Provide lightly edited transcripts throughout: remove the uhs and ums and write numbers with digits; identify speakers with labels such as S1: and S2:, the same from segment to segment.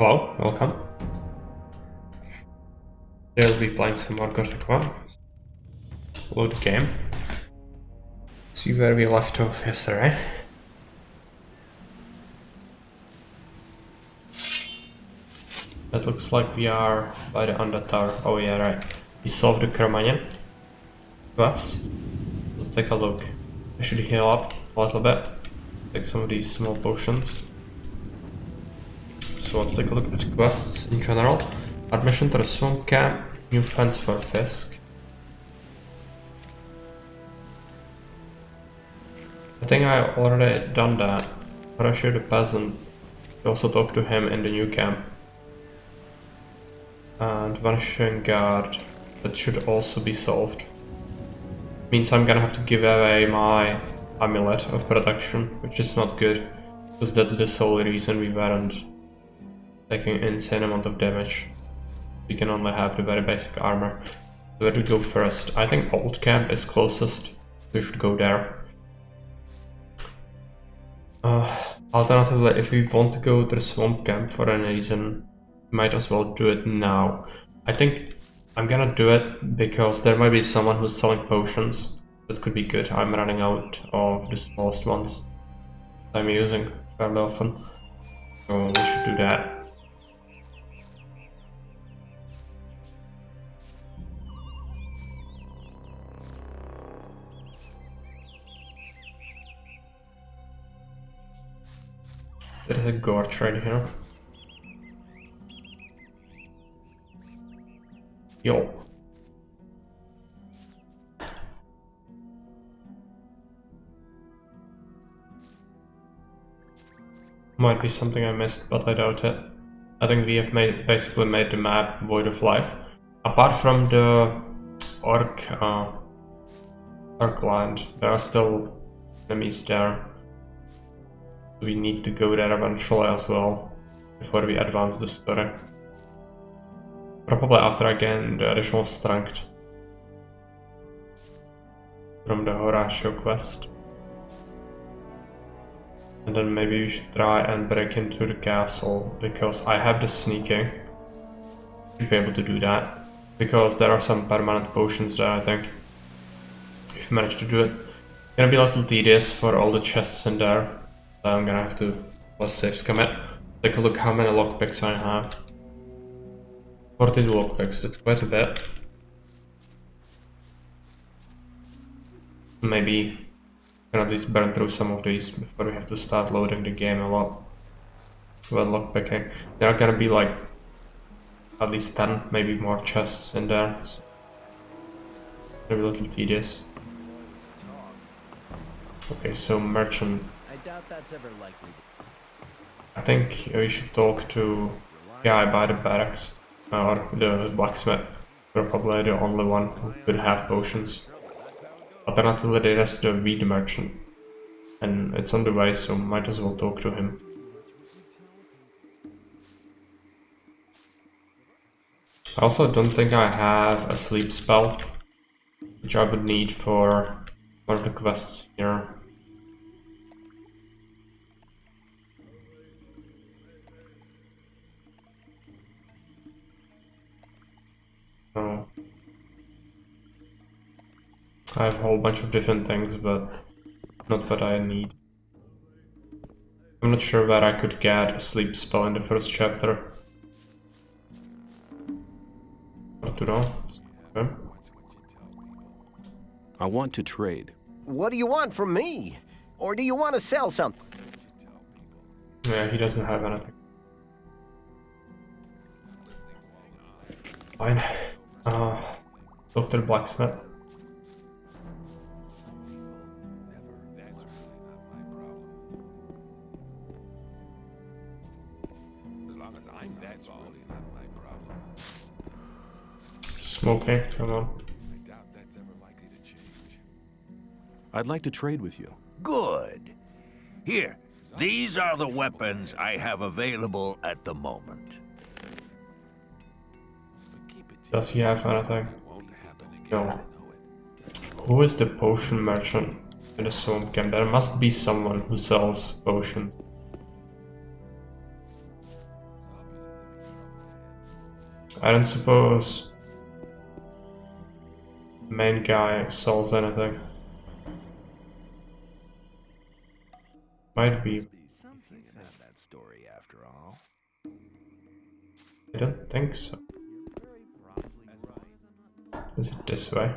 S1: Hello, welcome. Today we'll be playing some more Gothic 1. Load the game. See where we left off yesterday. That looks like we are by the under tower. Oh yeah, right. We solved the Carmanian quest. Let's take a look. I should heal up a little bit. Take some of these small potions. So let's take a look at quests in general. Admission to the swamp camp. New fence for Fisk. I think I already done that. Pressure the peasant. We also talk to him in the new camp. And vanishing guard. That should also be solved. Means I'm gonna have to give away my amulet of protection, which is not good. Because that's the sole reason we weren't taking insane amount of damage. We can only have the very basic armor. So where do we go first? I think old camp is closest. We should go there. Alternatively, if we want to go to the swamp camp for any reason, might as well do it now. I think I'm gonna do it because there might be someone who's selling potions. That could be good. I'm running out of the smallest ones I'm using fairly often. So we should do that. There's a gorge right here. Yo. Might be something I missed, but I doubt it. I think we have basically made the map void of life. Apart from the Orc land, there are still enemies there. We need to go there eventually as well, before we advance the story. Probably after I gain the additional strength from the Horatio quest. And then maybe we should try and break into the castle, because I have the sneaking. Should be able to do that, because there are some permanent potions there, I think. If we manage to do it. It's gonna be a little tedious for all the chests in there. So I'm gonna have to plus saves commit. Take a look how many lockpicks I have. 42 lockpicks, that's quite a bit. Maybe I can at least burn through some of these before we have to start loading the game a lot. When lockpicking. There are gonna be like at least 10, maybe more chests in there. So maybe a little tedious. Okay, so merchant.
S2: I doubt that's ever likely.
S1: I think we should talk to the guy by the barracks, or the blacksmith. We're probably the only one who could have potions. Alternatively, there's the weed merchant, and it's on the way, so might as well talk to him. I also don't think I have a sleep spell, which I would need for one of the quests here. So I have a whole bunch of different things, but not what I need. I'm not sure where I could get a sleep spell in the first chapter. Arturo. Okay.
S3: I want to trade.
S4: What do you want from me? Or do you want to sell something?
S1: Yeah, he doesn't have anything. Fine. Dr. Blacksmith. Smoking, come on.
S3: I'd like to trade with you.
S5: Good. Here, these are the weapons I have available at the moment.
S1: Does he have anything? No. Who is the potion merchant in the swamp camp? There must be someone who sells potions. I don't suppose the main guy sells anything. Might be.
S3: Something about that story after all.
S1: I don't think so. Is it this way?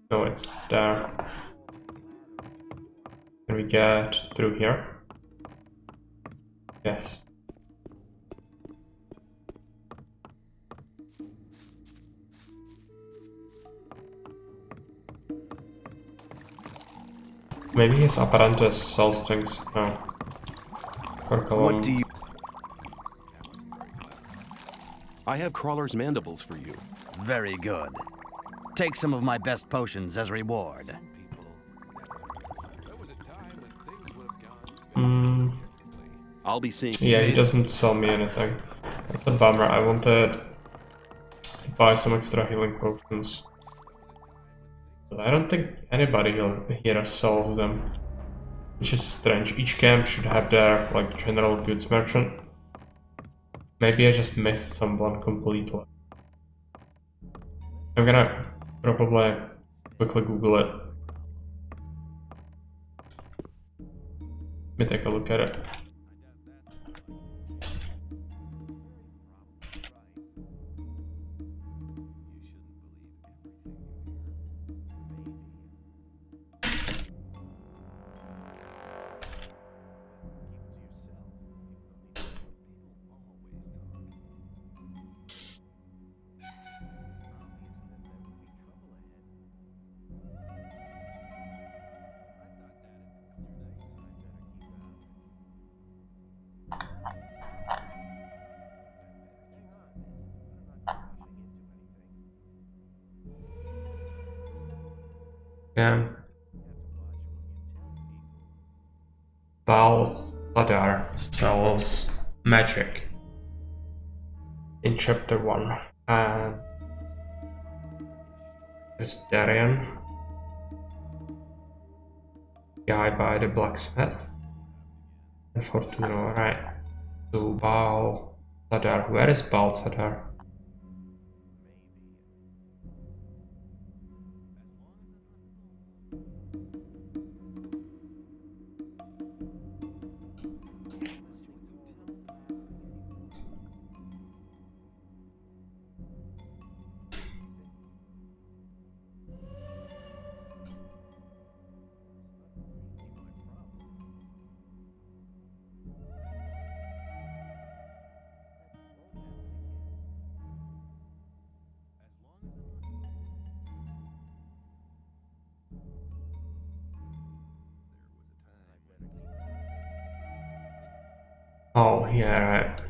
S1: No, it's there. Can we get through here? Yes. Maybe his apprentice sells things. No.
S4: What do you...
S3: I have Crawler's mandibles for you.
S4: Very good. Take some of my best potions as reward.
S3: I'll be seeing.
S1: Yeah, he doesn't sell me anything. That's a bummer. I wanted to buy some extra healing potions. But I don't think anybody here sells them. Which is strange. Each camp should have their like general goods merchant. Maybe I just missed someone completely. I'm gonna probably quickly Google it. Let me take a look at it. Yeah. Balthazar sells magic in chapter 1. And there's Darian, guy by the blacksmith, and Fortuna, right? So Balthazar, where is Balthazar? Oh, yeah, right.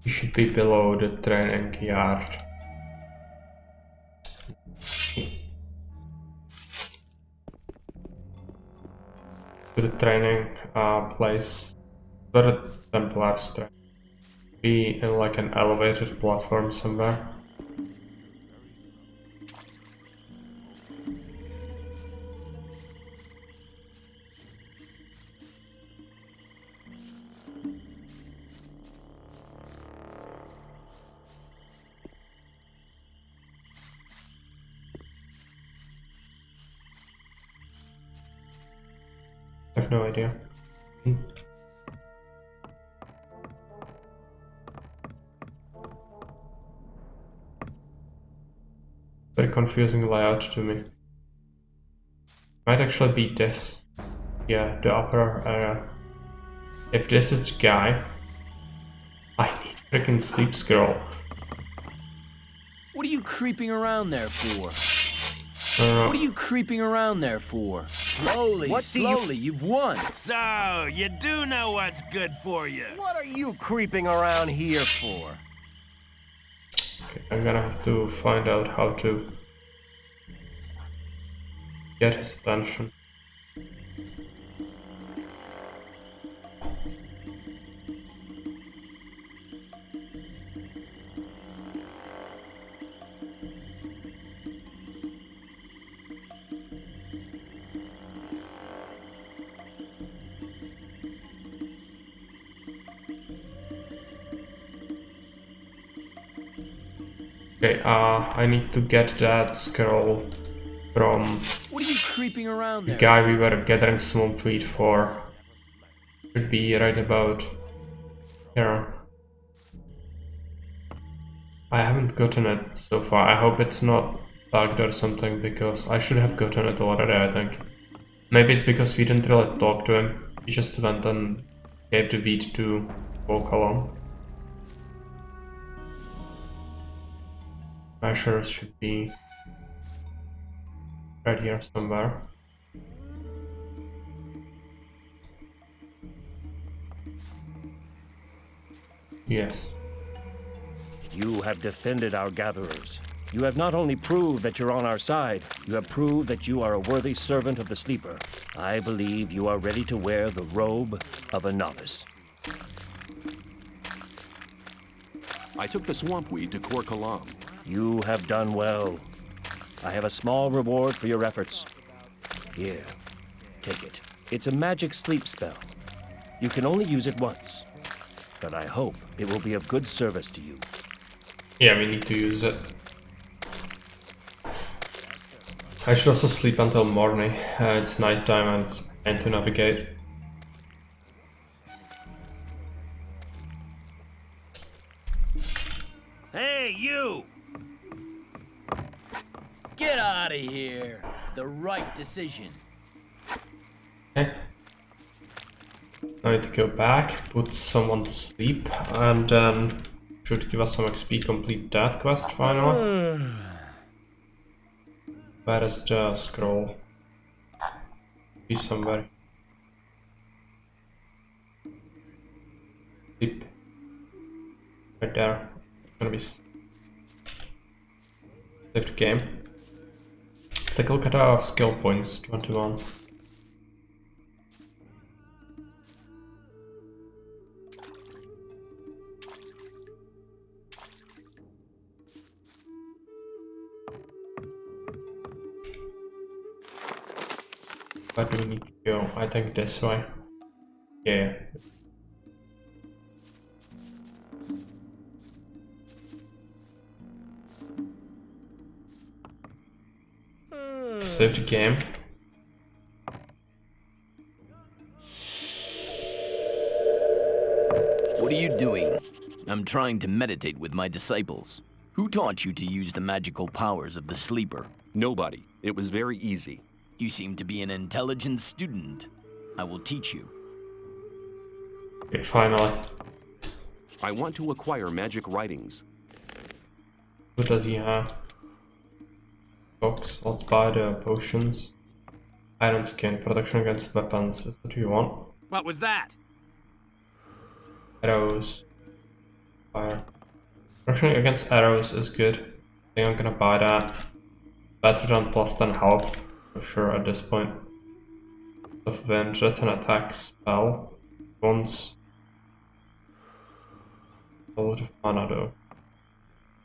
S1: You should be below the training yard. To the training place where the Templars train. Be in like an elevated platform somewhere. I have no idea. Very confusing layout to me. Might actually be this. Yeah, the upper area. If this is the guy, I need freaking sleep scroll.
S2: What are you creeping around there for? What are you creeping around there for? Slowly, slowly, you've won.
S5: So, you do know what's good for you.
S4: What are you creeping around here for?
S1: Okay, I'm gonna have to find out how to get his attention. Okay, I need to get that scroll from
S2: What are you creeping around
S1: the
S2: there?
S1: guy we were gathering swamp weed for. Should be right about here. I haven't gotten it so far. I hope it's not bugged or something, because I should have gotten it already, I think. Maybe it's because we didn't really talk to him. We just went and gave the weed to walk along. Measures should be right here somewhere. Yes.
S6: You have defended our gatherers. You have not only proved that you're on our side, you have proved that you are a worthy servant of the Sleeper. I believe you are ready to wear the robe of a novice.
S3: I took the swamp weed to Kor Kalam.
S6: You have done well. I have a small reward for your efforts. Here, take it. It's a magic sleep spell. You can only use it once, but I hope it will be of good service to you.
S1: Yeah, we need to use it. I should also sleep until morning. It's nighttime and it's meant to navigate.
S5: Hey, you!
S2: Get out of here. The right decision.
S1: Okay. I need to go back, put someone to sleep, and then should give us some XP, complete that quest finally. Where is the scroll? Be somewhere. Sleep. Right there. It's gonna be saved game. Let's take a look at our skill points. 21. Where do we need to go? I think this way. Yeah. Save the game.
S2: What are you doing? I'm trying to meditate with my disciples. Who taught you to use the magical powers of the Sleeper?
S3: Nobody. It was very easy.
S2: You seem to be an intelligent student. I will teach you.
S1: Okay, finally.
S3: I want to acquire magic writings.
S1: What does he have? Box. Let's buy the potions. Iron skin, protection against weapons. Is what you want.
S5: What was that?
S1: Arrows. Fire. Protection against arrows is good. I think I'm gonna buy that. Better than plus 10 health, for sure at this point. Of wind, that's an attack spell. Once. A lot of mana though.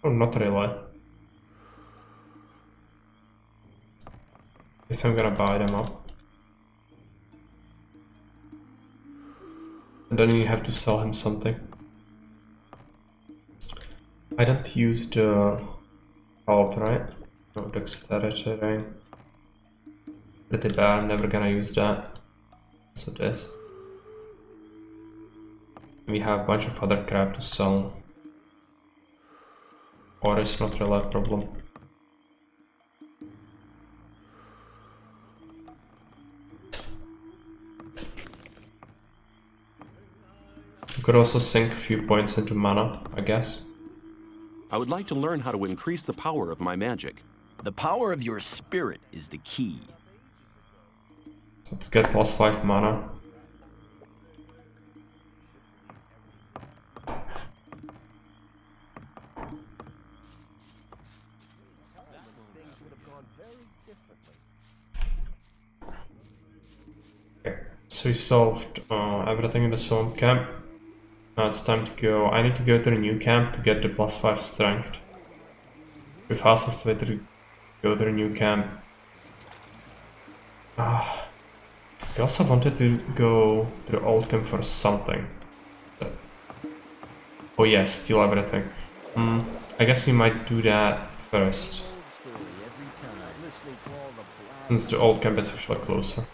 S1: Oh, not really. Guess I'm gonna buy them up. And then you have to sell him something. I don't use the alt, right? No, dexterity, right? Pretty bad, I'm never gonna use that. So this. We have a bunch of other crap to sell. Or it's not really a problem. You could also sink a few points into mana, I guess.
S3: I would like to learn how to increase the power of my magic.
S2: The power of your spirit is the key.
S1: Let's get plus 5 mana. Okay, so we solved everything in the swamp camp. Now it's time to go. I need to go to the new camp to get the plus 5 strength. The fastest way to go to the new camp. I also wanted to go to the old camp for something. Oh yeah, steal everything. I guess we might do that first. Since the old camp is actually closer.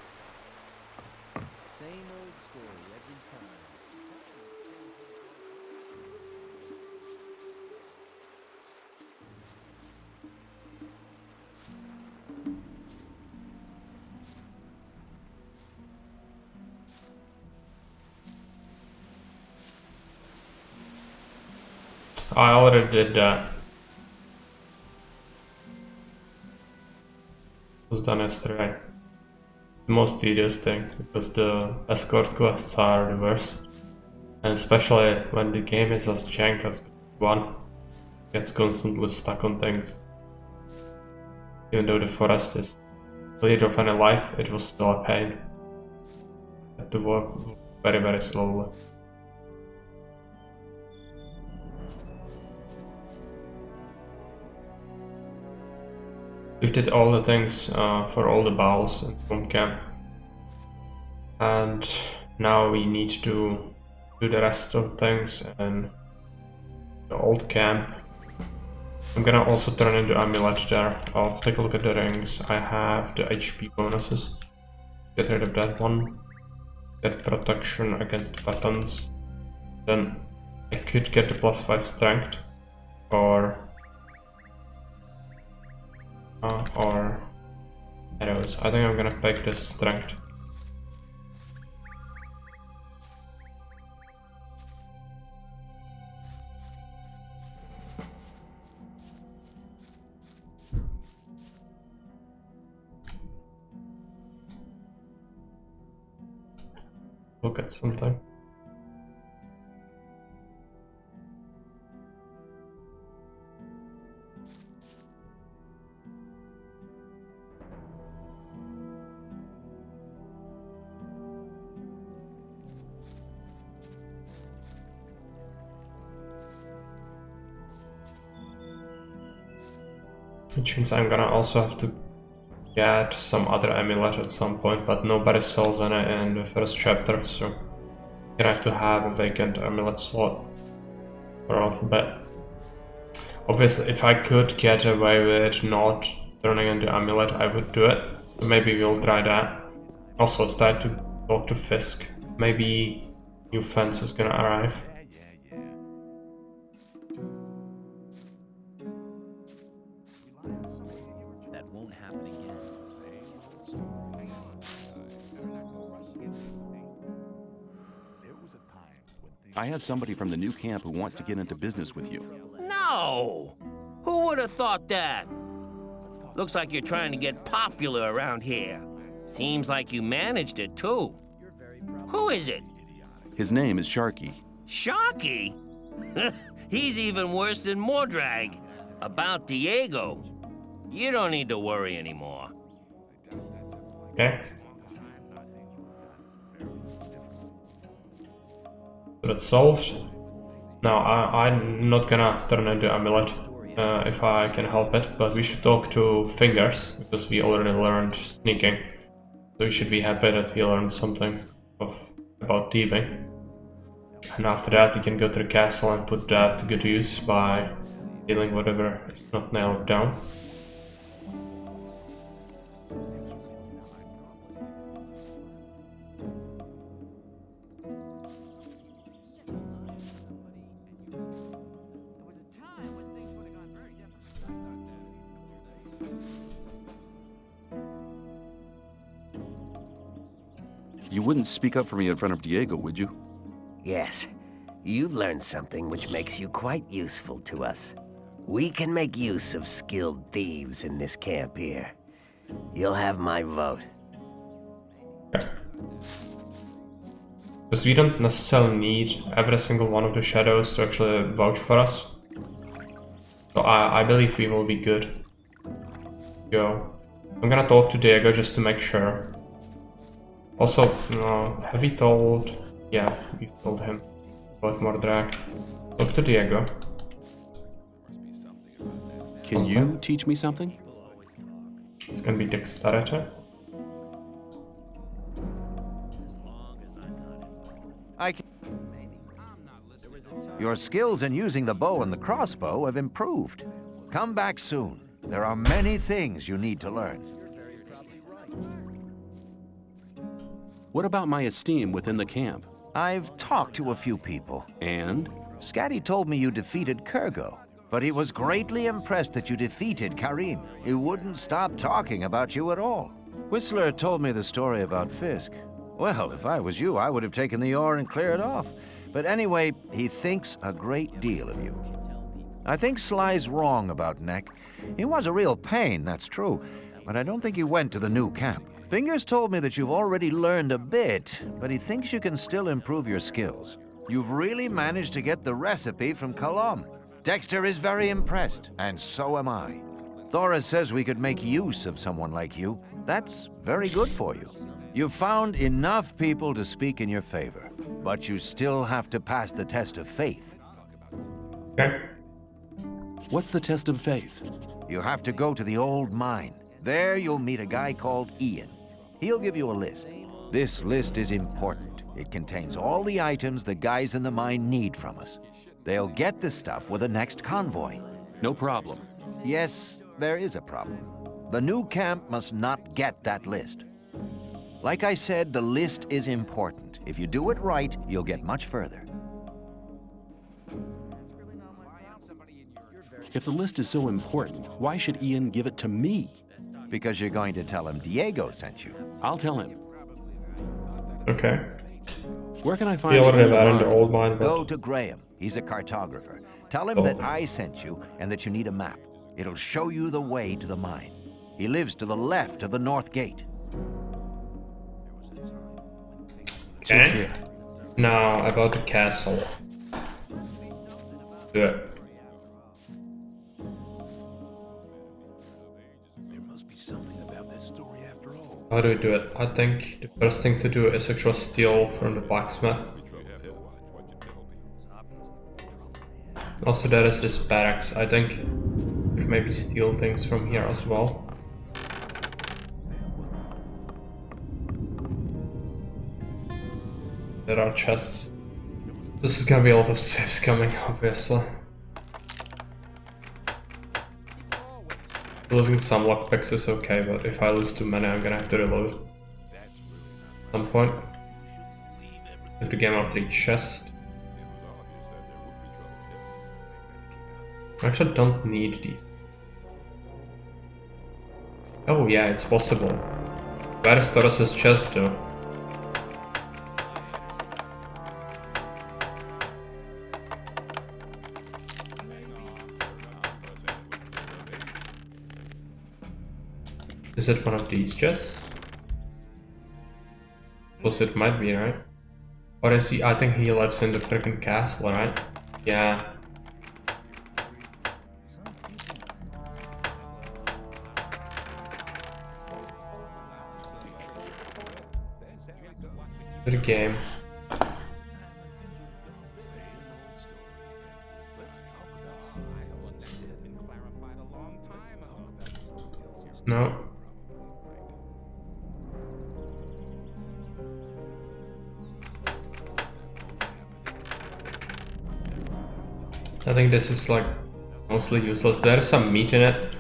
S1: I already did that. It was done yesterday. The most tedious thing, because the escort quests are the worst. And especially when the game is as jank as one gets constantly stuck on things. Even though the forest is leader of any life, it was still a pain. I had to work very, very slowly. We did all the things for all the battles in Swamp Camp. And now we need to do the rest of things in the old camp. I'm gonna also turn into amulet there. Let's take a look at the rings. I have the HP bonuses. Get rid of that one. Get protection against weapons. Then I could get the +5 strength. Or arrows. I think I'm gonna pick this strength. Look at something. Which means I'm gonna also have to get some other amulet at some point, but nobody sells any in the first chapter, so I'm gonna have to have a vacant amulet slot for a little bit. Obviously, if I could get away with not turning into amulet, I would do it. So maybe we'll try that. Also, it's time to talk to Fisk. Maybe new fence is gonna arrive.
S3: I have somebody from the new camp who wants to get into business with you.
S2: No! Who would have thought that? Looks like you're trying to get popular around here. Seems like you managed it, too. Who is it?
S3: His name is Sharky.
S2: Sharky? He's even worse than Mordrag. About Diego. You don't need to worry anymore.
S1: Okay. So that's solved. Now, I'm not gonna turn into amulet if I can help it, but we should talk to Fingers, because we already learned sneaking. So we should be happy that we learned something about thieving. And after that we can go to the castle and put that to good use by stealing whatever is not nailed down.
S3: You wouldn't speak up for me in front of Diego, would you?
S7: Yes. You've learned something which makes you quite useful to us. We can make use of skilled thieves in this camp here. You'll have my vote.
S1: Because we don't necessarily need every single one of the shadows to actually vouch for us. So I believe we will be good. Go. I'm gonna talk to Diego just to make sure. Also, have we told... Yeah, we've told him about Mordrag. Talk to Diego.
S3: Can you teach me something?
S1: It's gonna be dexterity.
S4: I can...
S8: Your skills in using the bow and the crossbow have improved. Come back soon. There are many things you need to learn.
S3: What about my esteem within the camp?
S8: I've talked to a few people.
S3: And?
S8: Scatty told me you defeated Kurgo, but he was greatly impressed that you defeated Karim. He wouldn't stop talking about you at all. Whistler told me the story about Fisk. Well, if I was you, I would have taken the ore and cleared it off. But anyway, he thinks a great deal of you. I think Sly's wrong about Neck. He was a real pain, that's true, but I don't think he went to the new camp. Fingers told me that you've already learned a bit, but he thinks you can still improve your skills. You've really managed to get the recipe from Colum. Dexter is very impressed, and so am I. Thora says we could make use of someone like you. That's very good for you. You've found enough people to speak in your favor, but you still have to pass the test of faith.
S1: Okay.
S3: What's the test of faith?
S8: You have to go to the old mine. There you'll meet a guy called Ian. He'll give you a list. This list is important. It contains all the items the guys in the mine need from us. They'll get the stuff with the next convoy.
S3: No problem.
S8: Yes, there is a problem. The new camp must not get that list. Like I said, the list is important. If you do it right, you'll get much further.
S3: If the list is so important, why should Ian give it to me?
S8: Because you're going to tell him Diego sent you.
S3: I'll tell him.
S1: Okay.
S3: Where can I find
S1: He already
S3: the
S1: got in the
S3: mine?
S1: old mine, but...
S8: Go to Graham. He's a cartographer. Tell him that I sent you and that you need a map. It'll show you the way to the mine. He lives to the left of the north gate.
S1: Okay. Now, about the castle. Do it. How do we do it? I think the first thing to do is actually steal from the blacksmith. Also, there is this barracks. I think we can maybe steal things from here as well. There are chests. This is gonna be a lot of saves coming, obviously. Losing some lockpicks is okay, but if I lose too many, I'm gonna have to reload. At some point. If the game after each chest. I actually don't need these. Oh yeah, it's possible. Where is Torres's chest though? Is it one of these chests? Plus it might be, right? Or is he? I think he lives in the freaking castle, right? Yeah. Good game. No. I think this is like mostly useless. There is some meat in it,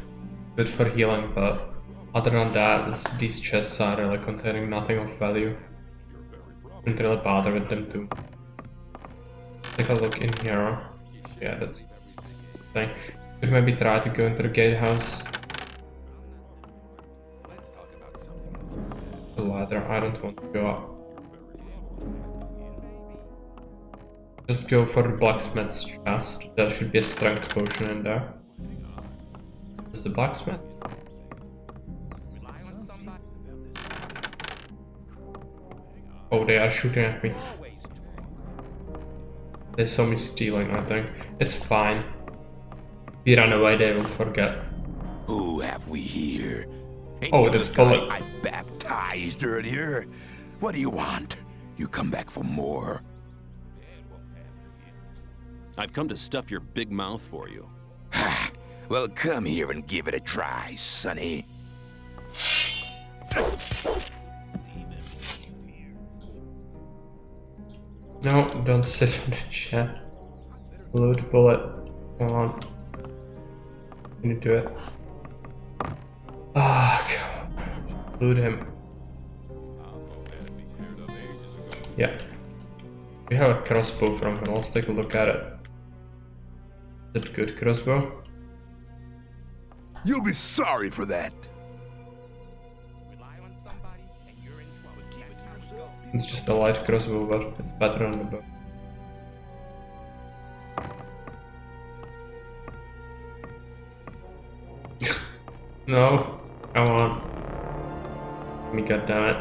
S1: good for healing, but other than that, these chests are really containing nothing of value. Don't really bother with them too. Take a look in here. Yeah, that's the thing. Could maybe try to go into the gatehouse. The ladder, I don't want to go up. Just go for the blacksmith's chest. There should be a strength potion in there. Is the blacksmith? Oh, they are shooting at me. They saw me stealing, I think. It's fine. If we run away, they will forget.
S5: Who have we here?
S1: Oh, that's bullet.
S5: I baptized earlier. What do you want? You come back for more?
S3: I've come to stuff your big mouth for you.
S5: Ha! Well, come here and give it a try, sonny.
S1: No, don't sit in the chair. Load bullet. Come on. Can you do it? Ah, come on. Loot him. Yeah. We have a crossbow from him. Let's take a look at it. Is it good crossbow?
S5: You'll be sorry for that.
S1: It's just a light crossbow, but it's better on the bow. No, come on. Let me get damn it.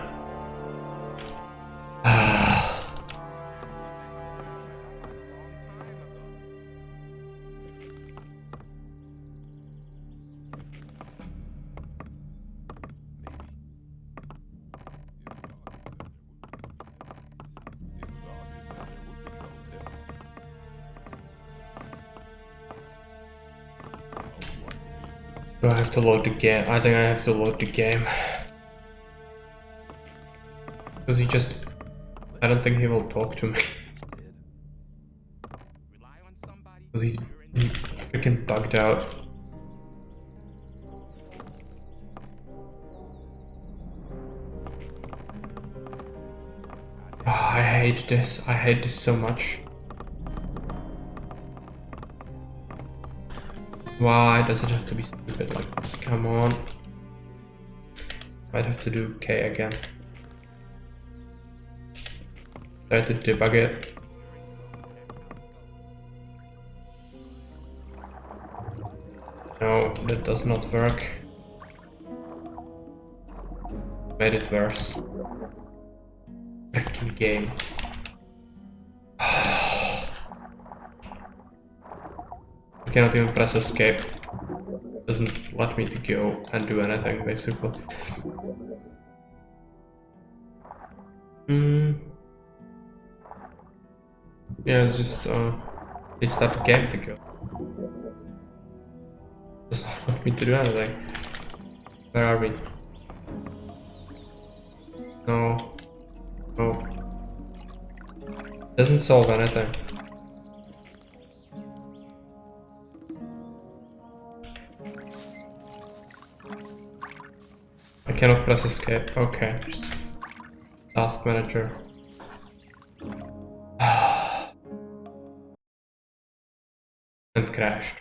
S1: Do I have to load the game? I think I have to load the game. Because he just... I don't think he will talk to me. Because he's freaking bugged out. Oh, I hate this. I hate this so much. Why does it have to be stupid like this? Come on. Might have to do K again. Try to debug it. No, that does not work. Made it worse. Freaking game. I cannot even press escape. Doesn't let me to go and do anything basically. Yeah, it's just restart the game to go. Doesn't want me to do anything. Where are we? No. No. Doesn't solve anything. I cannot press escape. Okay. Just task manager. And crashed.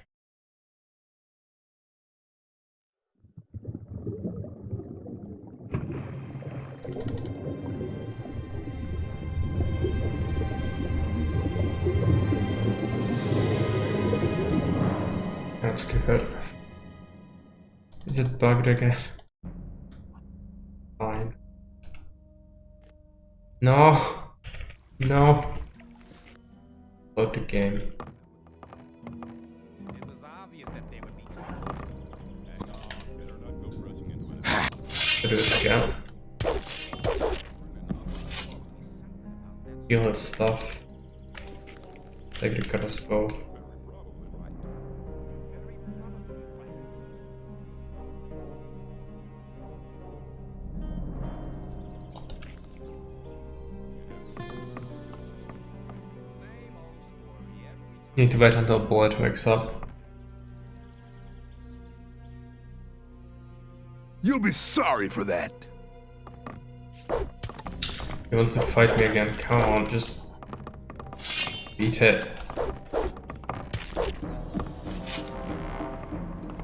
S1: Let's skip it. Is it bugged again? Fine. No! No! Load the game. Do it again. Steal his stuff. Take the crossbow. Need to wait until bullet wakes up.
S5: You'll be sorry for that.
S1: He wants to fight me again. Come on, just beat it.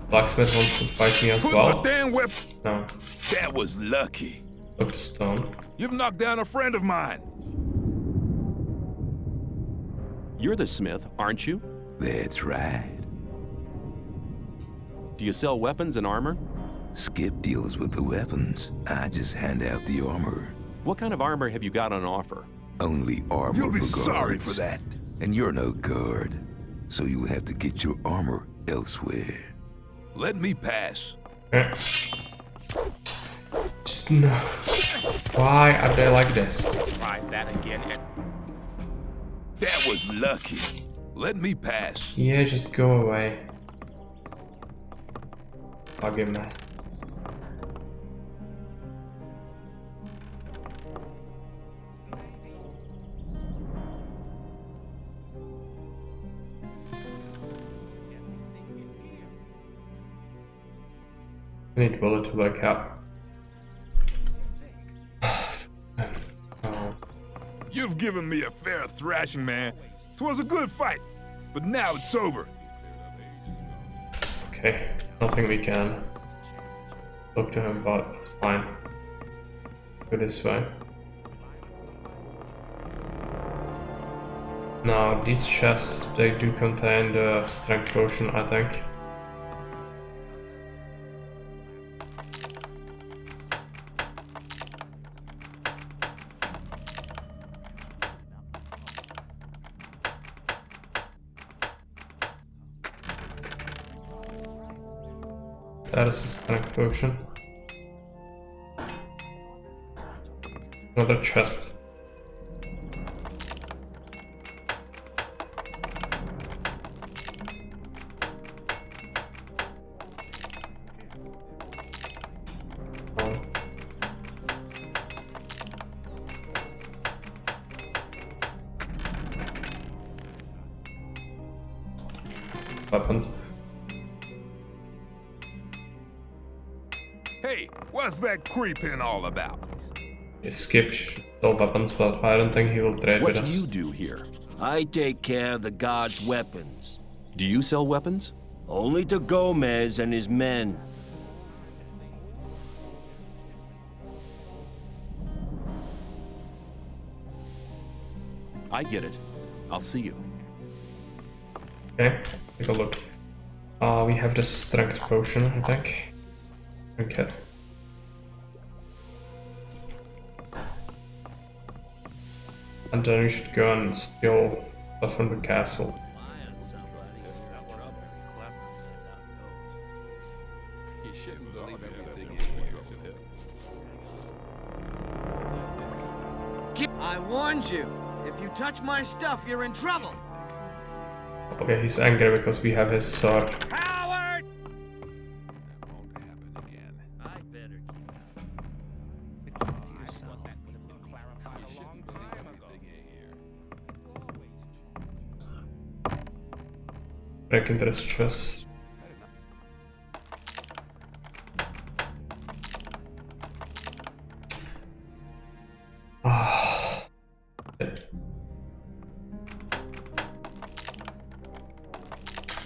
S1: Blacksmith wants to fight me as
S5: Put
S1: well.
S5: my damn weapon.
S1: No.
S5: That was lucky.
S1: Took the stone.
S5: You've knocked down a friend of mine.
S3: You're the smith, aren't you?
S9: That's right.
S3: Do you sell weapons and armor?
S9: Skip deals with the weapons. I just hand out the armor.
S3: What kind of armor have you got on offer?
S9: Only armor
S5: You'll be
S9: for
S5: sorry
S9: guards.
S5: for that.
S9: And you're no guard, so you'll have to get your armor elsewhere.
S5: Let me pass.
S1: Eh. Just no. Why are they like this?
S2: Try that again.
S5: That was lucky. Let me pass.
S1: Yeah, just go away. Buggy mess. I need Willie to wake up. Oh.
S10: You've given me a fair thrashing, man. 'Twas a good fight, but now it's over.
S1: Okay, nothing we can talk to him about. It's fine. Go this way. Now, these chests, they do contain the strength potion, I think. That is the strength potion. Another chest. Weapons.
S10: Hey, what's that creeping all about?
S1: He skips all weapons, but I don't think he will trade
S3: What
S1: with
S3: do
S1: us.
S3: you do here?
S6: I take care of the god's weapons.
S3: Do you sell weapons?
S6: Only to Gomez and his men.
S3: I get it. I'll see you.
S1: Okay, take a look. We have the strength potion, I think. Okay. And then we should go and steal stuff from the castle.
S4: I warned you. If you touch my stuff, you're in trouble.
S1: Okay, he's angry because we have his sword.
S4: Howard!
S1: Break into this chest. Ah.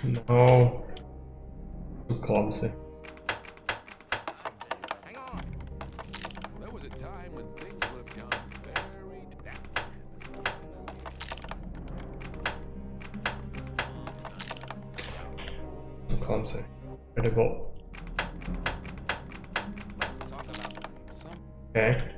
S1: No. Too clumsy.
S10: Hang on. There was a time when things would have gone very
S1: Too clumsy. Incredible. Okay.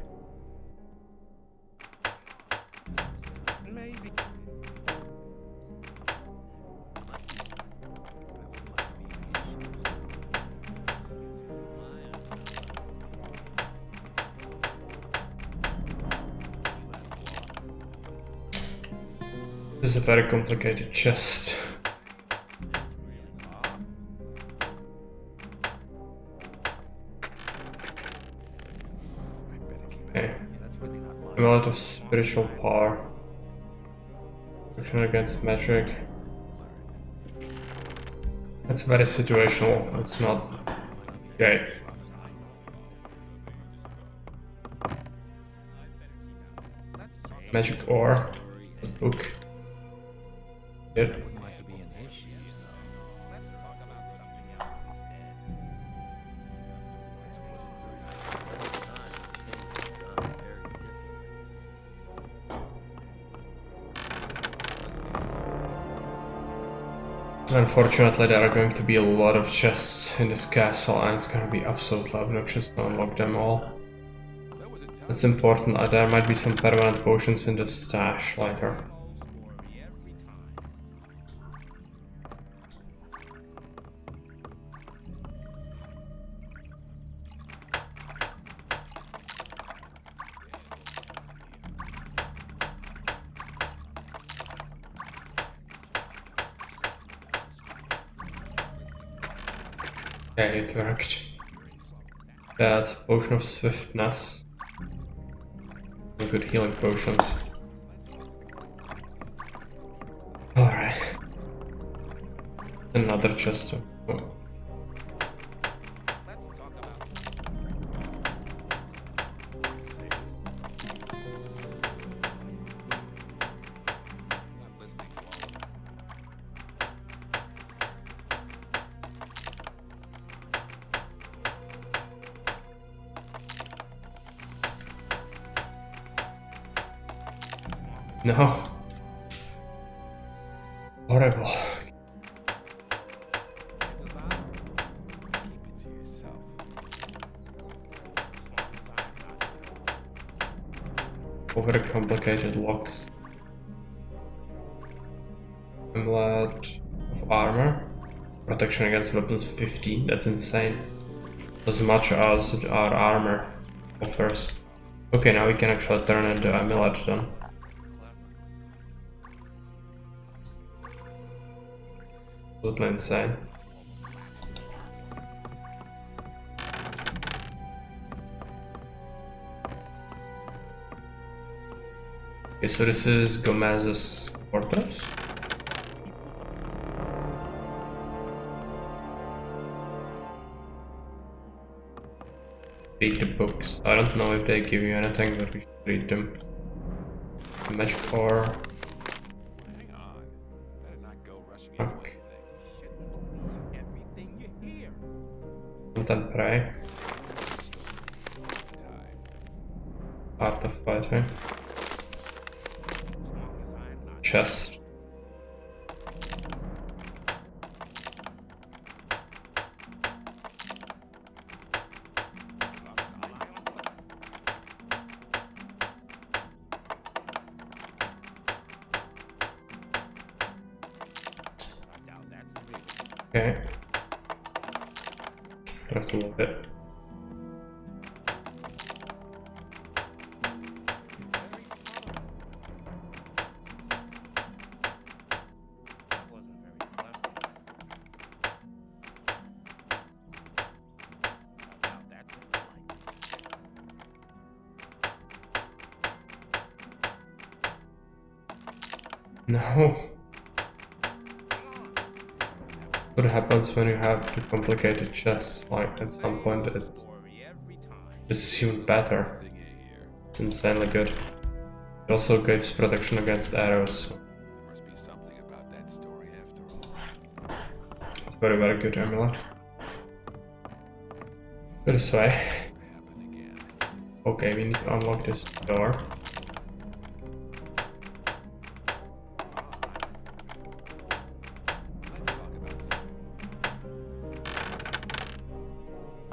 S1: This is a very complicated chest. Okay. Amount of spiritual power. Action against magic. It's very situational, it's not great. Magic ore. The book. Good. Unfortunately, there are going to be a lot of chests in this castle, and it's going to be absolutely obnoxious to unlock them all. It's important that there might be some permanent potions in the stash later. Okay, it worked. That's a potion of swiftness. Some good healing potions. Alright. Another chest. Oh. No. Horrible. Overcomplicated locks. Amulet of armor. Protection against weapons 15. That's insane. As much as our armor offers. Okay, now we can actually turn into amulet then. Absolutely insane. Okay, so this is Gomez's quarters. Read the books. I don't know if they give you anything, but we should read them. Magic ore. Okay. Content prey. Art of fighting. Chest. Okay. I have to look it. No. What happens when you have too complicated chests? Like at some point it's even better. It's insanely good. It also gives protection against arrows. It's very, very good amulet. Go this way. Okay, we need to unlock this door.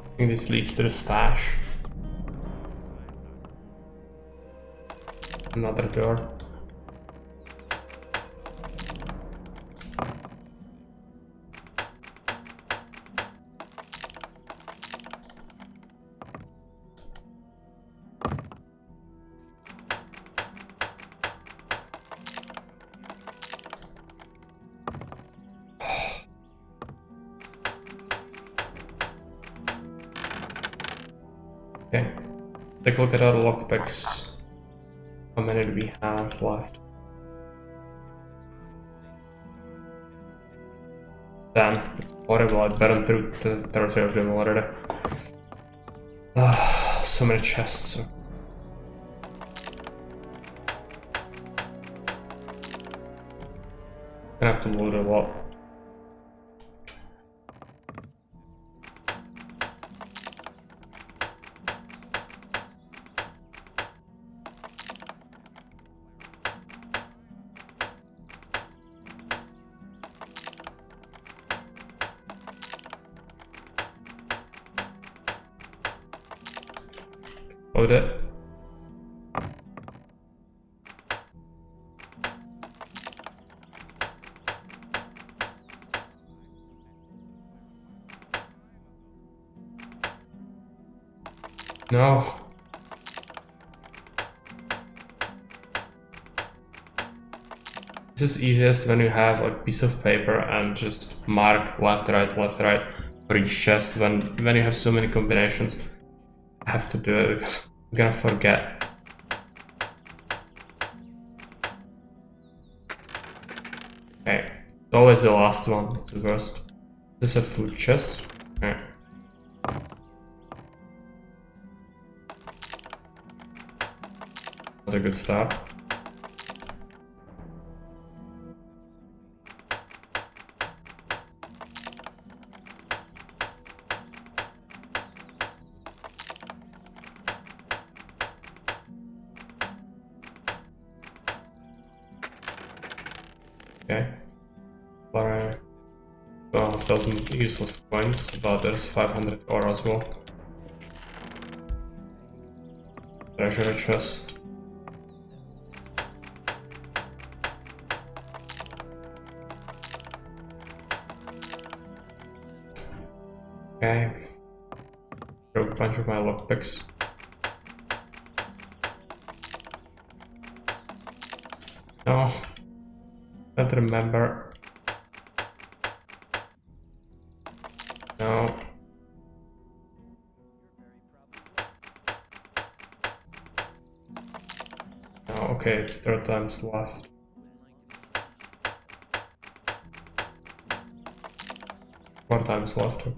S1: I think this leads to the stash. Another door. Okay, take a look at our lockpicks. How many do we have left? 10. It's horrible, I burned through the territory of them already. So many chests. Gonna have to load a lot. Load it. No. This is easiest when you have like a piece of paper and just mark left, right for each chest. When you have so many combinations, I have to do it because I'm gonna forget. Okay, it's always the last one. It's the worst. This is a food chest. Okay. Not a good start. Okay. 12,000 useless coins, but there's 500 ore as well. Treasure chest. Okay. Throw a bunch of my lockpicks. No. Can't remember. No. No, okay, it's 3 times left. Four times left. Okay.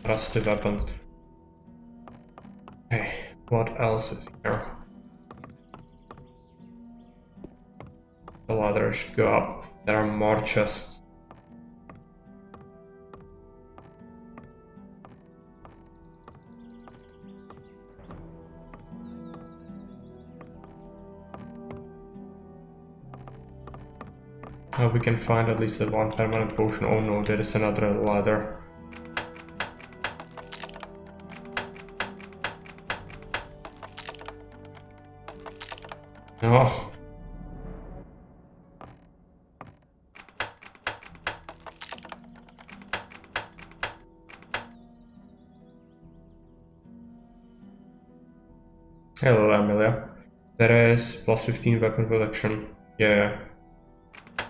S1: Rusty weapons. Okay, what else is here? The ladder should go up. There are more chests. We can find at least one permanent potion. Oh no, there is another ladder. No. Hello, Amelia. There is plus 15 weapon protection. Yeah.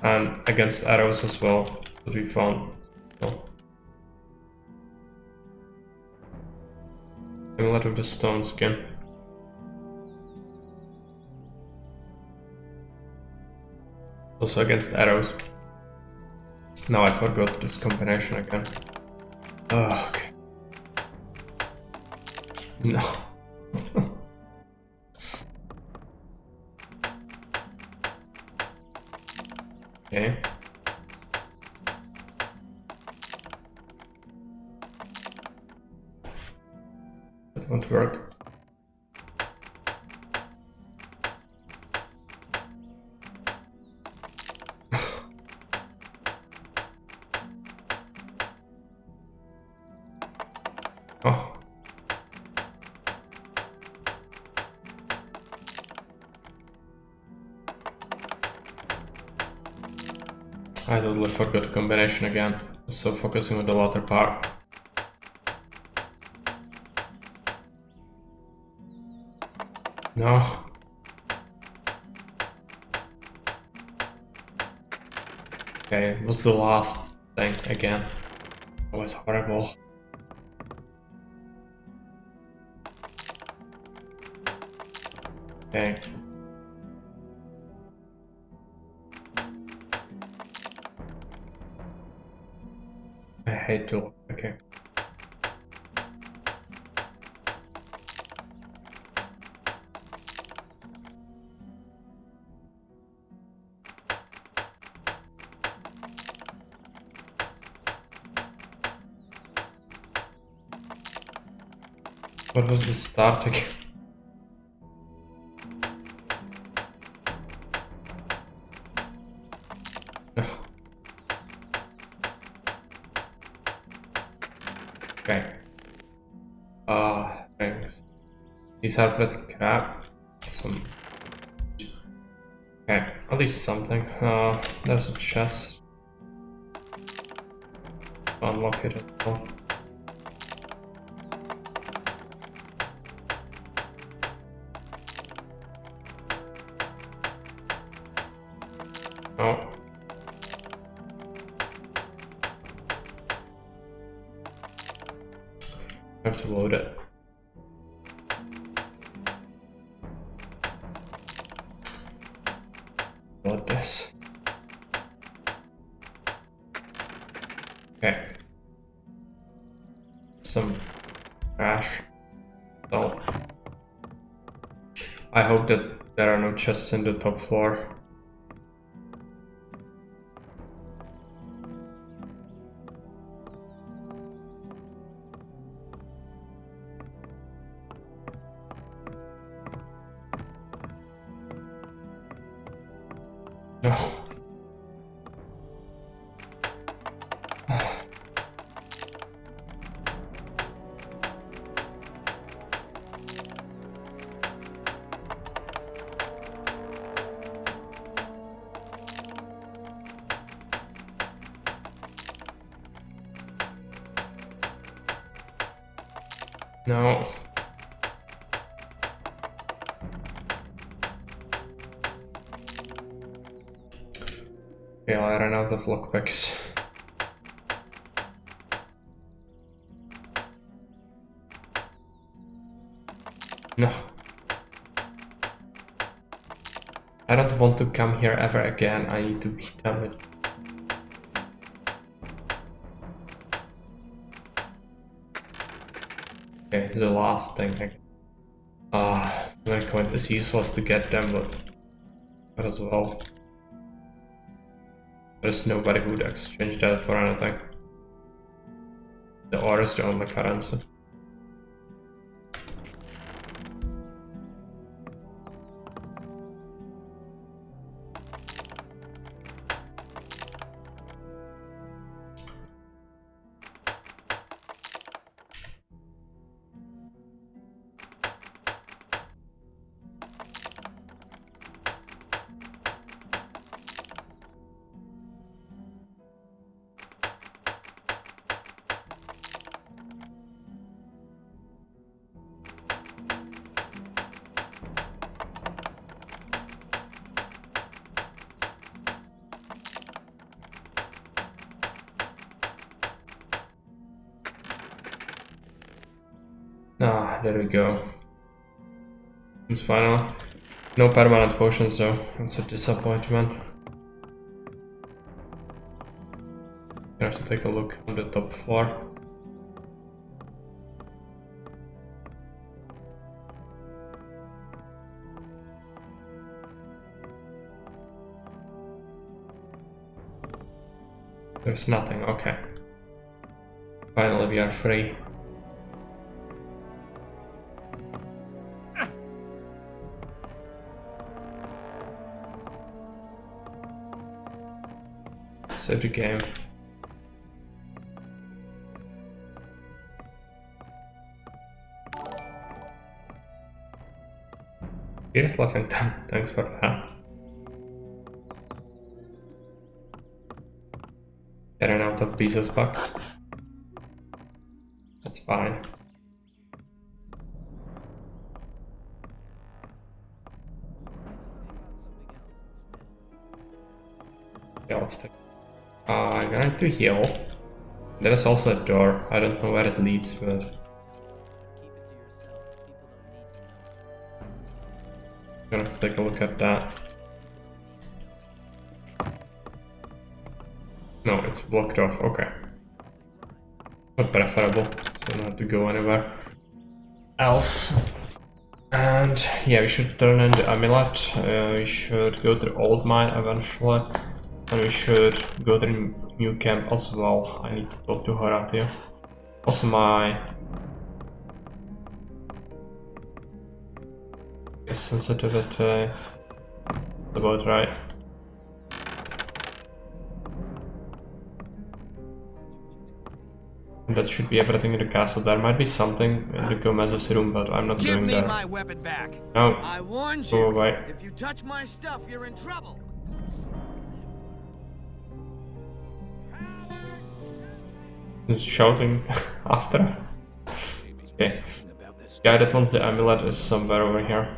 S1: And against arrows as well, that we found. So. Amulet with the stone skin. Also against arrows. Now I forgot this combination again. Oh, okay. No. Okay. That won't work. Oh. I totally forgot the combination again. So focusing on the latter part. No. Okay, it was the last thing again. It was horrible. Okay. I hate to look. Okay. What was the start again? No. Okay. Things. These are pretty crap. Some. Okay, at least something. There's a chest. Unlock it as well. Oh. I have to load it. Load this. Okay. Some trash. So I hope that there are no chests in the top floor. No. No. Yeah, I ran out of lockpicks. No. I don't want to come here ever again. I need to be done with. Okay, the last thing. The coin is useless to get them, but as well. There's nobody who would exchange that for anything. The ore is the only currency. Ah, there we go. It's final. No permanent potions though. That's a disappointment. I have to take a look on the top floor. There's nothing, okay. Finally we are free. Save the game. Here's Leffington, thanks for that. Getting out of Bezos bucks. That's fine. Yeah, let's take. I'm gonna to heal. There is also a door. I don't know where it leads, but I'm gonna have to take a look at that. No, it's blocked off. Okay. Not preferable, so I don't have to go anywhere else. And yeah, we should turn in the amulet. We should go to the old mine eventually. And we should go to the new camp as well. I need to talk to Horatio. Also my sensitivity about right. And that should be everything in the castle. There might be something in the Gomez's room, but I'm not doing that.
S4: Give me my weapon back.
S1: No.
S4: I warned
S1: Go
S4: you.
S1: away.
S4: If you touch my stuff, you're in trouble.
S1: He's shouting after. Okay. Guy that wants the amulet is somewhere over here.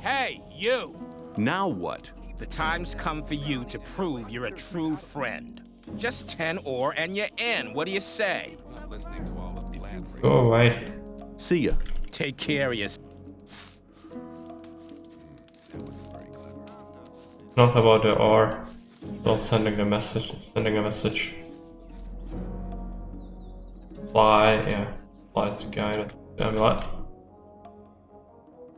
S11: Hey, you!
S3: Now what?
S11: The time's come for you to prove you're a true friend. Just 10 ore and you're in. What do you say?
S1: Go away.
S3: See ya.
S11: Take care of yourself.
S1: Not about the ore. Not sending a message. Sending a message. Fly, yeah. Fly is the guy that the amulet.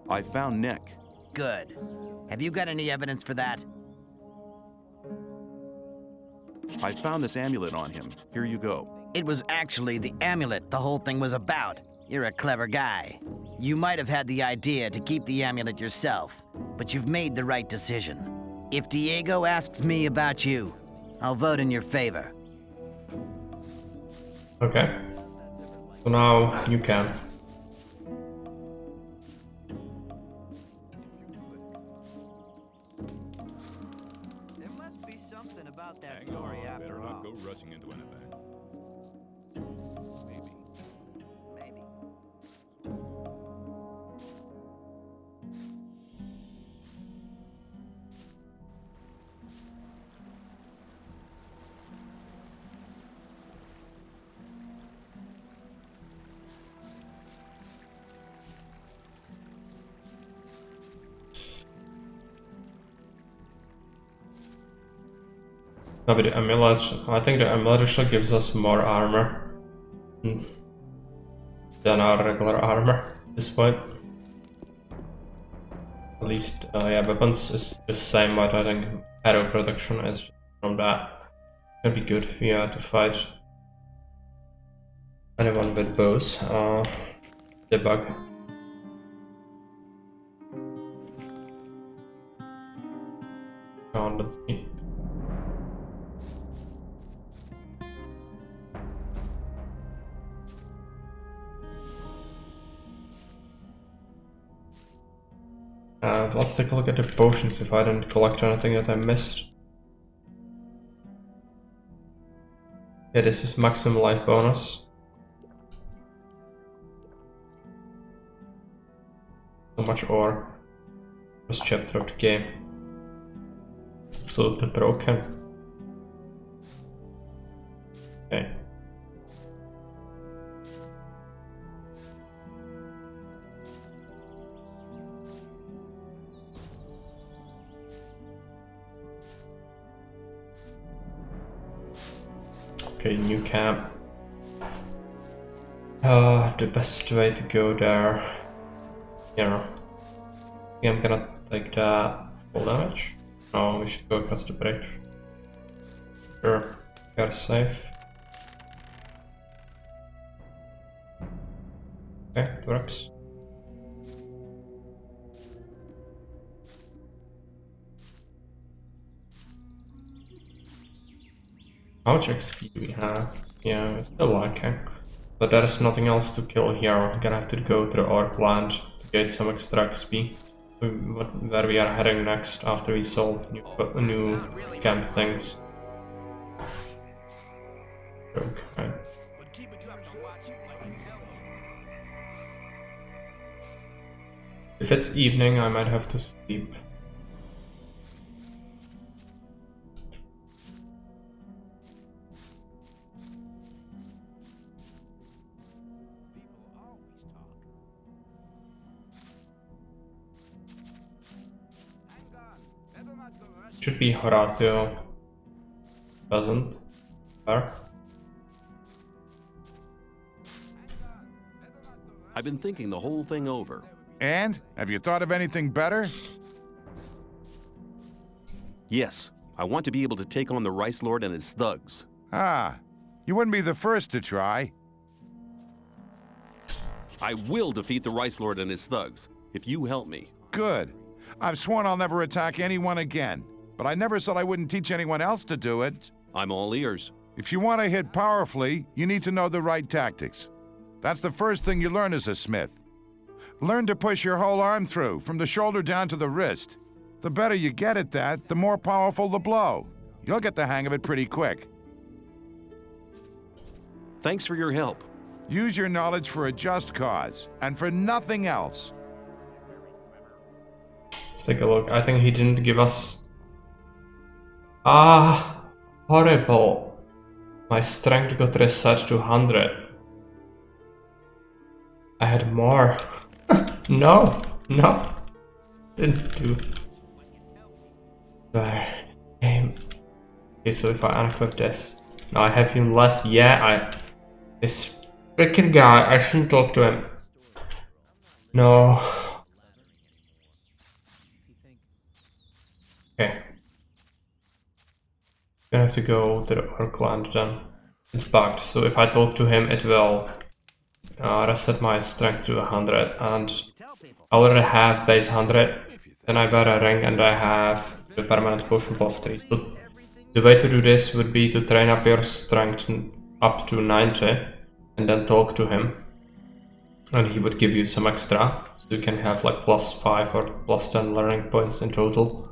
S3: I found Nick.
S4: Good. Have you got any evidence for that?
S3: I found this amulet on him. Here you go.
S4: It was actually the amulet the whole thing was about. You're a clever guy. You might have had the idea to keep the amulet yourself, but you've made the right decision. If Diego asks me about you, I'll vote in your favor.
S1: Okay. So now you can.
S4: There must be something about that story after all.
S10: Go rushing into anything.
S4: Maybe.
S1: No, but the amulet, I think the amulet actually gives us more armor than our regular armor at this point. At least, yeah, weapons is the same, but I think arrow protection is from that. Can be good if we have to fight anyone with bows. Debug. Let's see. Let's take a look at the potions if I didn't collect anything that I missed. Yeah, this is maximum life bonus. So much ore. First chapter of the game. Absolutely broken. Okay. Okay, new camp. The best way to go there, you know. I think I'm gonna take the full damage. No, we should go across the bridge. Sure, gotta save. Okay, it works. How much XP do we have? Yeah, it's still lacking. But there is nothing else to kill here. We're gonna have to go to the Orc land to get some extra XP. Where we are heading next after we solve new camp things. Okay. If it's evening, I might have to sleep. Should be Horatio. Doesn't. There.
S3: I've been thinking the whole thing over.
S10: And? Have you thought of anything better?
S3: Yes, I want to be able to take on the Rice Lord and his thugs.
S10: Ah, you wouldn't be the first to try.
S3: I will defeat the Rice Lord and his thugs, if you help me.
S10: Good. I've sworn I'll never attack anyone again, but I never said I wouldn't teach anyone else to do it.
S3: I'm all ears.
S10: If you want to hit powerfully, you need to know the right tactics. That's the first thing you learn as a smith. Learn to push your whole arm through, from the shoulder down to the wrist. The better you get at that, the more powerful the blow. You'll get the hang of it pretty quick.
S3: Thanks for your help.
S10: Use your knowledge for a just cause, and for nothing else.
S1: Let's take a look. I think he didn't give us... Ah, horrible. My strength got reset to 100. I had more. No. Didn't do. There. Game. Okay, so if I unequip this. Now I have him less. Yeah, this freaking guy, I shouldn't talk to him. No. Okay. Gonna have to go to the Orc land then. It's bugged, so if I talk to him, it will reset my strength to 100, and I already have base 100. Then I wear a ring and I have the permanent potion plus 3. So the way to do this would be to train up your strength up to 90 and then talk to him. And he would give you some extra, so you can have like plus 5 or plus 10 learning points in total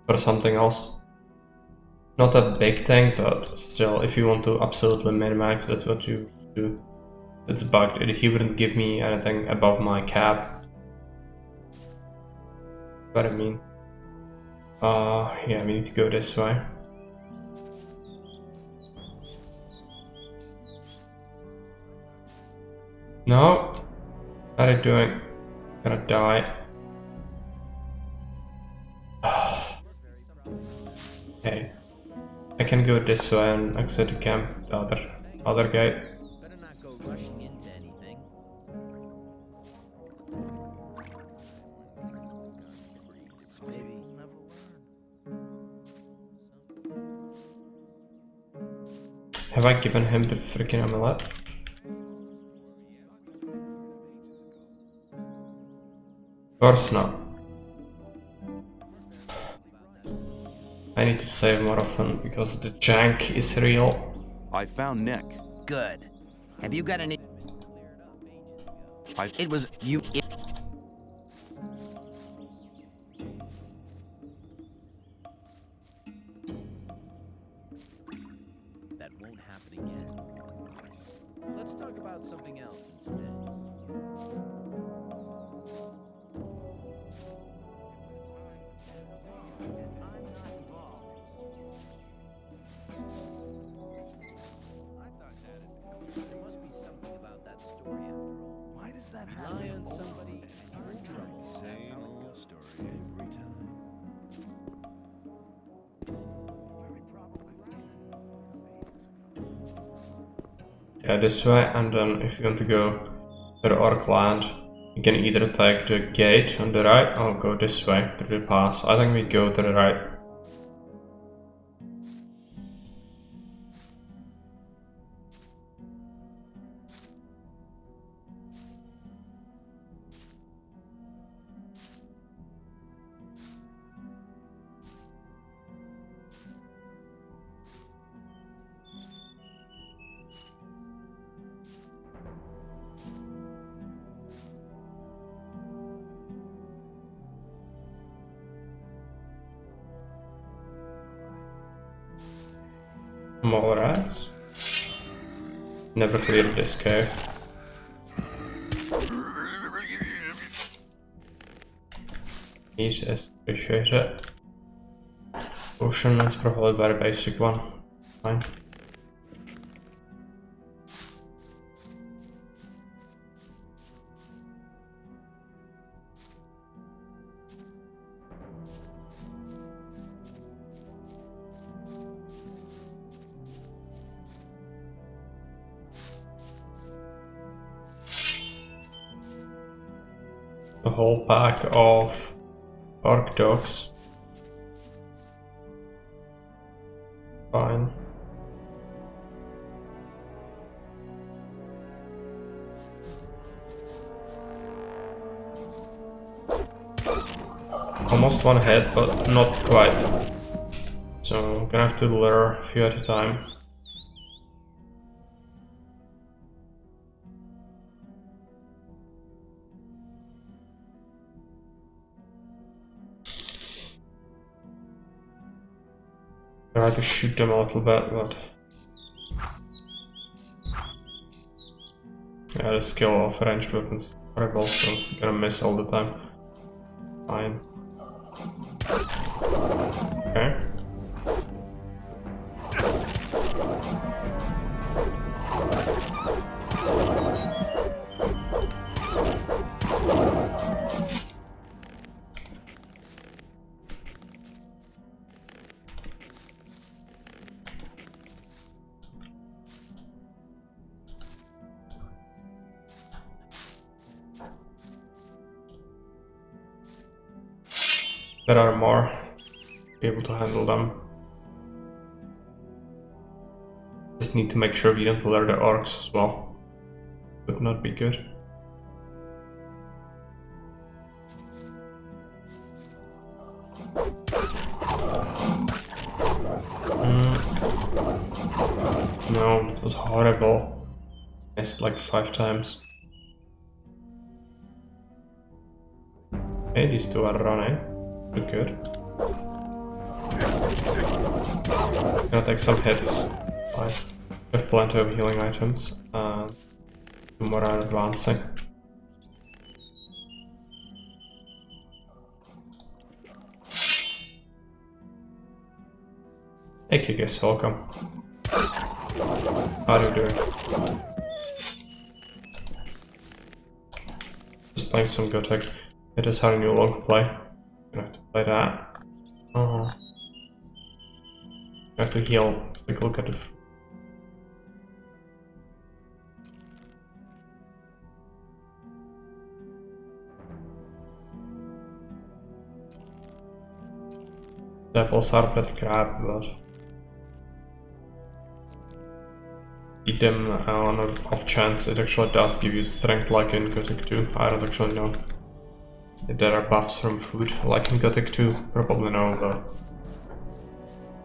S1: or something else. Not a big thing, but still, if you want to absolutely min-max, that's what you do. It's bugged. He wouldn't give me anything above my cap. What I mean. Yeah, we need to go this way. No. What are you doing? I'm gonna die. Okay. I can go this way and exit the camp, the other gate.
S12: Better not go rushing into anything. Maybe never learn.
S1: Have I given him the freaking amulet? Of course not. I need to save more often because the jank is real.
S3: I found Nick.
S4: Good. Have you got any...
S3: I...
S4: It was you...
S12: That won't happen again. Let's talk about something else instead. There must be something about that story after all. Why does that happen? Rely on somebody and you're in trouble. Same old story every time.
S1: Yeah, this way, and then if you want to go to the Orc land, you can either take the gate on the right or go this way through the pass. I think we go to the right. More rats. Never cleared this cave. Jesus, appreciate it. Potion, that's probably a very basic one. Fine. A whole pack of orc dogs. Fine. Almost one hit, but not quite. So I'm gonna have to lure a few at a time. Try to shoot them a little bit, but yeah, the skill of ranged weapons are also gonna miss all the time. Fine. Okay. There are more. Be able to handle them. Just need to make sure we don't lure the orcs as well. would not be good. No, it was horrible. Missed like 5 times. Hey, these two are running. Good. Gonna take some hits. I have plenty of healing items. 2 more are advancing. Hey Kikis, welcome. How are you doing? Just playing some Gothic. It is our new long play. Gonna have to play that. I have to heal. Let's take a look at the apples are better crap, but eat them on an off chance. It actually does give you strength like in Gothic 2. I don't actually know if there are buffs from food like in Gothic 2. Probably no, but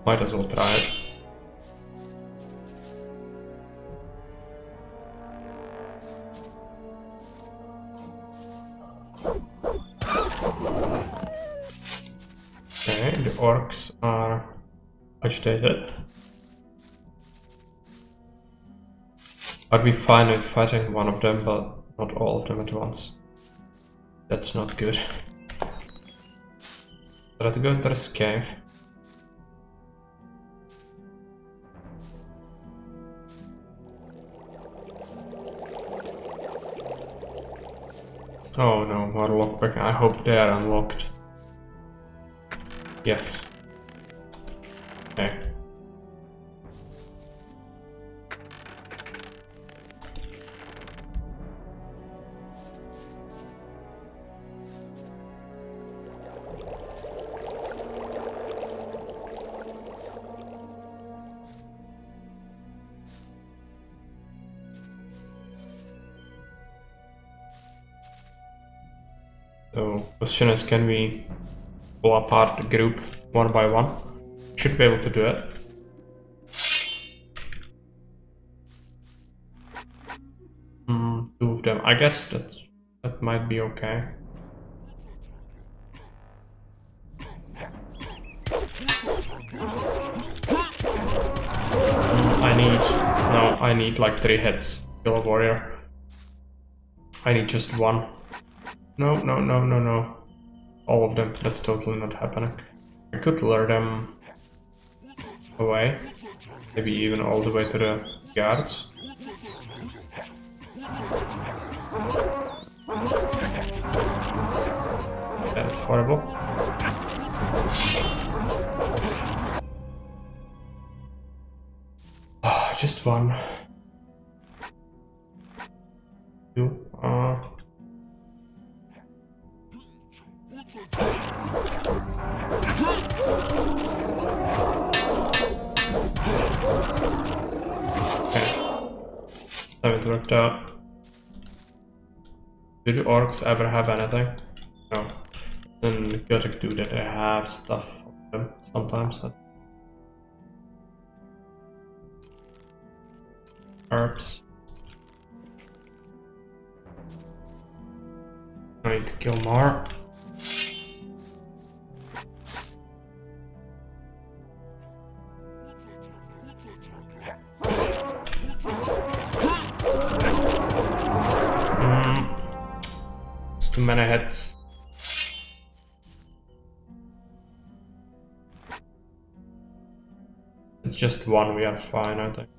S1: might as well try it. Okay, the orcs are agitated. I'd be fine with fighting one of them, but not all of them at once. That's not good. Try to go into this cave. Oh no, more lockpick. I hope they are unlocked. Yes. Okay. So, question is, can we pull apart the group one by one? Should be able to do it. Two of them. I guess that might be okay. I need like 3 hits. Kill a warrior. I need just 1. No. All of them. That's totally not happening. I could lure them away. Maybe even all the way to the guards. That's horrible. Just 1. 2. Haven't worked out. Do the orcs ever have anything? No. Then Gothic do that. They have stuff on them sometimes. Herbs. I need to kill more. It's too many hits. It's just 1, we are fine, I think.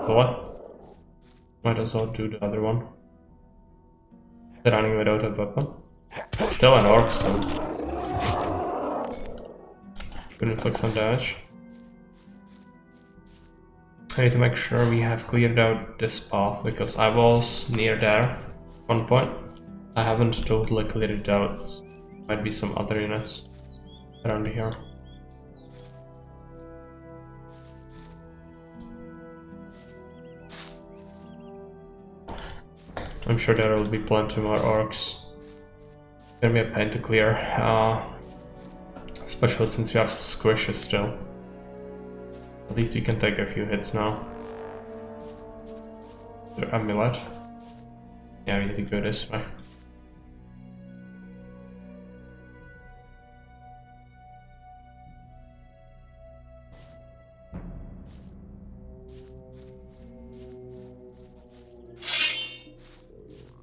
S1: What? Might as well do the other one. They're running without a weapon. Still an orc, so could inflict some damage. I need to make sure we have cleared out this path, because I was near there at one point. I haven't totally cleared it out. So might be some other units around here. I'm sure there will be plenty more orcs. It's gonna be a pain to clear, especially since we have squishes still. At least we can take a few hits now. The amulet. Yeah, we need to go this way.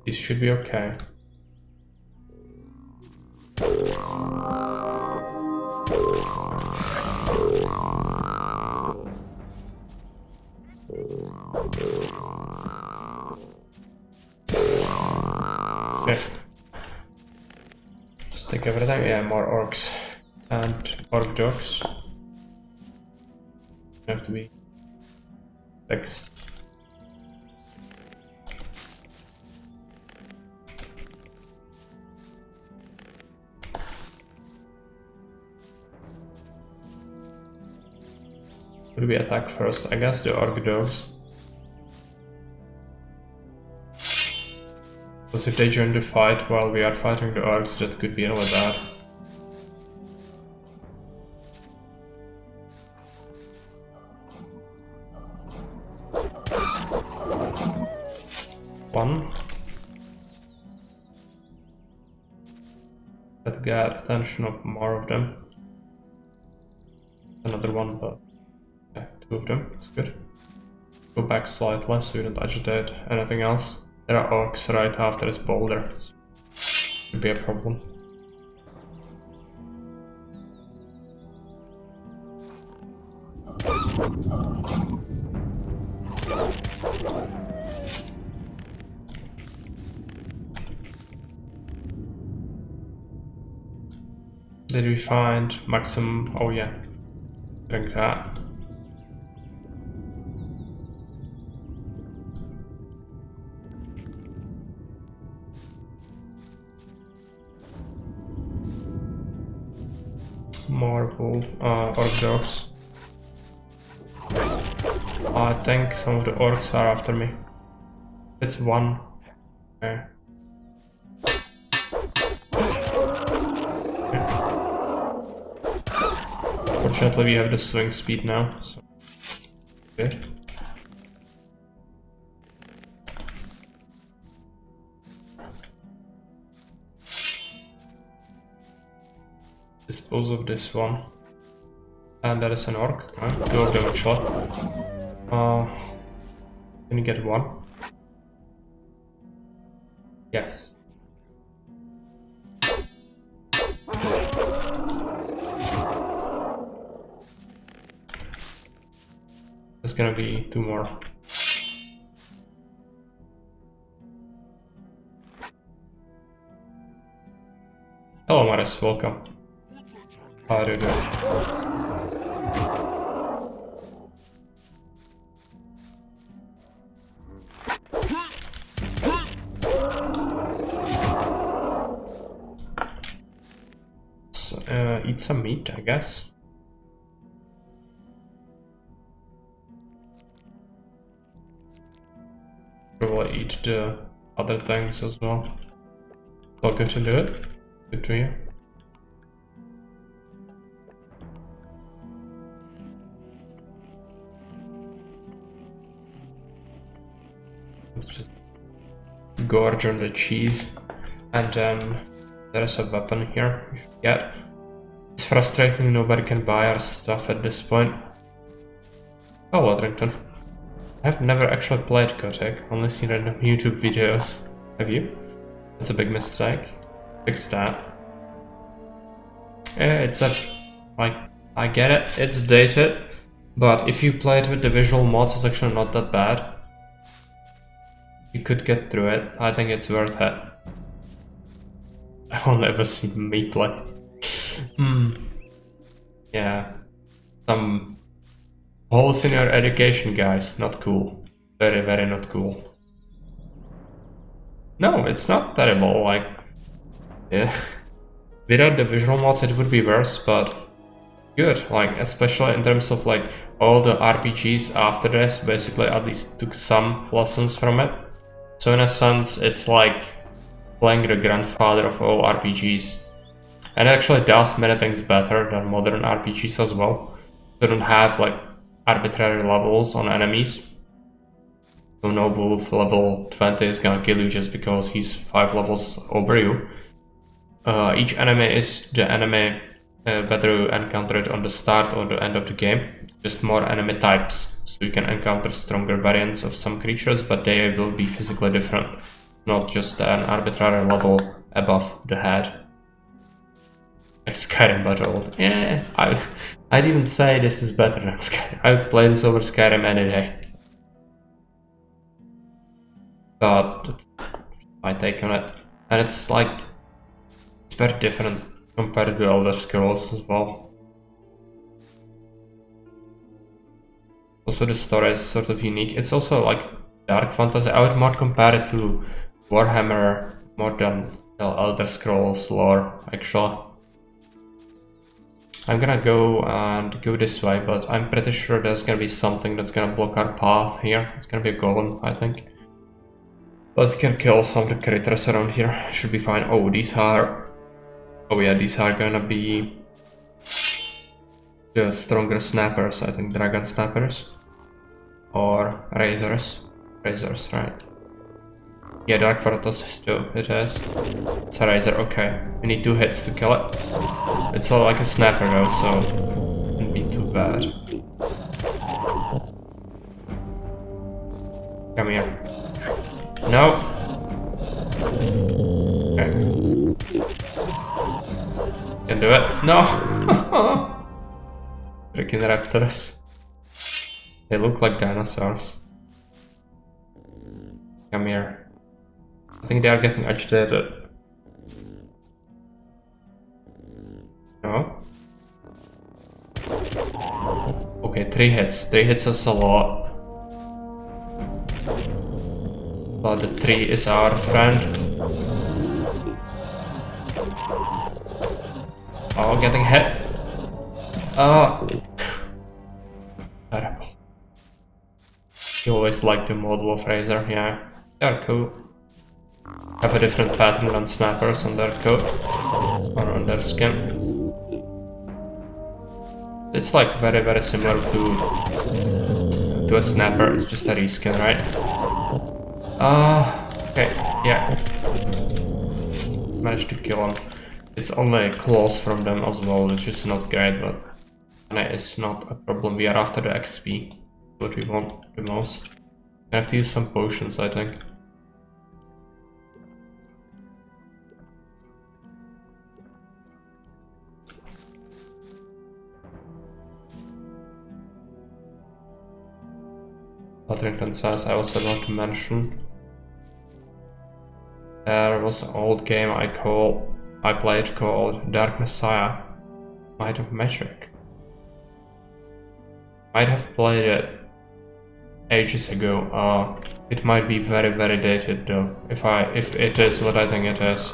S1: This should be okay. Okay. Just take everything. Yeah, more orcs and orc dogs. Have to be fixed. Would we attack first? I guess the orc dogs. Because if they join the fight while we are fighting the orcs, that could be really bad. One. That got attention of more of them. Another one, but yeah, two of them. That's good. Go back slightly so we don't agitate anything else. There are orcs right after this boulder. Could be a problem. Did we find maximum? Oh yeah, drink that. More wolf orc dogs. I think some of the orcs are after me. It's one. Okay. Fortunately, we have the swing speed now, so good. Dispose of this one. And that is an orc. Two of them actually. Can you get one? Yes. There's gonna be two more. Hello Maris, welcome. How do you do? So, eat some meat, I guess. Probably eat the other things as well. Welcome to do it. Good to hear. Let's just gorge on the cheese, and then there's a weapon here you should get. It's frustrating nobody can buy our stuff at this point. Oh, Wadrington. I've never actually played Gothic, only seen it in YouTube videos. Have you? That's a big mistake. Fix that. Yeah, it's a... like, I get it, it's dated, but if you play it with the visual mods, it's actually not that bad. You could get through it. I think it's worth it. I will never see me play. Yeah. Some holes in your education, guys. Not cool. Very, very not cool. No, it's not terrible. Like, yeah. Without the visual mods, it would be worse, but good. Like, especially in terms of like all the RPGs after this, basically at least took some lessons from it. So in a sense, it's like playing the grandfather of all RPGs. And it actually does many things better than modern RPGs as well. They don't have like arbitrary levels on enemies. So no wolf level 20 is gonna kill you just because he's 5 levels over you. Each enemy is the enemy whether you encounter it on the start or the end of the game. Just more enemy types. So you can encounter stronger variants of some creatures, but they will be physically different. Not just an arbitrary level above the head. Like Skyrim but old. Yeah, I'd even say this is better than Skyrim. I would play this over Skyrim any day. But that's my take on it. And it's like, it's very different compared to Elder Scrolls as well. Also the story is sort of unique. It's also like dark fantasy. I would more compare it to Warhammer more than Elder Scrolls lore, actually. I'm gonna go and go this way, but I'm pretty sure there's gonna be something that's gonna block our path here. It's gonna be a golem, I think. But we can kill some of the critters around here. Should be fine. Oh, these are... Oh yeah, these are gonna be the stronger snappers, I think. Dragon snappers. Or razors. Razors, right. Yeah, Dark Fortress too, it is. It's a razor, okay. We need 2 hits to kill it. It's all like a snapper though, so it wouldn't be too bad. Come here. No! Okay. Can do it. No! Freaking raptors. They look like dinosaurs. Come here. I think they are getting agitated. No? Okay, 3 hits. 3 hits is a lot. But the 3 is our friend. Oh, getting hit. Oh. Terrible. You always like the model of Razor, yeah. They're cool. Have a different pattern than snappers on their coat or on their skin. It's like very similar to a snapper, it's just a reskin, right? Okay, yeah. Managed to kill him. It's only claws from them as well, which is not great, but it's not a problem. We are after the XP, what we want the most. I have to use some potions, I think. Paddington says I was about to mention. There was an old game I played called Dark Messiah, Might of Magic. Might have played it ages ago. It might be very dated though. If it is what I think it is.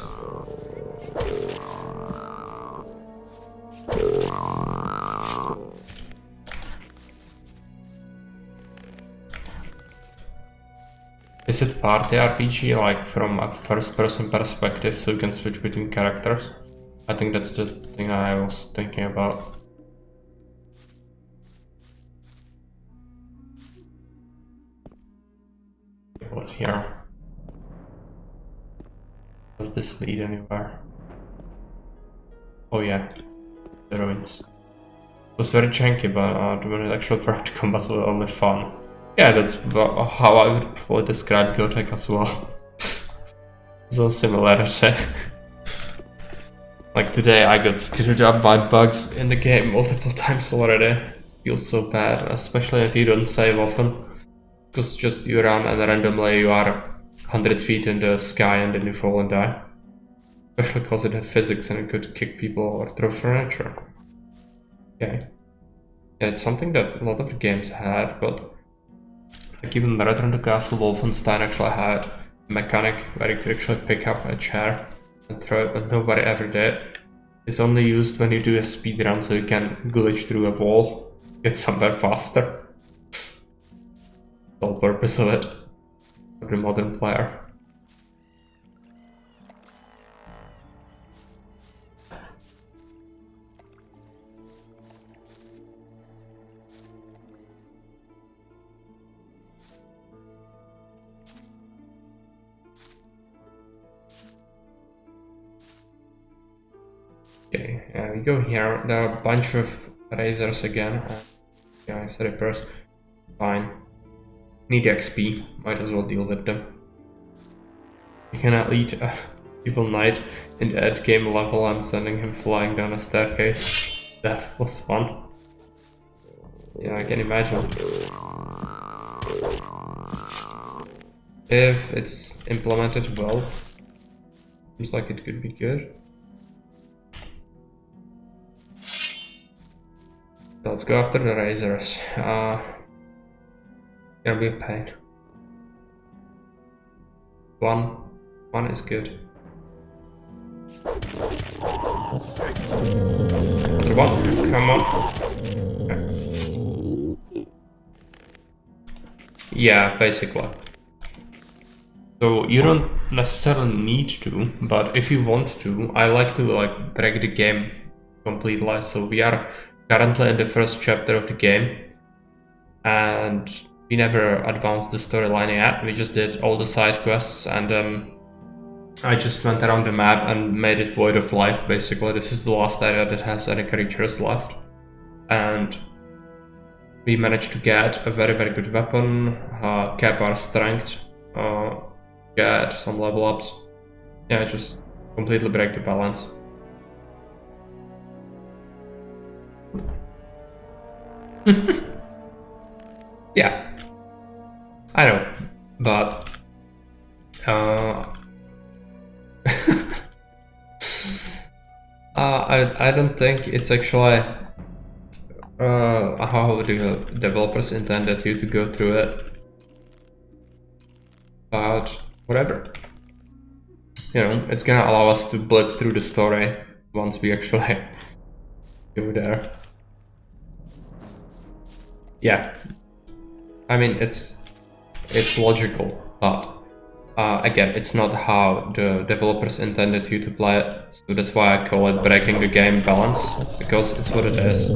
S1: Is it party RPG, like from a first-person perspective, so you can switch between characters? I think that's the thing I was thinking about. What's here? Does this lead anywhere? Oh yeah, the ruins. It was very janky, but when it actually worked, combat was only fun. Yeah, that's how I would probably describe Gothic as well. So similarity. Like today I got screwed up by bugs in the game multiple times already. It feels so bad, especially if you don't save often. Because just you run and randomly you are 100 feet in the sky and then you fall and die. Especially because it had physics and it could kick people or throw furniture. Okay. Yeah, it's something that a lot of the games had, but like even Return to Castle Wolfenstein actually had a mechanic where you could actually pick up a chair and throw it, but nobody ever did. It's only used when you do a speed run, so you can glitch through a wall, get somewhere faster. That's the whole purpose of it. for the modern player. Okay, we go here. There are a bunch of razors again. Yeah, it's repairs. Fine. Need XP. Might as well deal with them. You cannot lead a evil knight in the end game level and sending him flying down a staircase. That was fun. Yeah, I can imagine. If it's implemented well, seems like it could be good. Let's go after the razors. Gonna be a pain. One is good. Another one, come on. Okay. Yeah, basically. So you don't necessarily need to, but if you want to, I like to like break the game completely. So we are currently in the first chapter of the game, and we never advanced the storyline yet. We just did all the side quests, and I just went around the map and made it void of life, basically. This is the last area that has any creatures left. And we managed to get a very, very good weapon, cap our strength, get some level ups. Yeah, just completely break the balance. Yeah, I know, but I don't think it's actually how the developers intended you to go through it, but whatever. You know, it's gonna allow us to blitz through the story once we actually go there. Yeah, I mean it's logical, but again, it's not how the developers intended you to play it. So that's why I call it breaking the game balance, because it's what it is.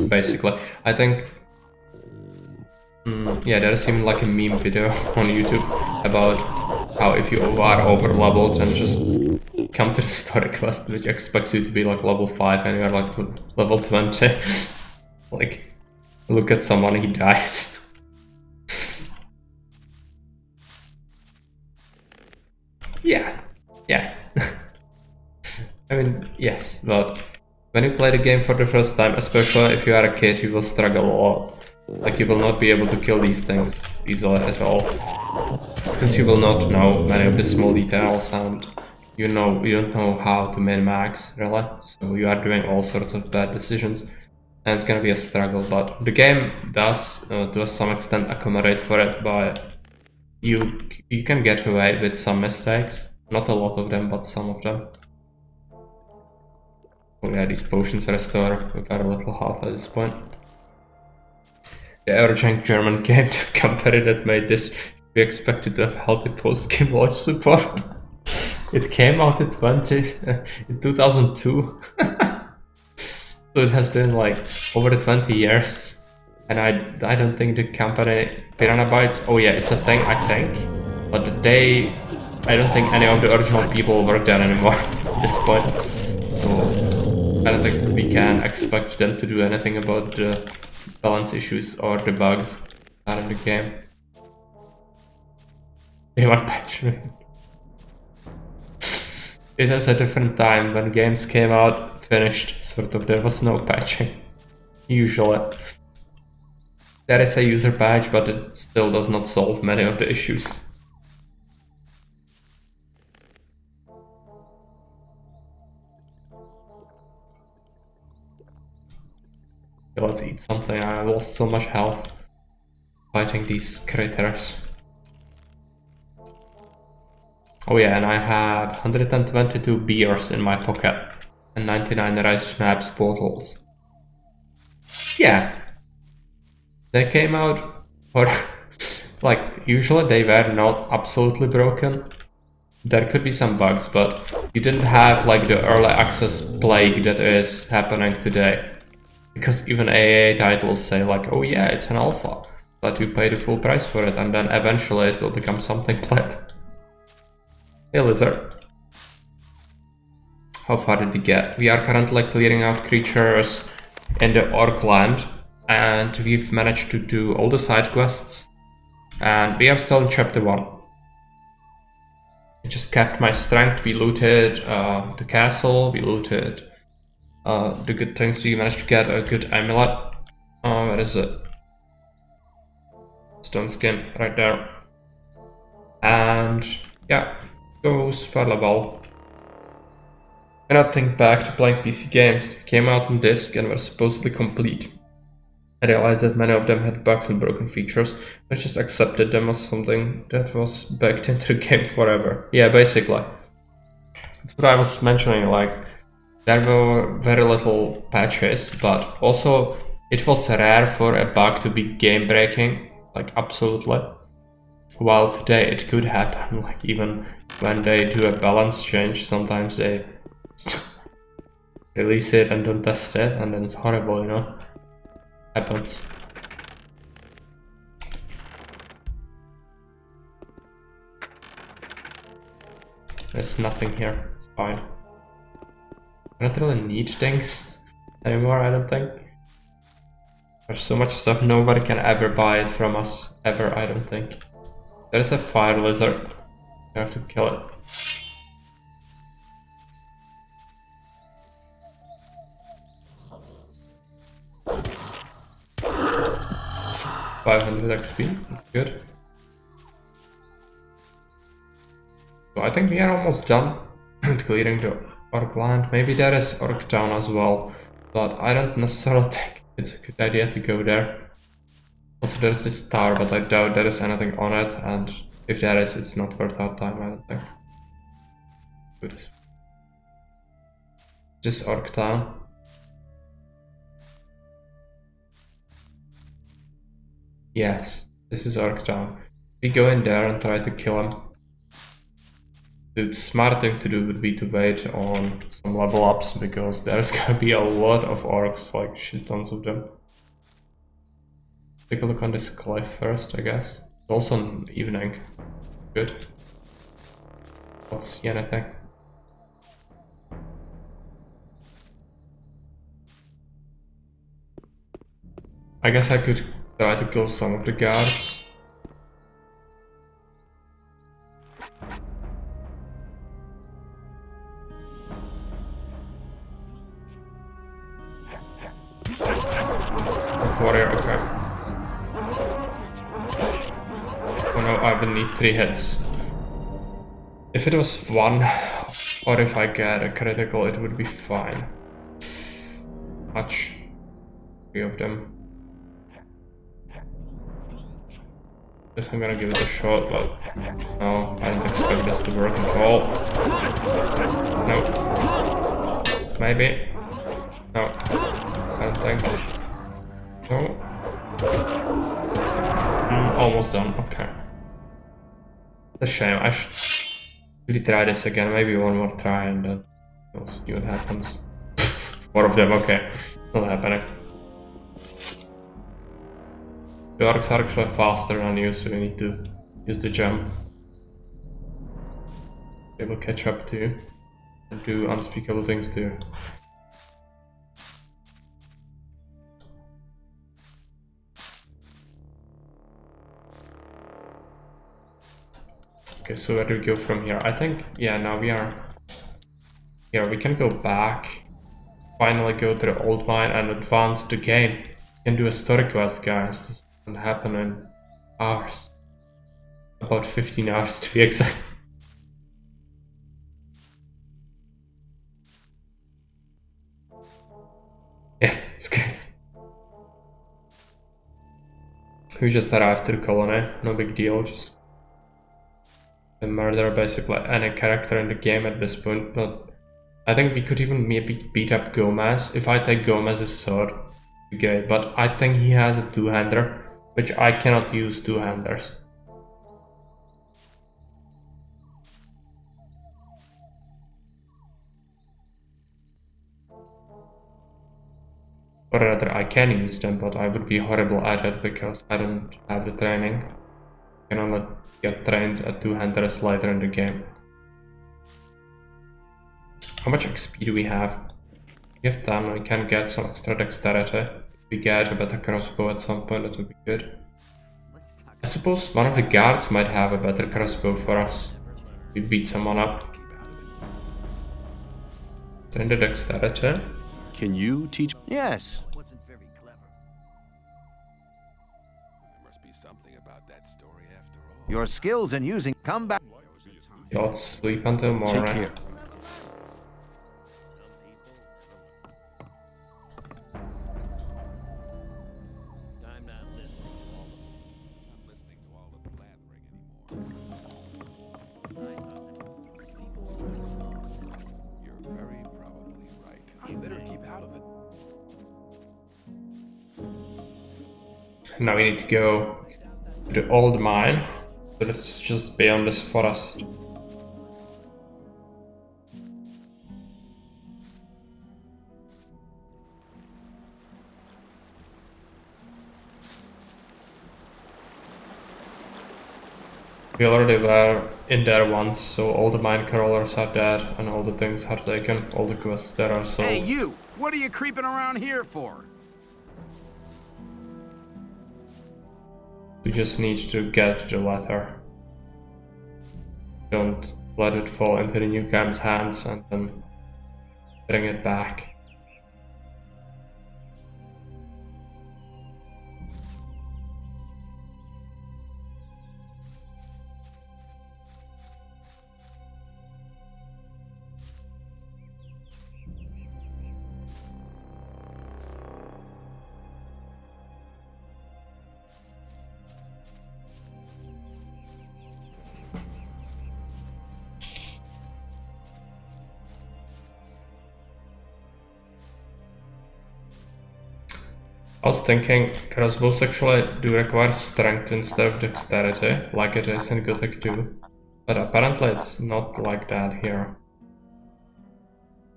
S1: Basically, I think. Yeah, there's even like a meme video on YouTube about how if you are over leveled and just come to the story quest which expects you to be like level 5 and you're like level 20, like. Look at someone, he dies. Yeah. I mean, yes, but when you play the game for the first time, especially if you are a kid, you will struggle a lot. Like, you will not be able to kill these things easily at all, since you will not know many of the small details, and you don't know how to min-max, really. So you are doing all sorts of bad decisions. And it's gonna be a struggle, but the game does, to some extent, accommodate for it, but you can get away with some mistakes. Not a lot of them, but some of them. Oh yeah, these potions restore very little health at this point. The urgent German game dev company that made this, we expected to have healthy post-game launch support. It came out in 2002. So it has been like over 20 years, and I don't think the company Piranha Bytes, oh yeah, it's a thing, I think, but I don't think any of the original people work there anymore at this point, so I don't think we can expect them to do anything about the balance issues or the bugs that are in the game. They want patch me. It was a different time when games came out. Finished, sort of. There was no patching, usually. There is a user patch, but it still does not solve many of the issues. So let's eat something. I lost so much health fighting these critters. Oh yeah, and I have 122 beers in my pocket. And 99 rice schnapps bottles. Yeah. They came out for like, usually they were not absolutely broken. There could be some bugs, but you didn't have like the early access plague that is happening today. Because even AA titles say like, oh yeah, it's an alpha, but you pay the full price for it, and then eventually it will become something pleb. Hey lizard. How far did we get? We are currently clearing out creatures in the Orc land, and we've managed to do all the side quests, and we are still in chapter 1. I just kept my strength. We looted the castle, we looted the good things. We managed to get a good amulet. Where is it? Stone skin, right there. And yeah, goes fairly well. I cannot think back to playing PC games that came out on disc and were supposedly complete. I realized that many of them had bugs and broken features. I just accepted them as something that was baked into the game forever. Yeah, basically. That's what I was mentioning, like, there were very little patches, but also it was rare for a bug to be game breaking, like absolutely. While today it could happen, like even when they do a balance change, sometimes they release it and don't test it, and then it's horrible, you know? Happens. There's nothing here, it's fine. I don't really need things anymore, I don't think. There's so much stuff, nobody can ever buy it from us, ever, I don't think. There's a fire lizard, I have to kill it. $500 XP, that's good. So I think we are almost done with clearing the Orc land. Maybe there is Orc town as well, but I don't necessarily think it's a good idea to go there. Also there's this tower, but I doubt there is anything on it, and if there is, it's not worth our time, I don't think. Good. This Orc town. Yes, this is Orc town. We go in there and try to kill him. The smart thing to do would be to wait on some level ups, because there's gonna be a lot of orcs, like shit tons of them. Take a look on this cliff first, I guess. It's also an evening. Good. Don't see anything. I guess I could try to kill some of the guards. Warrior, okay. Oh no, I will need 3 hits. If it was 1, or if I get a critical, it would be fine. Much. 3 of them. Guess I'm gonna give it a shot, but no, I didn't expect this to work at all. No. Maybe. No. I don't think. No. Almost done, okay. It's a shame, I should really try this again, maybe one more try and then we'll see what happens. 4 of them, okay. Not happening. The orcs are actually faster than you, so you need to use the gem. They will catch up to you and do unspeakable things to you. Okay, so where do we go from here? I think, yeah, now we are here. We can go back, finally go to the old mine and advance the game. We can do a story quest, guys. This doesn't happen in hours. About 15 hours to be exact. Yeah, it's good. We just arrived to the colony, no big deal, just murder basically any character in the game at this point, but I think we could even maybe beat up Gomez. If I take Gomez's sword, great, but I think he has a two-hander, which I cannot use two-handers. Or rather, I can use them, but I would be horrible at it because I don't have the training. I can only get trained at two-handers later in the game. How much XP do we have? We have 10, we can get some extra dexterity. If we get a better crossbow at some point, that would be good. I suppose one of the guards might have a better crossbow for us. We beat someone up. Then the dexterity.
S3: Can you teach?
S8: Yes.
S12: Wasn't very clever.
S9: There must be something about that story after all.
S8: Your skills in using combat.
S1: Let's sleep until morning.
S3: Take care.
S2: I'm not listening.
S9: Not listening to all the blathering anymore. You're very probably right.
S11: I better keep out of it.
S1: Now we need to go to the old mine. So let's just beyond this forest. We already were in there once, so all the mine crawlers are dead and all the things are taken, all the quests there are sold.
S11: Hey, you! What are you creeping around here for?
S1: We just need to get the letter. Don't let it fall into the new camp's hands and then bring it back. I was thinking, crossbows actually do require strength instead of dexterity, like it is in Gothic 2, but apparently it's not like that here.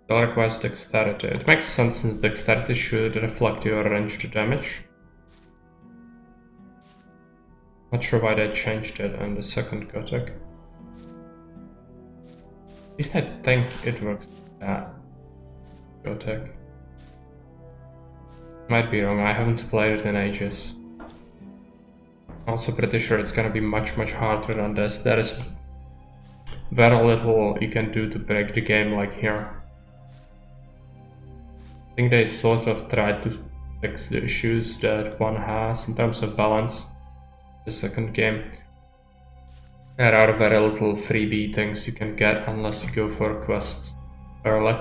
S1: It all requires dexterity. It makes sense since dexterity should reflect your ranged damage. Not sure why they changed it in the second Gothic. At least I think it works like that. Gothic. Might be wrong, I haven't played it in ages. Also pretty sure it's gonna be much harder than this. There is very little you can do to break the game like here. I think they sort of tried to fix the issues that one has in terms of balance. The second game. There are very little freebie things you can get unless you go for quests early.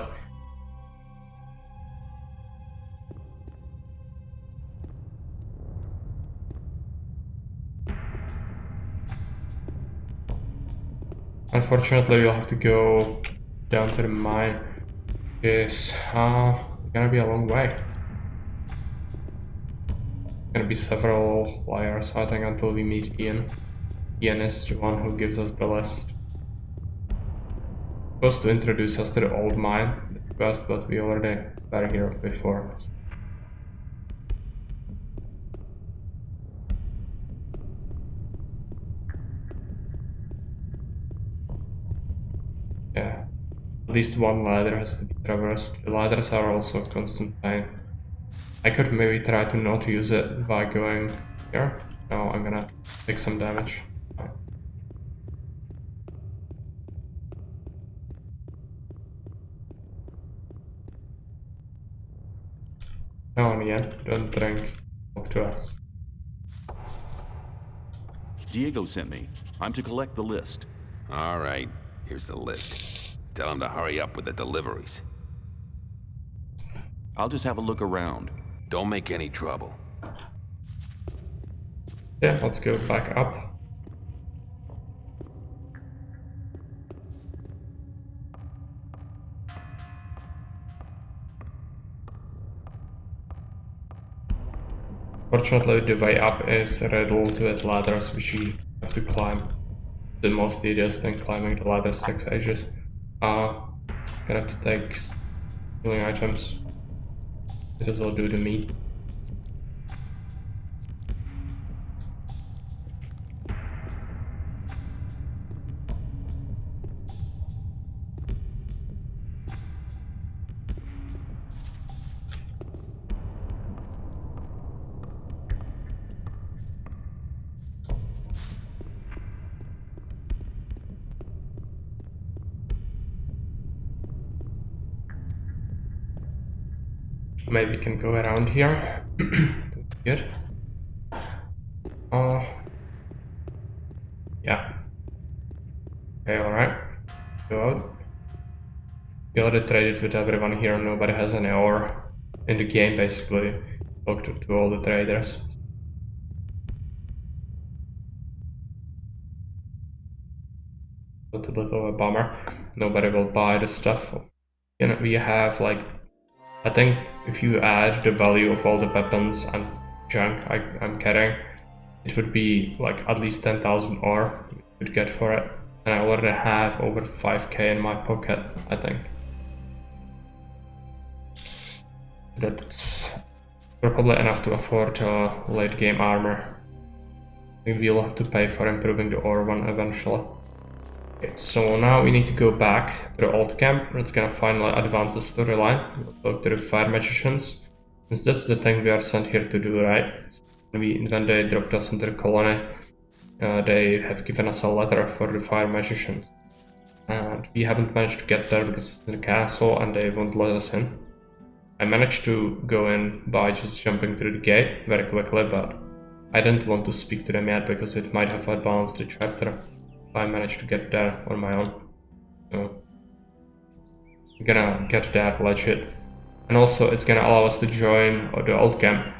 S1: Unfortunately, you'll have to go down to the mine. It's gonna be a long way. Gonna be several layers, I think, until we meet Ian. Ian is the one who gives us the list. Supposed to introduce us to the old mine, the quest, but we already were here before. Yeah, at least one ladder has to be traversed. The ladders are also a constant pain. I could maybe try to not use it by going here. No, I'm gonna take some damage. Come on, Ian, don't drink. Talk to us.
S3: Diego sent me. I'm to collect the list.
S9: All right, here's the list. Tell him to hurry up with the deliveries.
S3: I'll just have a look around.
S9: Don't make any trouble.
S1: Yeah, let's go back up. Fortunately, the way up is riddled with ladders which you have to climb. The most tedious thing, climbing the ladders, takes ages. Gonna have to take healing items. This will do to me. Maybe we can go around here. Good. Yeah. Okay, alright. Go out. We already traded with everyone here. Nobody has any ore in the game, basically. Talked to all the traders. A little bit of a bummer. Nobody will buy the stuff. And we have like, I think if you add the value of all the weapons and junk I'm carrying, it would be like at least 10,000 ore you could get for it. And I already have over 5k in my pocket, I think. That's probably enough to afford late game armor. I think we'll have to pay for improving the ore one eventually. Okay, so now we need to go back to the old camp. It's gonna finally advance the storyline. We'll talk to the fire magicians, since that's the thing we are sent here to do, right? When they dropped us into the colony, they have given us a letter for the fire magicians. And we haven't managed to get there because it's in the castle and they won't let us in. I managed to go in by just jumping through the gate very quickly, but I didn't want to speak to them yet because it might have advanced the chapter. I managed to get there on my own, so I'm gonna get there legit. And also it's gonna allow us to join the old camp,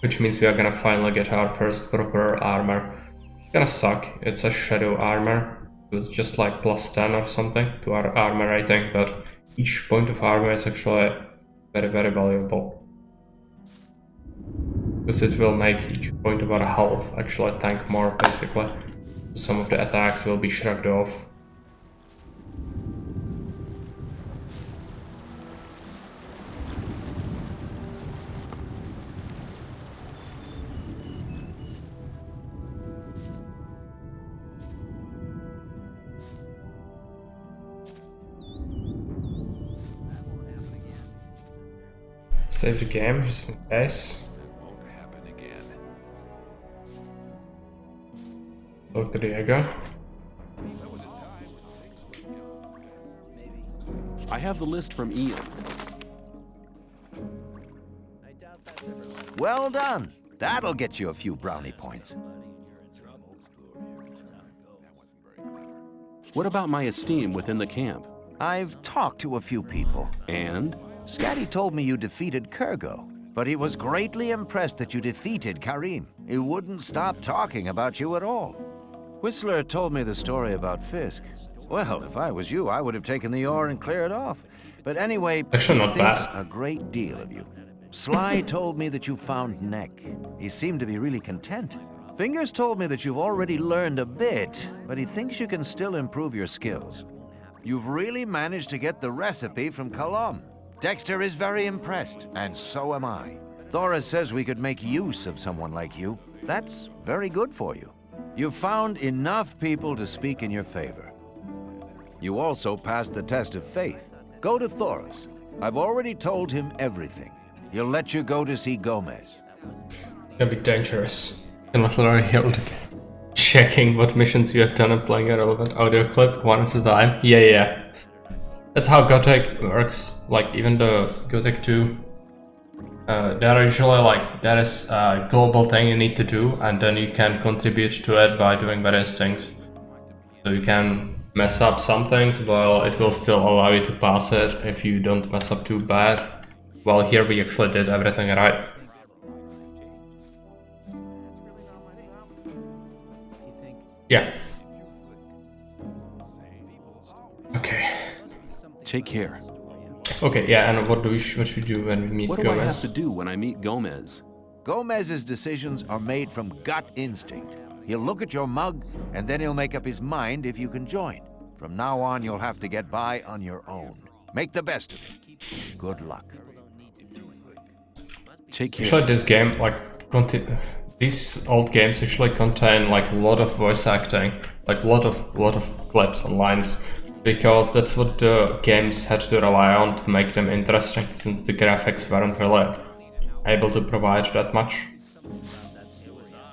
S1: which means we are gonna finally get our first proper armor. It's gonna suck, it's a shadow armor, so it's just like plus 10 or something to our armor rating, but each point of armor is actually very, very valuable. Because it will make each point of our health actually tank more, basically. Some of the attacks will be shrugged off. Save the game just in case. Talk to Diego.
S3: I have the list from Ian.
S8: Well done. That'll get you a few brownie points.
S3: What about my esteem within the camp?
S8: I've talked to a few people.
S3: And?
S8: Scatty told me you defeated Kurgo, but he was greatly impressed that you defeated Karim. He wouldn't stop talking about you at all. Whistler told me the story about Fisk. Well, if I was you, I would have taken the ore and cleared off. But anyway, he thinks a great deal of you. Sly told me that you found Neck. He seemed to be really content. Fingers told me that you've already learned a bit, but he thinks you can still improve your skills. You've really managed to get the recipe from Colum. Dexter is very impressed, and so am I. Thora says we could make use of someone like you. That's very good for you. You've found enough people to speak in your favor. You also passed the test of faith. Go to Thoris. I've already told him everything. He'll let you go to see Gomez.
S1: It's gonna be dangerous. And literally Hild checking what missions you have done and playing a relevant audio clip one at a time. Yeah. That's how Gothic works. Like even the Gothic 2. There are usually like, there is a global thing you need to do and then you can contribute to it by doing various things. So you can mess up some things, while it will still allow you to pass it if you don't mess up too bad. Well, here we actually did everything right. Yeah. Okay.
S3: Take care.
S1: Okay, yeah, and what should we do when we meet
S3: What
S1: Gomez?
S3: do I have to do when I meet Gomez?
S8: Gomez's decisions are made from gut instinct. He'll look at your mug, and then he'll make up his mind if you can join. From now on, you'll have to get by on your own. Make the best of it. Good luck.
S3: Take care.
S1: Actually, this game, like, these old games actually contain like a lot of voice acting, like a lot of clips and lines, because that's what the games had to rely on to make them interesting, since the graphics weren't really able to provide that much.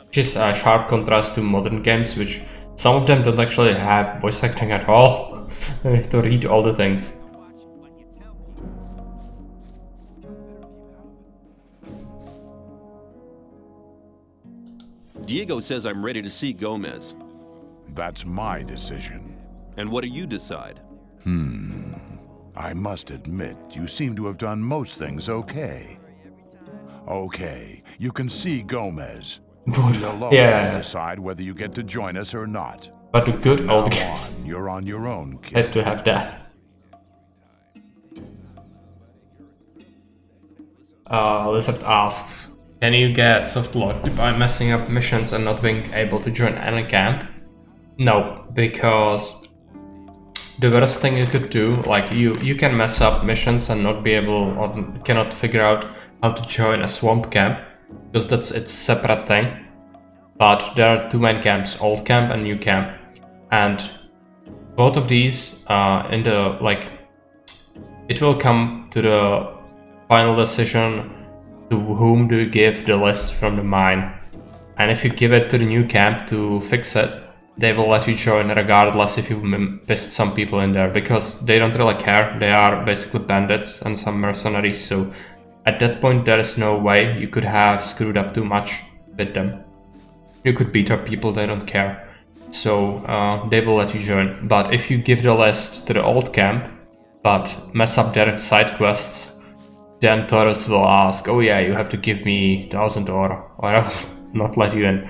S1: Which is a sharp contrast to modern games, which some of them don't actually have voice acting at all. You have to read all the things.
S3: Diego says I'm ready to see Gomez.
S10: That's my decision.
S3: And what do you decide?
S10: I must admit, you seem to have done most things okay. Okay, you can see Gomez. You alone
S1: Yeah.
S10: will decide whether you get to join us or not.
S1: But the good
S10: From
S1: old
S10: now
S1: games
S10: on, you're on your own, kid.
S1: had to have that. Lizard asks, can you get soft locked by messing up missions and not being able to join any camp? No, because the worst thing you could do, like you can mess up missions and not be able or cannot figure out how to join a swamp camp, because it's a separate thing. But there are two main camps, old camp and new camp, and both of these in the it will come to the final decision to whom do you give the list from the mine, and if you give it to the new camp to fix it, they will let you join regardless if you pissed some people in there, because they don't really care. They are basically bandits and some mercenaries, so at that point there is no way you could have screwed up too much with them. You could beat up people, they don't care. So they will let you join. But if you give the list to the old camp, but mess up their side quests, then Taurus will ask, oh yeah, you have to give me 1,000 or I will not let you in.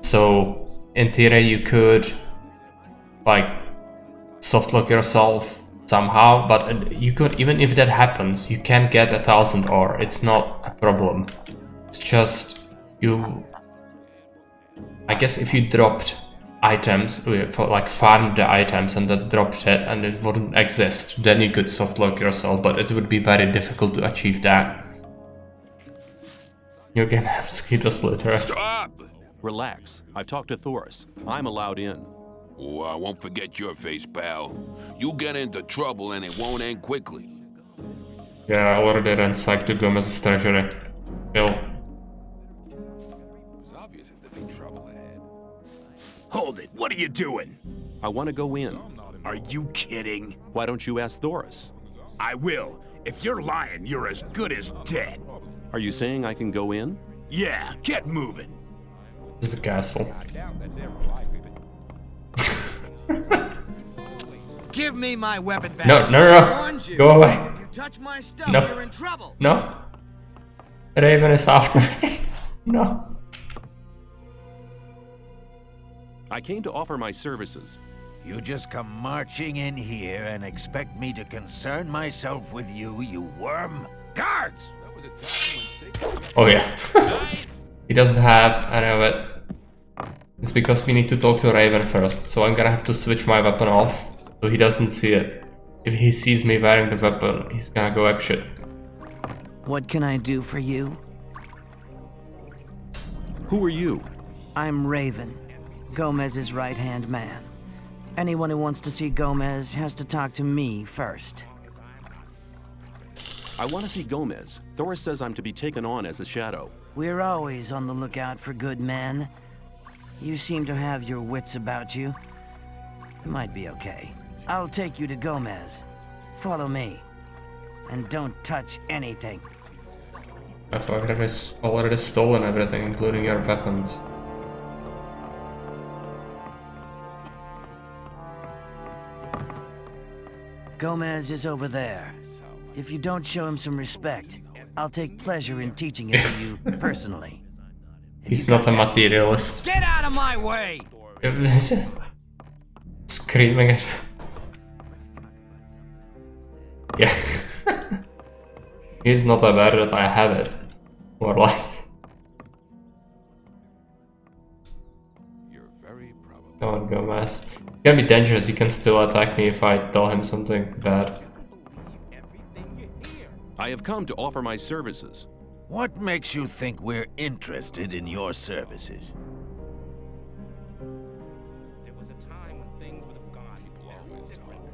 S1: So in theory you could like softlock yourself somehow, but you could, even if that happens, you can get 1,000 or it's not a problem. It's just I guess if you dropped items, for like farmed the items and then dropped it and it wouldn't exist, then you could softlock yourself, but it would be very difficult to achieve that. You can have mosquito litter.
S5: Stop!
S3: Relax. I've talked to Thoris. I'm allowed in.
S9: Oh, I won't forget your face, pal. You get into trouble and it won't end quickly.
S1: Yeah, I already ransacked the Gomez's treasury. Bill.
S5: Hold it. What are you doing?
S3: I want to go in.
S5: Are you kidding?
S3: Why don't you ask Thoris?
S5: I will. If you're lying, you're as good as dead.
S3: Are you saying I can go in?
S5: Yeah, get moving.
S1: This is a castle.
S12: Give me my weapon back.
S1: No. Go away.
S12: If you touch my stuff,
S1: No.
S12: you're in trouble.
S1: No. Raven is after me. No.
S3: I came to offer my services.
S8: You just come marching in here and expect me to concern myself with you, you worm?
S5: Guards!
S1: Oh yeah. He doesn't have any of it. It's because we need to talk to Raven first, so I'm gonna have to switch my weapon off so he doesn't see it. If he sees me wearing the weapon, he's gonna go apeshit.
S4: What can I do for you?
S3: Who are you?
S4: I'm Raven, Gomez's right-hand man. Anyone who wants to see Gomez has to talk to me first.
S3: I want to see Gomez. Thoris says I'm to be taken on as a shadow.
S4: We're always on the lookout for good men. You seem to have your wits about you. It might be okay. I'll take you to Gomez. Follow me. And don't touch anything.
S1: I've already stolen everything, including your weapons.
S4: Gomez is over there. If you don't show him some respect, I'll take pleasure in teaching it to you personally.
S1: He's not a materialist.
S12: Get out of my way!
S1: Screaming at yeah. He's not aware that I have it. Or like... Come on, Gomez. It can be dangerous, he can still attack me if I tell him something bad.
S3: I have come to offer my services.
S5: What makes you think we're interested in your services?
S11: There was a time when things would have gone very differently.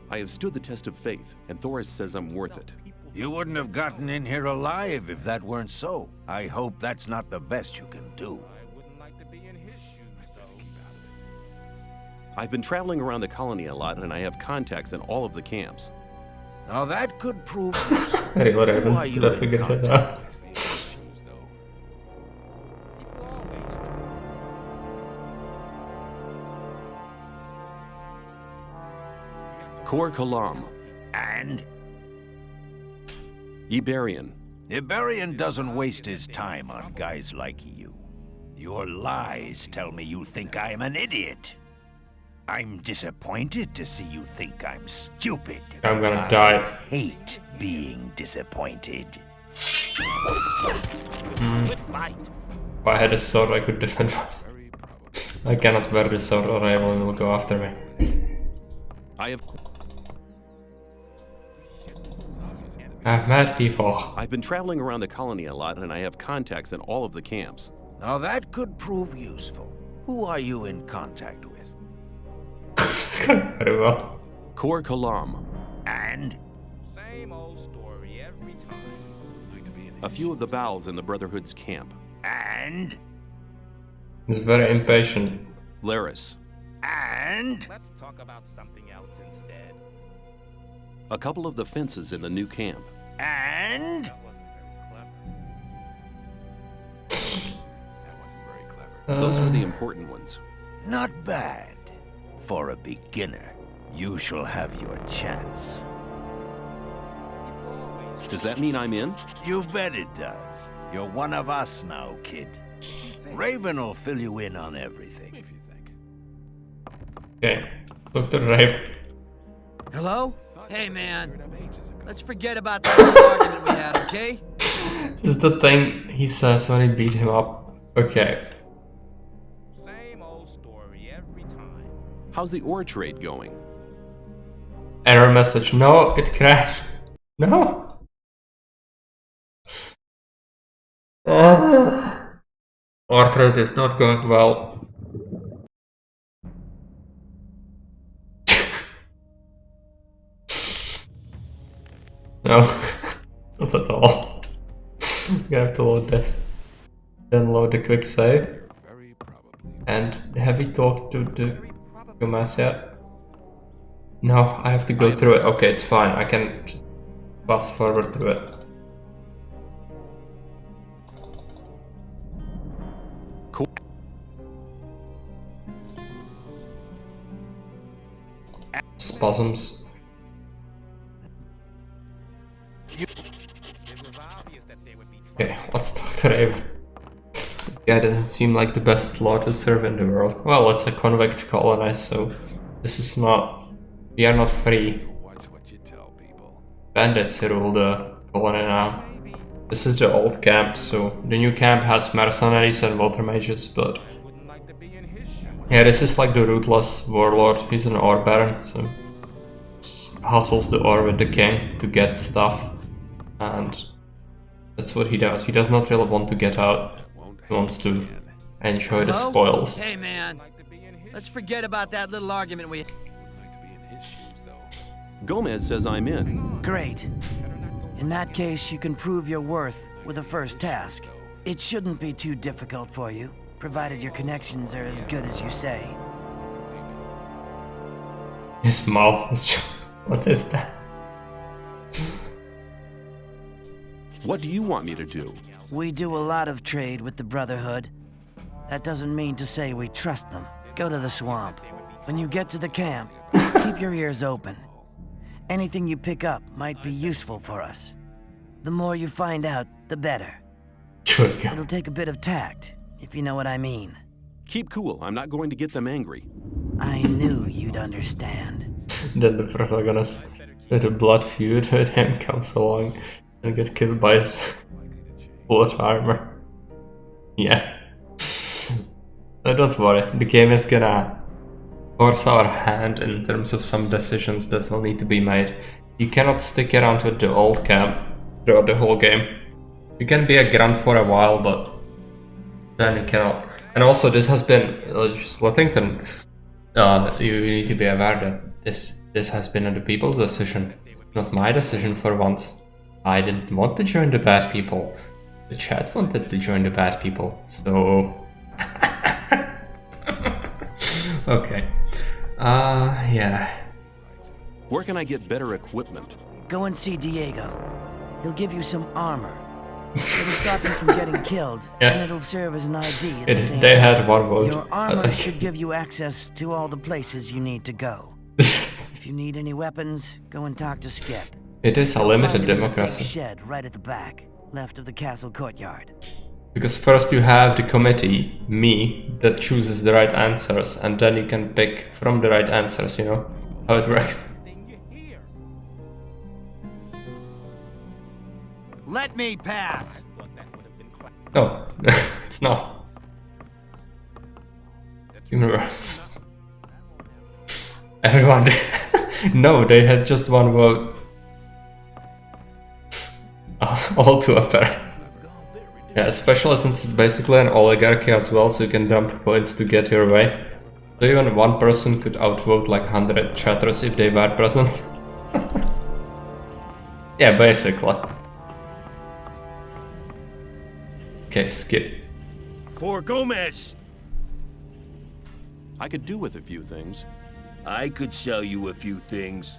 S3: I have stood the test of faith, and Thoris says I'm worth it.
S5: You wouldn't have gotten in here alive if that weren't so. I hope that's not the best you can do.
S11: I wouldn't like to be in his shoes, though.
S3: I've been traveling around the colony a lot, and I have contacts in all of the camps.
S5: Now that could prove
S1: Hey, what
S5: Who
S1: happens?
S5: are you
S1: Did I
S5: in
S1: figure that
S5: contact
S1: out?
S11: People always do.
S3: Kor Kalam,
S5: And
S3: Iberian.
S5: Iberian doesn't waste his time on guys like you. Your lies tell me you think I'm an idiot. I'm disappointed to see you think I'm stupid.
S1: I'm gonna
S5: I
S1: die.
S5: hate being disappointed.
S2: Good fight.
S1: If I had a sword, I could defend myself. I cannot wear the sword or everyone will go after me.
S3: I've
S1: met people.
S3: I've been traveling around the colony a lot, and I have contacts in all of the camps.
S5: Now that could prove useful. Who are you in contact with?
S1: This is going very well.
S3: Kor Kalam,
S5: And
S11: Same old story every time.
S3: a few of the Vowels in the Brotherhood's camp.
S5: and
S1: He's very impatient.
S3: Laris,
S5: and
S11: Let's talk about something else instead.
S3: a couple of the fences in the new camp.
S5: and
S11: That wasn't very clever.
S3: Those were the important ones.
S5: not bad. For a beginner, you shall have your chance.
S3: Does that mean I'm in?
S5: You bet it does. You're one of us now, kid. Raven will fill you in on everything.
S11: If you think.
S1: Okay, Dr. Raven.
S12: Hello? Hey, man. Let's forget about that little argument we had, okay?
S1: This is the thing he says when he beat him up. Okay.
S11: Same old story every time.
S3: How's the ore trade going?
S1: Error message. No, it crashed. No. Our trade is not going well. No, not at all. You have to load this. Then load the quick save. And have we talked to the Gomez yet? No, I have to go through it. Okay, it's fine. I can just fast forward through it.
S3: Cool.
S1: Spasms. Okay, let's talk to Raven. This guy doesn't seem like the best law to serve in the world. Well, it's a convict colony, so this is not... We are not free. Bandits rule the colony now. This is the old camp, so the new camp has mercenaries and water mages, but... Yeah, this is like the ruthless warlord. He's an ore baron, so... hustles the ore with the king to get stuff. And... that's what he does. He does not really want to get out. He wants to enjoy the spoils.
S12: Hey, man. Let's forget about that little argument we...
S3: Gomez says I'm in.
S4: Great. In that case, you can prove your worth with a first task. It shouldn't be too difficult for you, provided your connections are as good as you say.
S1: His mouth is just... What is that?
S3: What do you want me to do?
S4: We do a lot of trade with the Brotherhood. That doesn't mean to say we trust them. Go to the swamp. When you get to the camp, keep your ears open. Anything you pick up might be useful for us. The more you find out, the better. It'll take a bit of tact, if you know what I mean.
S3: Keep cool. I'm not going to get them angry.
S4: I knew you'd understand.
S1: Then the protagonist with a blood feud with him comes along and gets killed by his bullet armor. Yeah. No, don't worry, the game is gonna force our hand in terms of some decisions that will need to be made. You cannot stick around with the old camp throughout the whole game. You can be a grunt for a while, but then you cannot. And also, this has been just Lethington. You need to be aware that this has been the people's decision, not my decision for once. I didn't want to join the bad people. The chat wanted to join the bad people, so... Okay. Yeah.
S3: Where can I get better equipment?
S4: Go and see Diego. He'll give you some armor. It'll stop you from getting killed, and it'll serve as an ID at the same
S1: they
S4: time.
S1: had one vote.
S4: Your armor should give you access to all the places you need to go. If you need any weapons, go and talk to Skip.
S1: It is a
S4: You'll
S1: limited
S4: find him in the
S1: democracy.
S4: big shed right at the back, left of the castle courtyard.
S1: Because first you have the committee, me, that chooses the right answers, and then you can pick from the right answers, you know how it works.
S12: Let me pass.
S1: No, it's not. Universe. Everyone. No, they had just one vote. All too apparent. Yeah, especially since it's basically an oligarchy as well, so you can dump points to get your way. So even one person could outvote like 100 chatters if they were present. Yeah, basically. Okay, Skip.
S6: For Gomez!
S3: I could do with a few things.
S6: I could sell you a few things.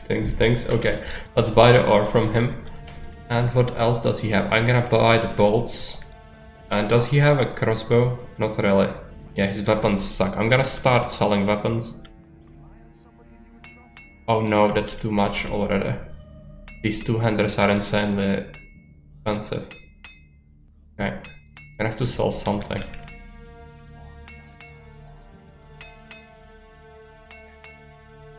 S1: Things. Okay, let's buy the ore from him. And what else does he have? I'm gonna buy the bolts. And does he have a crossbow? Not really. Yeah, his weapons suck. I'm gonna start selling weapons. Oh no, that's too much already. These two-handers are insanely expensive. Okay, I'm gonna have to sell something.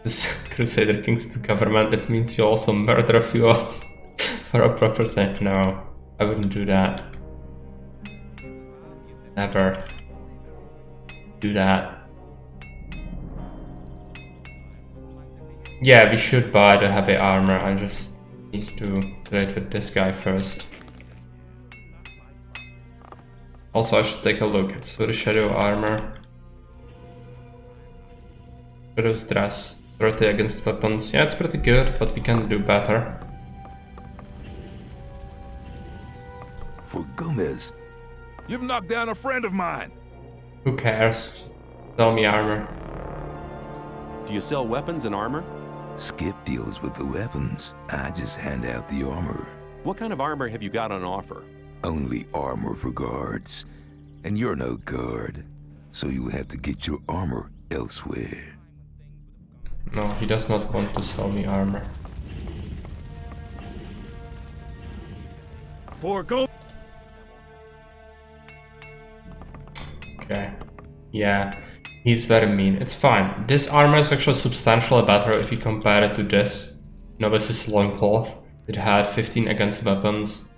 S1: This Crusader Kings to government, it means you also murder a few of us for a property. No, I wouldn't do that. Never do that. Yeah, we should buy the heavy armor. I just need to trade with this guy first. Also, I should take a look at the shadow armor. Shadow's dress. 30 against weapons. Yeah, it's pretty good, but we can do better.
S9: For Gomez, you've knocked down a friend of mine.
S1: Who cares? Sell me armor.
S3: Do you sell weapons and armor?
S9: Skip deals with the weapons. I just hand out the armor.
S3: What kind of armor have you got on offer?
S9: Only armor for guards. And you're no guard, so you'll have to get your armor elsewhere.
S1: No, he does not want to sell me armor.
S6: For Gomez!
S1: Okay. Yeah, he's very mean. It's fine. This armor is actually substantially better if you compare it to this. Novice's loincloth. It had 15 against weapons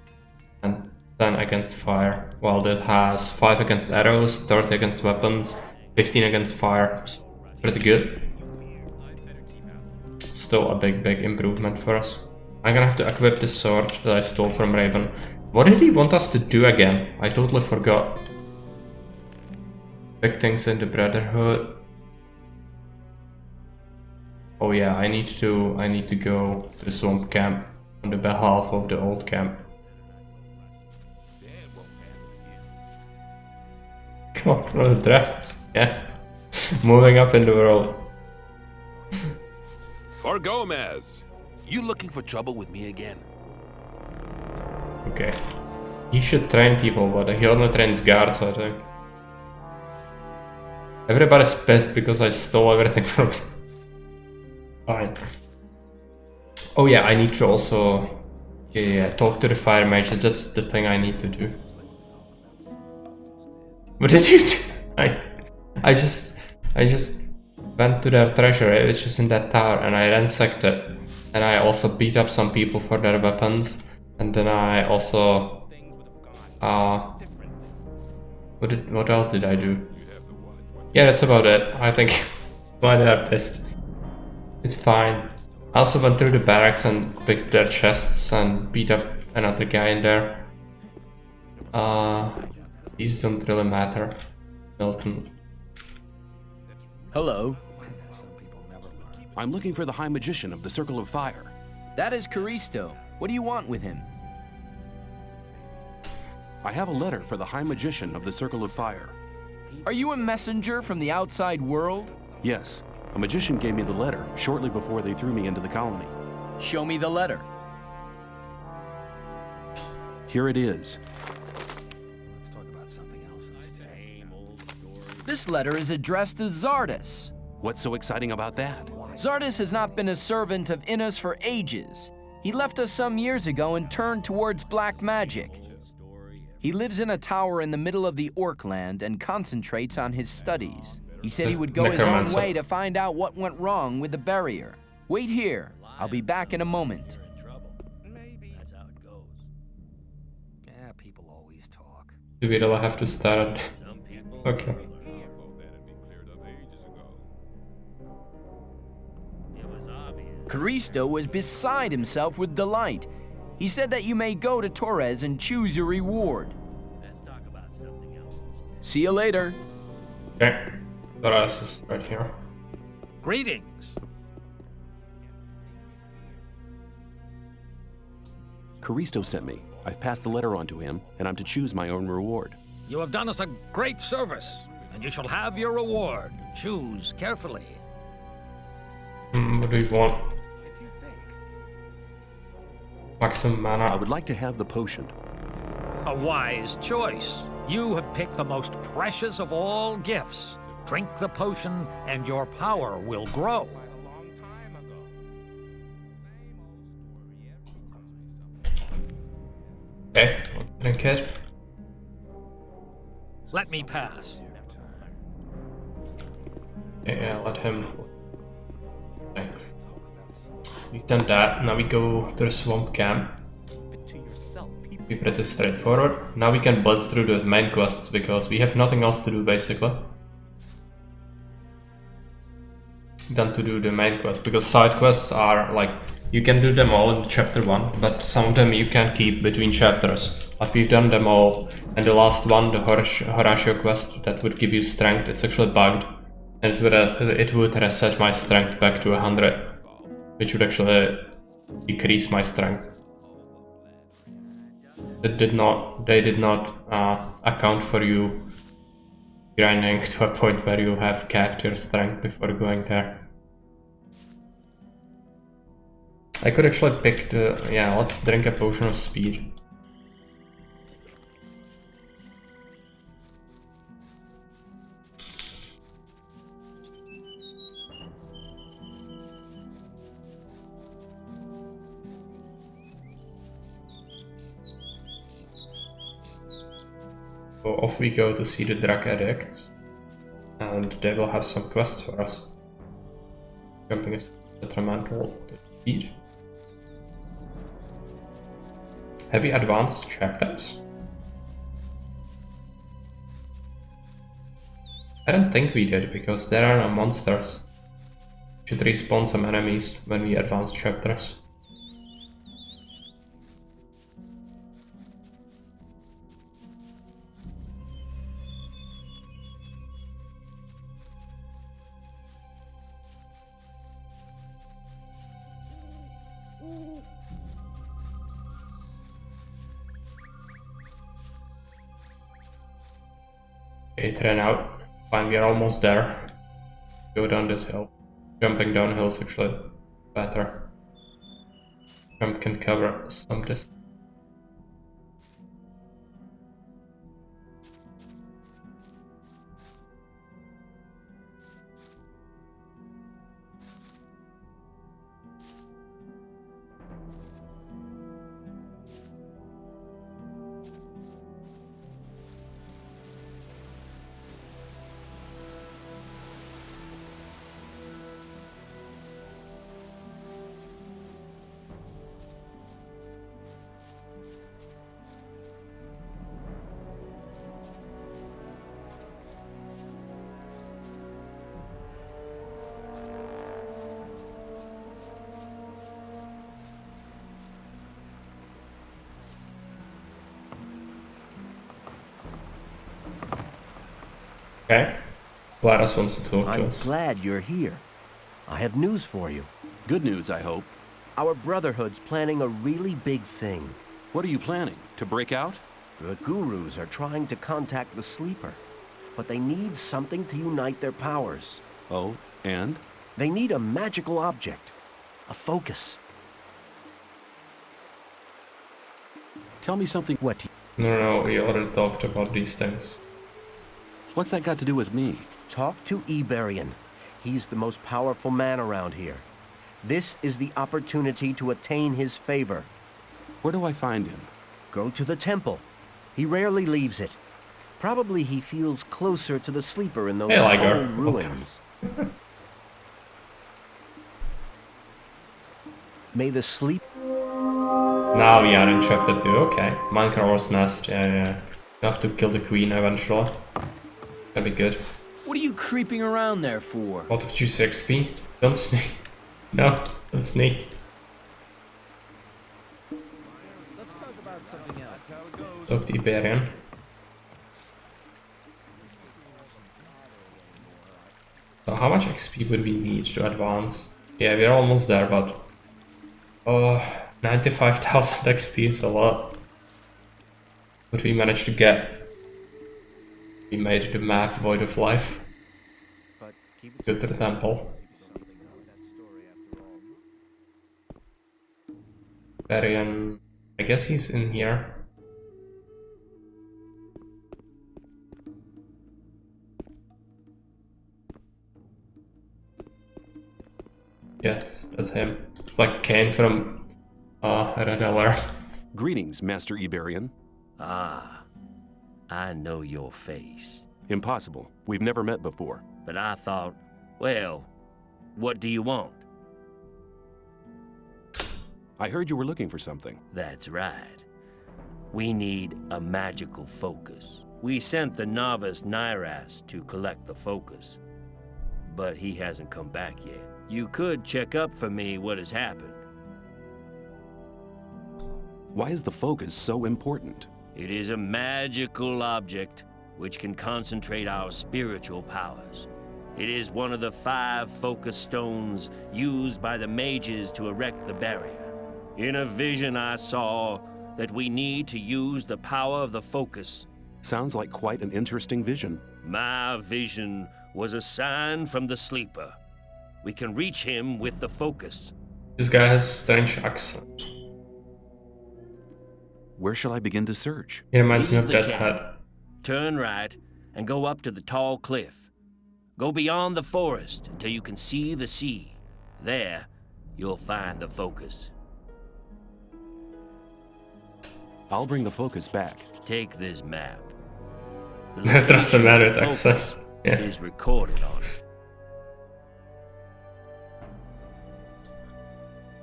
S1: and 10 against fire, while that has 5 against arrows, 30 against weapons, 15 against fire. Pretty good. Still a big improvement for us. I'm gonna have to equip this sword that I stole from Raven. What did he want us to do again? I totally forgot. Big things in the Brotherhood. Oh yeah, I need to go to the swamp camp on the behalf of the old camp. Come on, for the drafts. Yeah. Moving up in the world.
S9: For Gomez, you looking for trouble with me again?
S1: Okay. He should train people, but he only trains guards, I think. Everybody's pissed because I stole everything from him. Fine. Oh yeah, I need to also talk to the fire mage. That's the thing I need to do. What did you do? I just went to their treasury, which is in that tower, and I ransacked it. And I also beat up some people for their weapons. And then I also what else did I do? Yeah, that's about it. I think why they are pissed. It's fine. I also went through the barracks and picked their chests and beat up another guy in there. These don't really matter. Milton.
S12: Hello.
S3: I'm looking for the High Magician of the Circle of Fire.
S12: That is Caristo. What do you want with him?
S3: I have a letter for the High Magician of the Circle of Fire.
S12: Are you a messenger from the outside world?
S3: Yes, a magician gave me the letter shortly before they threw me into the colony.
S12: Show me the letter.
S3: Here it is.
S12: Let's talk about something else instead. This letter is addressed to Zardus.
S3: What's so exciting about that?
S12: Zardus has not been a servant of Innos for ages. He left us some years ago and turned towards black magic. He lives in a tower in the middle of the Orc land and concentrates on his studies. He said he would go his own way to find out what went wrong with the barrier. Wait here. I'll be back in a moment.
S2: Maybe. That's how it goes. Yeah, people always talk.
S1: Do we really have to start? Okay.
S12: Caristo was beside himself with delight. He said that you may go to Torres and choose your reward.
S2: Let's talk about something else instead.
S12: See you later.
S1: Okay. Torres is right here.
S13: Greetings.
S3: Caristo sent me. I've passed the letter on to him, and I'm to choose my own reward.
S13: You have done us a great service, and you shall have your reward. Choose carefully.
S1: What do you want? Maximum mana.
S3: I would like to have the potion.
S13: A wise choice. You have picked the most precious of all gifts. Drink the potion, and your power will grow.
S1: Okay, let's drink it.
S13: Let me pass.
S1: Yeah, let him. Thanks. We've done that. Now we go to the swamp camp. Be pretty straightforward. Now we can buzz through the main quests because we have nothing else to do basically than to do the main quest, because side quests are like you can do them all in chapter 1, but some of them you can keep between chapters. But we've done them all, and the last one, the Horatio quest that would give you strength, it's actually bugged, and it would reset my strength back to 100, which would actually decrease my strength. They did not account for you grinding to a point where you have capped your strength before going there. I could actually pick the... yeah, let's drink a potion of speed. So off we go to see the drug addicts, and they will have some quests for us. Jumping is detrimental to speed. Have we advanced chapters? I don't think we did, because there are no monsters. We should respawn some enemies when we advance chapters. It ran out. Fine, we are almost there. Go down this hill. Jumping downhill is actually better. Jump can cover some distance. Okay. Gladys wants to talk to
S7: I'm
S1: us.
S7: glad you're here. I have news for you.
S3: Good news, I hope.
S7: Our Brotherhood's planning a really big thing.
S3: What are you planning? To break out?
S7: The Gurus are trying to contact the Sleeper, but they need something to unite their powers.
S3: Oh, and?
S7: They need a magical object, a focus.
S3: Tell me something.
S7: What?
S1: No, we already talked about these things.
S3: What's that got to do with me?
S7: Talk to Iberian. He's the most powerful man around here. This is the opportunity to attain his favor.
S3: Where do I find him?
S7: Go to the temple. He rarely leaves it. Probably he feels closer to the Sleeper in those old ruins. May the sleep...
S1: Now we are in chapter 2, okay. Minecraft's nest, yeah. You have to kill the queen eventually. That'd be good.
S12: What are you creeping around there for?
S1: What of juice XP? Don't sneak. No, don't sneak.
S12: Let's talk about something else.
S1: Talk to Iberian. So how much XP would we need to advance? Yeah, we're almost there, but... Oh, 95,000 XP is a lot. But we managed to get... We made the map Void of Life. Go to the temple. Iberian... I guess he's in here. Yes, that's him. It's like Kane from Red Alert.
S3: Greetings, Master Iberian.
S2: Ah, I know your face.
S3: Impossible. We've never met before.
S2: But I thought, well, what do you want?
S3: I heard you were looking for something.
S2: That's right. We need a magical focus. We sent the novice Nyras to collect the focus, but he hasn't come back yet. You could check up for me what has happened.
S3: Why is the focus so important?
S2: It is a magical object which can concentrate our spiritual powers. It is one of the 5 focus stones used by the mages to erect the barrier. In a vision I saw that we need to use the power of the focus.
S3: Sounds like quite an interesting vision.
S2: My vision was a sign from the Sleeper. We can reach him with the focus.
S1: This guy has a strange accent.
S3: Where shall I begin to search?
S1: He reminds me of
S2: Leave the
S1: Death's
S2: camp.
S1: Head.
S2: Turn right and go up to the tall cliff. Go beyond the forest until you can see the sea. There, you'll find the focus.
S3: I'll bring the focus back.
S2: Take this map.
S1: I trust the man with
S2: focus
S1: accent. Yeah.
S2: is recorded on it.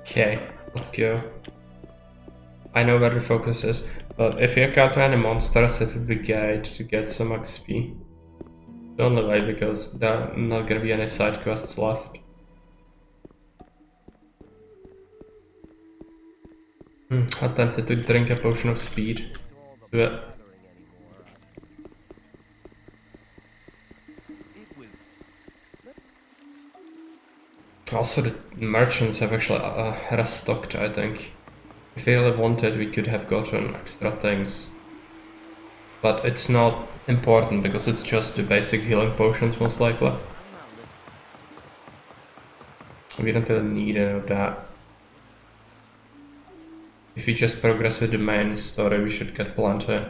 S1: Okay, let's go. I know where the focus is, but if you encounter any monsters, it would be great to get some XP. The only way, because there are not gonna be any side quests left. Attempted to drink a potion of speed. Do it. Also, the merchants have actually restocked, I think. If we really wanted, we could have gotten extra things. But it's not important, because it's just the basic healing potions, most likely. We don't really need any of that. If we just progress with the main story, we should get plenty.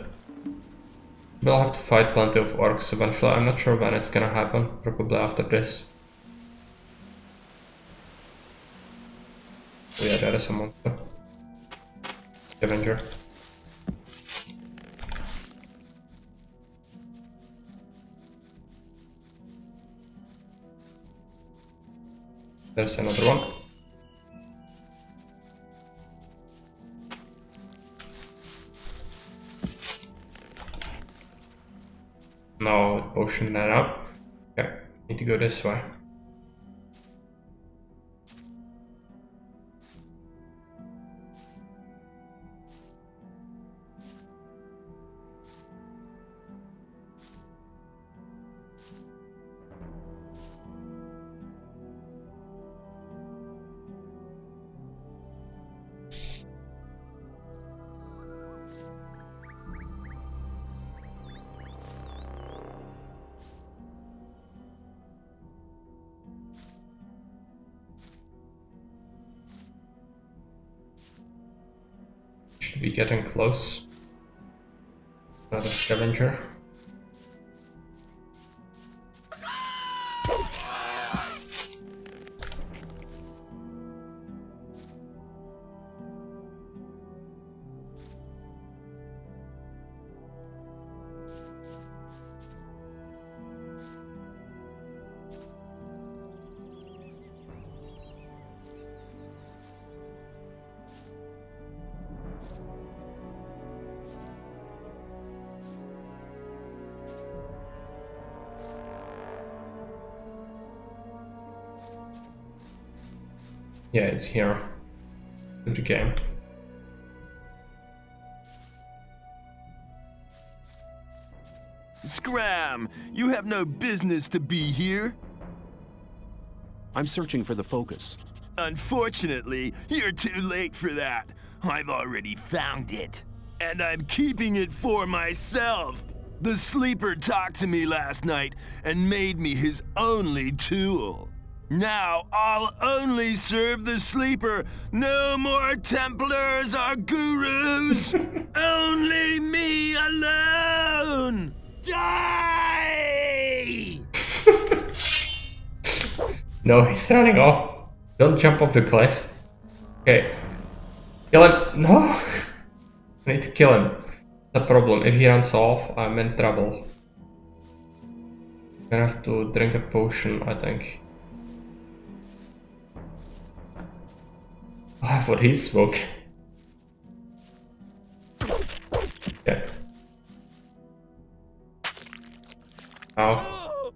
S1: We'll have to fight plenty of orcs eventually. I'm not sure when it's gonna happen. Probably after this. Oh yeah, there is a monster. Avenger. There's another one. No, potion that up. Okay, need to go this way. Should be getting close. Another scavenger. Yeah, it's here. In the game.
S14: Scram! You have no business to be here.
S3: I'm searching for the focus.
S14: Unfortunately, you're too late for that. I've already found it. And I'm keeping it for myself. The Sleeper talked to me last night and made me his only tool. Now I'll only serve the Sleeper. No more Templars or Gurus. Only me alone. Die!
S1: No, he's running off. Don't jump off the cliff. Okay. Kill him. No! I need to kill him. That's a problem. If he runs off, I'm in trouble. I'm gonna have to drink a potion, I think. I have what he's smoking. Yeah. Ow.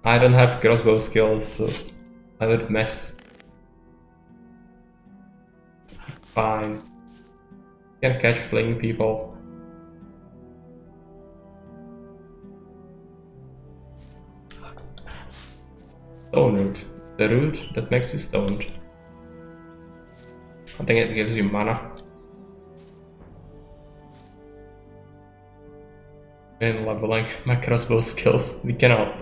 S1: I don't have crossbow skills, so I would miss. Fine. Can catch fleeing people. Stone root. The root that makes you stoned. I think it gives you mana. In leveling my crossbow skills, we cannot.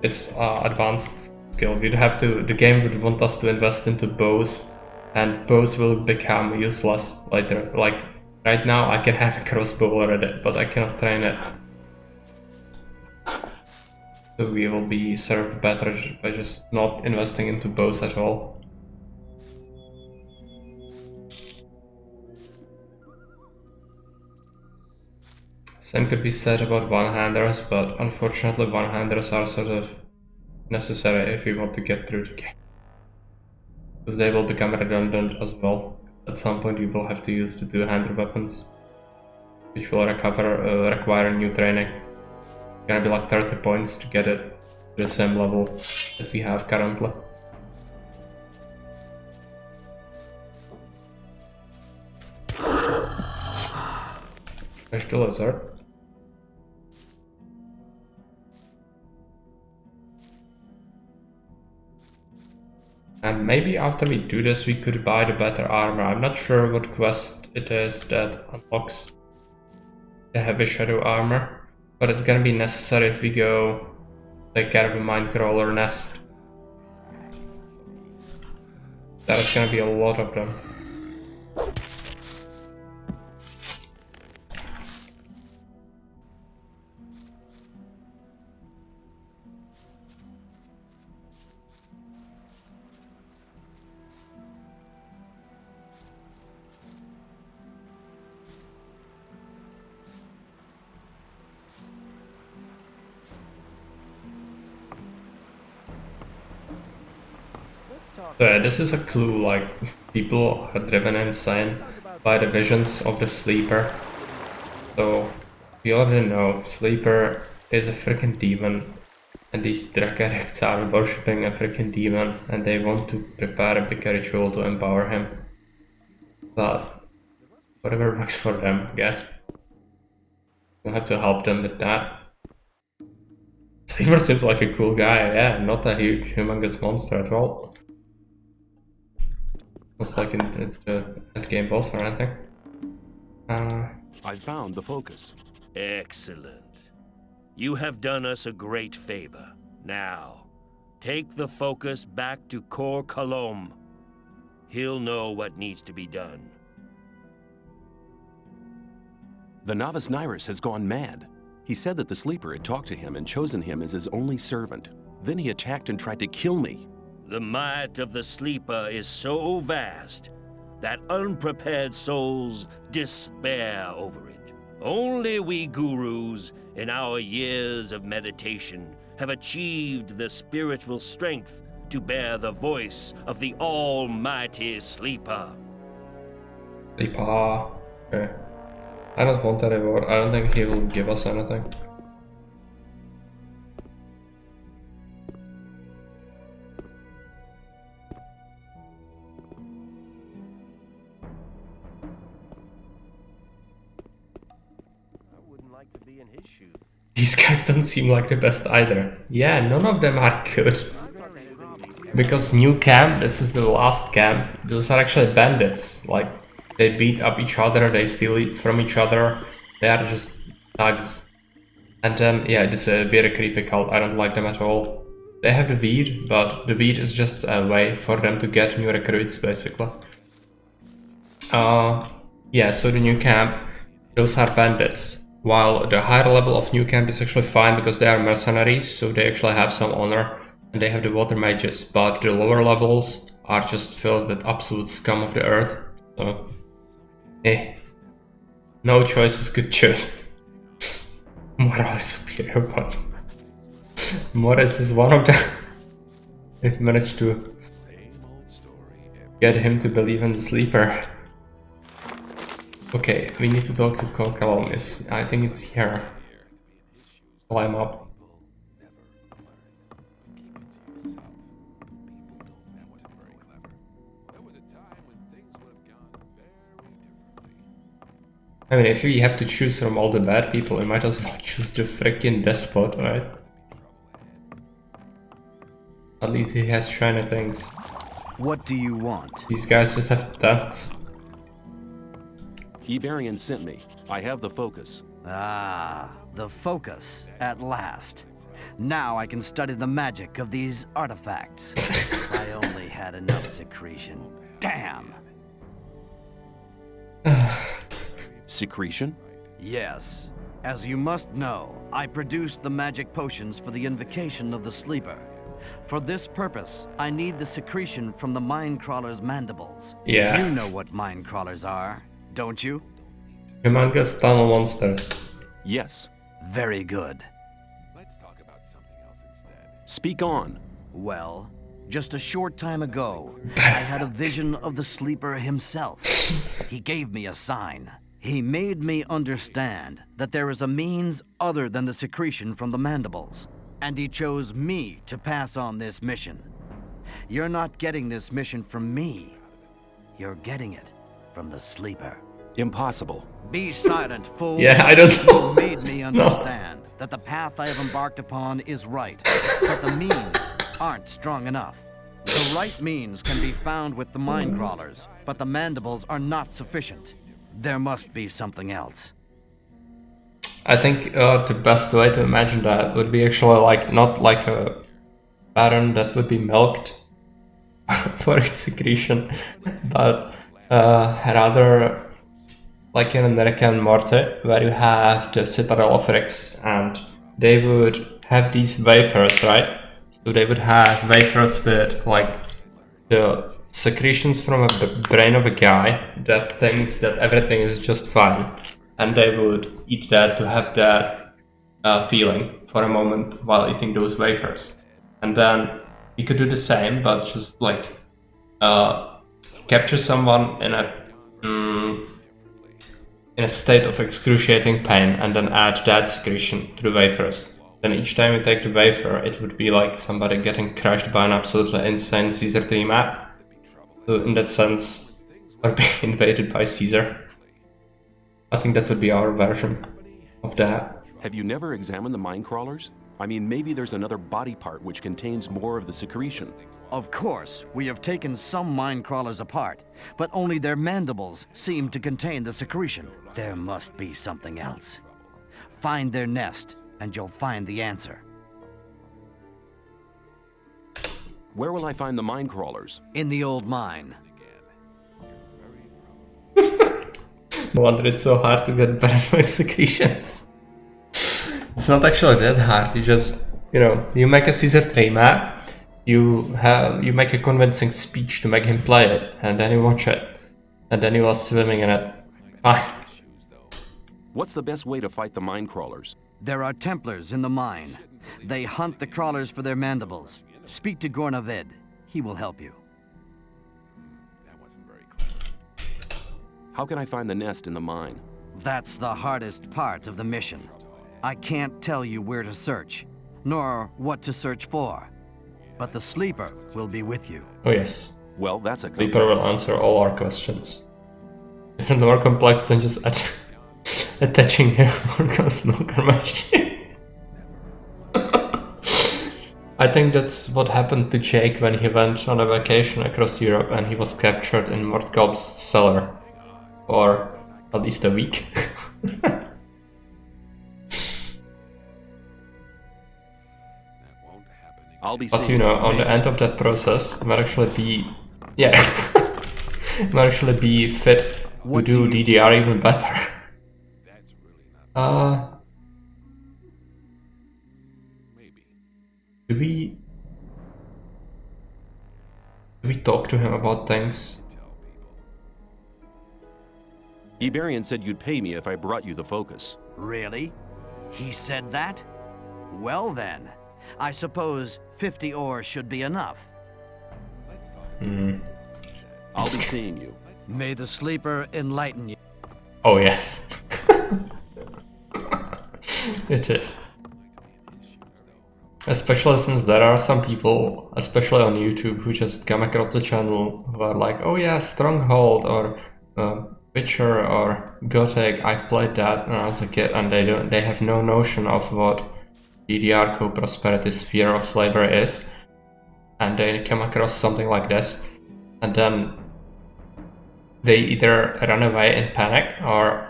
S1: It's advanced skill. We'd have to. The game would want us to invest into bows, and bows will become useless later. Like right now, I can have a crossbow already, but I cannot train it. So we will be served better by just not investing into bows at all. Same could be said about one-handers, but unfortunately one-handers are sort of necessary if you want to get through the game. Because they will become redundant as well. At some point you will have to use the two-handed weapons, which will require new training. It's gonna be like 30 points to get it to the same level that we have currently. There's the lizard. And maybe after we do this, we could buy the better armor. I'm not sure what quest it is that unlocks the heavy shadow armor, but it's gonna be necessary if we go take care of a minecrawler nest. That is gonna be a lot of them. So yeah, this is a clue, like, people are driven insane by the visions of the Sleeper. So, we already know, Sleeper is a freaking demon, and these drug addicts are worshipping a freaking demon, and they want to prepare a big ritual to empower him. But, whatever works for them, I guess. We'll have to help them with that. Sleeper seems like a cool guy, yeah, not a huge, humongous monster at all. Looks like it's the endgame boss or anything.
S3: I found the focus.
S2: Excellent. You have done us a great favor. Now, take the focus back to Cor Kalom. He'll know what needs to be done.
S3: The novice Nyrus has gone mad. He said that the sleeper had talked to him and chosen him as his only servant. Then he attacked and tried to kill me.
S2: The might of the sleeper is so vast that unprepared souls despair over it. Only we gurus, in our years of meditation, have achieved the spiritual strength to bear the voice of the almighty sleeper.
S1: Sleeper. Okay. I don't want that reward. I don't think he will give us anything. These guys don't seem like the best either. Yeah, none of them are good. Because new camp, this is the last camp, those are actually bandits. Like, they beat up each other, they steal from each other, they are just thugs. And then, yeah, this is a very creepy cult, I don't like them at all. They have the weed, but the weed is just a way for them to get new recruits, basically. Yeah, so the new camp, those are bandits. While the higher level of new camp is actually fine because they are mercenaries, so they actually have some honor. And they have the water mages, but the lower levels are just filled with absolute scum of the earth. So, no choice is good choice. Morally superior ones. Morris is one of them. They've managed to get him to believe in the sleeper. Okay, we need to talk to Concalomis. I think it's here. Climb up. I mean, if you have to choose from all the bad people, you might as well choose the freaking despot, right? At least he has shiny things.
S4: What do you want?
S1: These guys just have stats.
S3: Iberian sent me. I have the focus.
S4: Ah, the focus, at last. Now I can study the magic of these artifacts. If I only had enough secretion. Damn!
S3: Secretion?
S4: Yes. As you must know, I produced the magic potions for the invocation of the sleeper. For this purpose, I need the secretion from the Mindcrawler's mandibles.
S1: Yeah.
S4: You know what Mindcrawlers are, don't you?
S1: Humongous tunnel monster.
S3: Yes.
S4: Very good.
S3: Let's talk about something else instead. Speak on.
S4: Well, just a short time ago, I had a vision of the sleeper himself. He gave me a sign. He made me understand that there is a means other than the secretion from the mandibles, and he chose me to pass on this mission. You're not getting this mission from me. You're getting it from the sleeper.
S3: Impossible.
S4: Be silent, fool.
S1: Yeah, I don't know.
S4: You made me understand that the path I have embarked upon is right, but the means aren't strong enough. The right means can be found with the Mindcrawlers, but the mandibles are not sufficient. There must be something else.
S1: I think the best way to imagine that would be actually like, not like a pattern that would be milked for secretion, but rather like in American Morte, where you have the Citadel of Rix, and they would have these wafers, right? So they would have wafers with like the secretions from a brain of a guy that thinks that everything is just fine, and they would eat that to have that feeling for a moment while eating those wafers. And then you could do the same, but just like capture someone in a state of excruciating pain and then add that secretion to the wafers. Then each time you take the wafer, it would be like somebody getting crushed by an absolutely insane Caesar 3 map. So in that sense, or being invaded by Caesar. I think that would be our version of that.
S3: Have you never examined the Mindcrawlers? I mean, maybe there's another body part which contains more of the secretion.
S4: Of course, we have taken some Mindcrawlers apart, but only their mandibles seem to contain the secretion. There must be something else. Find their nest, and you'll find the answer.
S3: Where will I find the Mindcrawlers?
S4: In the old mine.
S1: No wonder it's so hard to get better executions. It's not actually that hard. You just, you know, you make a Caesar tray map, you make a convincing speech to make him play it, and then you watch it, and then you are swimming in it. Fine.
S3: What's the best way to fight the mine crawlers?
S4: There are Templars in the mine. They hunt the crawlers for their mandibles. Speak to Gornavid. He will help you.
S3: How can I find the nest in the mine?
S4: That's the hardest part of the mission. I can't tell you where to search, nor what to search for. But the Sleeper will be with you.
S1: Oh yes.
S3: Well, that's a
S1: Sleeper will answer all our questions. Even more complex than just attaching him on a smoker machine. I think that's what happened to Jake when he went on a vacation across Europe and he was captured in Mordkalb's cellar. For at least a week. But you know, on the end of that process, you might actually be, you might actually be fit to do DDR even better. Do we talk to him about things?
S3: Iberian said you'd pay me if I brought you the focus.
S4: Really? He said that? Well then, I suppose 50 ores should be enough.
S3: I'll be seeing you.
S4: May the Sleeper enlighten you.
S1: Oh yes. It is. Especially since there are some people, especially on YouTube, who just come across the channel who are like, oh yeah, Stronghold or Witcher or Gothic, I've played that when I was a kid, and they have no notion of what DDR co-prosperity sphere of slavery is, and they come across something like this, and then they either run away in panic or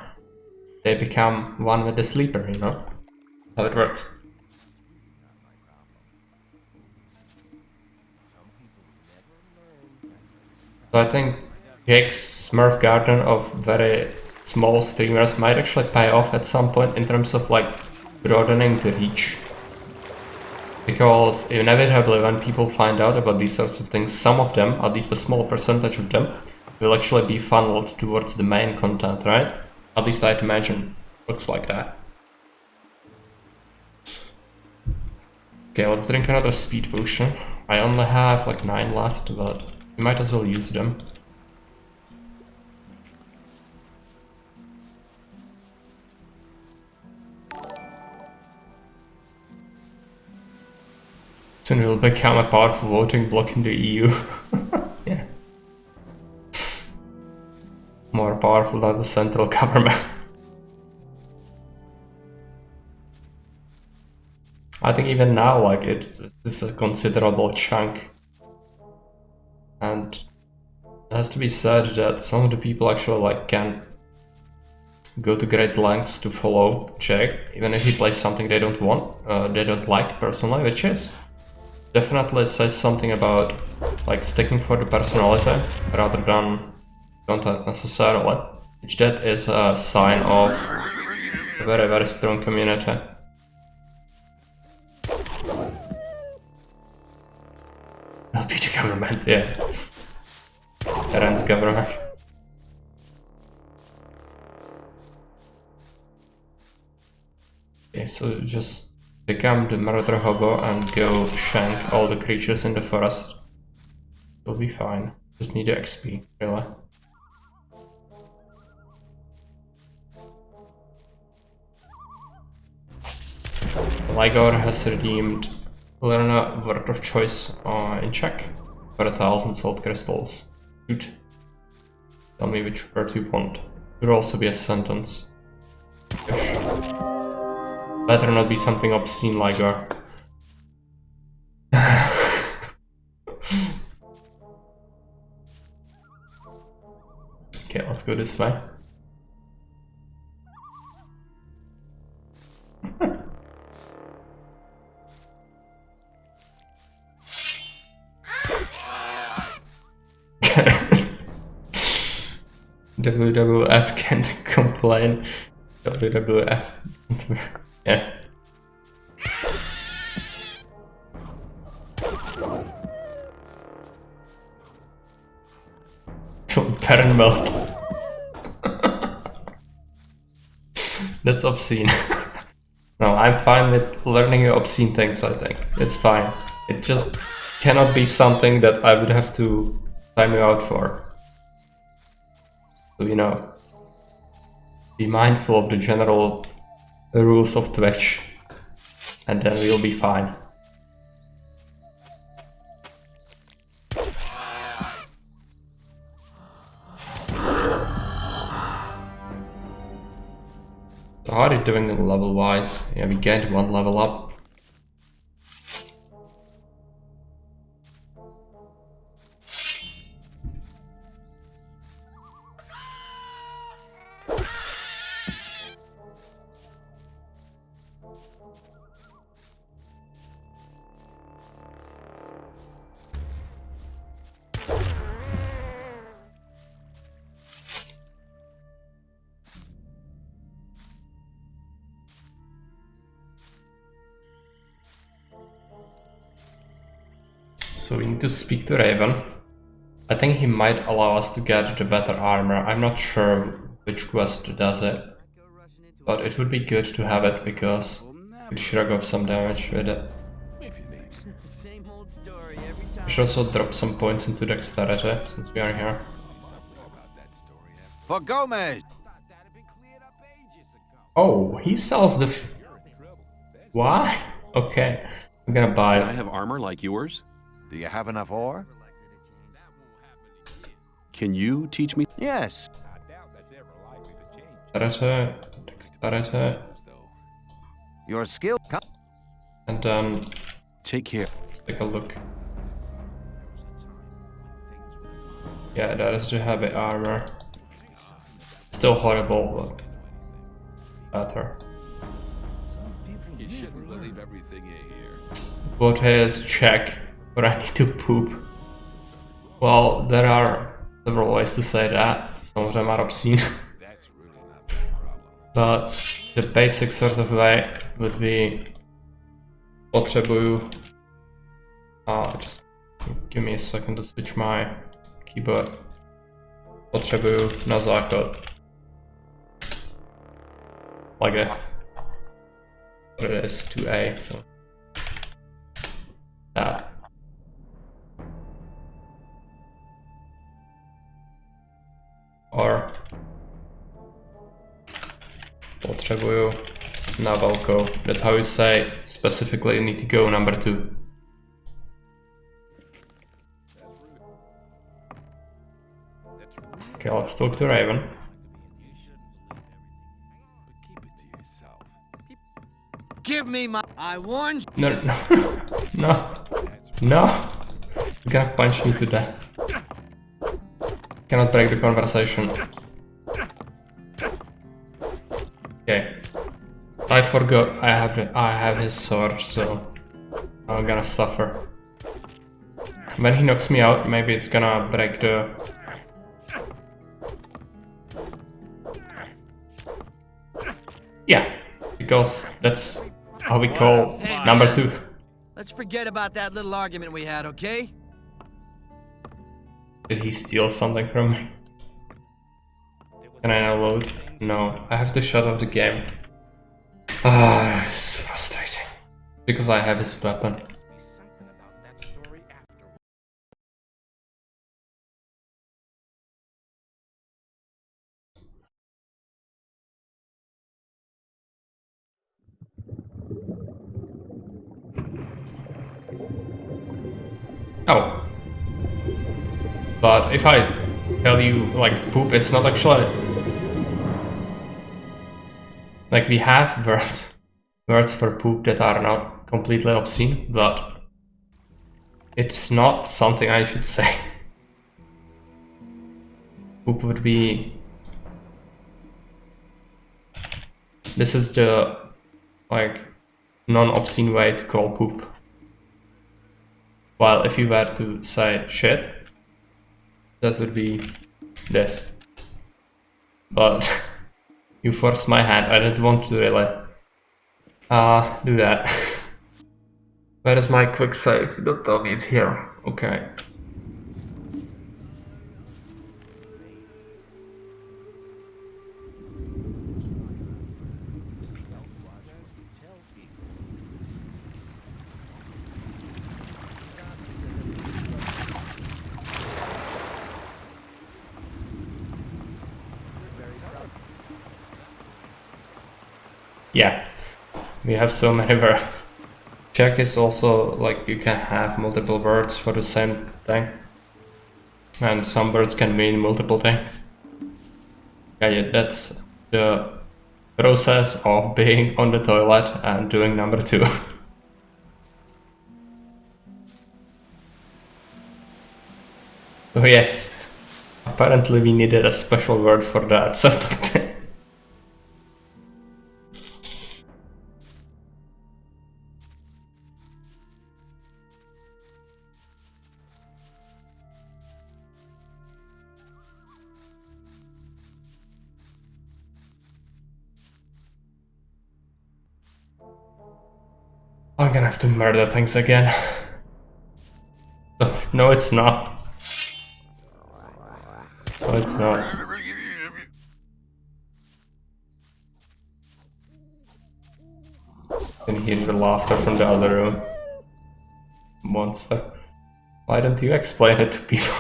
S1: they become one with the Sleeper, you know how it works. So I think Jake's Smurf Garden of very small streamers might actually pay off at some point in terms of like broadening the reach. Because inevitably when people find out about these sorts of things, some of them, at least a small percentage of them, will actually be funneled towards the main content, right? At least I'd imagine looks like that. Okay, let's drink another speed potion. I only have like 9 left, but we might as well use them. Soon we'll become a powerful voting bloc in the EU. Yeah. More powerful than the central government. I think even now, like, it's a considerable chunk. And it has to be said that some of the people actually like can go to great lengths to follow Jake, even if he plays something they don't want, they don't like personally, which is definitely says something about like sticking for the personality rather than content necessarily, which that is a sign of a very, very strong community. Will be the government, yeah. Terran's government. Okay, so just become the murder hobo and go shank all the creatures in the forest. You'll be fine. Just need the XP, really. Ligor has redeemed Lerna Word of Choice in Czech for 1,000 salt crystals. Shoot. Tell me which word you want. Could also be a sentence. Gosh. Better not be something obscene, Ligor. Okay, let's go this way. WWF can complain. WWF. Yeah. Parent milk. That's obscene. No, I'm fine with learning obscene things, I think. It's fine. It just cannot be something that I would have to time you out for. So, you know, be mindful of the general rules of Twitch, and then we'll be fine. So how are you doing level wise? Yeah, we gained 1 level up. So we need to speak to Raven. I think he might allow us to get the better armor. I'm not sure which quest does it, but it would be good to have it because we shrug off some damage with it. We should also drop some points into dexterity since we are here.
S8: For Gomez!
S1: Oh, he sells the... Why? Okay, I'm gonna buy it.
S3: Can I have armor like yours?
S8: Do you have enough ore?
S3: Can you teach me?
S8: Yes.
S1: Dexterity.
S8: Your skill.
S1: And then...
S3: Take care.
S1: Let's take a look. Yeah, that is the heavy armor. Still horrible, but better.
S9: You shouldn't believe everything you hear.
S1: What is check, but I need to poop. Well, there are several ways to say that. Some of them are obscene.
S9: That's really not my problem.
S1: But the basic sort of way would be potřebuju. Just give me a second to switch my keyboard. Potřebuju na základ. Like this. But it is 2A, so that. Or potřebuju na velkou. That's how you say specifically you need to go number 2. Okay, let's talk to Raven.
S4: Give me my... I warned
S1: you. No. You're gonna punch me to death. Cannot break the conversation. Okay. I forgot I have his sword, so I'm gonna suffer. When he knocks me out, maybe it's gonna break the... Yeah, because that's how we call number 2.
S4: Let's forget about that little argument we had, okay?
S1: Did he steal something from me? Can I now load? No, I have to shut off the game. It's frustrating. Because I have his weapon. Oh. But if I tell you, like, poop, it's not actually... Like, we have words for poop that are not completely obscene, but it's not something I should say. Poop would be... This is the, like, non-obscene way to call poop. While if you were to say shit, that would be this. but you forced my hand. I didn't want to really do that. Where is my quick save? Don't tell me it's here. Okay. Yeah, we have so many words. Check is also like you can have multiple words for the same thing. And some words can mean multiple things. Yeah, that's the process of being on the toilet and doing number 2. So yes, apparently we needed a special word for that sort of thing. I'm gonna have to murder things again. No, it's not. No, it's not. Can hear the laughter from the other room. Monster. Why don't you explain it to people?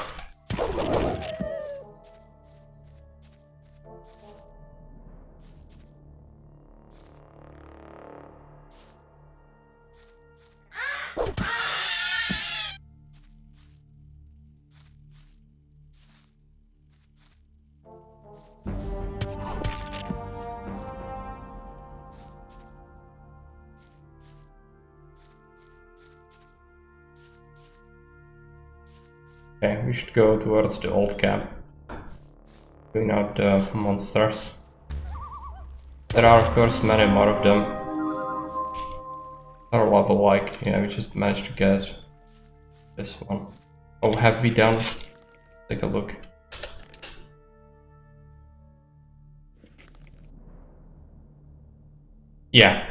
S1: Okay, we should go towards the old camp. Clean out the monsters. There are of course many more of them. Our level like, yeah, we just managed to get this one. Oh, have we done? Take a look. Yeah.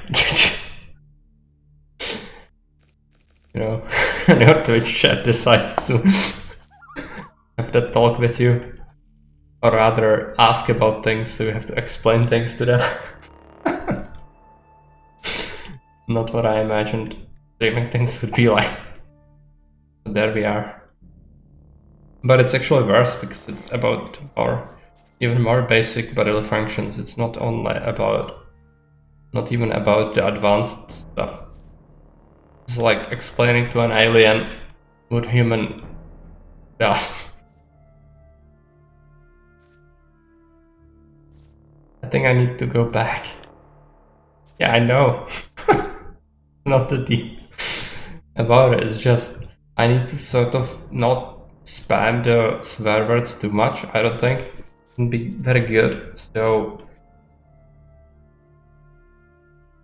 S1: You know, your Twitch chat decides to have that talk with you. Or rather, ask about things, so you have to explain things to them. Not what I imagined streaming things would be like. But there we are. But it's actually worse because it's about even more basic bodily functions. It's not only about, not even about the advanced stuff. It's like explaining to an alien what human does. I think I need to go back. Yeah, I know. Not too deep about it. It's just I need to sort of not spam the swear words too much. I don't think it would be very good. So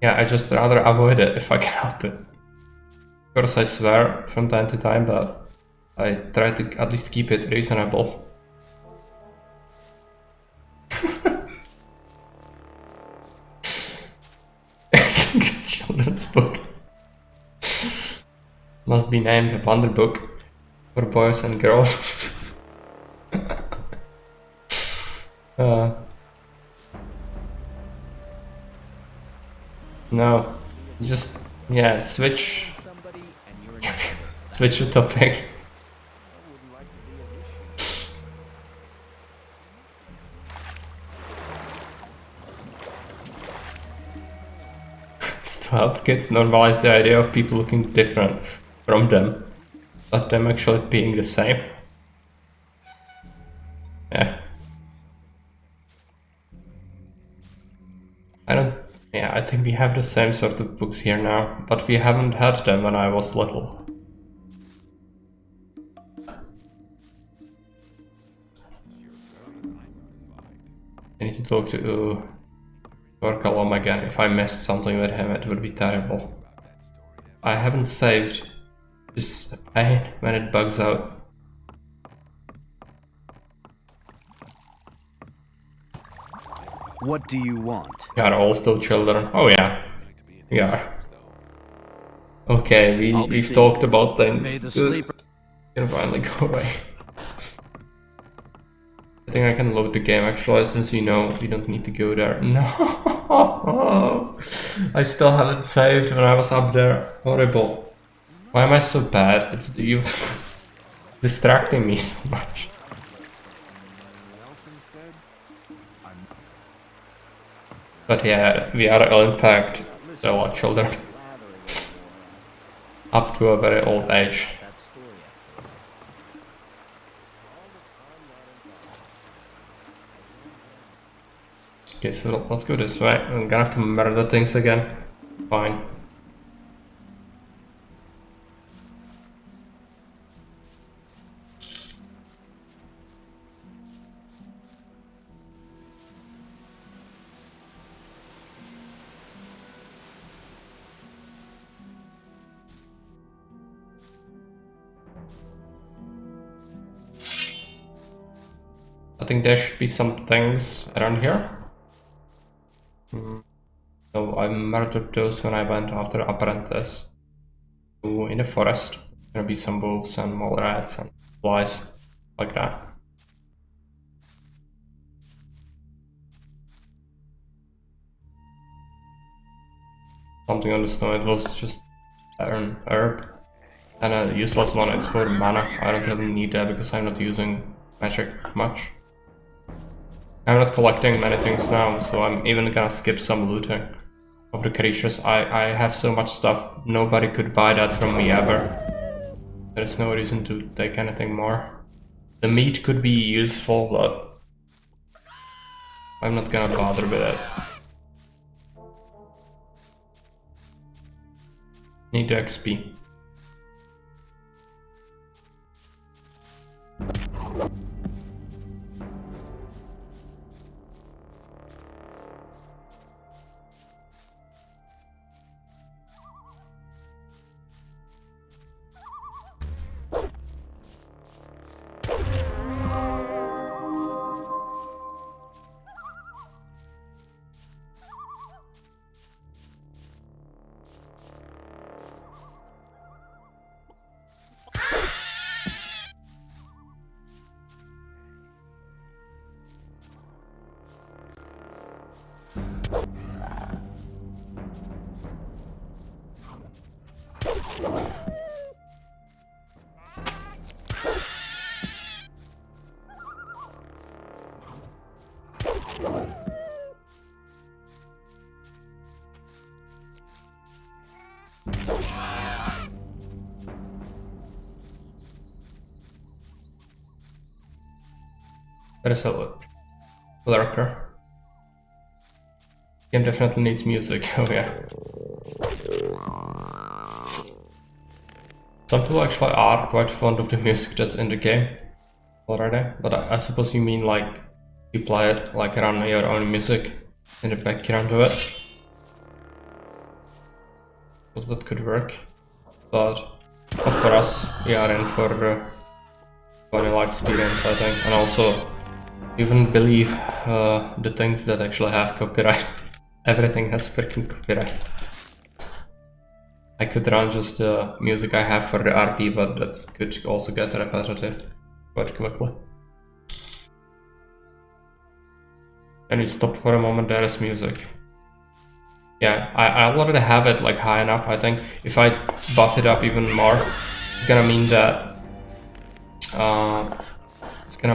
S1: yeah, I just rather avoid it if I can help it. Of course, I swear from time to time, but I try to at least keep it reasonable. Children's book must be named a wonder book for boys and girls. No, just yeah, switch the topic. It's to help kids normalize the idea of people looking different from them, but them actually being the same. Yeah. I think we have the same sort of books here now, but we haven't had them when I was little. I need to talk to Orc again. If I missed something with him, it would be terrible. I haven't saved. It's a pain when it bugs out.
S15: What do you want?
S1: We are all still children. Oh yeah, we are. Okay, we've talked about things. Good. Can finally go away. I think I can load the game actually, since we know we don't need to go there. No, I still haven't saved when I was up there. Horrible. Why am I so bad? It's you distracting me so much. But yeah, we are all in fact still our children. Up to a very old age. Okay, so let's go this way. I'm gonna have to murder things again. Fine. I think there should be some things around here. So I murdered those when I went after Apprentice. So in the forest, there's gonna be some wolves and mole rats and flies, like that. Something on the stone, it was just an herb. And a useless one, it's for mana. I don't really need that because I'm not using magic much. I'm not collecting many things now, so I'm even gonna skip some looting of the creatures. I have so much stuff, nobody could buy that from me ever. There's no reason to take anything more. The meat could be useful, but I'm not gonna bother with it. Need the XP. There is a lurker. Game definitely needs music, oh yeah. Some people actually are quite fond of the music that's in the game already, but I suppose you mean like you play it, like run your own music in the background of it. Because that could work, but not for us. We are in for the vanilla experience, I think, and also you wouldn't believe the things that actually have copyright. Everything has freaking copyright. I could run just the music I have for the RP, but that could also get repetitive quite quickly. And we stopped for a moment, there is music. Yeah, I already have it like high enough. I think if I buff it up even more, it's gonna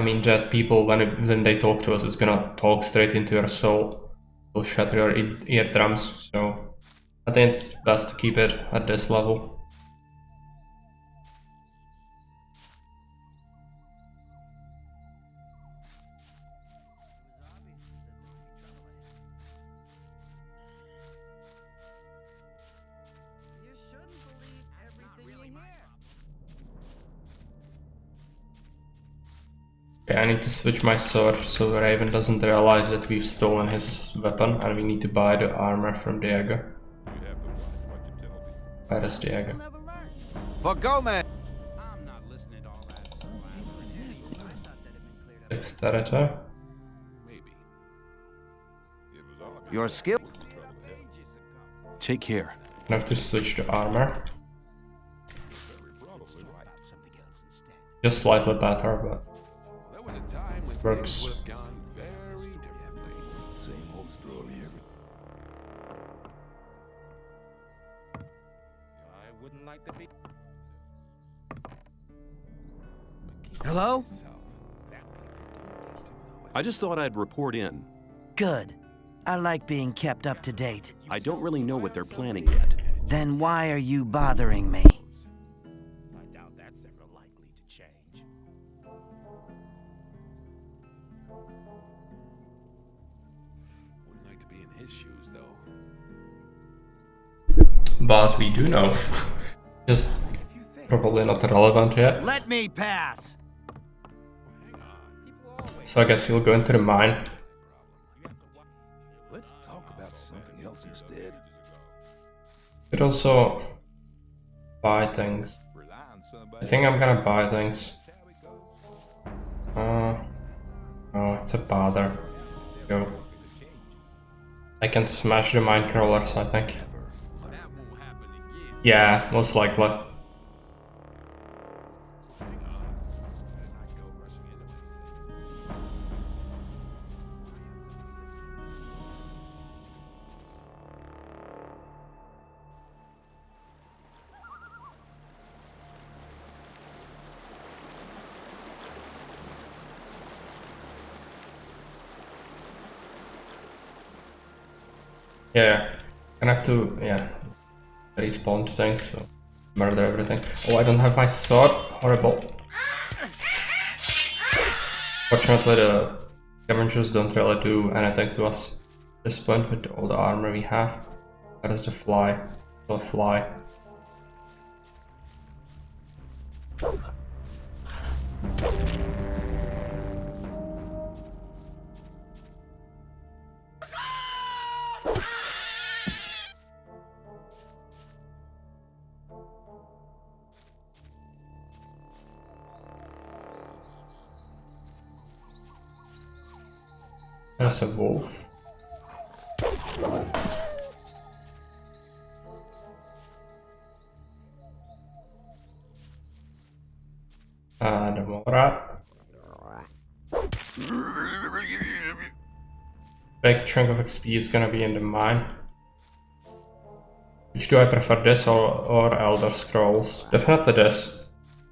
S1: mean that people, when they talk to us, it's gonna talk straight into your soul. It'll shatter your eardrums. So I think it's best to keep it at this level. Okay, I need to switch my sword so Raven doesn't realize that we've stolen his weapon, and we need to buy the armor from Diego. Where is Diego?
S8: For Gomez!
S1: Dexterity.
S8: Your skill.
S3: Take care.
S1: I have to switch to armor. Just slightly better, but works.
S3: Hello? I just thought I'd report in.
S4: Good. I like being kept up to date.
S3: I don't really know what they're planning yet.
S4: Then why are you bothering me?
S11: I doubt that's ever likely to change.
S15: Wouldn't like to be in his shoes, though.
S1: But we do know. Just probably not relevant yet.
S16: Let me pass.
S1: So I guess we'll go into the mine.
S9: Let's talk about something else instead.
S1: Could also buy things. I think I'm gonna buy things. Oh, it's a bother. Go. I can smash the mine crawlers, I think. Yeah, most likely. Yeah, gonna have to, respawn things, so murder everything. Oh, I don't have my sword. Horrible. Fortunately, the scavengers don't really do anything to us at this point with all the armor we have. That is the fly. The fly. There's a wolf. And a more rat. Big chunk of XP is gonna be in the mine. Which do I prefer, this or Elder Scrolls? Definitely this.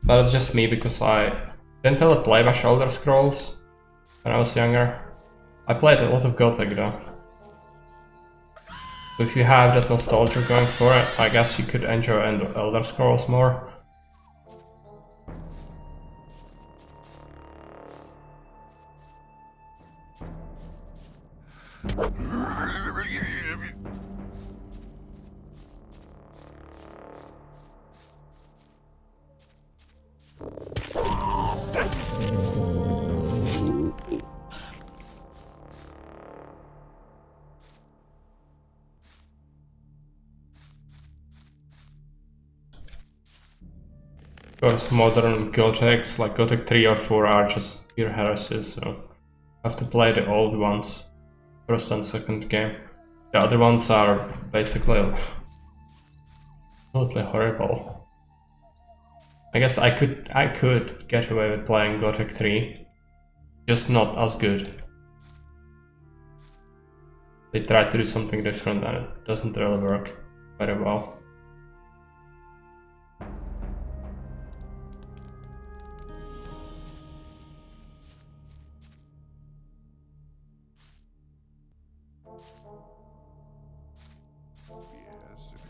S1: But it's just me because I didn't really play much Elder Scrolls when I was younger. I played a lot of Gothic though. So if you have that nostalgia going for it, I guess you could enjoy Elder Scrolls more. Because modern Gothics, like Gothic 3 or 4, are just pure heresies, so I have to play the old ones, first and second game. The other ones are basically absolutely horrible. I guess I could get away with playing Gothic 3, just not as good. They try to do something different and it doesn't really work very well.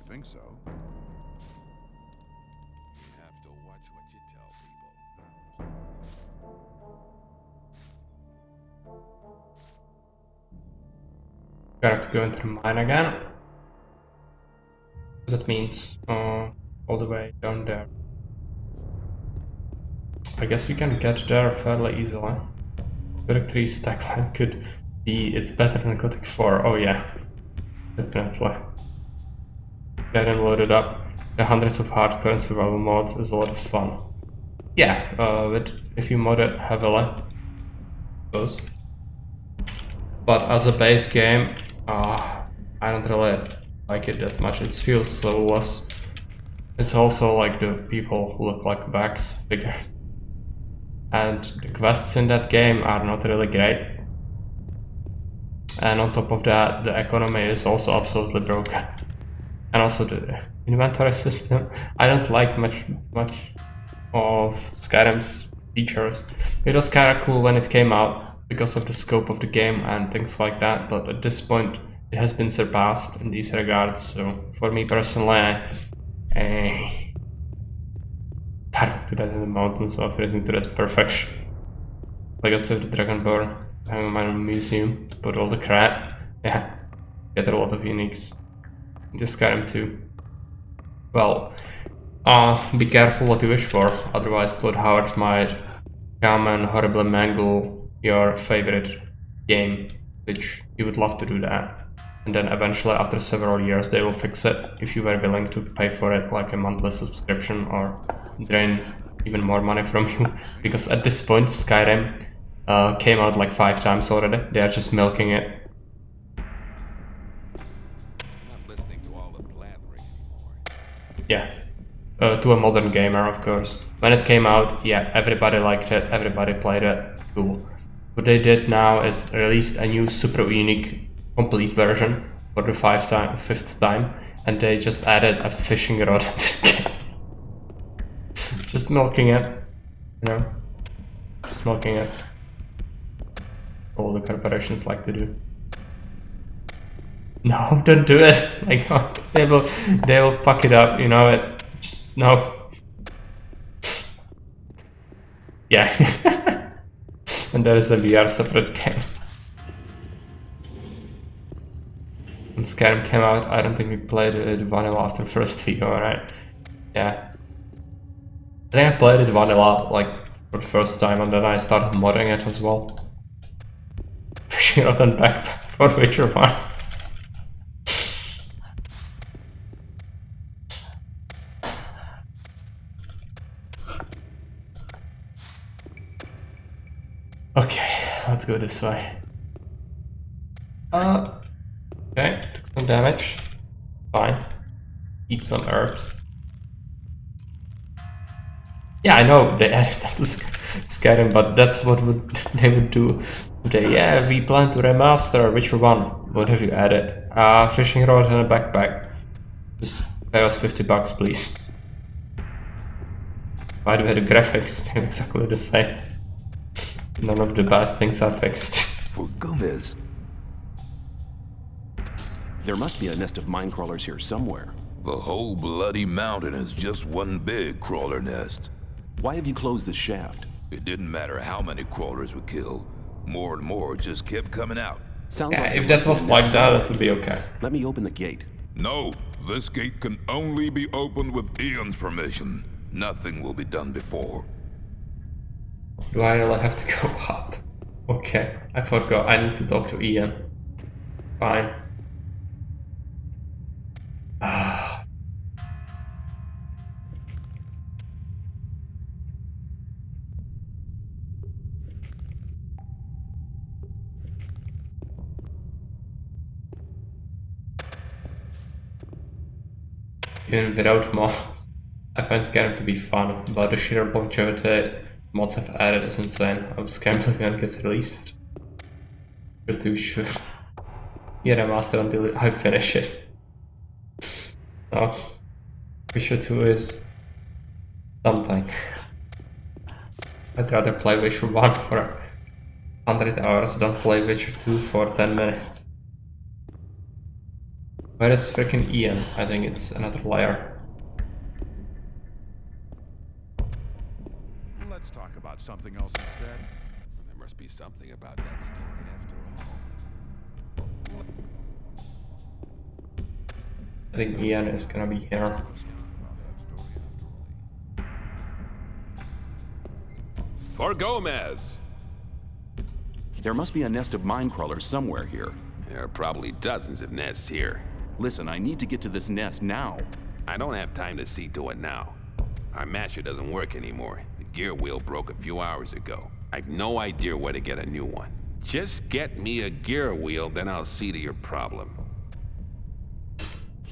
S10: Think so.
S15: You have to watch what you tell people.
S1: Gonna have to go into the mine again. That means all the way down there. I guess we can get there fairly easily. Gothic 3 stackline could be, it's better than Gothic 4, oh yeah, definitely. Get them loaded up. The hundreds of hardcore and survival mods is a lot of fun. Yeah, if you mod it heavily, those. But as a base game, I don't really like it that much. It feels soulless. It's also like the people who look like wax figures. And the quests in that game are not really great. And on top of that, the economy is also absolutely broken. And also the inventory system. I don't like much of Skyrim's features. It was kind of cool when it came out because of the scope of the game and things like that, but at this point it has been surpassed in these regards. So for me personally, I starting to that in the mountains of freezing to that perfection. Like I said, the Dragonborn, I have my own museum, put all the crap. Yeah, get a lot of uniques. Into Skyrim too. Well, be careful what you wish for, otherwise Lord Howard might come and horribly mangle your favorite game, which you would love to do that. And then eventually, after several years, they will fix it if you were willing to pay for it, like a monthly subscription, or drain even more money from you. Because at this point, Skyrim came out like 5 times already. They are just milking it. Yeah. To a modern gamer, of course. When it came out, yeah, everybody liked it, everybody played it, cool. What they did now is released a new super unique complete version for the 5th time, and they just added a fishing rod to the game. Just milking it, you know? Just milking it. All the corporations like to do. No, don't do it. Like, oh, they will fuck it up, you know it. Just no. Yeah. And there is a VR separate game. When Skyrim came out, I don't think we played it vanilla after first video, right? Yeah. I think I played it vanilla like for the first time, and then I started modding it as well. Fishing rod and backpack for Witcher 1. Okay, let's go this way. Okay, took some damage. Fine. Eat some herbs. Yeah, I know they added that to Skyrim, but that's what they would do. Yeah, we plan to remaster Witcher 1. What have you added? Fishing rod and a backpack. Just pay us $50, please. By the way, the graphics are exactly the same. None of the bad things are fixed.
S9: For Gomez.
S3: There must be a nest of mine crawlers here somewhere.
S9: The whole bloody mountain is just one big crawler nest.
S3: Why have you closed this shaft?
S9: It didn't matter how many crawlers we killed. More and more just kept coming out.
S3: Sounds
S1: yeah,
S3: like
S1: if that was like that, it would be okay.
S3: Let me open the gate.
S9: No, this gate can only be opened with Ian's permission. Nothing will be done before.
S1: Do I really have to go up? Okay, I forgot. I need to talk to Ian. Fine. Even without mods, I find Skyrim to be fun, but the sheer longevity mods have added is insane. I'm Skyrim when it gets released. You're too sure. Yeah, remaster until I finish it. Oh, Witcher 2 is something. I'd rather play Witcher 1 for 100 hours than play Witcher 2 for 10 minutes. Where is freaking Ian? I think it's another layer.
S10: Let's talk about something else instead.
S15: There must be something about that story after all.
S1: I think Ian is gonna be here.
S15: For Gomez!
S3: There must be a nest of mine crawlers somewhere here.
S15: There are probably dozens of nests here.
S3: Listen, I need to get to this nest now.
S15: I don't have time to see to it now. Our masher doesn't work anymore. The gear wheel broke a few hours ago. I've no idea where to get a new one. Just get me a gear wheel, then I'll see to your problem.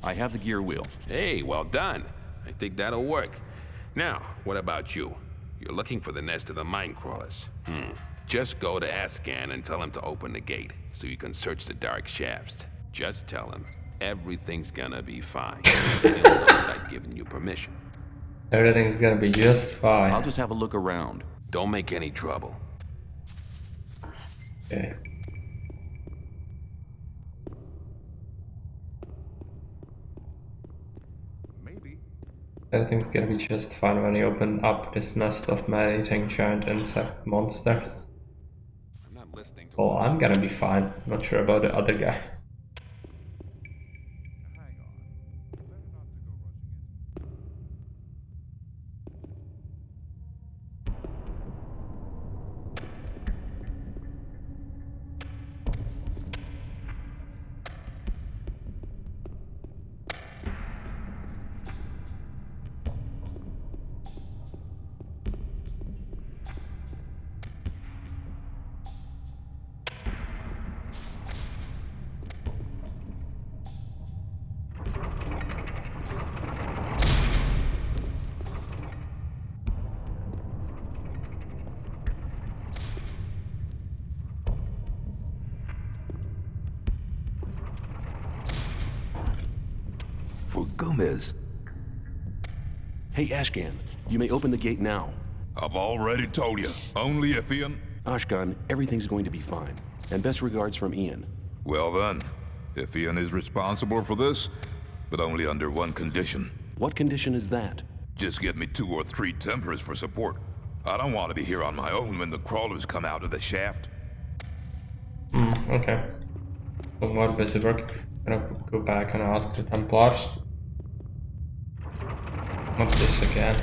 S3: I have the gear wheel.
S15: Hey, well done. I think that'll work. Now, what about you? You're looking for the nest of the mine crawlers. Just go to Ascan and tell him to open the gate, so you can search the dark shafts. Just tell him everything's gonna be fine. He'll know that I've given you permission.
S1: Everything's gonna be just fine.
S3: I'll just have a look around.
S15: Don't make any trouble.
S1: Okay. Everything's gonna be just fine when you open up this nest of man-eating giant insect monsters. Well, I'm gonna be fine. Not sure about the other guy.
S9: For Gomez.
S3: Hey, Ashkan, you may open the gate now.
S16: I've already told you, only if Ian...
S3: Ashkan, everything's going to be fine. And best regards from Ian.
S16: Well then, if Ian is responsible for this, but only under one condition.
S3: What condition is that?
S16: Just get me 2 or 3 Templars for support. I don't want to be here on my own when the crawlers come out of the shaft.
S1: Okay. Some more busy work. I'm gonna go back and ask the Templars. Not this again.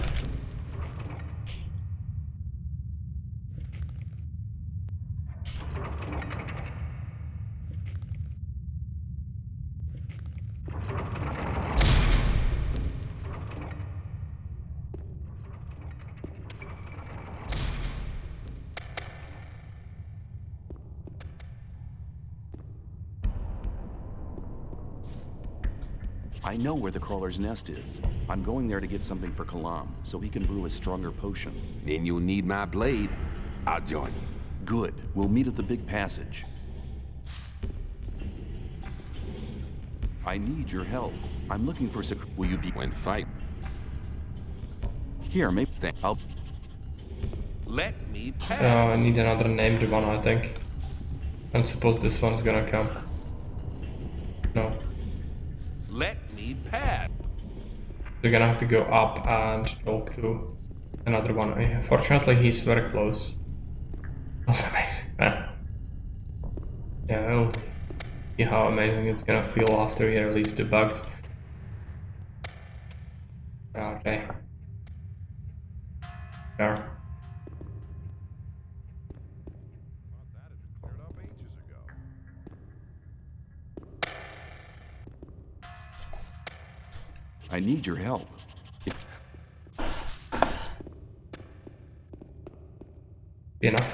S3: I know where the crawler's nest is. I'm going there to get something for Kalam, so he can brew a stronger potion.
S15: Then you'll need my blade. I'll join you.
S3: Good. We'll meet at the big passage. I need your help. I'm looking for will you be
S15: when fight?
S3: Here, maybe I'll
S15: let me pass.
S1: I need another named one, I think. I suppose this one's gonna come. No.
S15: Let me pass.
S1: We're gonna have to go up and talk to another one. Fortunately, he's very close. That's amazing, man. Yeah, we'll see how amazing it's gonna feel after he releases the bugs. Okay. There.
S3: I need your help.
S1: Enough.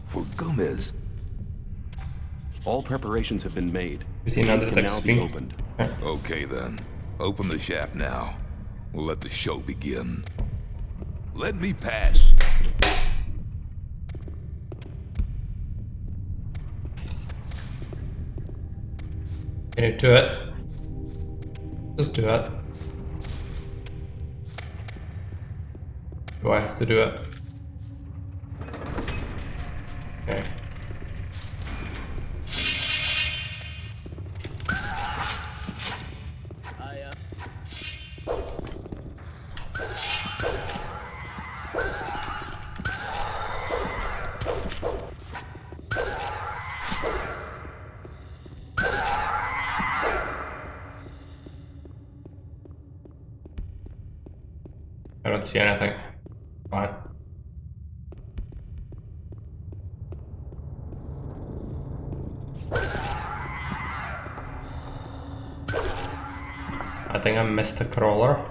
S9: For Gomez.
S3: All preparations have been made.
S1: Is he another
S3: can now be opened.
S16: Okay then. Open the shaft now. We'll let the show begin. Let me pass.
S1: Can you do it? Just do it. Do I have to do it? Okay. I don't see anything. Fine. I think I missed the crawler.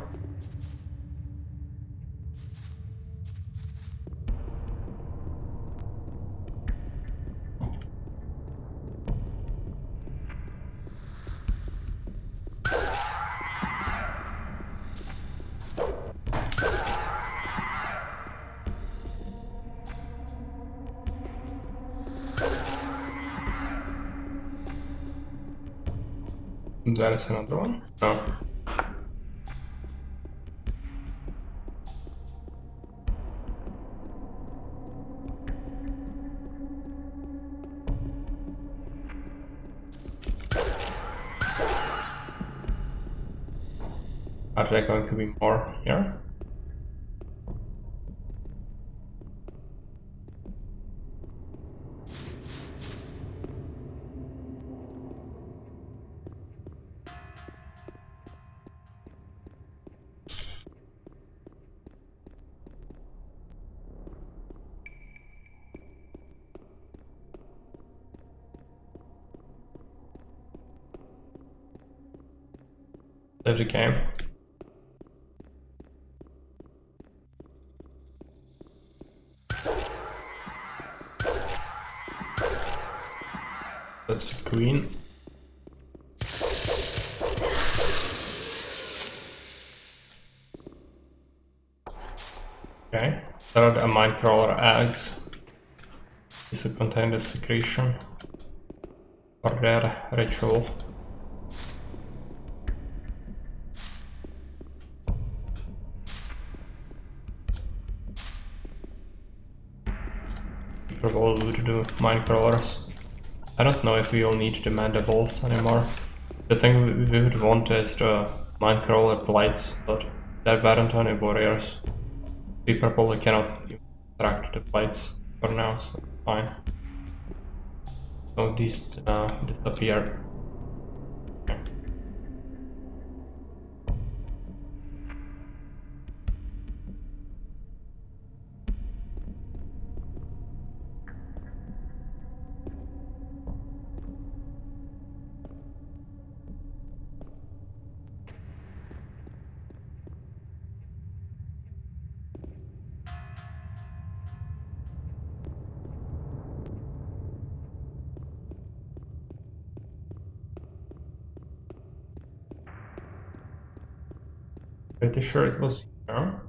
S1: There is another one. No. Are there going to be more here? Save the game. That's the queen. Okay. There are the mine crawler eggs. These will contain the secretion for their ritual. Probably to do mine crawlers. I don't know if we will need the mandibles anymore. The thing we would want is the mine crawler blights, but there weren't any warriors. We probably cannot extract the blights for now, so fine. So these disappeared. Okay. Pretty sure it was here.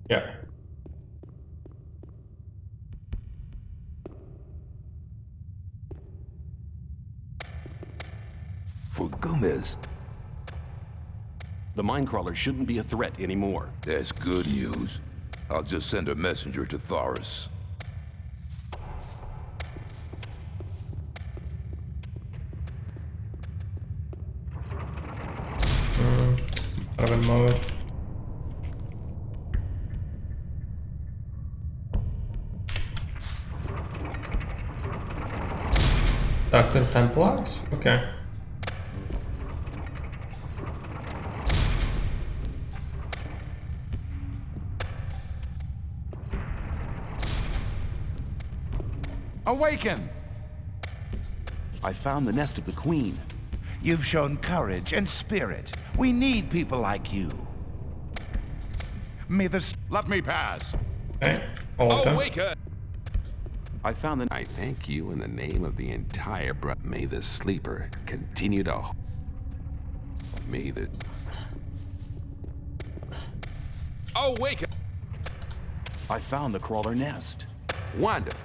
S1: Yeah.
S9: For Gomez.
S3: The minecrawler shouldn't be a threat anymore.
S9: That's good news. I'll just send a messenger to Thoris.
S1: Urban mode. Dr. Templars? Okay.
S10: Awaken!
S3: I found the nest of the queen.
S5: You've shown courage and spirit. We need people like you. May the...
S10: Let me pass.
S1: Okay.
S15: Awaken!
S3: I found the...
S15: I thank you in the name of the entire May the sleeper continue to... May the... Awaken!
S3: I found the crawler nest.
S15: Wonderful.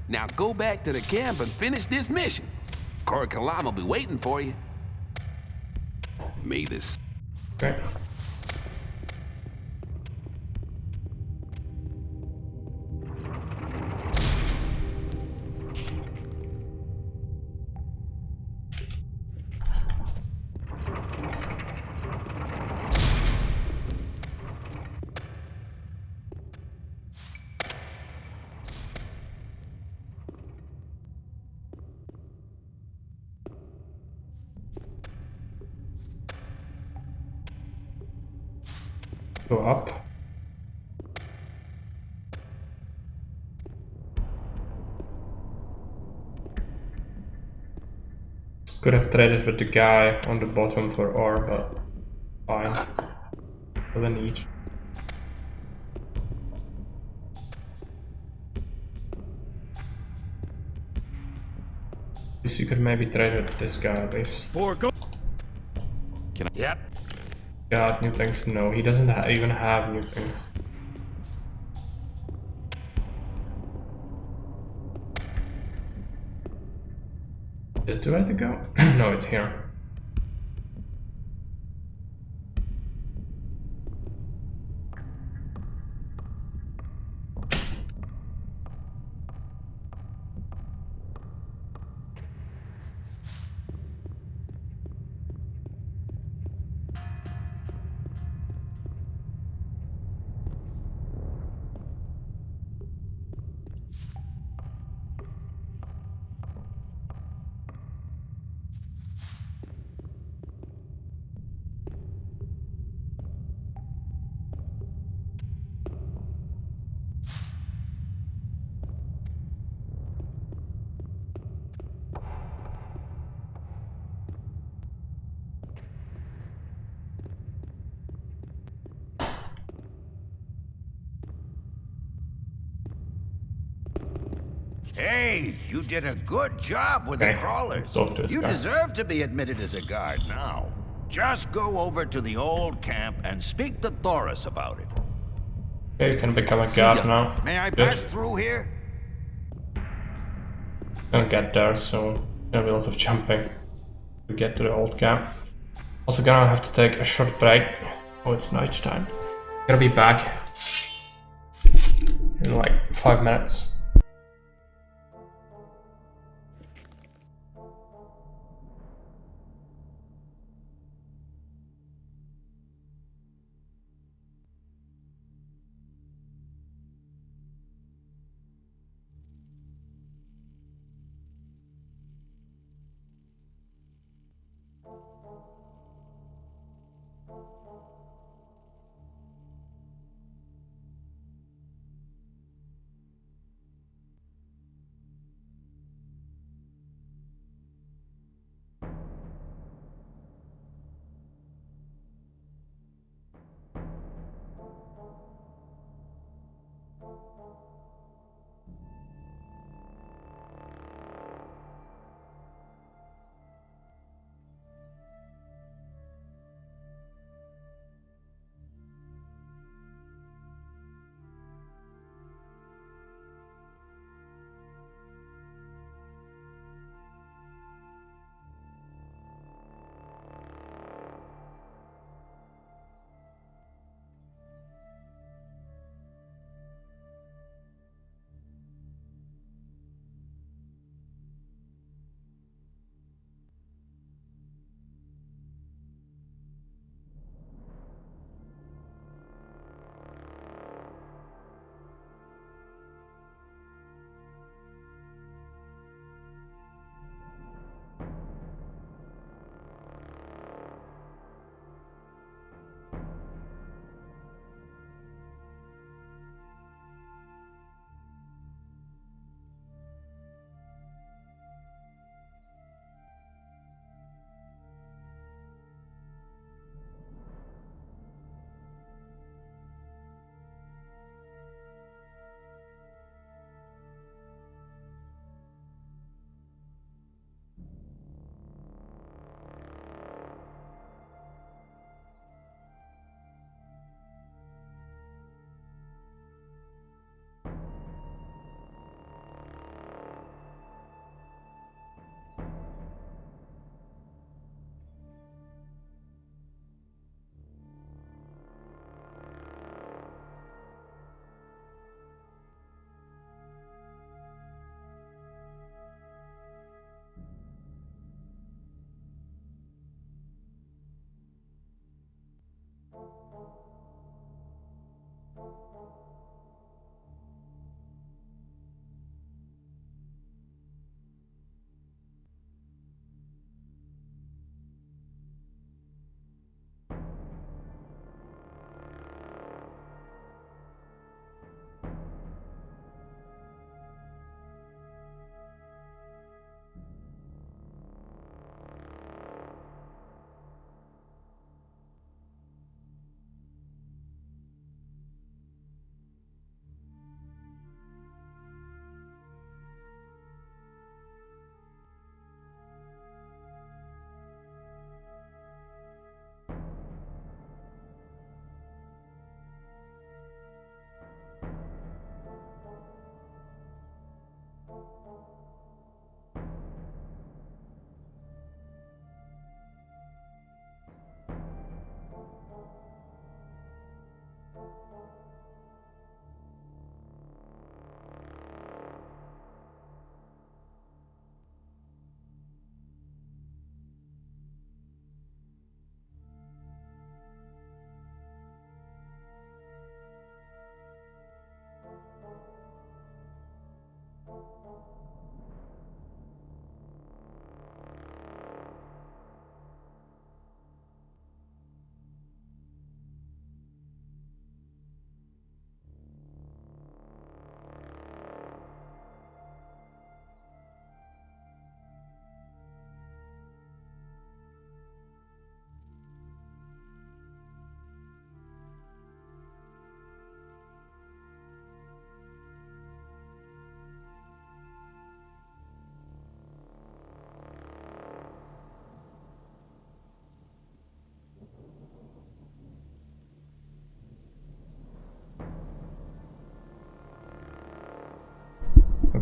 S15: Now go back to the camp and finish this mission. Cor Kalam will be waiting for you. May this...
S1: Okay. Go up. Could have traded with the guy on the bottom for ore, but fine. For the need. At least you could maybe trade with this guy at least.
S6: Can I? Yep.
S1: God, new things? No, he doesn't even have new things. Is the way to go? No, it's here.
S5: Hey, you did a good job with the crawlers. You deserve to be admitted as a guard now. Just go over to the old camp and speak to Thoris about it.
S1: Okay, you can become a guard now.
S5: May I
S1: Good.
S5: pass through here?
S1: Gonna get there soon. Gonna be a lot of jumping to get to the old camp. Also gonna have to take a short break. Oh, it's night time. Gonna be back in like 5 minutes.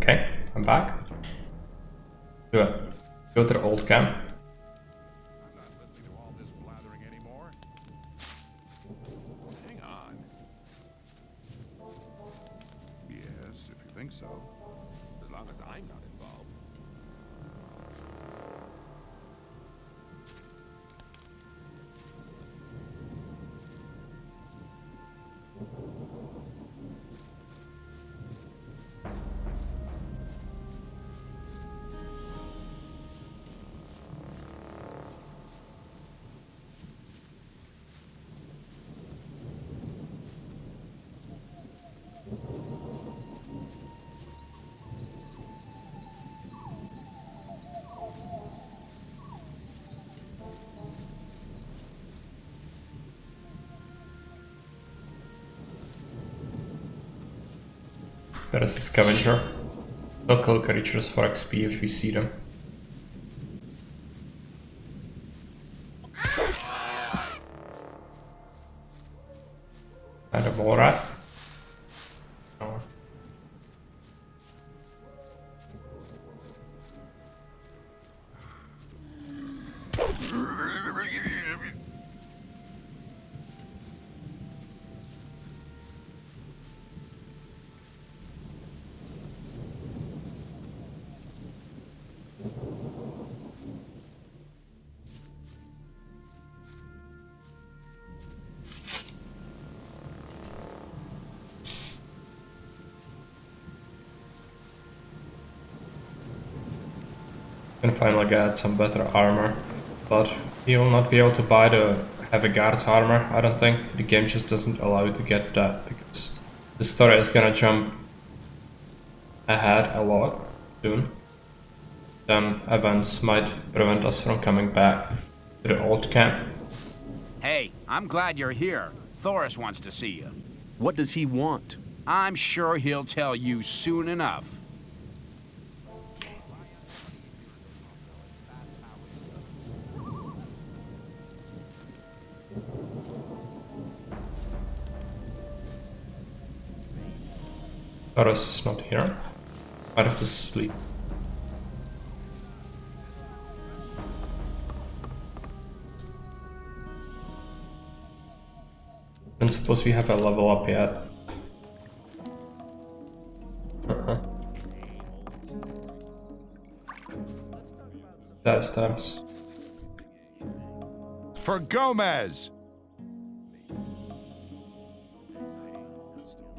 S1: Okay, I'm back. Do it. Go to the old camp.
S10: Hang on. Yes, if you think so.
S15: As long as I'm not involved.
S1: There is a scavenger. They'll kill creatures for XP if we see them. And a mole rat. Oh. Can finally get some better armor, but you will not be able to buy the heavy guard's armor, I don't think. The game just doesn't allow you to get that, because the story is gonna jump ahead a lot soon. Then events might prevent us from coming back to the old camp.
S17: Hey, I'm glad you're here. Thoris wants to see you.
S3: What does he want?
S17: I'm sure he'll tell you soon enough.
S1: Thoris is not here. Might have to sleep. Don't suppose we have a level up yet. That's times.
S10: For Gomez!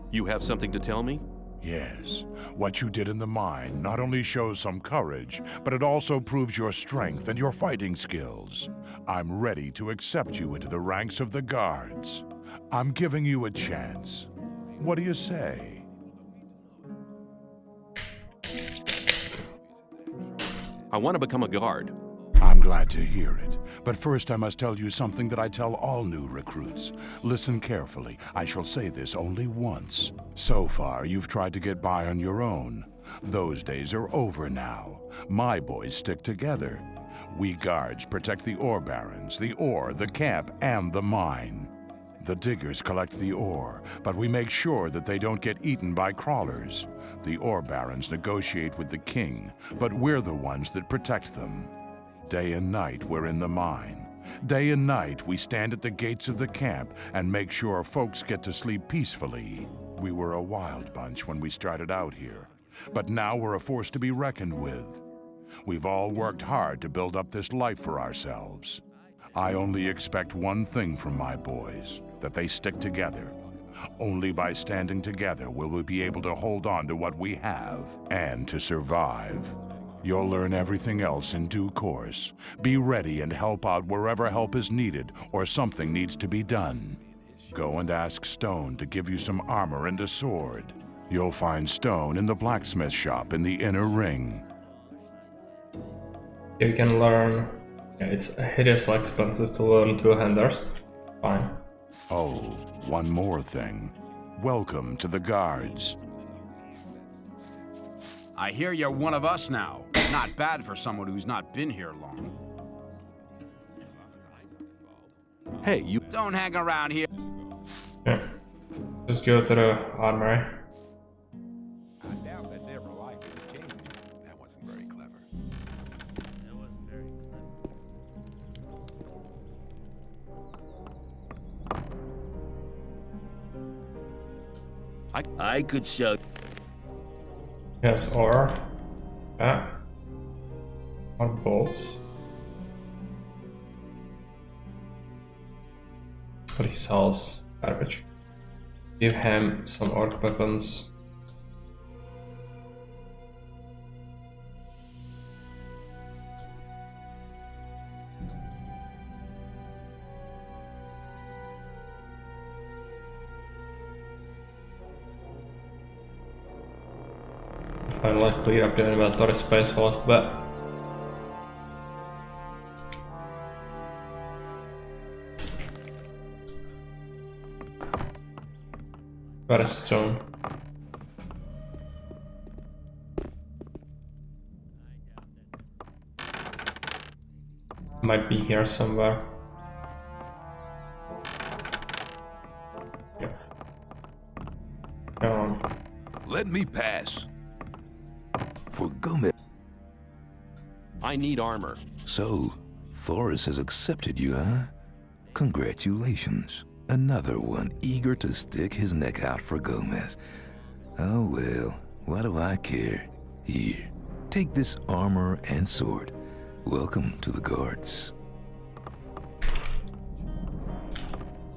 S3: You have something to tell me?
S10: Yes. What you did in the mine not only shows some courage, but it also proves your strength and your fighting skills. I'm ready to accept you into the ranks of the guards. I'm giving you a chance. What do you say?
S3: I want to become a guard.
S10: I'm glad to hear it. But first I must tell you something that I tell all new recruits. Listen carefully. I shall say this only once. So far, you've tried to get by on your own. Those days are over now. My boys stick together. We guards protect the ore barons, the ore, the camp, and the mine. The diggers collect the ore, but we make sure that they don't get eaten by crawlers. The ore barons negotiate with the king, but we're the ones that protect them. Day and night, we're in the mine. Day and night, we stand at the gates of the camp and make sure folks get to sleep peacefully. We were a wild bunch when we started out here, but now we're a force to be reckoned with. We've all worked hard to build up this life for ourselves. I only expect one thing from my boys, that they stick together. Only by standing together will we be able to hold on to what we have and to survive. You'll learn everything else in due course. Be ready and help out wherever help is needed or something needs to be done. Go and ask Stone to give you some armor and a sword. You'll find Stone in the blacksmith shop in the inner ring.
S1: You can learn. Yeah, it's hideously expensive to learn two-handers. Fine.
S10: Oh, one more thing. Welcome to the guards.
S17: I hear you're one of us now. Not bad for someone who's not been here long.
S3: Hey, you...
S17: Don't hang around here.
S1: Yeah. Just go to the armory.
S18: I doubt that's ever likely.
S2: I could sell.
S1: Yes, or yeah, or bolts. But he sells garbage. Give him some orc weapons. Finally clear up the inventory space a little bit. Where is stone? Might be here somewhere. Yep. Come on.
S16: Let me pass.
S9: For Gomez.
S3: I need armor.
S9: So, Thoris has accepted you, huh? Congratulations. Another one eager to stick his neck out for Gomez. Oh well, what do I care? Here, take this armor and sword. Welcome to the guards.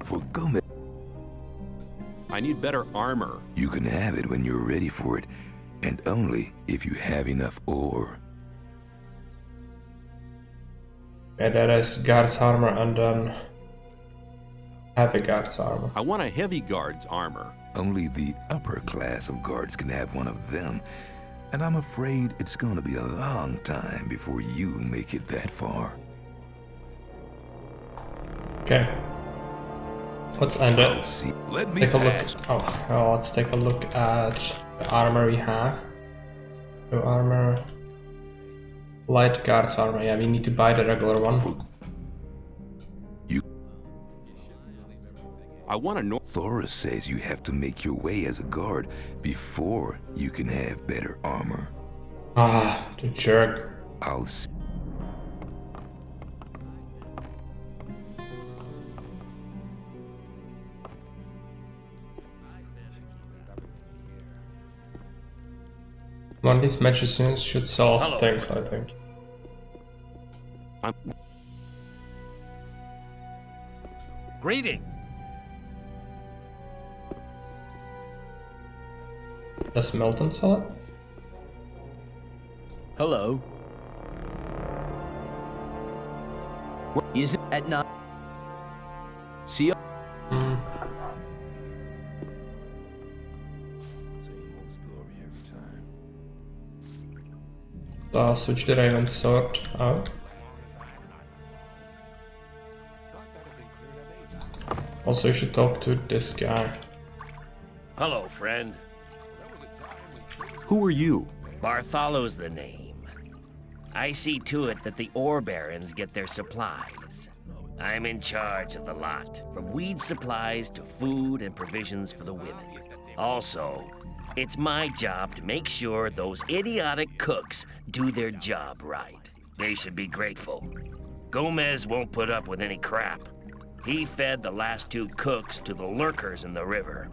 S9: For Gomez.
S3: I need better armor.
S9: You can have it when you're ready for it, and only if you have enough ore.
S1: Yeah, that is guard's armor and then heavy guard's armor.
S3: I want a heavy guard's armor.
S9: Only the upper class of guards can have one of them, and I'm afraid it's gonna be a long time before you make it that far.
S1: Okay. Let's end it.
S9: See. Let me
S1: take a
S9: pass.
S1: look. Oh, let's take a look at the armor we have. So armor. Light guard's armor. Yeah, we need to buy the regular one.
S3: I want to know.
S9: Thoris says you have to make your way as a guard before you can have better armor.
S1: Ah, the jerk.
S9: I'll see.
S1: One of these magicians should sell us things, I think.
S13: Greetings.
S1: Does Milton sell it?
S12: Hello. Is it at night? See you.
S1: So I'll switch the Raven sword out. Also, you should talk to this guy.
S2: Hello, friend.
S3: Who are you?
S2: Bartholow's the name. I see to it that the ore barons get their supplies. I'm in charge of the lot, from weed supplies to food and provisions for the women. Also, it's my job to make sure those idiotic cooks do their job right. They should be grateful. Gomez won't put up with any crap. He fed the last 2 cooks to the lurkers in the river.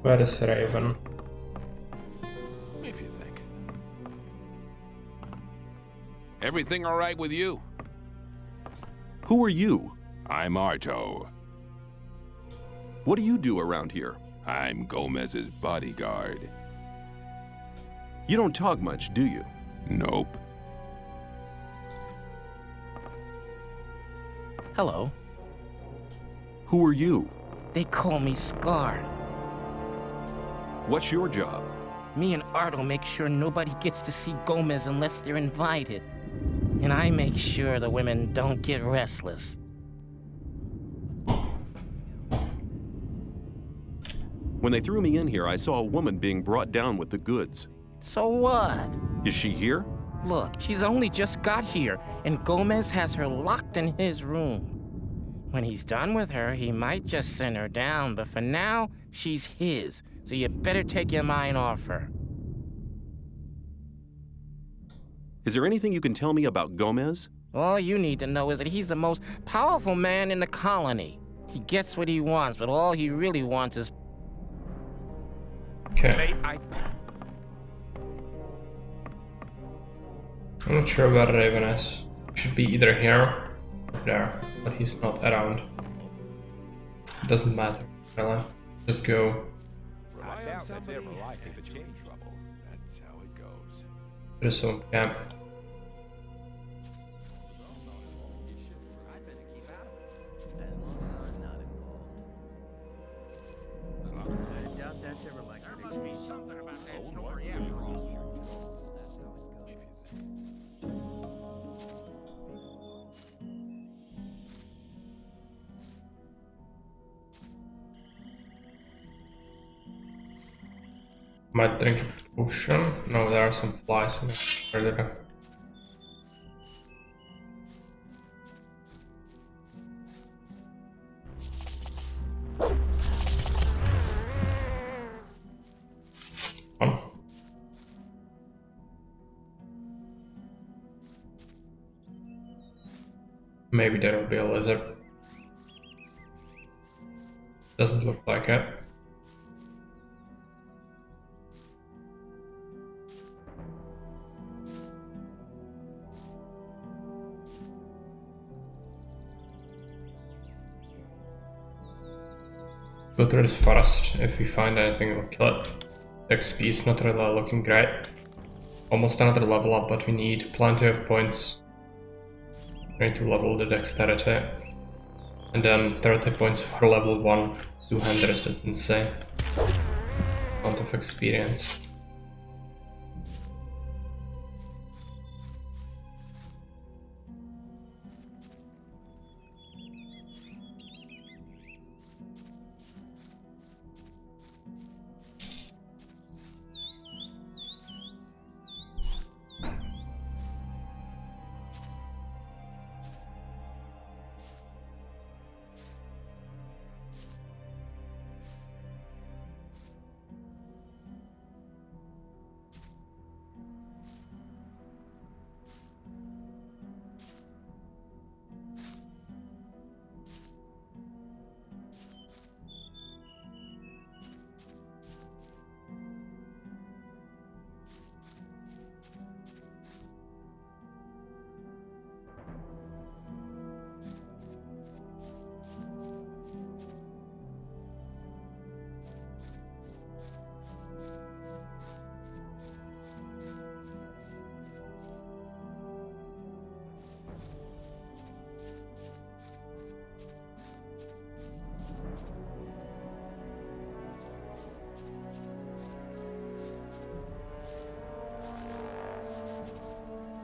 S1: Where is Raven?
S15: If you think. Everything all right with you?
S3: Who are you?
S15: I'm Arto.
S3: What do you do around here?
S15: I'm Gomez's bodyguard.
S3: You don't talk much, do you?
S15: Nope.
S18: Hello.
S3: Who are you?
S18: They call me Scar.
S3: What's your job?
S18: Me and Arto make sure nobody gets to see Gomez unless they're invited. And I make sure the women don't get restless.
S3: When they threw me in here, I saw a woman being brought down with the goods.
S18: So what?
S3: Is she here?
S18: Look, she's only just got here, and Gomez has her locked in his room. When he's done with her, he might just send her down, but for now, she's his, so you better take your mind off her.
S3: Is there anything you can tell me about Gomez?
S18: All you need to know is that he's the most powerful man in the colony. He gets what he wants, but all he really wants is...
S1: Okay. I'm not sure where Raven is. He should be either here or there, but he's not around. It doesn't matter, really. Just go.
S3: That's how it goes.
S1: There's some camp. Might drink a potion. No, there are some flies in it. Where did I? Maybe there will be a lizard. Doesn't look like it. Go through this forest. If we find anything, we'll kill it. XP is not really looking great. Almost another level up, but we need plenty of points. We need to level the dexterity. And then 30 points for level 1 two-handers, that's insane. Amount of experience.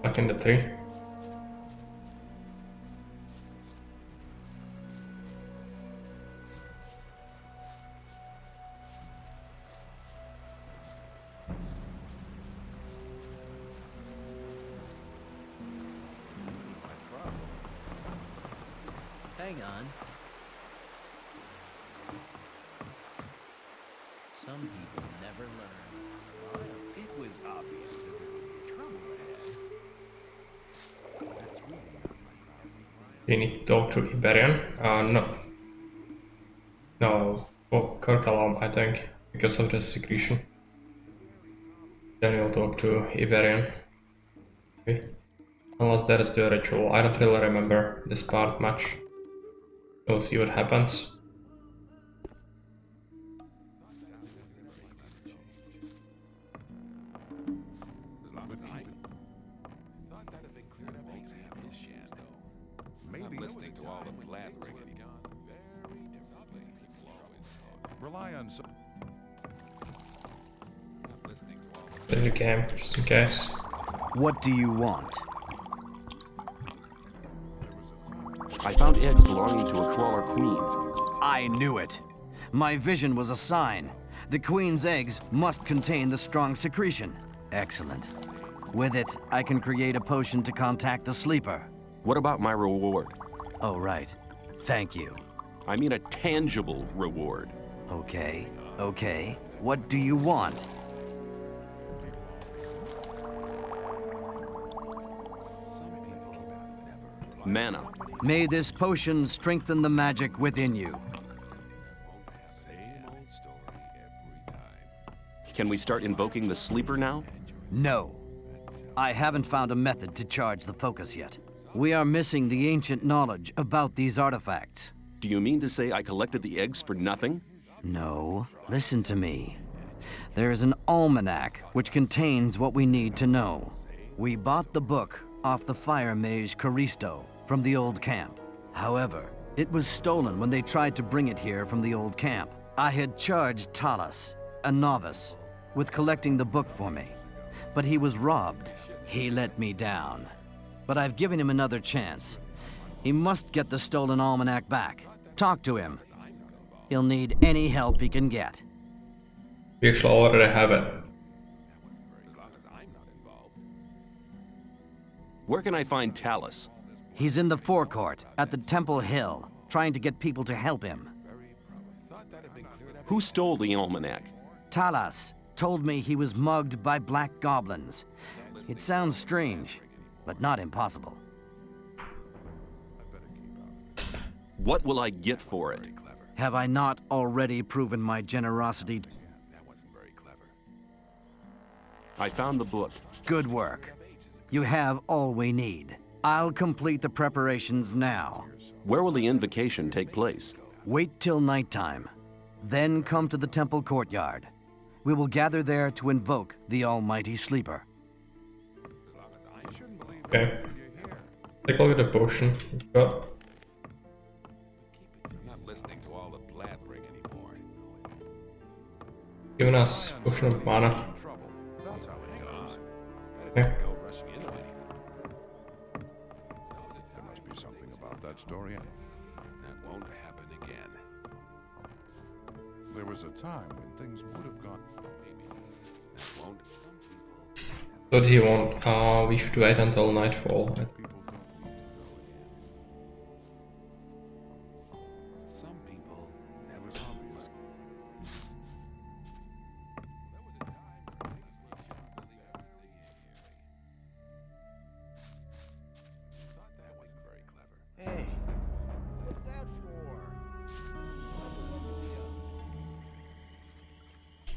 S1: Back in the tree.
S19: Hang on. Some people never learn.
S8: It was obvious that there would be trouble ahead. That's really not my problem.
S1: We need to talk to Iberian. No. No. Oh, Kirkalam, I think. Because of the secretion. Then we'll talk to Iberian. Okay. Unless that is the ritual. I don't really remember this part much. We'll see what happens.
S10: Listening to all the blabbering. Rely on some.
S1: There's a game, just in case.
S20: What do you want?
S3: I found eggs belonging to a crawler queen.
S20: I knew it. My vision was a sign. The queen's eggs must contain the strong secretion. Excellent. With it, I can create a potion to contact the sleeper.
S3: What about my reward?
S20: Oh, right. Thank you.
S3: I mean a tangible reward.
S20: Okay, okay. What do you want?
S3: Mana.
S20: May this potion strengthen the magic within you.
S3: Can we start invoking the sleeper now?
S20: No. I haven't found a method to charge the focus yet. We are missing the ancient knowledge about these artifacts.
S3: Do you mean to say I collected the eggs for nothing?
S20: No. Listen to me. There is an almanac which contains what we need to know. We bought the book off the fire mage Caristo from the old camp. However, it was stolen when they tried to bring it here from the old camp. I had charged Talas, a novice, with collecting the book for me, but he was robbed. He let me down. But I've given him another chance. He must get the stolen almanac back. Talk to him. He'll need any help he can get.
S1: We actually already have it.
S3: Where can I find Talas?
S20: He's in the forecourt, at the Temple Hill, trying to get people to help him.
S3: Who stole the almanac?
S20: Talas told me he was mugged by black goblins. It sounds strange, but not impossible.
S3: What will I get for it?
S20: Have I not already proven my generosity?
S3: I found the book.
S20: Good work. You have all we need. I'll complete the preparations now.
S3: Where will the invocation take place?
S20: Wait till nighttime. Then come to the temple courtyard. We will gather there to invoke the almighty sleeper.
S1: Okay. Take a look at the potion we've got. Giving us potion of mana. Okay.
S10: There must be something about that story.
S15: That won't happen again.
S10: There was a time when things would have gone.
S15: That won't.
S1: But he won't. We should wait until nightfall.
S15: Some people never saw me.
S5: Hey, what's that for?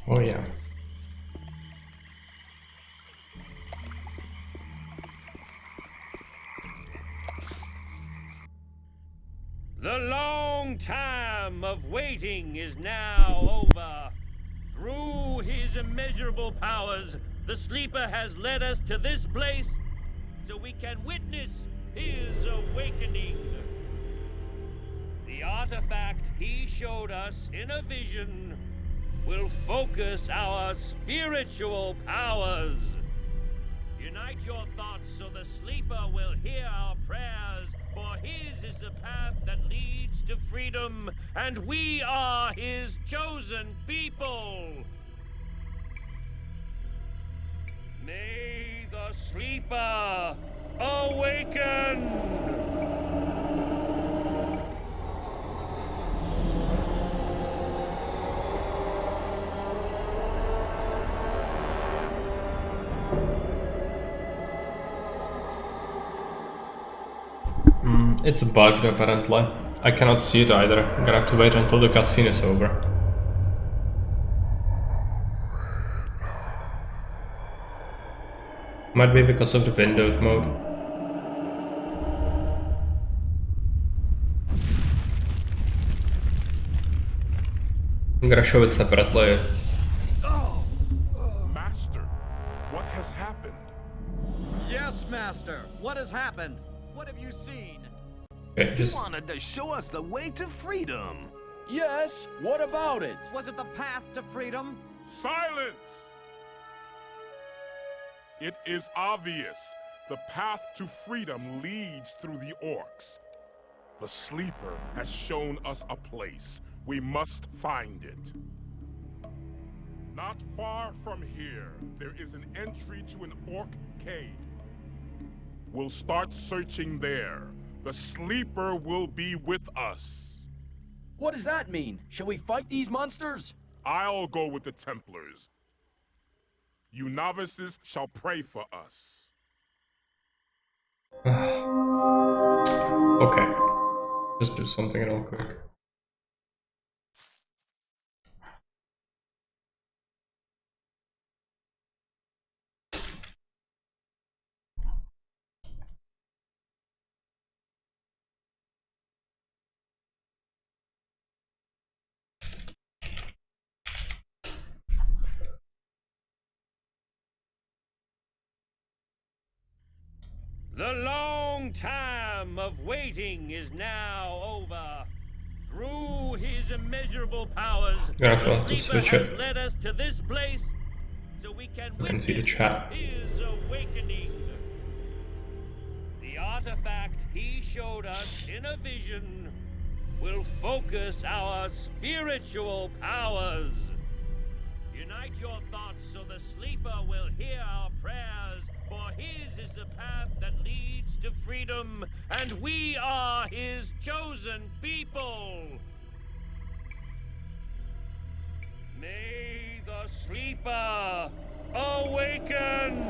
S1: Oh yeah.
S2: The long time of waiting is now over. Through his immeasurable powers, the Sleeper has led us to this place so we can witness his awakening. The artifact he showed us in a vision will focus our spiritual powers. Unite your thoughts so the Sleeper will hear our prayers, for his is the path that leads to freedom, and we are his chosen people. May the Sleeper awaken!
S1: It's bugged apparently. I cannot see it either. I'm gonna have to wait until the cutscene is over. Might be because of the Windows mode. I'm gonna show it separately.
S21: Master, what has happened?
S22: Yes, Master. What has happened? What have you seen?
S1: Okay, just...
S14: You wanted to show us the way to freedom.
S12: Yes, what about it?
S22: Was it the path to freedom?
S21: Silence! It is obvious. The path to freedom leads through the orcs. The Sleeper has shown us a place. We must find it. Not far from here, there is an entry to an orc cave. We'll start searching there. The Sleeper will be with us.
S12: What does that mean? Shall we fight these monsters?
S21: I'll go with the Templars. You novices shall pray for us.
S1: Okay. Just do something real quick.
S2: The long time of waiting is now over. Through his immeasurable powers,
S1: Yeah, actually,
S2: the
S1: I'll have to
S2: sleeper
S1: switch
S2: has
S1: it.
S2: led us to this place so we can
S1: I can see the
S2: witness
S1: chat.
S2: his awakening. The artifact he showed us in a vision will focus our spiritual powers. Unite your thoughts so the sleeper will hear our prayers, for his is the path that leads to freedom, and we are his chosen people. May the sleeper awaken!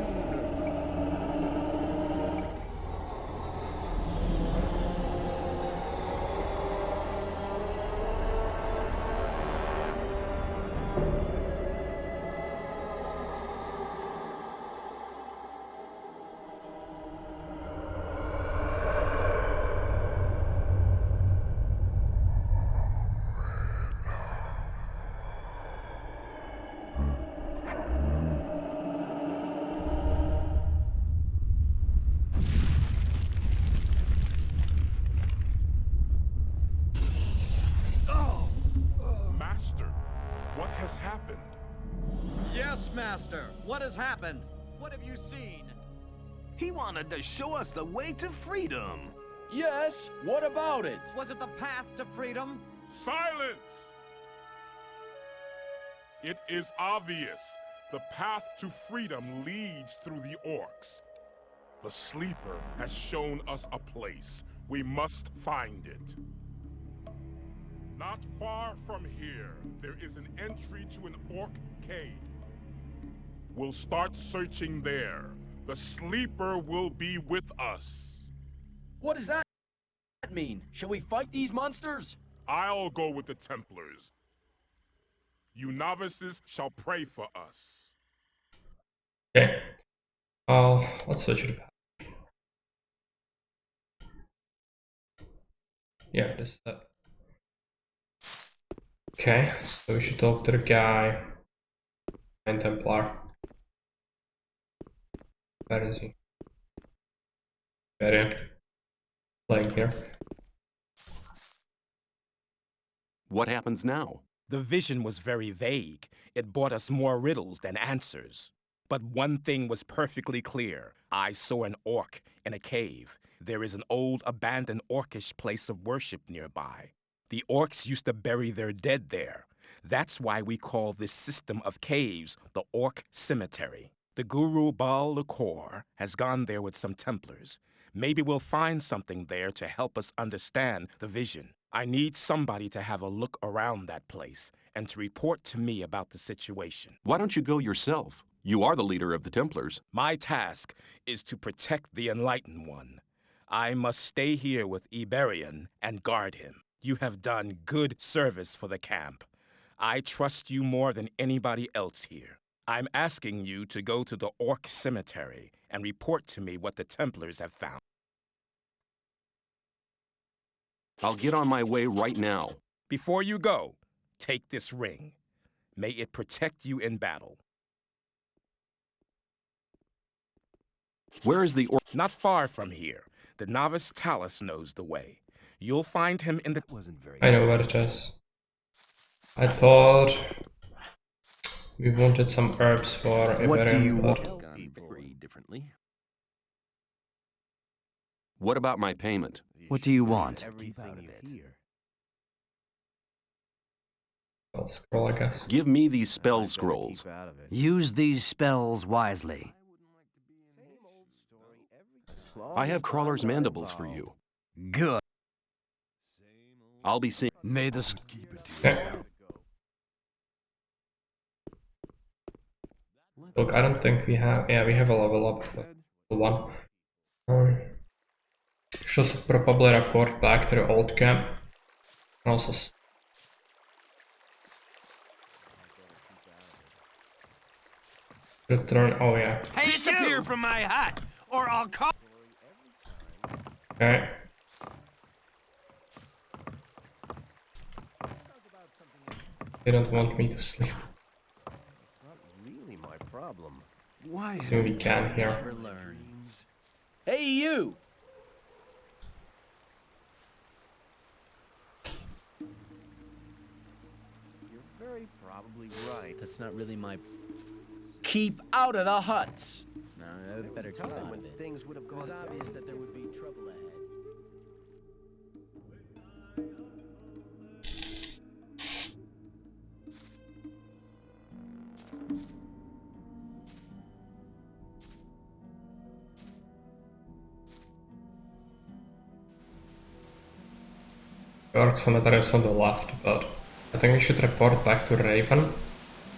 S21: Master, what has happened?
S22: Yes, Master. What has happened? What have you seen?
S14: He wanted to show us the way to freedom.
S12: Yes, what about it?
S22: Was it the path to freedom?
S21: Silence! It is obvious. The path to freedom leads through the orcs. The sleeper has shown us a place. We must find it. Not far from here, there is an entry to an orc cave. We'll start searching there. The sleeper will be with us.
S12: What does that mean? Shall we fight these monsters?
S21: I'll go with the Templars. You novices shall pray for us.
S1: Okay. Let's search it. Yeah, this is it. Okay, so we should talk to the guy. And Templar. Where is he? Very playing here.
S3: What happens now?
S11: The vision was very vague. It brought us more riddles than answers. But one thing was perfectly clear. I saw an orc in a cave. There is an old abandoned orcish place of worship nearby. The orcs used to bury their dead there. That's why we call this system of caves the Orc Cemetery. The Guru Baal Lakor has gone there with some Templars. Maybe we'll find something there to help us understand the vision. I need somebody to have a look around that place and to report to me about the situation.
S3: Why don't you go yourself? You are the leader of the Templars.
S11: My task is to protect the Enlightened One. I must stay here with Iberian and guard him. You have done good service for the camp. I trust you more than anybody else here. I'm asking you to go to the Orc Cemetery and report to me what the Templars have found.
S3: I'll get on my way right now.
S11: Before you go, take this ring. May it protect you in battle.
S3: Where is the orc?
S11: Not far from here. The novice Talus knows the way. You'll find him in the...
S1: I know where it is. I thought we wanted some herbs for
S20: What do you want?
S3: Differently. What about my payment?
S20: What do you want?
S1: I'll scroll, I guess.
S3: Give me these spell scrolls.
S20: Use these spells wisely.
S3: I have Crawler's mandibles for you.
S20: Good.
S3: I'll be seeing.
S20: May the...
S1: Okay. Look, I don't think we have... Yeah, we have a level up. But one. Should probably report back to the old camp. And also return. Oh yeah.
S5: Hey, disappear from my hut, or I'll call.
S1: Okay. They don't want me to sleep.
S19: It's not really my problem.
S8: Why?
S1: So we can here.
S19: Never learn.
S12: Hey, you!
S19: You're very probably right. That's not really my.
S12: Keep out of the huts!
S19: No, I better keep out of it.
S20: Things would have
S19: It was obvious that there would be trouble ahead.
S1: Orc Cemetery is on the left, but I think we should report back to Raven.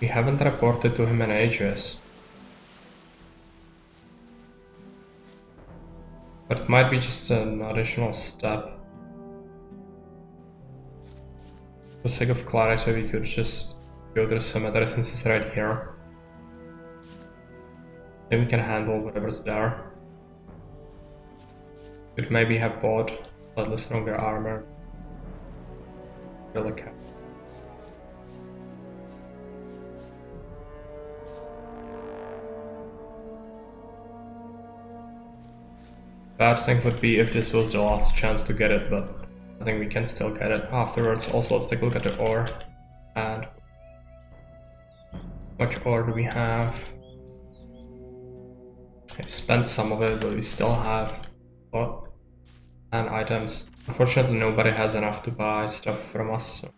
S1: We haven't reported to him in ages. But it might be just an additional step. For the sake of clarity, we could just go to the cemetery since it's right here. Then we can handle whatever's there. Could maybe have bought slightly stronger armor. Really can. Bad thing would be if this was the last chance to get it, but I think we can still get it afterwards. Also, let's take a look at the ore. And how much ore do we have? I spent some of it, but we still have what? And items. Unfortunately, nobody has enough to buy stuff from us. So.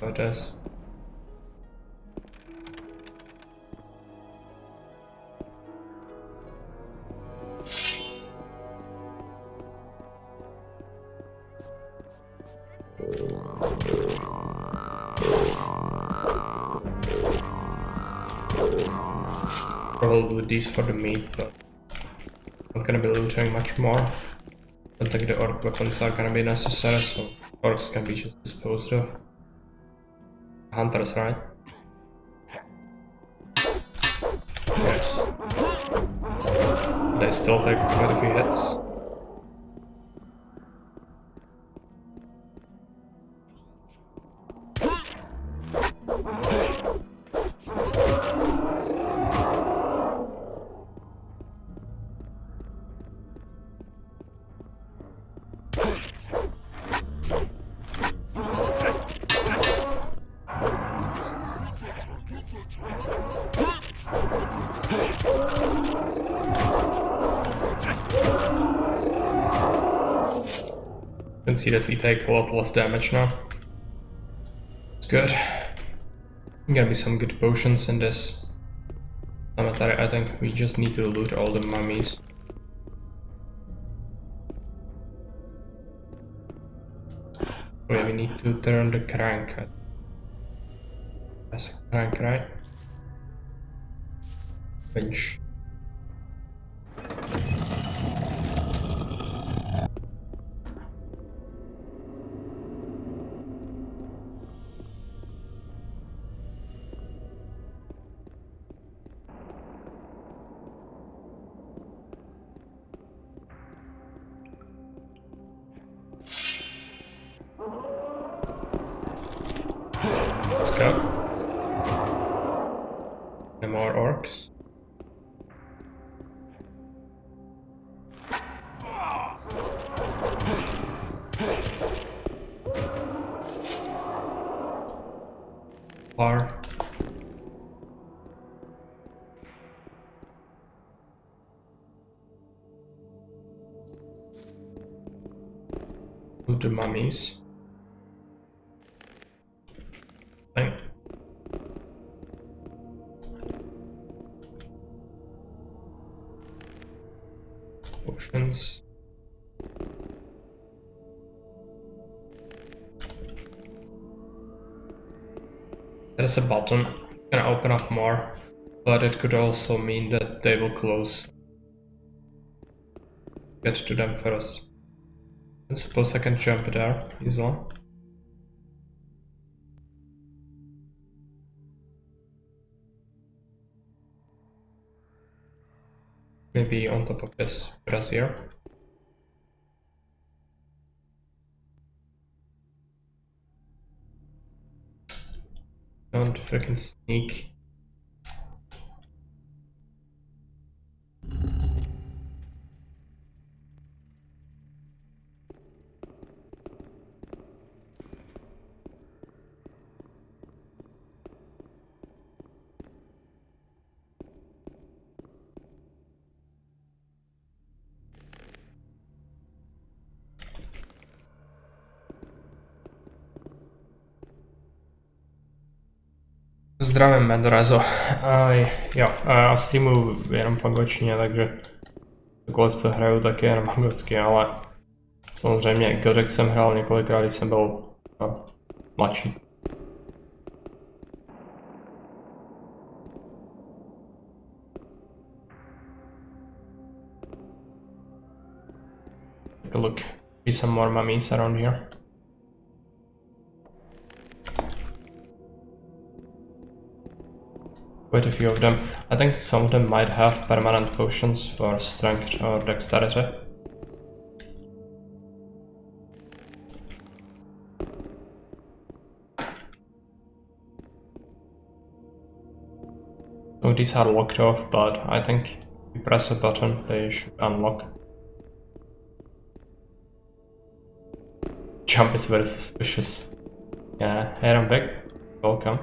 S1: So it is. Probably do these for the meat, but not gonna be looting much more. Don't think the orc weapons are gonna be necessary, so orcs can be just disposed of. Hunters, right? Yes. They still take quite a few hits. You can see that we take a lot less damage now. It's good. Gonna be some good potions in this cemetery. I think we just need to loot all the mummies. We need to turn the crank. That's a crank, right? Winch. Let's go. No more orcs. Bar. Loot the mummies. Thing. Potions. There's a button. It's gonna open up more, but it could also mean that they will close get to them first. I suppose I can jump there easily. Maybe on top of this brazier. Don't freaking sneak. Zdravím, Mendorezo. Jo, a streamuju jenom v angličtině, takže cokoliv, co hraju, tak je jenom anglicky, ale samozřejmě Gothic jsem hrál několikrát, když jsem byl mladší. Take a look. See some more mummies around here. Quite a few of them. I think some of them might have permanent potions for strength or dexterity. So these are locked off, but I think if you press a button, they should unlock. Jump is very suspicious. Yeah, hey, I'm back. Welcome.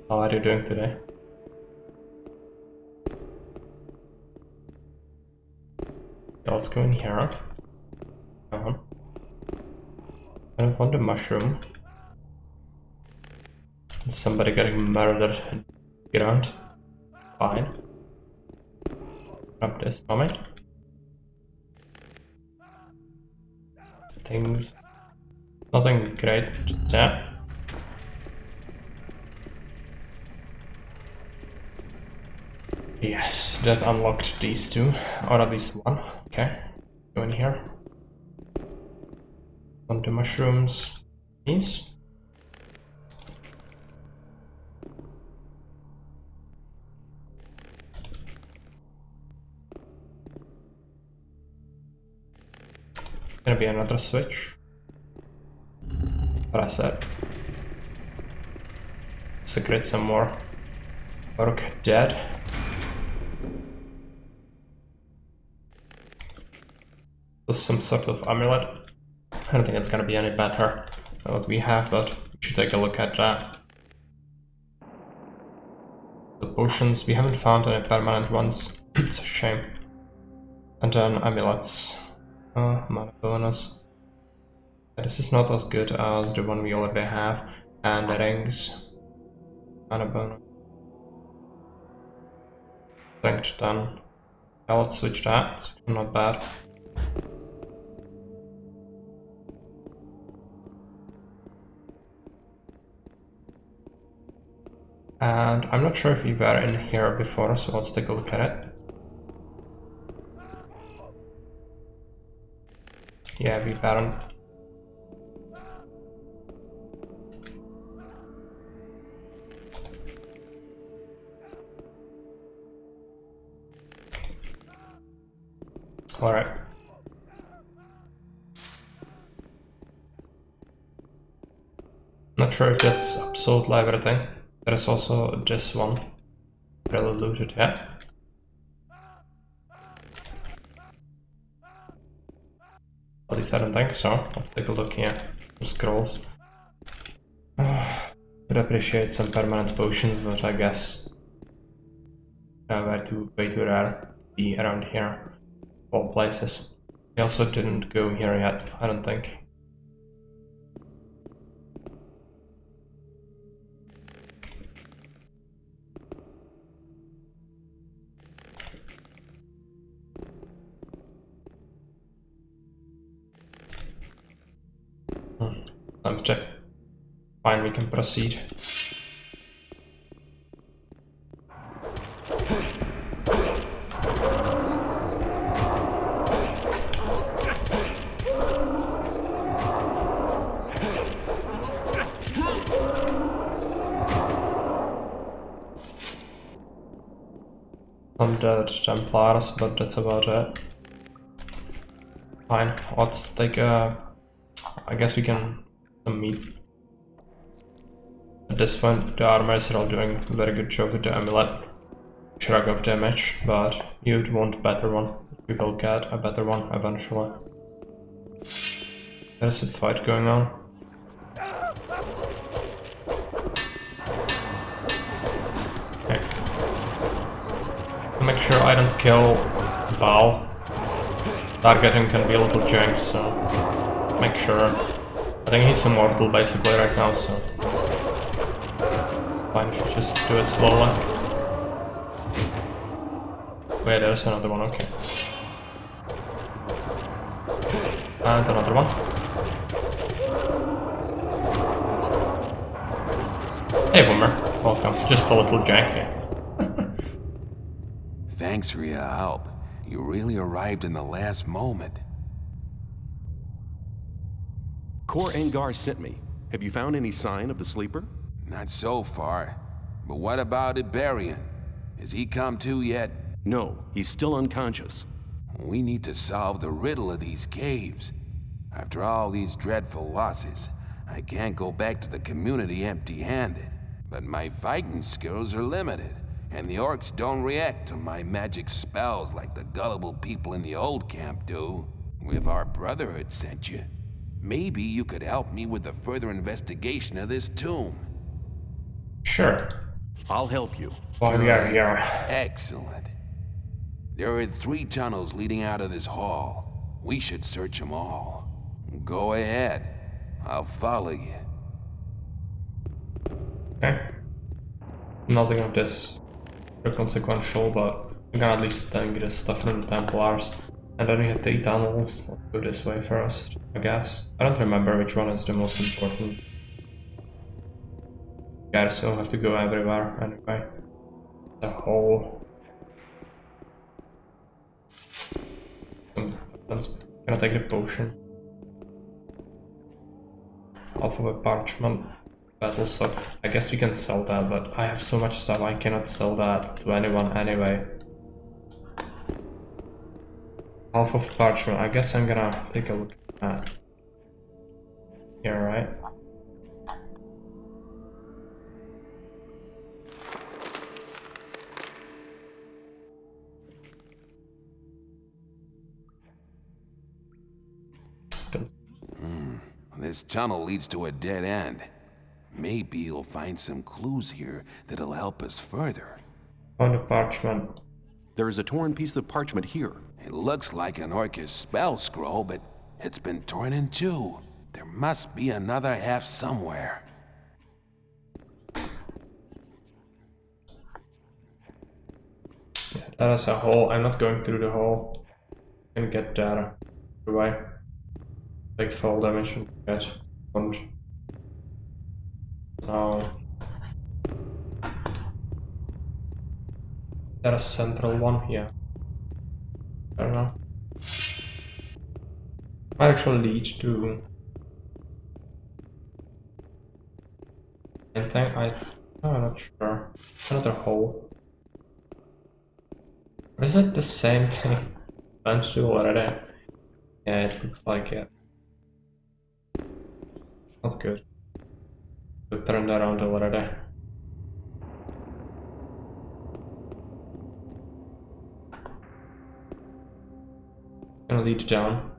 S1: How are you doing today? Let's go in here. I don't want the mushroom. Somebody getting murdered in the ground. Fine. Grab this moment. Things. Nothing great. Yeah. Yes, that unlocked these two, or at least one. Okay, go in here. Want the mushrooms, please. It's gonna be another switch. Press it. Secret some more. Orc dead. Some sort of amulet. I don't think it's gonna be any better than what we have, but we should take a look at that. The potions, we haven't found any permanent ones. It's a shame. And then amulets. Mana bonus. This is not as good as the one we already have. And the rings. Mana bonus. Strength 10. Yeah, let's switch that. It's not bad. And I'm not sure if we were in here before, so let's take a look at it. Yeah, we weren't. Alright. Not sure if that's absolutely everything. There's also this one. Really looted, yeah. At least I don't think so. Let's take a look here. Some scrolls. Would appreciate some permanent potions, but I guess way too rare to be around here. All places. We also didn't go here yet, I don't think. Let's check. Fine, we can proceed. Undead Templars, but that's about it. Fine, let's take a... I guess we can... some meat. At this point, the armors are all doing a very good job with the amulet. Shrug of damage, but you'd want a better one. We will get a better one eventually. There's a fight going on. Okay. Make sure I don't kill Val. Targeting can be a little jank, so make sure. I think he's immortal basically right now, so fine, just do it slowly. Wait, there's another one, okay. And another one. Hey Boomer, welcome. Just a little jank here.
S15: Thanks for your help. You really arrived in the last moment.
S4: Kor Angar sent me. Have you found any sign of the sleeper?
S15: Not so far. But what about Iberian? Has he come to yet?
S4: No, he's still unconscious.
S15: We need to solve the riddle of these caves. After all these dreadful losses, I can't go back to the community empty-handed. But my fighting skills are limited, and the orcs don't react to my magic spells like the gullible people in the old camp do. If our Brotherhood sent you, maybe you could help me with the further investigation of this tomb.
S1: Sure.
S4: I'll help you.
S1: Well, yeah.
S15: Excellent. There are 3 tunnels leading out of this hall. We should search them all. Go ahead. I'll follow you.
S1: Okay. Nothing of this consequential, but we can at least take this stuff from the Templars. And then we have the tunnels. Let's go this way first, I guess. I don't remember which one is the most important. Guys, don't have to go everywhere anyway. The hole. Can I take the potion? Half of a parchment. Battle stock. I guess we can sell that, but I have so much stuff I cannot sell that to anyone anyway. Half of parchment. I guess I'm gonna take a look at that. Yeah, right.
S15: This tunnel leads to a dead end. Maybe you'll find some clues here that'll help us further.
S1: On the parchment.
S4: There is a torn piece of parchment here.
S15: It looks like an orcish spell scroll, but it's been torn in 2. There must be another half somewhere.
S1: Yeah, that is a hole. I'm not going through the hole. I can get that away. Take fall damage and get sponge. No. Is that a central one? Yeah. I don't know. Might actually lead to anything. I'm not sure. Another hole. Or is it the same thing? Bench tool already? Yeah, it looks like it. Not good. We turned around already. Gonna lead down.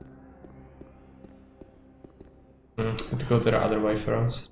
S1: Have to go to the other way first.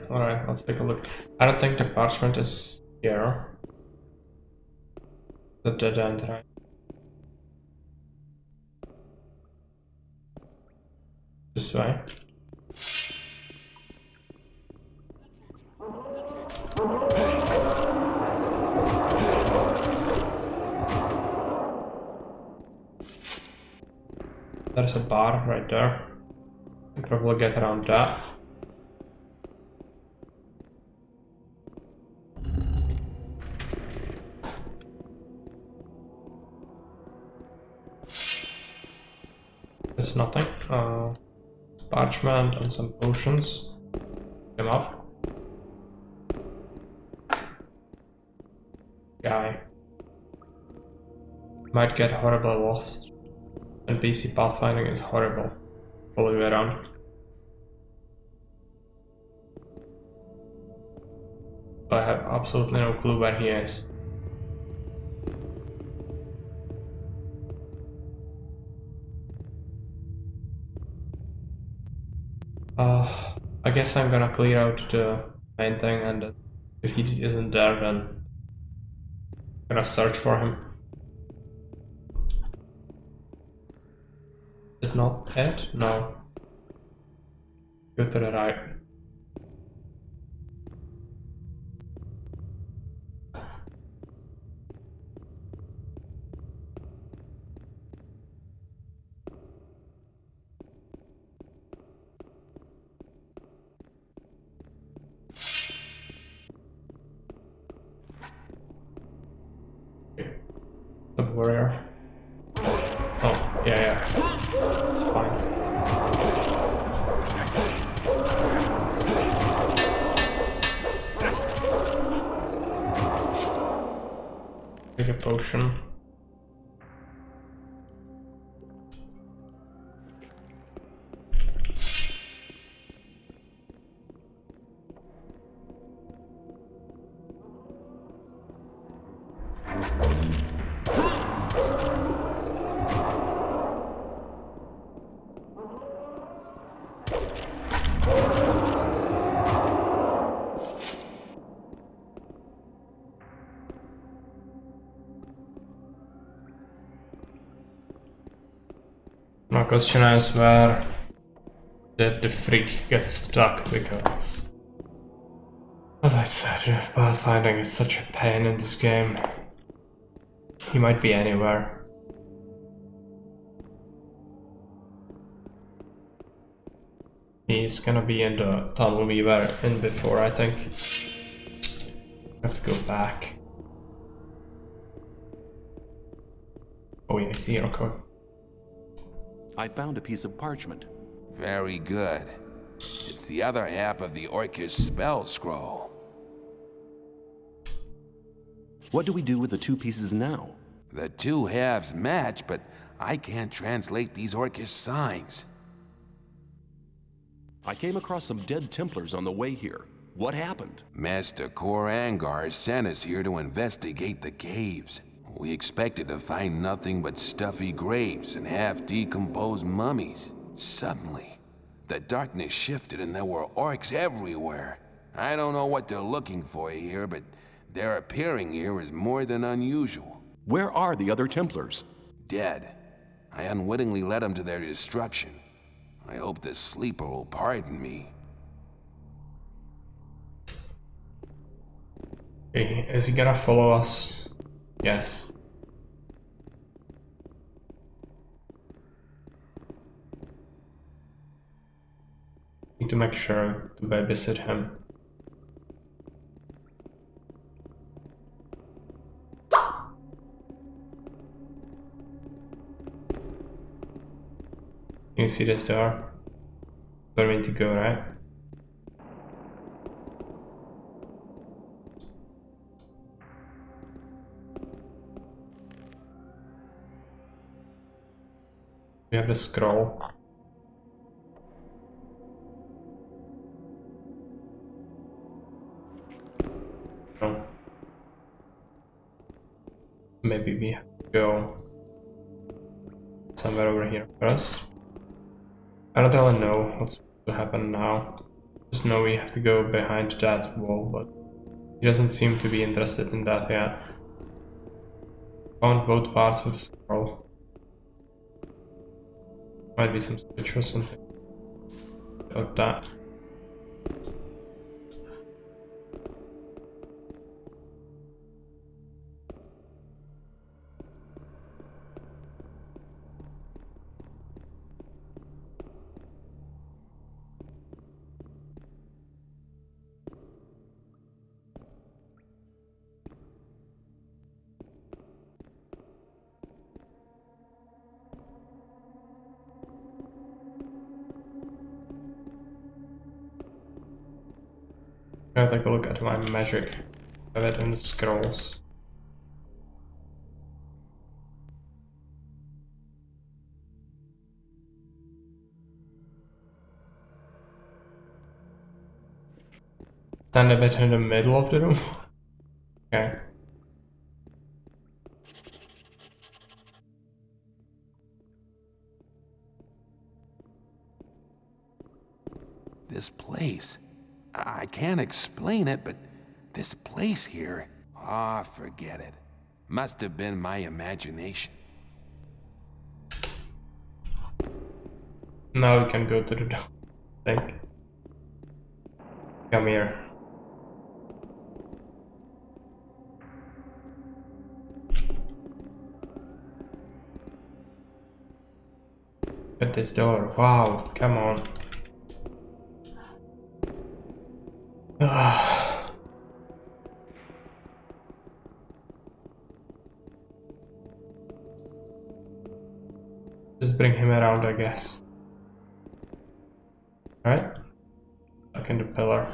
S1: Alright, let's take a look. I don't think the parchment is here. The dead end, right? This way. There's a bar right there. Can probably get around that. There's nothing. Parchment and some potions. Come up. Guy. Might get horribly lost. And PC pathfinding is horrible. Follow you around. I have absolutely no clue where he is. I guess I'm gonna clear out the main thing, and if he isn't there, then I'm gonna search for him. Is it not it? No. Go to the right. The warrior. Oh, yeah. It's fine. Take a potion. My question is where did the freak get stuck, because as I said, pathfinding is such a pain in this game. He might be anywhere. He's gonna be in the tunnel we were in before, I think. I have to go back. Oh yeah, it's here, okay.
S3: I found a piece of parchment.
S16: Very good. It's the other half of the Orcish spell scroll.
S3: What do we do with the two pieces now?
S16: The two halves match, but I can't translate these Orcish signs.
S3: I came across some dead Templars on the way here. What happened?
S16: Master Kor Angar sent us here to investigate the caves. We expected to find nothing but stuffy graves and half-decomposed mummies. Suddenly, the darkness shifted and there were orcs everywhere. I don't know what they're looking for here, but their appearing here is more than unusual.
S3: Where are the other Templars?
S16: Dead. I unwittingly led them to their destruction. I hope the Sleeper will pardon me.
S1: Okay, is he gonna follow us? Yes. Need to make sure to babysit him. You see this door? Where we need to go, right? We have the scroll. Oh. Maybe we have to go somewhere over here first. I don't really know what's to happen now. Just know we have to go behind that wall, but he doesn't seem to be interested in that yet. Found both parts of the scroll. Might be some stitch or something like that. I'll take a look at my magic. I have it in the scrolls. Stand a bit in the middle of the room. Okay.
S16: This place. I can't explain it, but this place here. Ah, forget it. Must have been my imagination.
S1: Now we can go to the door, I think. Come here. At this door. Wow, come on. Just bring him around, I guess. Alright. Back in the pillar.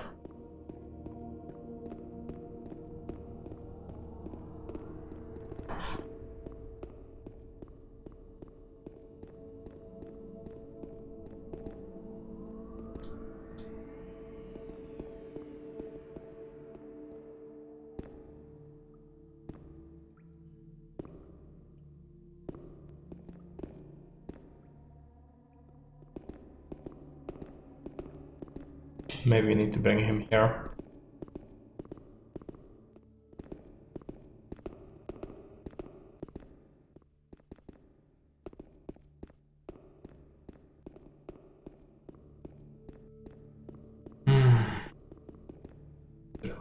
S1: Maybe we need to bring him here.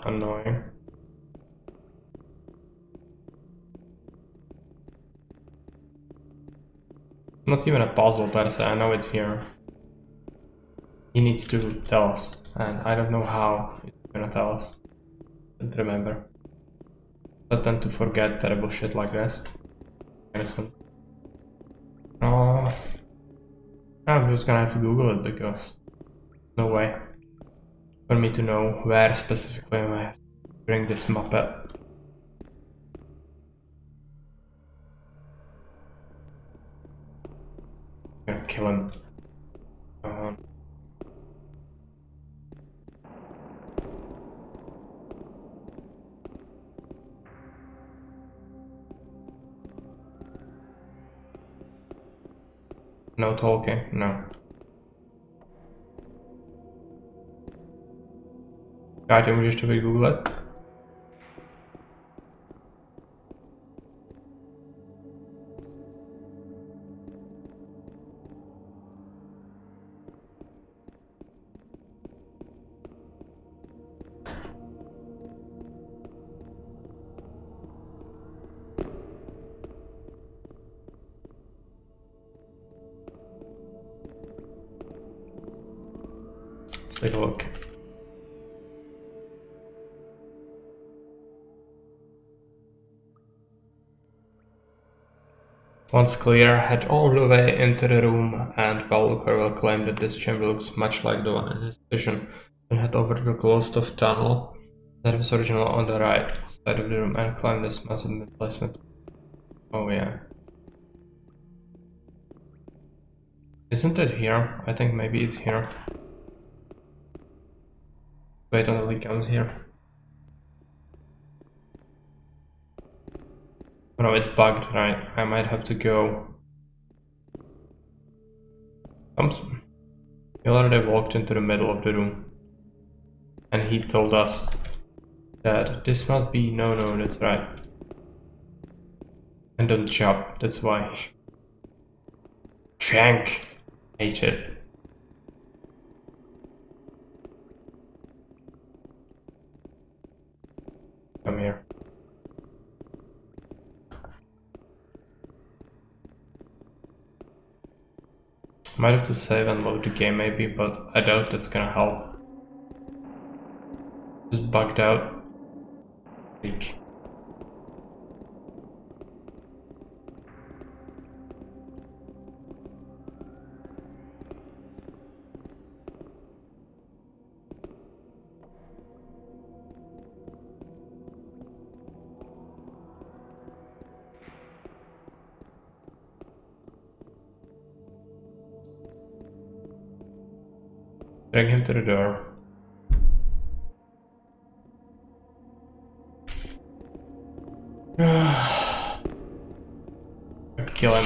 S1: Annoying. Not even a puzzle per se, I know it's here. He needs to tell us, and I don't know how he's gonna tell us. Don't remember. I tend to forget terrible shit like this. Innocent. Oh, I'm just gonna have to Google it because no way for me to know where specifically I have to bring this Muppet. I'm gonna kill him. No talking, no. Kátya, můžeš to vygooglet? Let's take a look. Once clear, head all the way into the room, and Baldur will claim that this chamber looks much like the one in his vision. Then head over to the closed-off tunnel that was original on the right side of the room and climb this massive placement. Oh yeah. Isn't it here? I think maybe it's here. Wait until he comes here. Oh no, it's bugged, right? I might have to go. He already walked into the middle of the room. And he told us that this must be... No, that's right. And don't jump, that's why. Shank! Hate it. Come here. Might have to save and load the game maybe, but I doubt that's gonna help. Just bugged out. Leak. Bring him to the door. Kill him.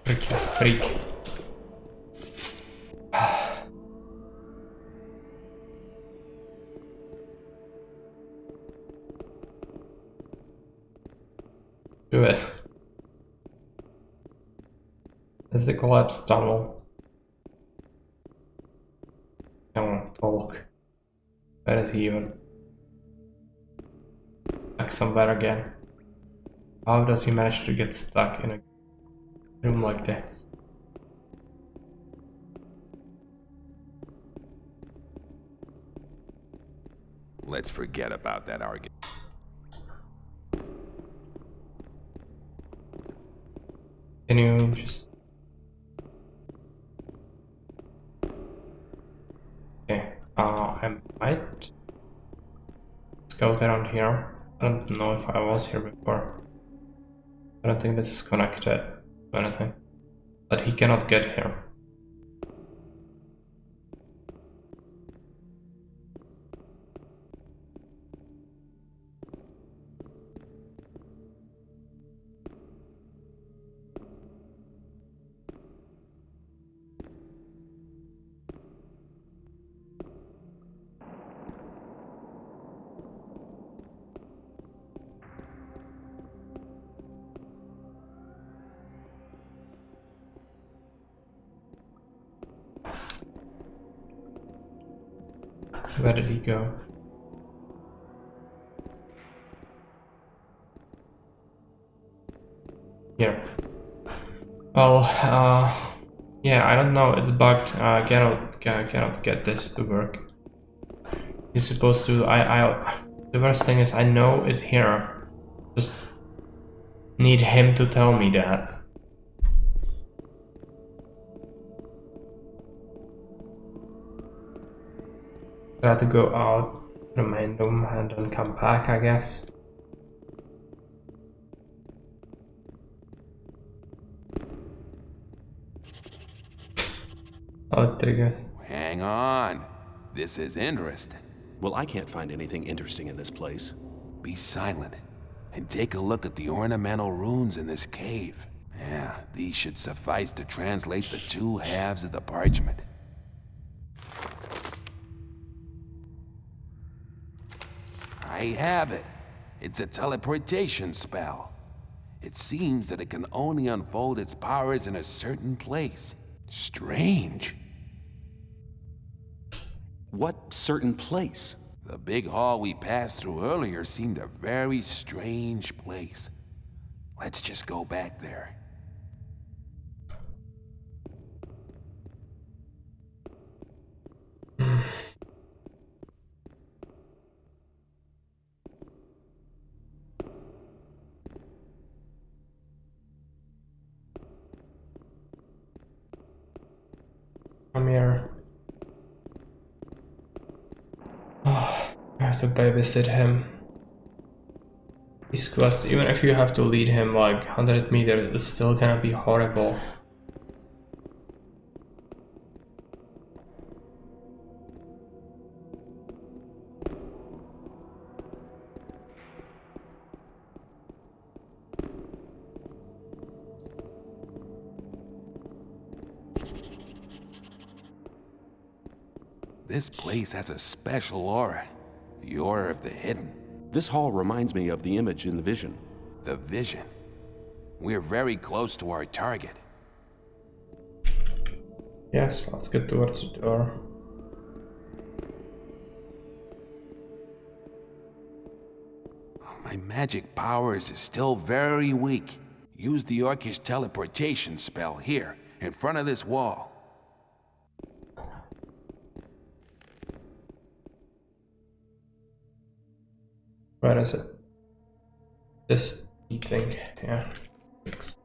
S1: Freak, you freak. Do it. It's the collapsed tunnel. Come on, talk. Where is he even? Stuck somewhere again. How does he manage to get stuck in a room like this?
S16: Let's forget about that argument.
S1: Can you just... Okay, I might scout around here. I don't know if I was here before. I don't think this is connected to anything. But he cannot get here. Where did he go? Here. Well, yeah, I don't know, it's bugged. I cannot get this to work. He's supposed to, the worst thing is I know it's here. Just need him to tell me that. I have to go out the main room and then come back, I guess. Oh, it triggers.
S16: Hang on. This is interesting.
S3: Well, I can't find anything interesting in this place.
S16: Be silent and take a look at the ornamental runes in this cave. Yeah, these should suffice to translate the two halves of the parchment. I have it. It's a teleportation spell. It seems that it can only unfold its powers in a certain place. Strange.
S3: What certain place?
S16: The big hall we passed through earlier seemed a very strange place. Let's just go back there.
S1: Come here. Oh, I have to babysit him. These quests, even if you have to lead him like 100 meters, it's still gonna be horrible.
S16: This place has a special aura. The aura of the hidden.
S3: This hall reminds me of the image in the vision.
S16: The vision. We're very close to our target.
S1: Yes, let's get towards the door.
S16: My magic powers are still very weak. Use the Orcish teleportation spell here, in front of this wall.
S1: Where is it? This thing, yeah. Thanks.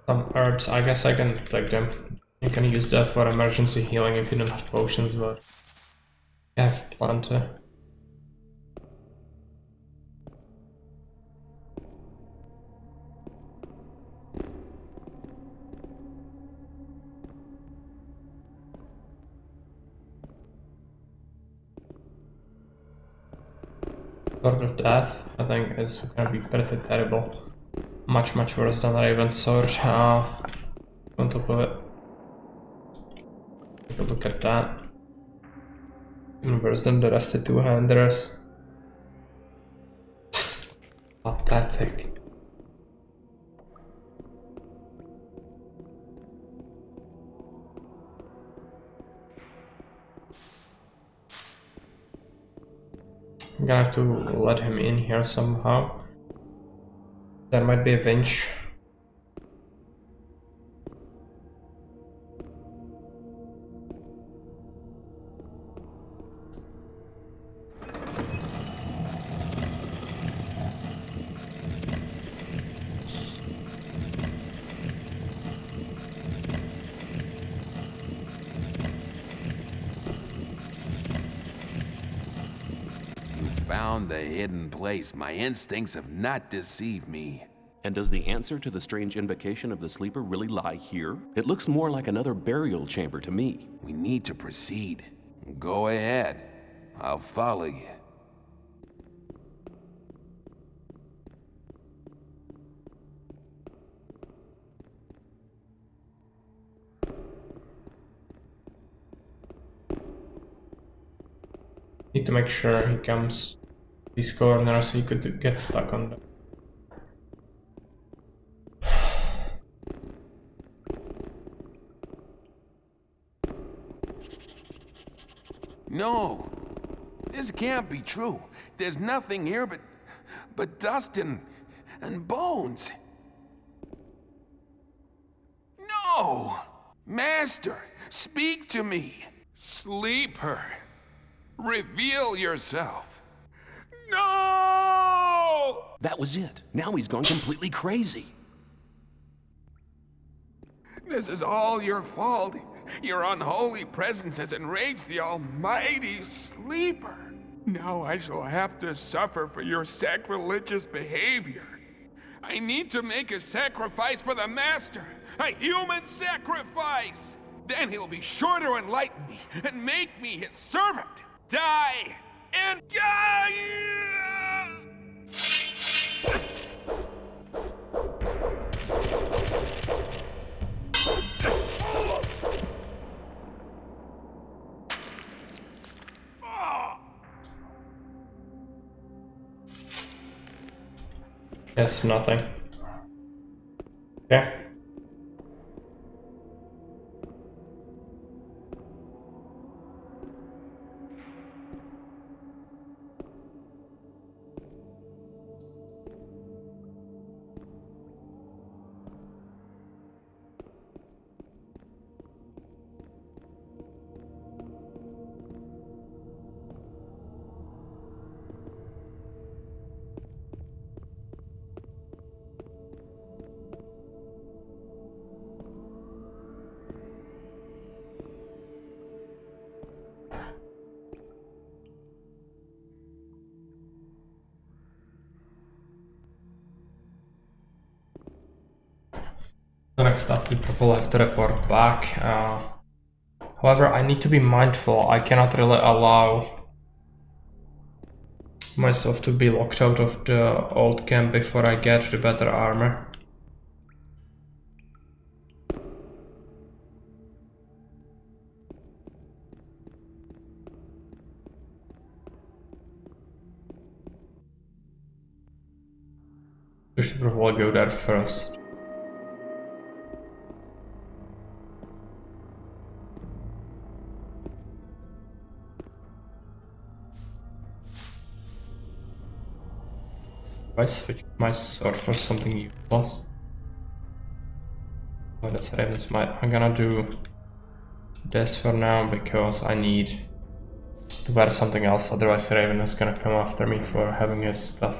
S1: Some herbs, I guess I can take them. You can use that for emergency healing if you don't have potions, but I have plenty. Sword of Death, I think is gonna be pretty terrible. Much worse than Raven's Sword. On top of it. Take a look at that. Even worse than the Rusty Two-Handers. Pathetic. I'm gonna have to let him in here somehow. There might be a winch.
S16: Found the hidden place. My instincts have not deceived me.
S3: And does the answer to the strange invocation of the sleeper really lie here? It looks more like another burial chamber to me.
S16: We need to proceed. Go ahead. I'll follow you.
S1: Need to make sure he comes these corners so he could get stuck on them.
S16: No, this can't be true. There's nothing here but dust and bones. No! Master, speak to me. Sleeper, reveal yourself. No!
S3: That was it. Now he's gone completely crazy.
S16: This is all your fault. Your unholy presence has enraged the almighty Sleeper. Now I shall have to suffer for your sacrilegious behavior. I need to make a sacrifice for the Master. A human sacrifice! Then he'll be sure to enlighten me and make me his servant. Die and die!
S1: Yes, nothing. Okay. The next up, we probably have to report back. However, I need to be mindful. I cannot really allow myself to be locked out of the old camp before I get the better armor. We should probably go there first. I switch my sword for something useless. Oh, that's Raven's Might. I'm gonna do this for now because I need to wear something else, otherwise Raven is gonna come after me for having his stuff.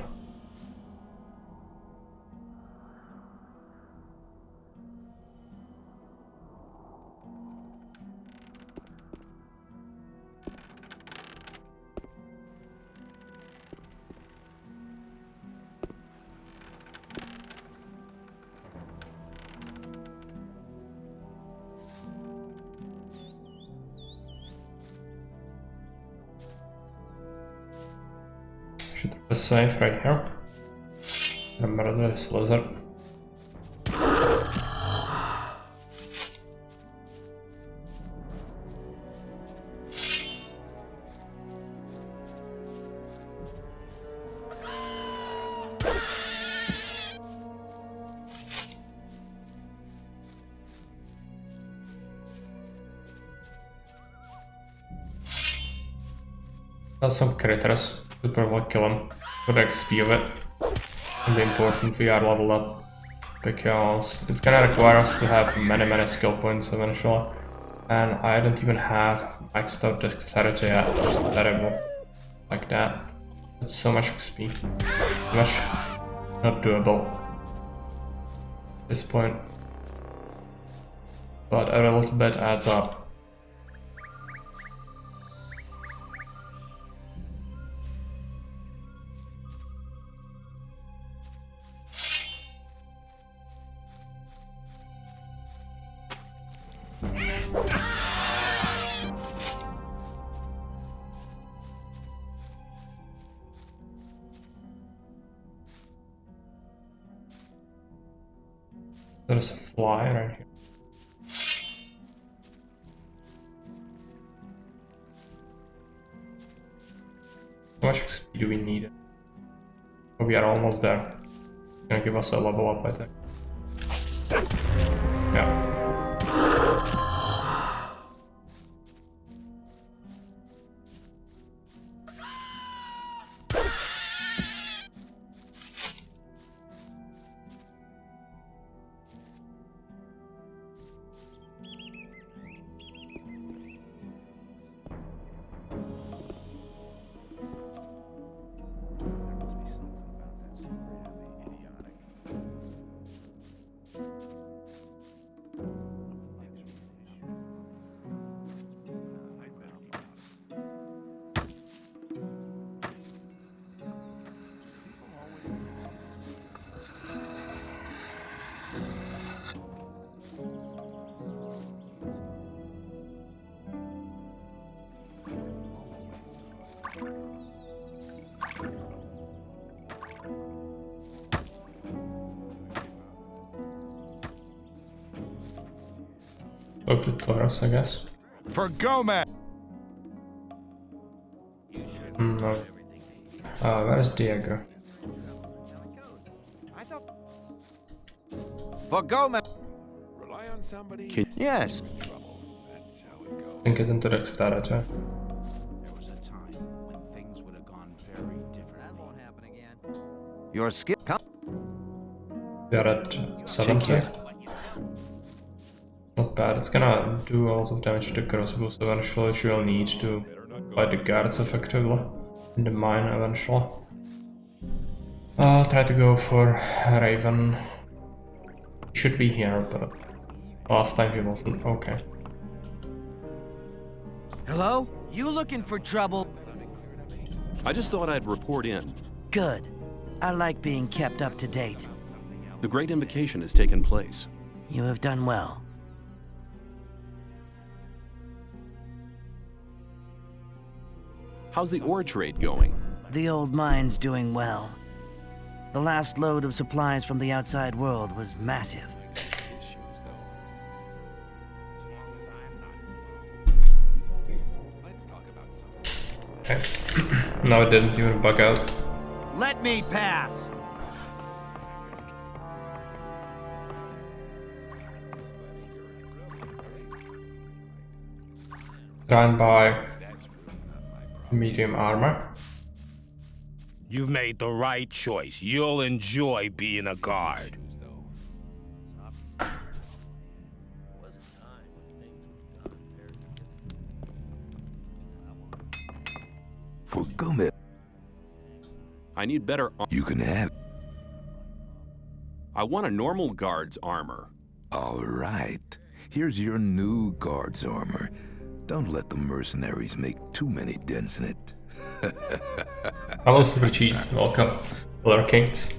S1: Should be safe right here. Remember this lizard. There's some critters. Could probably kill them with XP of it. And the important we are leveled up. Because it's gonna require us to have many skill points eventually. And I don't even have maxed out dexterity yet, which is terrible. Like that. That's so much XP. Much not doable at this point. But every little bit adds up. There's a fly right here. How much XP do we need? Oh, we are almost there. It's gonna give us a level up, I think. Yeah. Talk to Taurus, I guess.
S10: For Gomez!
S1: No. Where's Diego?
S8: For Gomez!
S17: Rely on somebody.
S8: Yes.
S1: And get into dexterity.
S17: There was a time when things would have gone very differently. That won't happen again.
S8: Your skill.
S1: We are at 70. Not bad. It's gonna do a lot of damage to the crossbows eventually, which we'll need to fight the guards effectively in the mine eventually. I'll try to go for Raven. He should be here, but last time he wasn't. Okay.
S6: Hello? You looking for trouble?
S3: I just thought I'd report in.
S6: Good. I like being kept up to date.
S3: The Great Invocation has taken place.
S6: You have done well.
S3: How's the ore trade going?
S6: The old mine's doing well. The last load of supplies from the outside world was massive.
S1: Okay. No, it didn't even bug out.
S22: Let me pass!
S1: Try and buy medium armor.
S11: You've made the right choice. You'll enjoy being a guard.
S9: For Gomez.
S3: I need better armor.
S9: You can have.
S3: I want a normal guard's armor.
S9: All right. Here's your new guard's armor. Don't let the mercenaries make too many dents in it.
S1: Hello, Super Cheese. Welcome. Lurkings.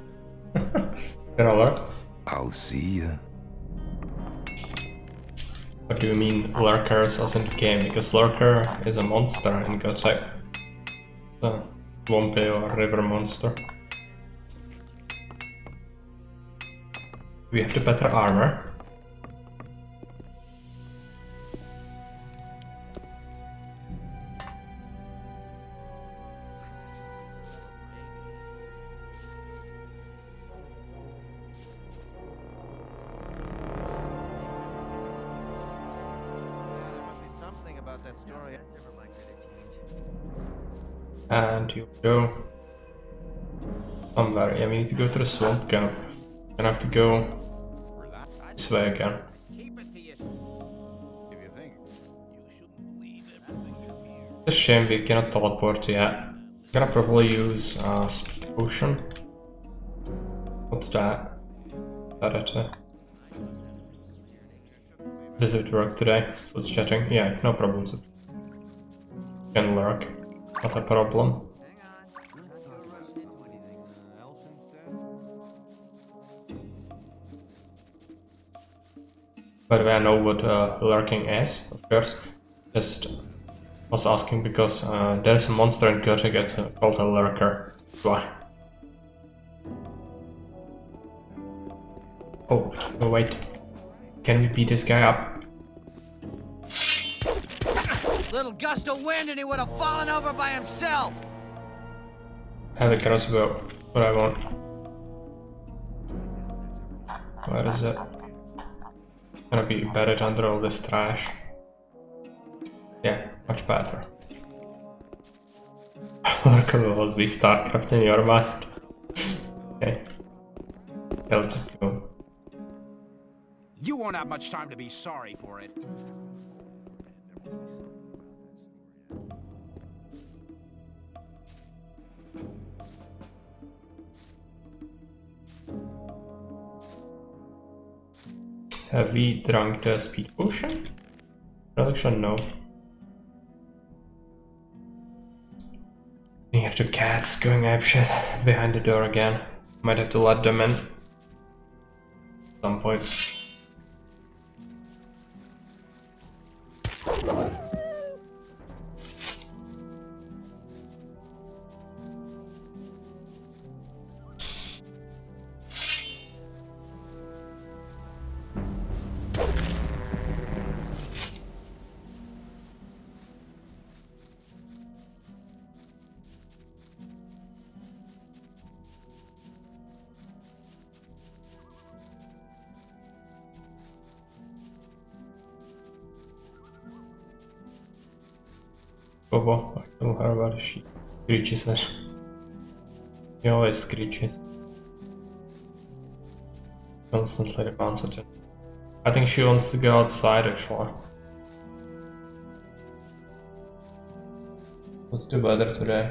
S1: Hello.
S9: I'll see ya.
S1: What do you mean lurkers as in the game? Because lurker is a monster in Gothic. So, swampy or river monster. We have the better armor. And you go somewhere. Yeah, we need to go to the swamp camp. Gonna have to go this way again. It's a shame we cannot teleport yet. Gonna probably use speed potion. What's that? Does it work today? So it's chatting. Yeah, no problems. Can lurk. Not a problem. By the way, I know what lurking is, of course. Just was asking because there's a monster in Gothic called a lurker. Why? Oh, no, wait. Can we beat this guy up?
S22: Little gust of wind and he would have fallen over by himself.
S1: Have a crossbow. What I want. Where is it? Gonna be buried under all this trash. Yeah, much better. Look at those be StarCraft in your mind. Okay. I'll just go.
S17: You won't have much time to be sorry for it.
S1: Have we drunk the speed potion? Actually, no. We have the cats going apeshit behind the door again. Might have to let them in. At some point. Bobo, I don't know about the she screeches there. He always screeches. Constantly demands it. I think she wants to go outside actually. What's the weather today?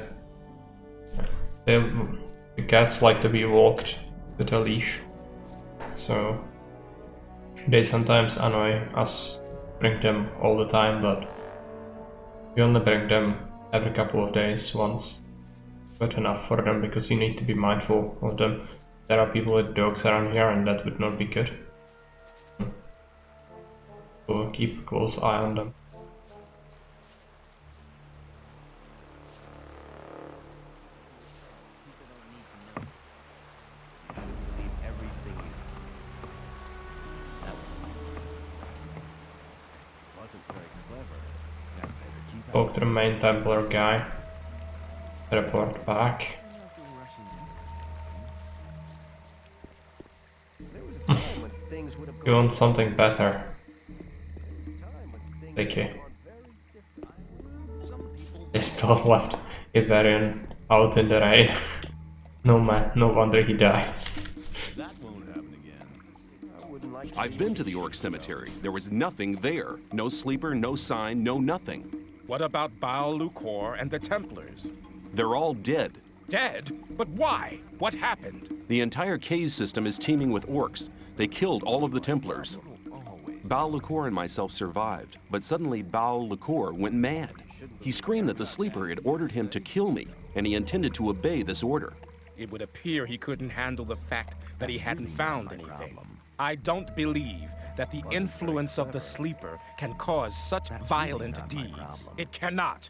S1: The cats like to be walked with a leash. So they sometimes annoy us, bring them all the time, but we only bring them every couple of days once. Good enough for them because you need to be mindful of them. There are people with dogs around here and that would not be good. So keep a close eye on them. Spoke to the main Templar guy. Report back. You want something better? Okay. They still left Iberian out in the rain. No man, no wonder he dies.
S3: I've been to the Orc Cemetery. There was nothing there. No sleeper, no sign, no nothing.
S11: What about Baal Lucor and the Templars?
S3: They're all dead.
S11: Dead? But why? What happened?
S3: The entire cave system is teeming with orcs. They killed all of the Templars. Baal Lucor and myself survived, but suddenly Baal Lucor went mad. He screamed that the sleeper had ordered him to kill me, and he intended to obey this order.
S11: It would appear he couldn't handle the fact that he hadn't found anything. I don't believe that the influence of the sleeper can cause such violent deeds. It cannot,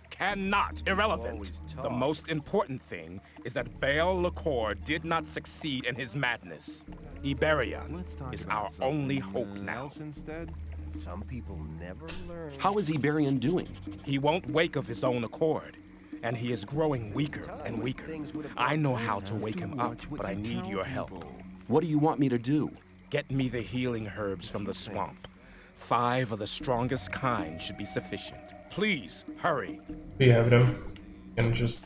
S11: irrelevant. The most important thing is that Baal Lakor did not succeed in his madness. Iberion is our only hope now.
S17: Some people never learn.
S3: How is Iberion doing?
S11: He won't wake of his own accord, and he is growing weaker and weaker. I know how to wake him up, but I need your help.
S3: What do you want me to do?
S11: Get me the healing herbs from the swamp. 5 of the strongest kind should be sufficient. Please, hurry.
S1: We have them. Can just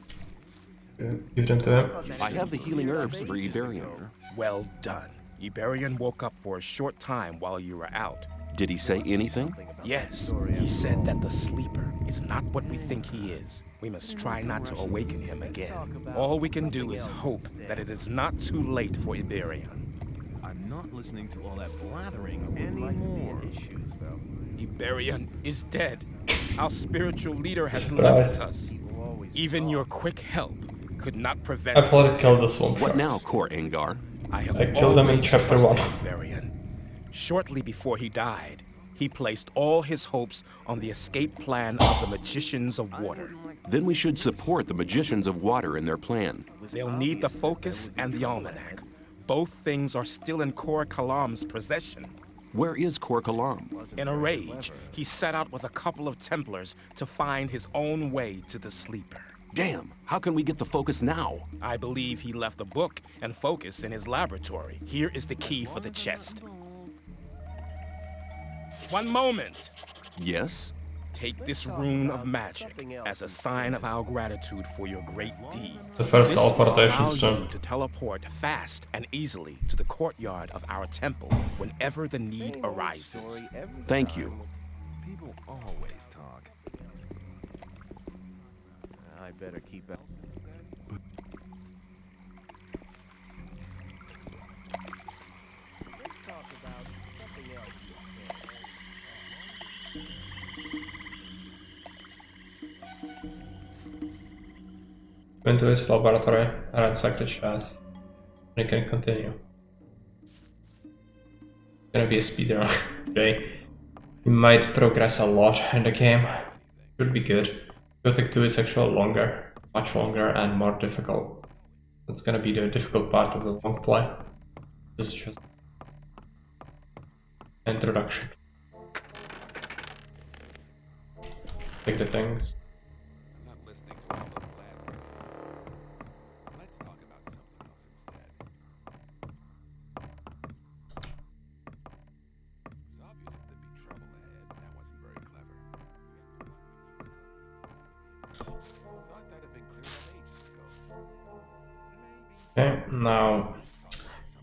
S1: give them to him.
S3: I have the healing herbs for Iberion.
S11: Well done. Iberion woke up for a short time while you were out.
S3: Did he say anything?
S11: Yes, he said that the sleeper is not what we think he is. We must try not to awaken him again. All we can do is hope that it is not too late for Iberion.
S17: I'm not listening to all that blathering anymore.
S11: Iberion is dead. Our spiritual leader has left us. Even your quick help could not prevent.
S1: I thought it killed the swamp
S3: What
S1: sharks.
S3: now, Kor Angar?
S11: I
S1: killed him in chapter 1.
S11: Iberion. Shortly before he died, he placed all his hopes on the escape plan of the Magicians of Water.
S3: Then we should support the Magicians of Water in their plan.
S11: They'll need the focus and the almanac. Both things are still in Kor Kalam's possession.
S3: Where is Kor Kalam?
S11: In a rage, he set out with a couple of Templars to find his own way to the sleeper.
S3: Damn, how can we get the focus now?
S11: I believe he left the book and focus in his laboratory. Here is the key for the chest. One moment.
S3: Yes?
S11: Take this rune of magic as a sign of our gratitude for your great deeds.
S1: The first
S11: This will
S1: teleportation
S11: allow
S1: stone.
S11: you to teleport fast and easily to the courtyard of our temple whenever the need arises.
S3: Thank you.
S17: People always talk. I better keep out. Let's talk about something else.
S1: Went to his laboratory, ransacked the chest. And he can continue. It's gonna be a speedrun today. We might progress a lot in the game. Should be good. Gothic 2 is actually longer, much longer and more difficult. That's gonna be the difficult part of the long play. This is just introduction. Take the things. Okay, now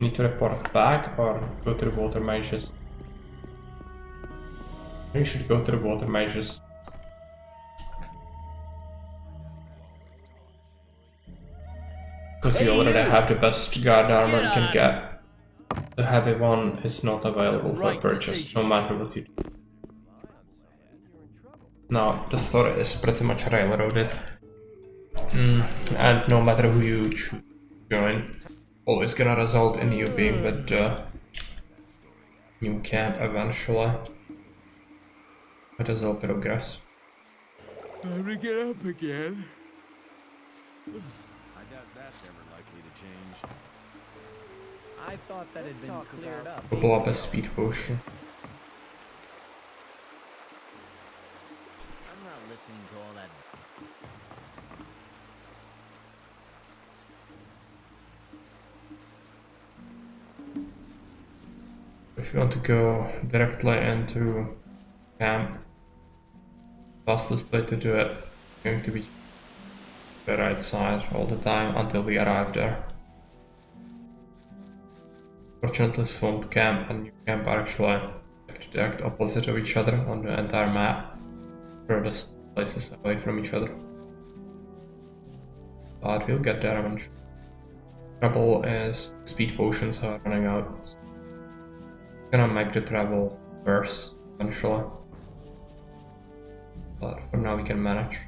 S1: we need to report back or go to the water mages. We should go to the water mages. Because we already have the best guard armor we can get. The heavy one is not available for purchase, no matter what you do. Now, the story is pretty much railroaded. And no matter who you choose to join, always gonna result in you being with the new camp eventually. It is all progress.
S14: Time to get up again.
S17: I doubt that's ever likely to change.
S19: I thought that had been cleared up.
S1: Blow up a speed potion.
S19: I'm not listening to all that.
S1: If you want to go directly into camp, fastest way to do it is going to be the right side all the time until we arrive there. Fortunately, swamp camp and new camp are actually the exact opposite of each other on the entire map, furthest places away from each other. But we'll get there eventually. Trouble is speed potions are running out. Gonna make the travel worse eventually, but for now we can manage.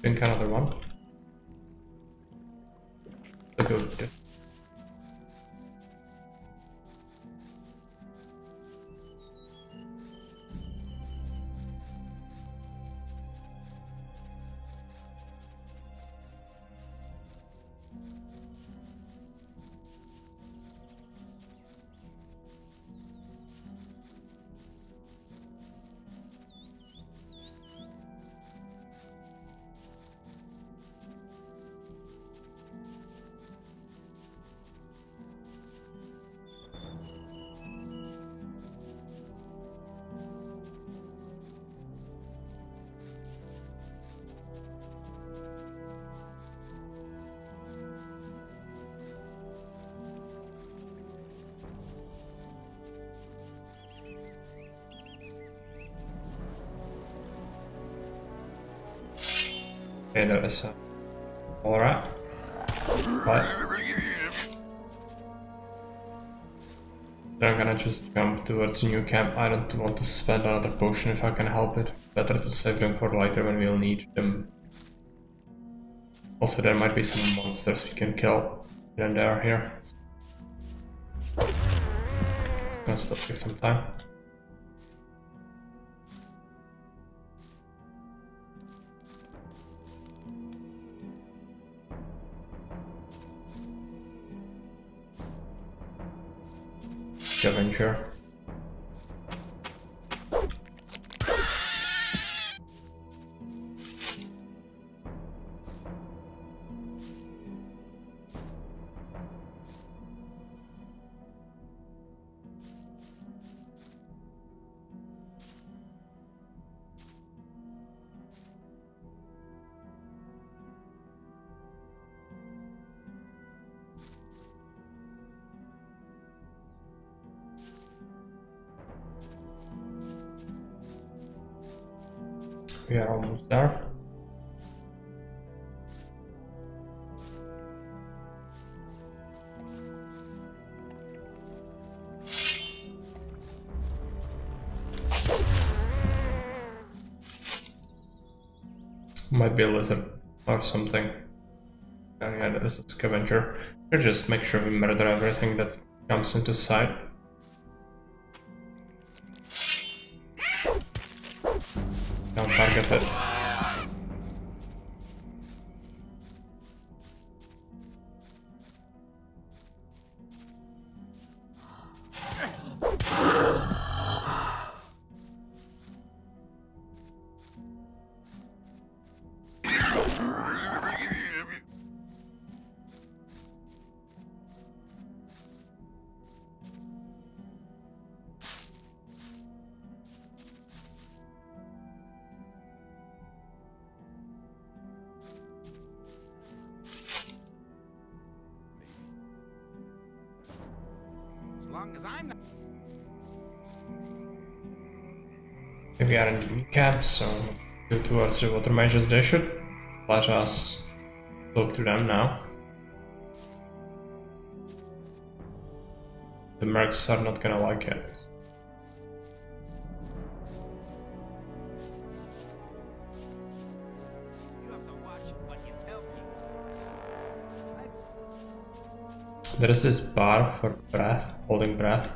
S1: Drink another one. Good. Okay, that is alright. Right. Then I'm gonna just jump towards the new camp. I don't want to spend another potion if I can help it. Better to save them for later when we'll need them. Also, there might be some monsters we can kill here and there here. Gonna still take some time. Scavenger. We are almost there. Might be a lizard or something. Oh yeah, that is a scavenger. Or just make sure we murder everything that comes into sight. Don't target it. We are in the new camp, so go towards the water mages. They should let us talk to them now. The mercs are not gonna like it. There is this bar for breath, holding breath.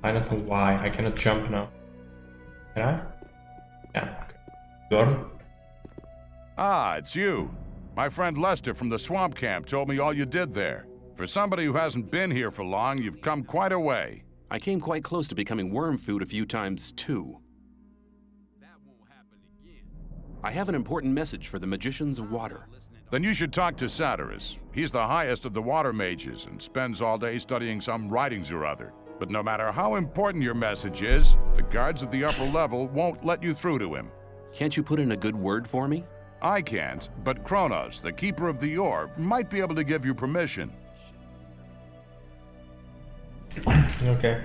S1: I don't know why. I cannot jump now. Can I? Yeah. Okay. Gordon?
S10: Ah, it's you. My friend Lester from the swamp camp told me all you did there. For somebody who hasn't been here for long, you've come quite a way.
S3: I came quite close to becoming worm food a few times, too. I have an important message for the Magicians of Water.
S10: Then you should talk to Satyrus. He's the highest of the water mages and spends all day studying some writings or other. But no matter how important your message is, the guards at the upper level won't let you through to him.
S3: Can't you put in a good word for me?
S10: I can't, but Kronos, the keeper of the orb, might be able to give you permission.
S1: Okay.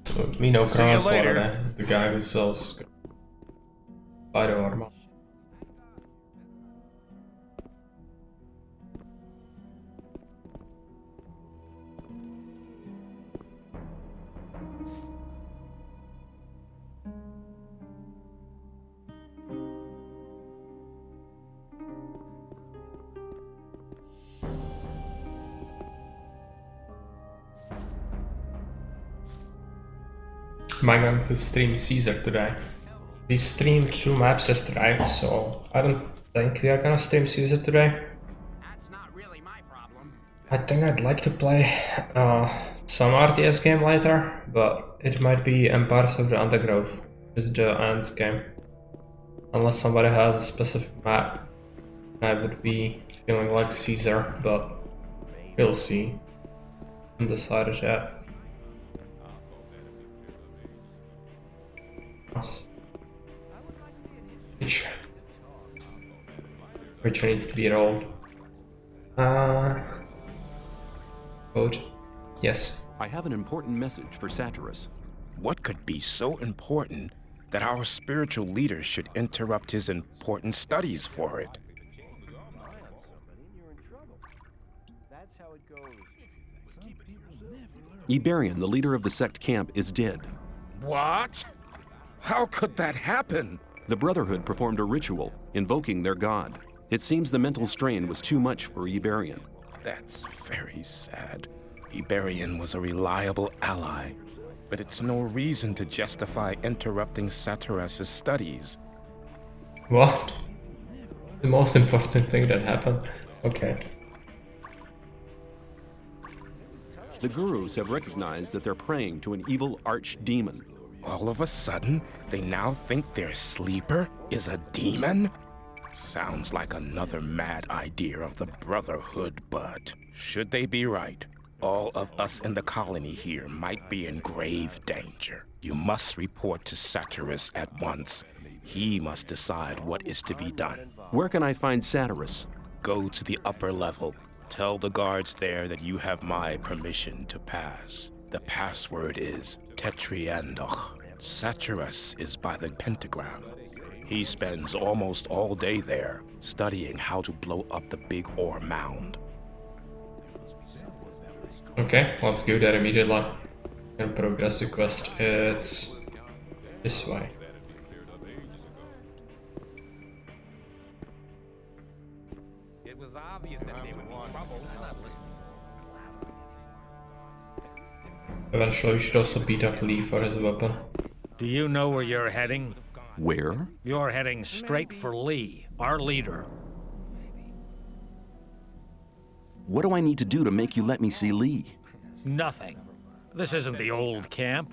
S1: So we know
S10: See you
S1: Kronos
S10: later.
S1: Water is the guy who sells Pyro armor. Am I going to stream Caesar today? We streamed 2 maps yesterday, so I don't think we are gonna stream Caesar today. I think I'd like to play some RTS game later, but it might be Empires of the Undergrowth, which is the Ants game. Unless somebody has a specific map, I would be feeling like Caesar, but we'll see. Undecided yet. Which needs to be rolled. Code. Yes.
S3: I have an important message for Satyrus.
S11: What could be so important that our spiritual leader should interrupt his important studies for it?
S3: Iberian, the leader of the sect camp, is dead.
S11: What? How could that happen?
S3: The Brotherhood performed a ritual, invoking their god. It seems the mental strain was too much for Iberian.
S11: That's very sad. Iberian was a reliable ally, but it's no reason to justify interrupting Satyrus' studies.
S1: What? The most important thing that happened? Okay.
S3: The gurus have recognized that they're praying to an evil archdemon.
S11: All of a sudden, they now think their sleeper is a demon? Sounds like another mad idea of the Brotherhood, but should they be right, all of us in the colony here might be in grave danger. You must report to Satyrus at once. He must decide what is to be done.
S3: Where can I find Satyrus?
S11: Go to the upper level. Tell the guards there that you have my permission to pass. The password is Tetriandoch. Satyrus is by the pentagram. He spends almost all day there, studying how to blow up the big ore mound.
S1: Okay, let's go there immediately and progress the quest. It's this way.
S11: It was obvious that they would be trouble.
S1: Eventually we should also beat up Lee for his weapon.
S7: Do you know where you're heading?
S3: Where?
S7: You're heading straight for Lee, our leader.
S3: What do I need to do to make you let me see Lee?
S7: Nothing. This isn't the old camp,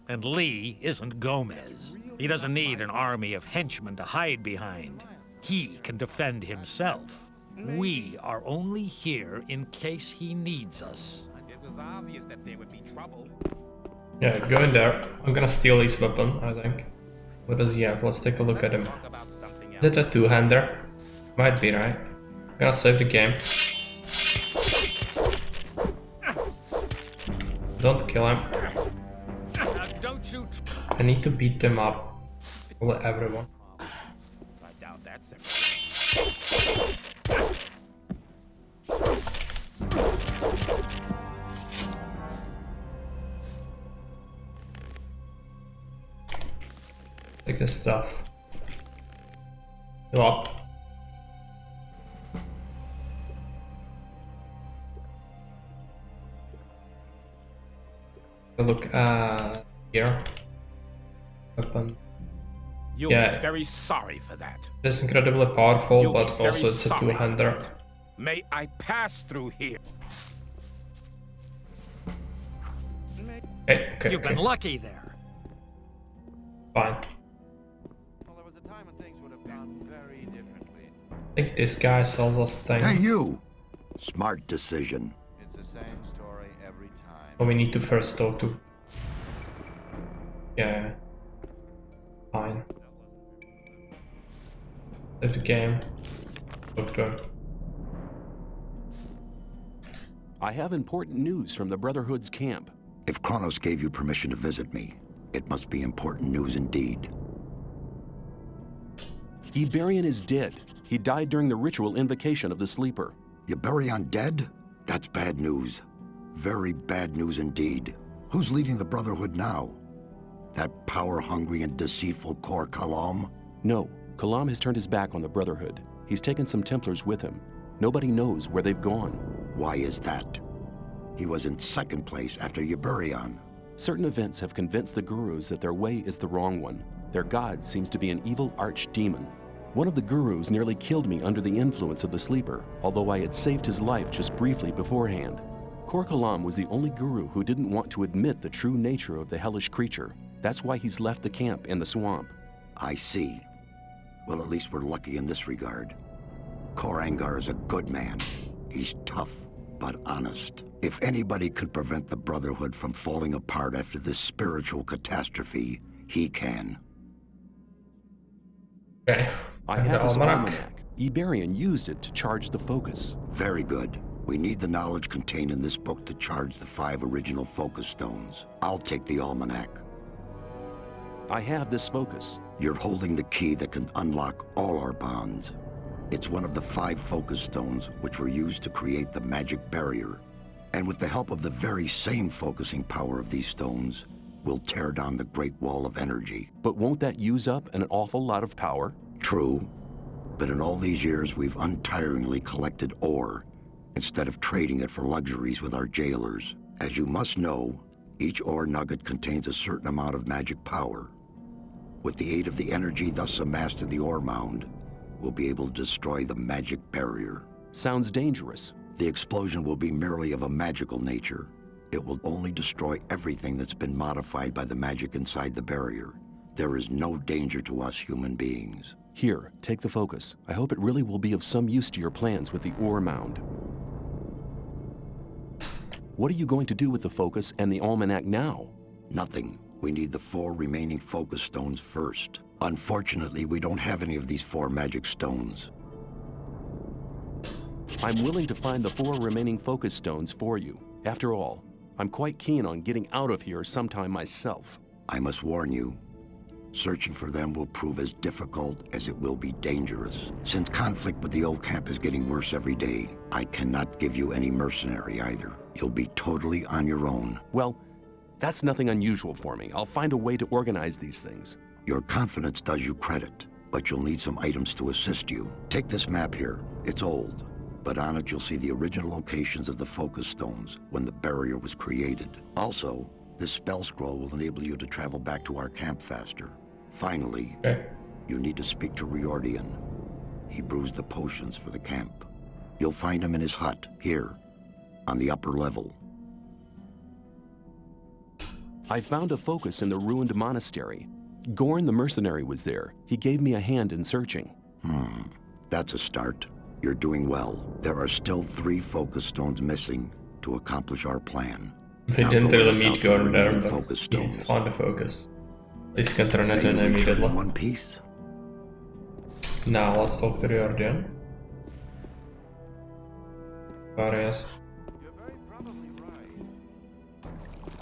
S7: and Lee isn't Gomez. He doesn't need an army of henchmen to hide behind. He can defend himself. We are only here in case he needs us.
S11: It was obvious that there would be trouble.
S1: Yeah, go in there. I'm gonna steal his weapon, I think. What does he have? Let's take a look at him. Is it a two-hander? Might be, right? I'm gonna save the game. Don't kill him. I need to beat them up. Well, everyone.
S11: I doubt that's it.
S1: Take this stuff. Lock. Look here. Weapon.
S11: You'll be very sorry for that.
S1: It's incredibly powerful,
S11: You'll
S1: but
S11: be very
S1: also it's a
S11: sorry
S1: two-hander.
S11: May I pass through here?
S1: Okay,
S7: You've been lucky there.
S1: Fine.
S17: Well, there was a time when things would have gone very differently.
S1: I think this guy sells us things.
S13: Hey, you! Smart decision.
S17: It's the same story every time.
S1: But we need to first talk to... Yeah. Fine. Save the game. Talk to him.
S3: I have important news from the Brotherhood's camp.
S13: If Kronos gave you permission to visit me, it must be important news indeed.
S3: Iberian is dead. He died during the ritual invocation of the Sleeper.
S13: Iberian dead? That's bad news. Very bad news indeed. Who's leading the Brotherhood now? That power-hungry and deceitful Kor Kalam?
S3: No, Kalam has turned his back on the Brotherhood. He's taken some Templars with him. Nobody knows where they've gone.
S13: Why is that? He was in second place after Iberian.
S3: Certain events have convinced the gurus that their way is the wrong one. Their god seems to be an evil archdemon. One of the gurus nearly killed me under the influence of the sleeper, although I had saved his life just briefly beforehand. Kor Kalam was the only guru who didn't want to admit the true nature of the hellish creature. That's why he's left the camp in the swamp.
S13: I see. Well, at least we're lucky in this regard. Kor Angar is a good man. He's tough, but honest. If anybody could prevent the Brotherhood from falling apart after this spiritual catastrophe, he can.
S1: Okay.
S3: I have this almanac. Iberian used it to charge the focus.
S13: Very good. We need the knowledge contained in this book to charge the 5 original focus stones. I'll take the almanac.
S3: I have this focus.
S13: You're holding the key that can unlock all our bonds. It's one of the 5 focus stones which were used to create the magic barrier. And with the help of the very same focusing power of these stones, we'll tear down the Great Wall of Energy.
S3: But won't that use up an awful lot of power?
S13: True. But in all these years, we've untiringly collected ore instead of trading it for luxuries with our jailers. As you must know, each ore nugget contains a certain amount of magic power. With the aid of the energy thus amassed in the ore mound, we'll be able to destroy the magic barrier.
S3: Sounds dangerous.
S13: The explosion will be merely of a magical nature. It will only destroy everything that's been modified by the magic inside the barrier. There is no danger to us human beings.
S3: Here, take the focus. I hope it really will be of some use to your plans with the ore mound. What are you going to do with the focus and the almanac now?
S13: Nothing. We need the 4 remaining focus stones first. Unfortunately, we don't have any of these 4 magic stones.
S3: I'm willing to find the 4 remaining focus stones for you. After all, I'm quite keen on getting out of here sometime myself.
S13: I must warn you, searching for them will prove as difficult as it will be dangerous. Since conflict with the old camp is getting worse every day, I cannot give you any mercenary either. You'll be totally on your own.
S3: Well, that's nothing unusual for me. I'll find a way to organize these things.
S13: Your confidence does you credit, but you'll need some items to assist you. Take this map here. It's old, but on it you'll see the original locations of the focus stones when the barrier was created. Also, this spell scroll will enable you to travel back to our camp faster. Finally, you need to speak to Riordian. He brews the potions for the camp. You'll find him in his hut, here, on the upper level.
S3: I found a focus in the ruined monastery. Gorn the mercenary was there. He gave me a hand in searching.
S13: That's a start. You're doing well. There are still 3 focus stones missing to accomplish our plan.
S1: We didn't really meet Gorn there, but he found the focus. Please can turn it in immediately.
S13: In one piece?
S1: Now let's talk to Riordian. Various.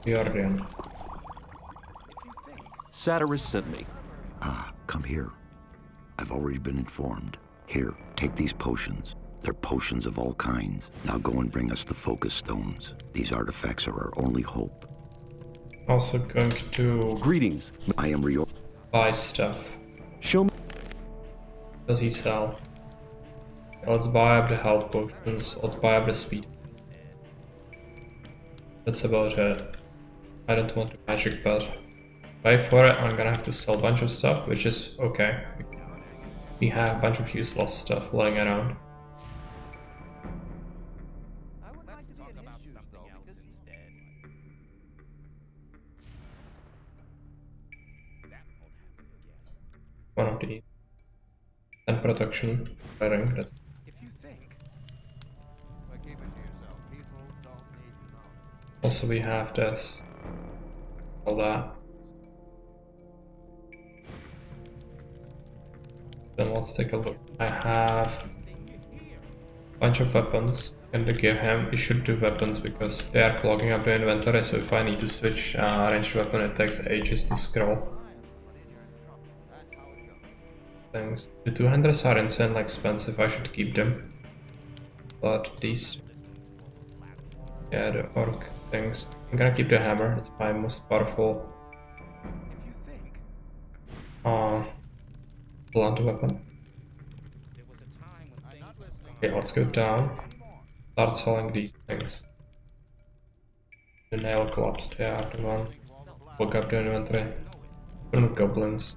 S1: Riordian.
S3: Satyrus sent me.
S13: Come here. I've already been informed. Here, take these potions. They're potions of all kinds. Now go and bring us the focus stones. These artifacts are our only hope.
S1: Also going to...
S3: Greetings.
S13: I am Rio.
S1: Buy stuff.
S3: Show me.
S1: Does he sell? Let's buy up the health potions. Let's buy up the speed. That's about it. I don't want a magic pet. Pay for it, I'm gonna have to sell a bunch of stuff, which is okay. We have a bunch of useless stuff lying around. One of these. And protection. Firing, that's... Also we have this. All that. Then let's take a look. I have a bunch of weapons. I'm gonna give him. He should do weapons because they are clogging up the inventory. So if I need to switch ranged weapon, it takes ages to scroll. Things. The 200s are insanely expensive. I should keep them. But these, yeah, the orc things. I'm gonna keep the hammer. It's my most powerful blunt weapon. Okay, let's go down. Start selling these things. The nail clubs, they are the one. Look up the inventory. From goblins.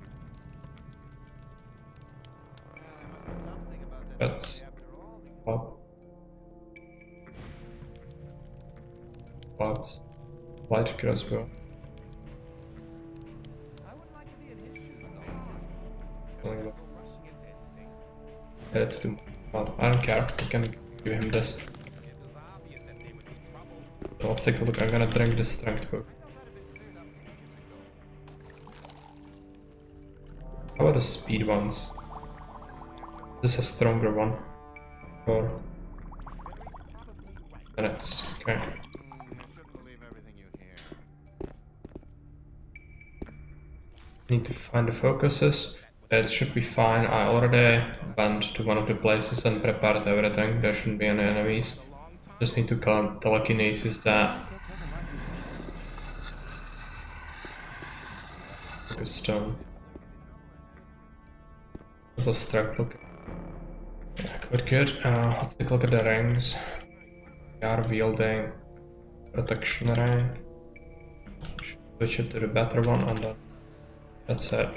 S1: That's pop. Pops. Light crossbow. That's too much. I don't care. We can give him this. So let's take a look. I'm gonna drink the strength book. How about the speed ones? This is a stronger one. 4 minutes. Okay. Need to find the focuses. It should be fine. I already went to one of the places and prepared everything. There shouldn't be any enemies. Just need to kill telekinesis that. Focus stone. There's a strike book. Yeah, good. Let's take a look at the rings. We are wielding protection ring. Switch it to the better one and then that's it.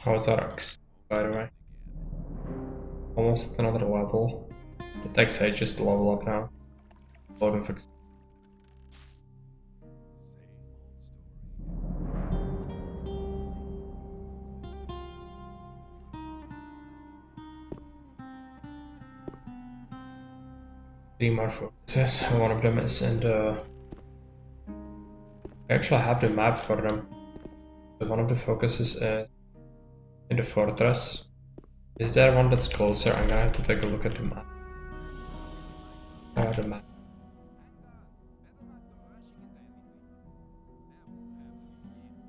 S1: How's Arax, by the way? Almost at another level. It takes ages to level up now. Load of experience. Three more focuses. One of them is in the... I actually have the map for them. So one of the focuses is in the fortress. Is there one that's closer? I'm gonna have to take a look at the map. The map.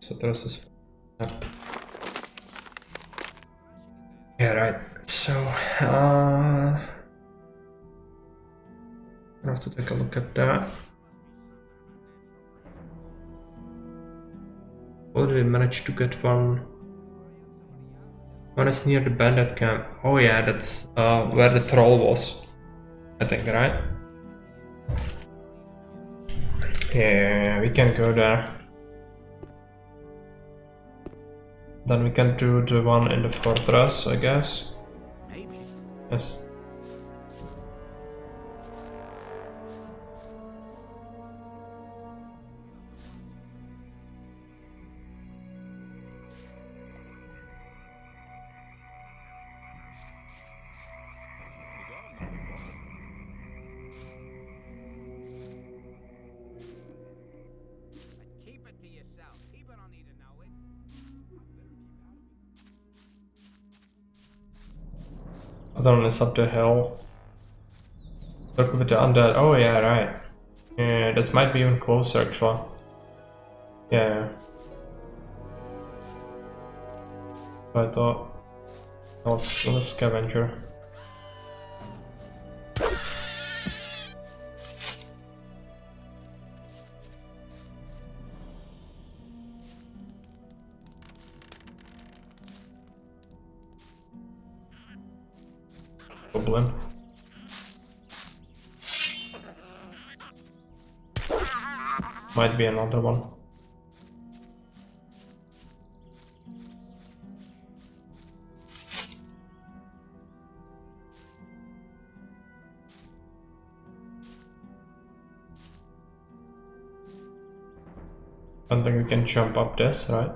S1: So this is... Yeah, right. So, I have to take a look at that. How did we manage to get one? One is near the bandit camp. Oh yeah, that's where the troll was. I think, right? Yeah, we can go there. Then we can do the one in the fortress, I guess. Yes. Other one is up the hill. Look with the undead. Oh yeah, right. Yeah, this might be even closer actually. Yeah. I thought. Let's kill a scavenger. Goblin. Might be another one. I don't think we can jump up this, right?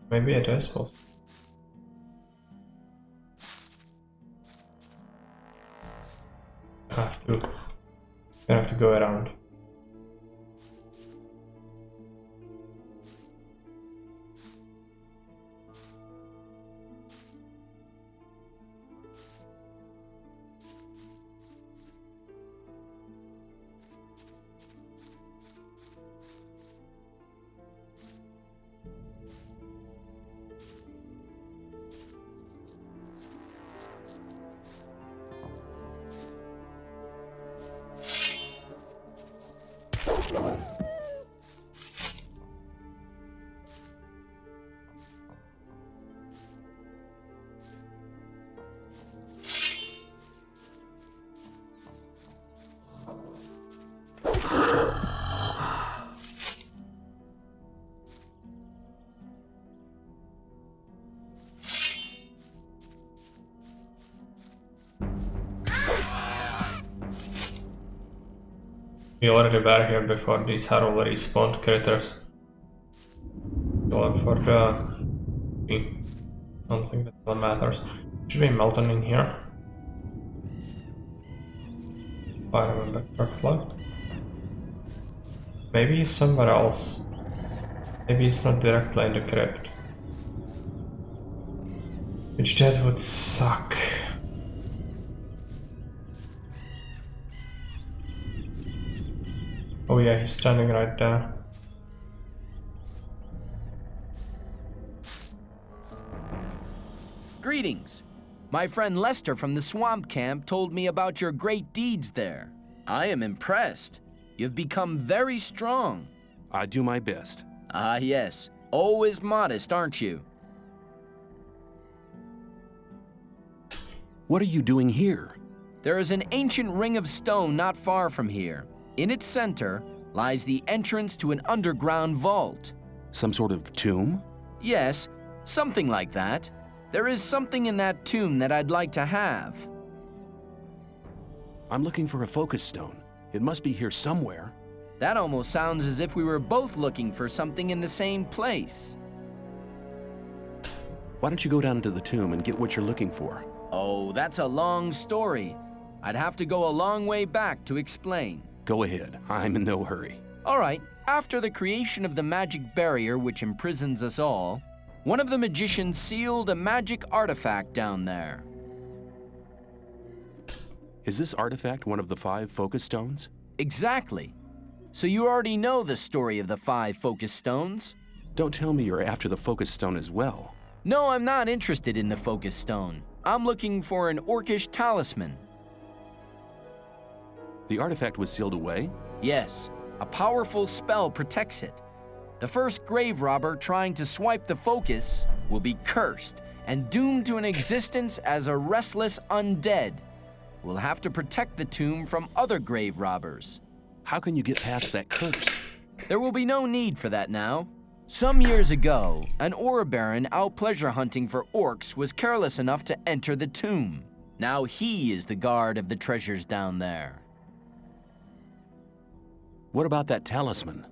S1: Maybe it is possible. I have to go around. We already were here before these herald respawned critters. Going for the... I don't think that matters. Should be melting in here. If I remember correctly. Maybe he's somewhere else. Maybe he's not directly in the crypt. Which that would suck. Oh yeah, he's standing right there.
S12: Greetings. My friend Lester from the swamp camp told me about your great deeds there. I am impressed. You've become very strong.
S3: I do my best.
S12: Ah, yes. Always modest, aren't you?
S3: What are you doing here?
S12: There is an ancient ring of stone not far from here. In its center lies the entrance to an underground vault.
S3: Some sort of tomb?
S12: Yes, something like that. There is something in that tomb that I'd like to have.
S3: I'm looking for a focus stone. It must be here somewhere.
S12: That almost sounds as if we were both looking for something in the same place.
S3: Why don't you go down into the tomb and get what you're looking for?
S12: Oh, that's a long story. I'd have to go a long way back to explain.
S3: Go ahead. I'm in no hurry.
S12: All right. After the creation of the magic barrier which imprisons us all, one of the magicians sealed a magic artifact down there.
S3: Is this artifact one of the 5 focus stones?
S12: Exactly. So you already know the story of the 5 focus stones?
S3: Don't tell me you're after the focus stone as well.
S12: No, I'm not interested in the focus stone. I'm looking for an orcish talisman.
S3: The artifact was sealed away?
S12: Yes. A powerful spell protects it. The first grave robber trying to swipe the focus will be cursed and doomed to an existence as a restless undead. We'll have to protect the tomb from other grave robbers.
S3: How can you get past that curse?
S12: There will be no need for that now. Some years ago, an ore baron out pleasure hunting for orcs was careless enough to enter the tomb. Now he is the guard of the treasures down there.
S3: What about that talisman?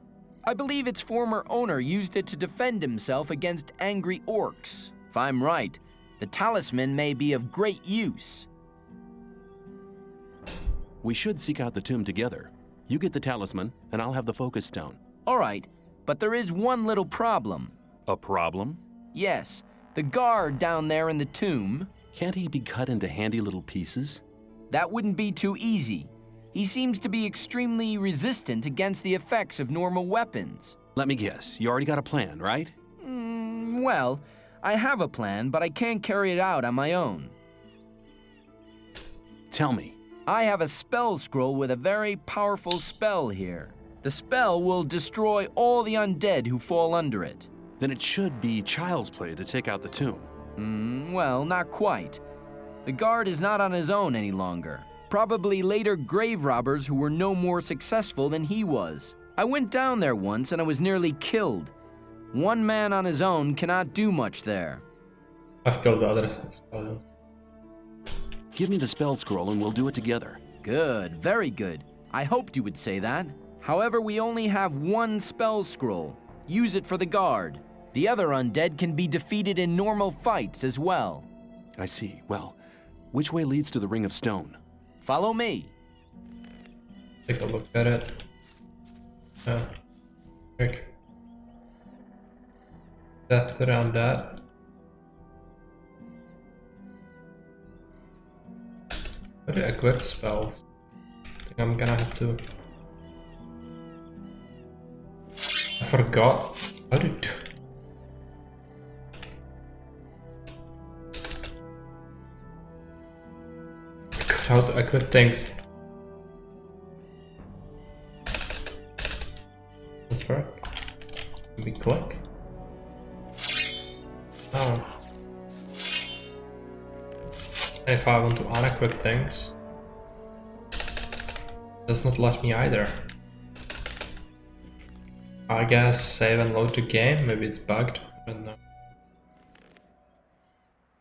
S12: I believe its former owner used it to defend himself against angry orcs. If I'm right, the talisman may be of great use.
S3: We should seek out the tomb together. You get the talisman, and I'll have the focus stone.
S12: All right, but there is one little problem.
S3: A problem?
S12: Yes, the guard down there in the tomb.
S3: Can't he be cut into handy little pieces?
S12: That wouldn't be too easy. He seems to be extremely resistant against the effects of normal weapons.
S3: Let me guess, you already got a plan, right?
S12: Well, I have a plan, but I can't carry it out on my own.
S3: Tell me.
S12: I have a spell scroll with a very powerful spell here. The spell will destroy all the undead who fall under it.
S3: Then it should be child's play to take out the tomb.
S12: Well, not quite. The guard is not on his own any longer. Probably later grave robbers who were no more successful than he was. I went down there once and I was nearly killed. One man on his own cannot do much there.
S1: I've killed the other spells.
S3: Give me the spell scroll and we'll do it together.
S12: Good, very good. I hoped you would say that. However, we only have one spell scroll. Use it for the guard. The other undead can be defeated in normal fights as well.
S3: I see. Well, which way leads to the Ring of Stone?
S12: Follow me.
S1: Take a look at it. Check. Depth around that. What do I equip spells? I think I'm gonna have to. I forgot. How did. How to equip things. That's right. Maybe click. Oh. If I want to unequip things, it does not let me either. I guess save and load the game. Maybe it's bugged. I don't know.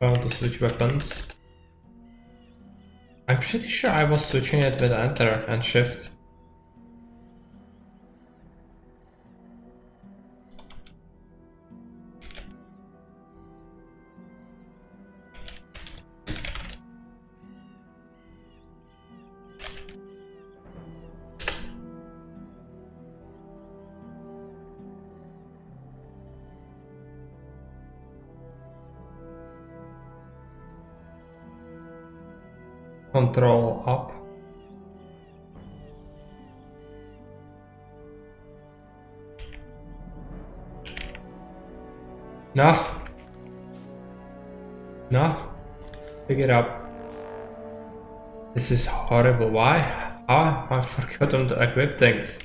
S1: I want to switch weapons. I'm pretty sure I was switching it with Enter and Shift. Control up. No. No. Pick it up. This is horrible. Why? Ah, I forgot to equip things.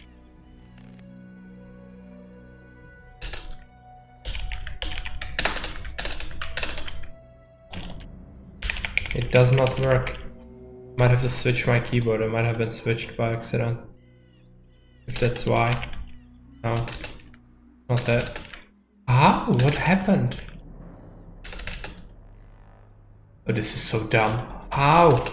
S1: It does not work. Might have to switch my keyboard. It might have been switched by accident. If that's why. No. Not that. Ah, what happened? Oh, this is so dumb. How?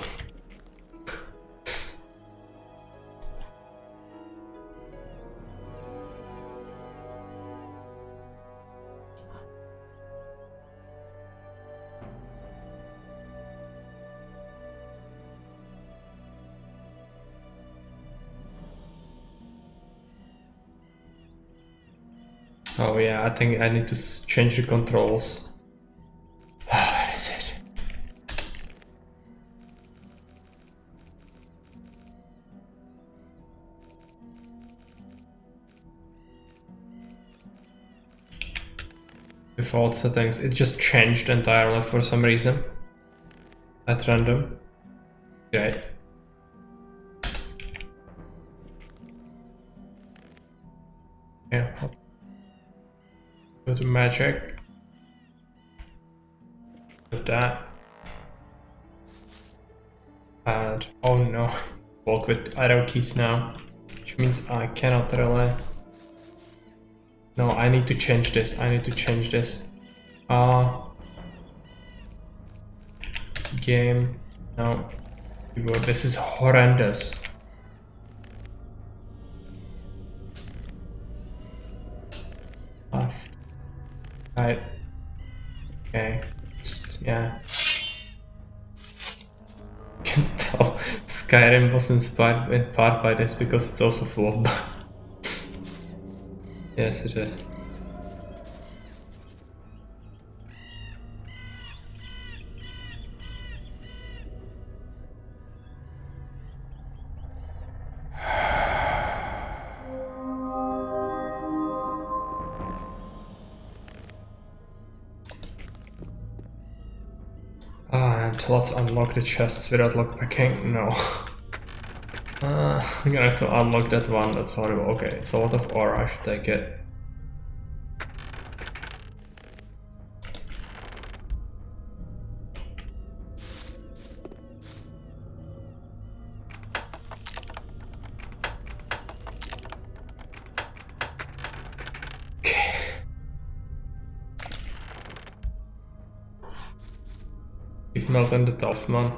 S1: Oh yeah, I think I need to change the controls. Where is it? Default settings. It just changed entirely for some reason. At random. Okay. Yeah. Go to magic. Put that. And oh no. Walk with arrow keys now. Which means I cannot really. No, I need to change this. I need to change this. Game. No. Keyboard. This is horrendous. Left. Right. Okay. Yeah. Can tell Skyrim was inspired in part by this because it's also full of bugs. Yes, it is. And let's unlock the chests without lockpicking. No. I'm gonna have to unlock that one. That's horrible. Okay, it's a lot of ore. I should take it. We've melted the talisman.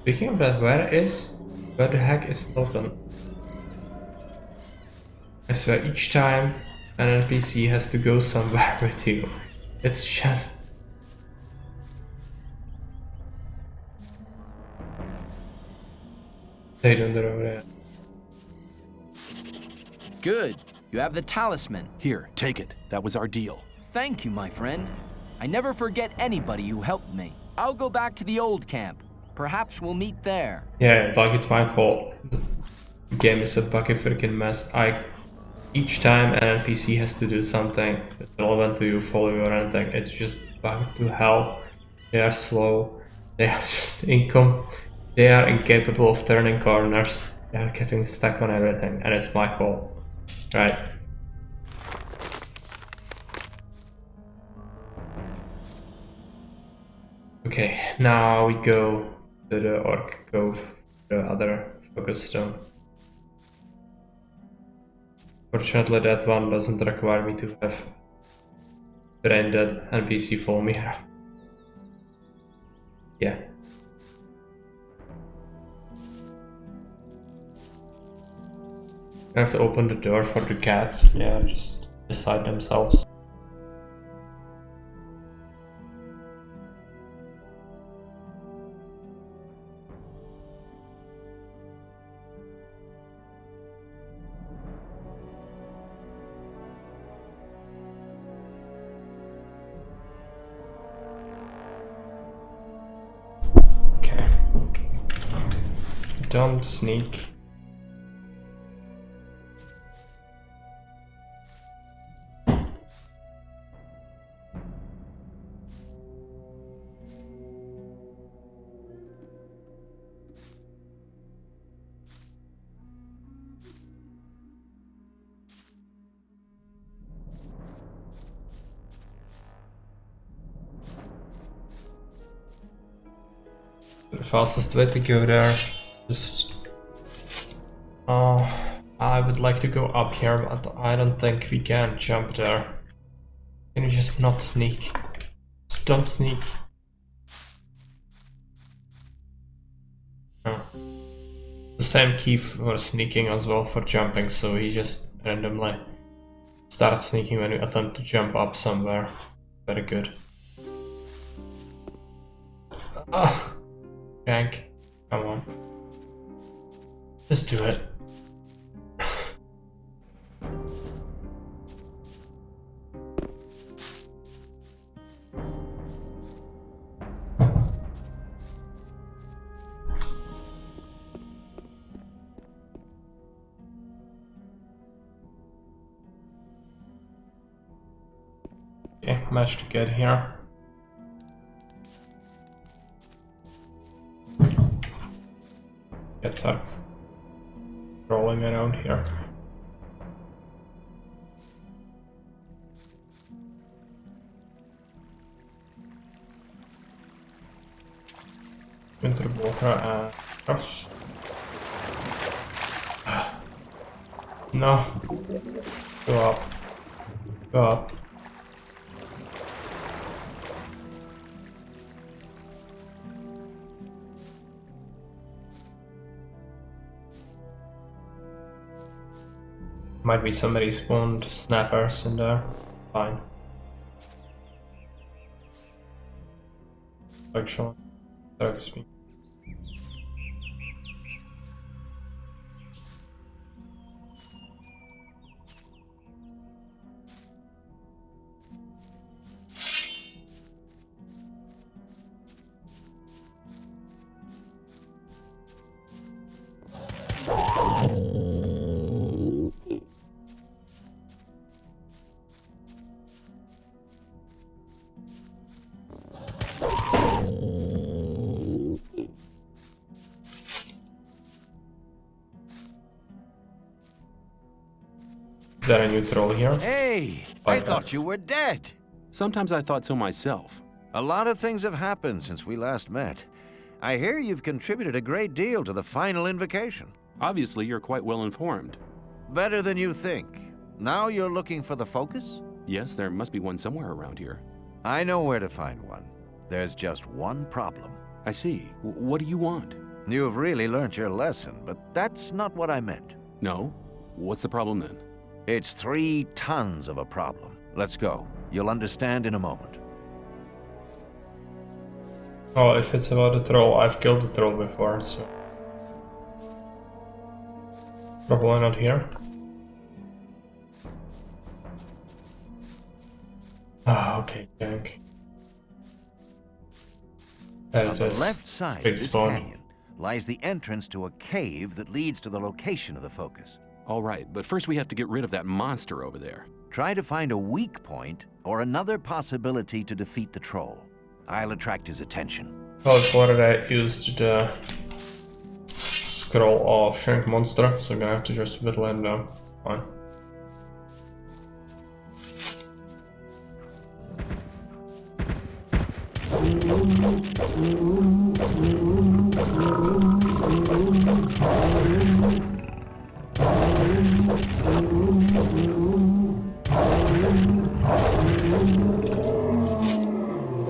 S1: Speaking of that, where the heck is Milton? I swear each time an NPC has to go somewhere with you. It's just... Stay down the road, yeah.
S12: Good. You have the talisman.
S3: Here, take it. That was our deal.
S12: Thank you, my friend. I never forget anybody who helped me. I'll go back to the old camp. Perhaps we'll meet there.
S1: Yeah, like it's my fault. The game is a bucky freaking mess. Each time an NPC has to do something that's relevant to you, follow you or anything, it's just bugged to hell. They are slow. They are just They are incapable of turning corners. They are getting stuck on everything, and it's my fault. Right. Okay, now we go to the Orc Cove, the other focus stone. Fortunately, that one doesn't require me to have brain dead NPC follow me around. Yeah. I have to open the door for the cats. Yeah, just beside themselves. don't sneak. The fastest way to go there. Just I would like to go up here, but I don't think we can jump there. Can you just not sneak? Just don't sneak. No. The same key for sneaking as well for jumping, so he just randomly starts sneaking when you attempt to jump up somewhere. Very good. Ah! Shank, come on. Just do it. Okay, managed to get here. Gets up. Rolling around here. Winter water and cross. No. Go up. Go up. Might be some respawned snappers in there. Fine. Actually, sucks me. Is there a new troll here?
S8: Hey! I thought you were dead!
S3: Sometimes I thought so myself.
S8: A lot of things have happened since we last met. I hear you've contributed a great deal to the final invocation.
S3: Obviously, you're quite well informed.
S8: Better than you think. Now you're looking for the focus?
S3: Yes, there must be one somewhere around here.
S8: I know where to find one. There's just one problem.
S3: I see. What do you want?
S8: You've really learned your lesson, but that's not what I meant.
S3: No? What's the problem then?
S8: It's 3 tons of a problem. Let's go. You'll understand in a moment.
S1: Oh, if it's about the troll, I've killed the troll before, so... Probably not here. Ah, okay, Jank.
S8: On the left side of this canyon lies the entrance to a cave that leads to the location of the focus.
S3: All right, but first we have to get rid of that monster over there.
S8: Try to find a weak point or another possibility to defeat the troll. I'll attract his attention.
S1: Well, it's what I used the scroll of Shank Monster, so I'm gonna have to just whittle him down. Fine.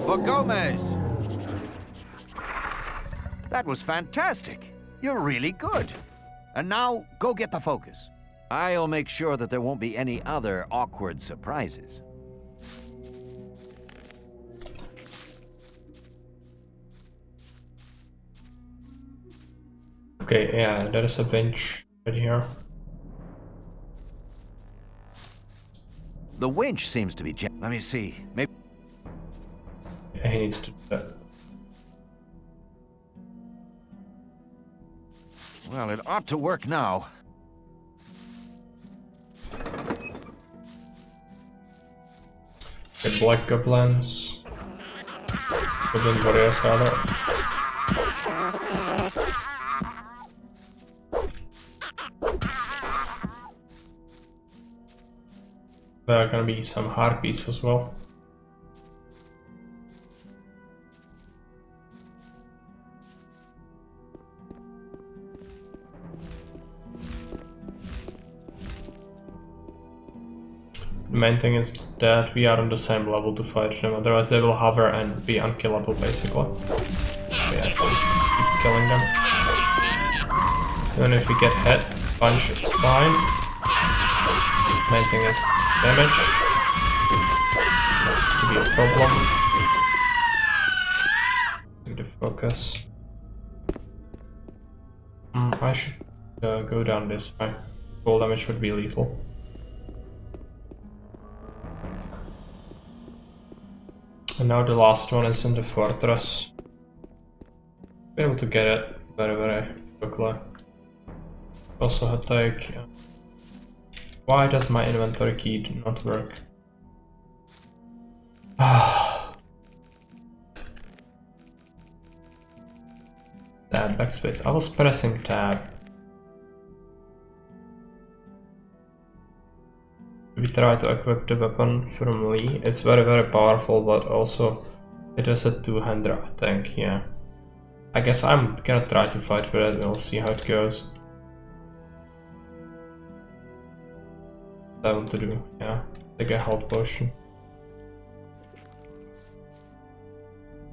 S8: For Gomez! That was fantastic. You're really good. And now, go get the focus. I'll make sure that there won't be any other awkward surprises.
S1: Okay, yeah, there is a bench right here.
S8: The winch seems to be let me see. Maybe...
S1: Yeah, he needs to do that.
S8: Well, it ought to work now.
S1: Okay, black goblins. Goblin warriors rather. There are gonna be some harpies as well. The main thing is that we are on the same level to fight them, otherwise they will hover and be unkillable basically. Yeah, just keep killing them. Even if we get hit, punch, it's fine. Main thing is damage. This seems to be a problem. Need to focus. I should go down this way. Full damage would be lethal. And now the last one is in the fortress. Be able to get it very, very quickly. Also take. Why does my inventory key not work? Tab, backspace. I was pressing tab. We try to equip the weapon from Lee. It's very, very powerful, but also it is a two-hander, I think, yeah. I guess I'm gonna try to fight with it, we'll see how it goes. What I want to do, yeah. Take a health potion.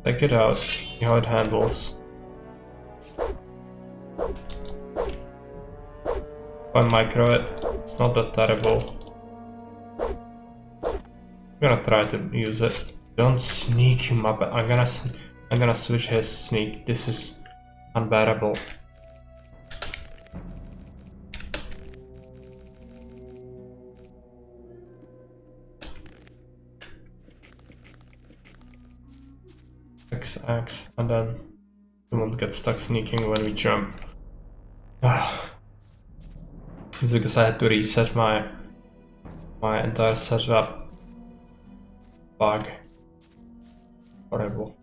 S1: Take it out, see how it handles. If I micro it, it's not that terrible. I'm gonna try to use it. Don't sneak, you muppet. I'm gonna switch his sneak. This is unbearable. X, and then we won't get stuck sneaking when we jump. It's because I had to reset my entire setup. Bug. Horrible.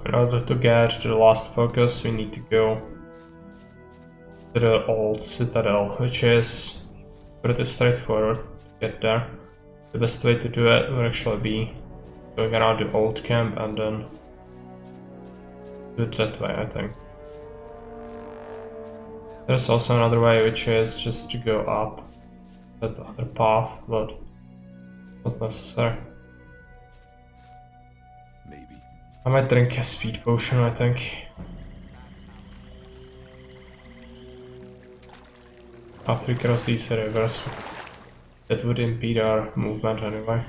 S1: In order to get to the last focus, we need to go to the old citadel, which is pretty straightforward to get there. The best way to do it would actually be going around the old camp and then do it that way, I think. There's also another way, which is just to go up that other path, but not necessary.
S9: Maybe.
S1: I might drink a speed potion, I think. After we cross these rivers, that would impede our movement anyway.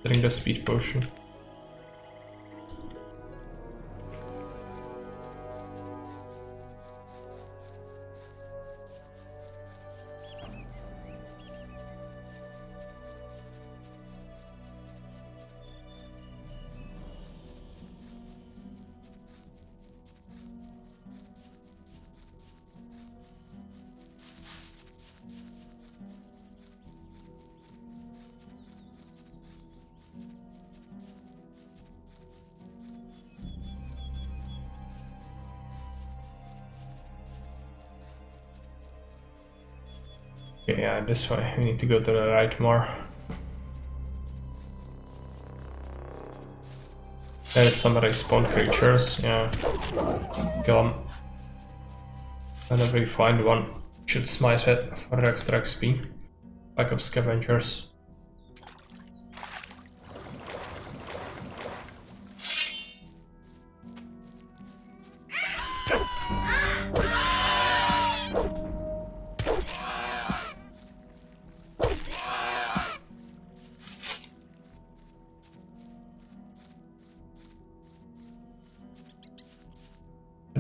S1: Drink the speed potion. Okay, yeah, this way. We need to go to the right more. There's some respawn creatures, yeah. Kill them. Whenever we find one, should smite it for extra XP. Lack of scavengers.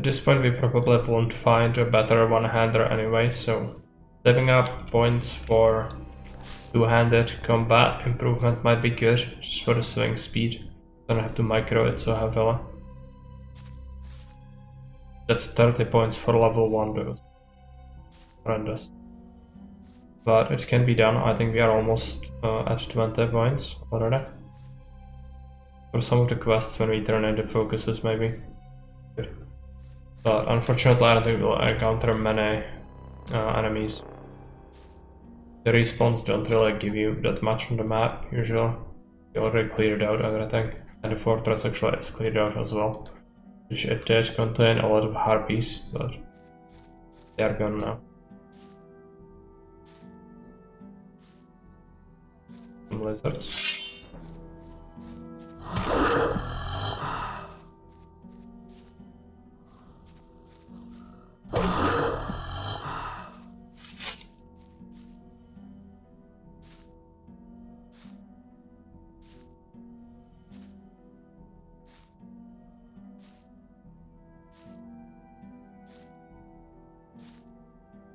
S1: this point we probably won't find a better one-hander anyway, so saving up points for two-handed combat improvement might be good, just for the swing speed. Don't have to micro it so heavily. That's 30 points for level 1 though. Horrendous. But it can be done. I think we are almost at 20 points already. For some of the quests when we turn into focuses maybe. Good. But unfortunately I don't think we'll encounter many enemies. The respawns don't really give you that much on the map usually. You already cleared out everything. And the fortress actually is cleared out as well. Which it did contain a lot of harpies, but they are gone now. Some lizards.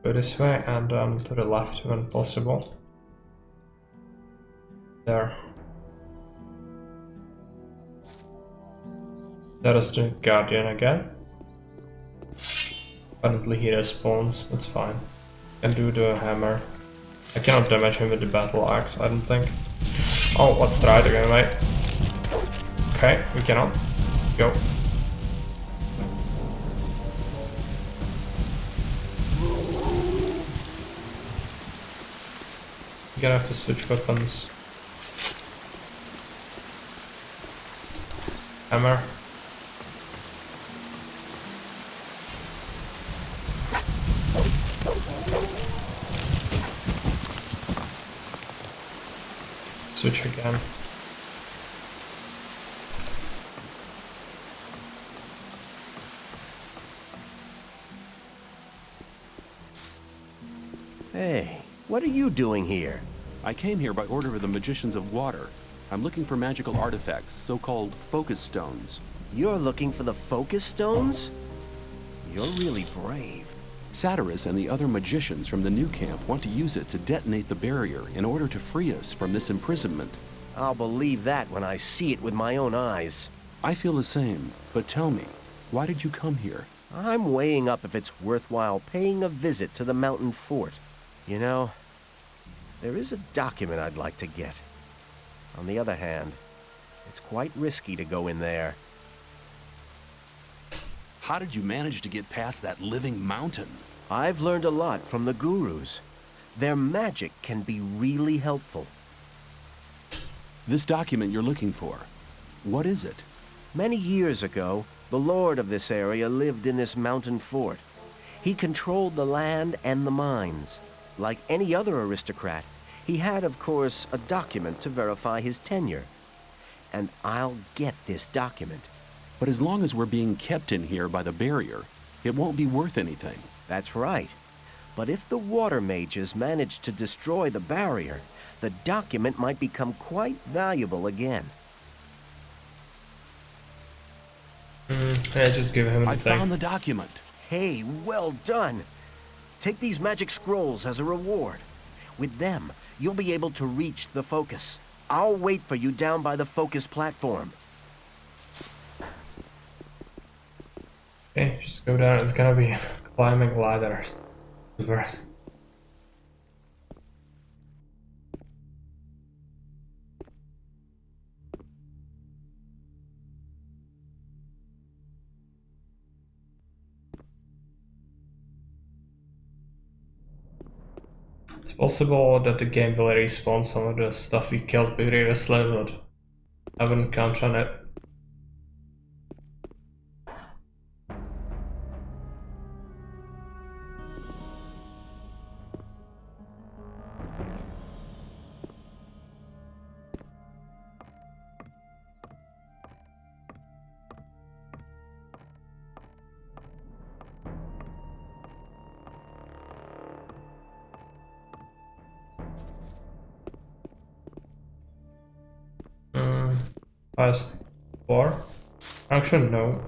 S1: Go this way and to the left when possible. There. That is the Guardian again. Apparently he respawns, that's fine. Can do the hammer. I cannot damage him with the battle axe, I don't think. Oh, let's try it again, mate. Okay, we cannot. Go. You're gonna have to switch weapons. Hammer. Switch again.
S2: Hey, what are you doing here?
S3: I came here by order of the Magicians of Water. I'm looking for magical artifacts, so-called focus stones.
S2: You're looking for the focus stones? You're really brave.
S3: Satyrus and the other magicians from the new camp want to use it to detonate the barrier in order to free us from this imprisonment.
S2: I'll believe that when I see it with my own eyes.
S3: I feel the same, but tell me, why did you come here?
S2: I'm weighing up if it's worthwhile paying a visit to the mountain fort. You know, there is a document I'd like to get. On the other hand, it's quite risky to go in there.
S3: How did you manage to get past that living mountain?
S2: I've learned a lot from the gurus. Their magic can be really helpful.
S3: This document you're looking for, what is it?
S2: Many years ago, the lord of this area lived in this mountain fort. He controlled the land and the mines. Like any other aristocrat, he had, of course, a document to verify his tenure. And I'll get this document.
S3: But as long as we're being kept in here by the barrier, it won't be worth anything.
S2: That's right. But if the water mages manage to destroy the barrier, the document might become quite valuable again.
S1: I just give him the thing.
S2: I found the document. Hey, well done. Take these magic scrolls as a reward. With them, you'll be able to reach the focus. I'll wait for you down by the focus platform.
S1: Okay, just go down. It's gonna be climbing ladders. Reverse. It's possible that the game will respawn some of the stuff we killed previously, but I wouldn't count on it. Past 4? Actually, no.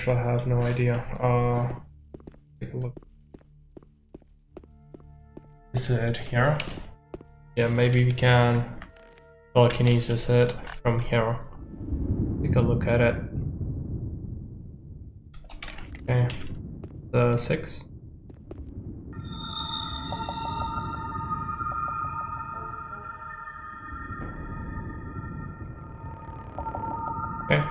S1: actually have no idea. Take a look. Is it here? Yeah, maybe we can telekinesis it from here. Take a look at it. Okay, the 6. Okay,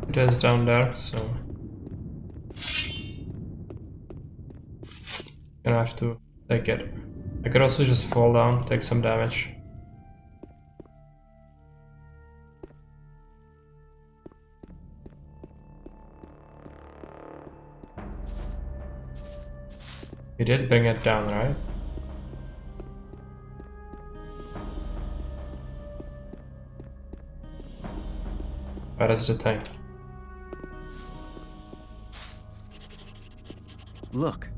S1: it is down there, so gonna have to take it. I could also just fall down, take some damage. We did bring it down, right? That is the thing.
S2: Look.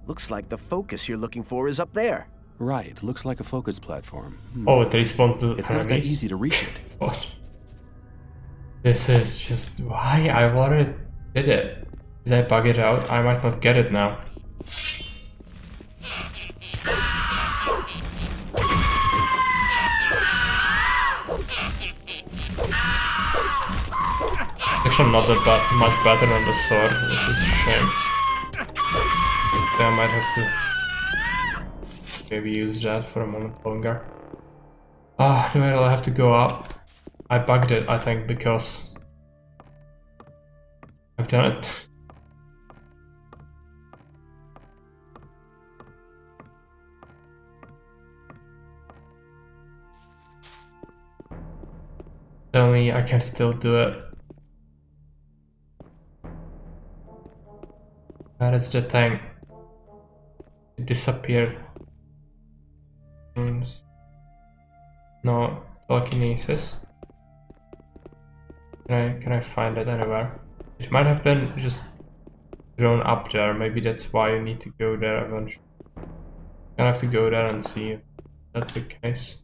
S2: Looks like the focus you're looking for is up there.
S3: Right, looks like a focus platform.
S1: Oh, it respawns to
S3: It's not that easy to reach it.
S1: What? This is just why I already did it. Did I bug it out? I might not get it now. Actually, not that much better than the sword, which is a shame. I might have to maybe use that for a moment longer. Ah, do I have to go up? I bugged it, I think, because I've done it. Tell me I can still do it. That is the thing. It disappeared. No telekinesis. Can I find it anywhere? It might have been just thrown up there. Maybe that's why you need to go there eventually. Gonna have to go there and see if that's the case.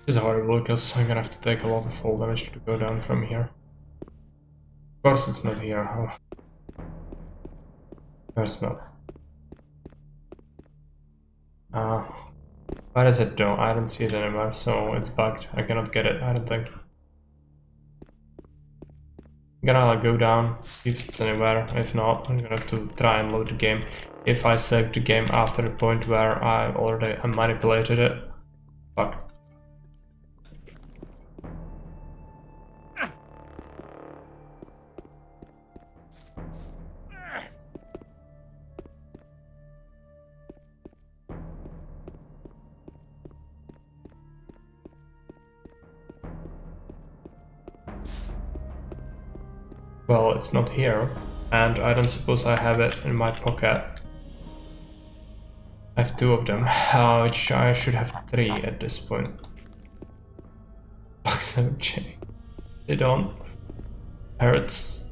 S1: This is horrible because I'm gonna have to take a lot of fall damage to go down from here. Of course it's not here. Oh. No, it's not. Where is it though? I don't see it anywhere, so it's bugged. I cannot get it, I don't think. I'm gonna go down, see if it's anywhere. If not, I'm gonna have to try and load the game. If I save the game after the point where I already manipulated it, fuck. Well, it's not here, and I don't suppose I have it in my pocket. I have 2 of them, which I should have 3 at this point. Bugs don't change. They don't. Hurts.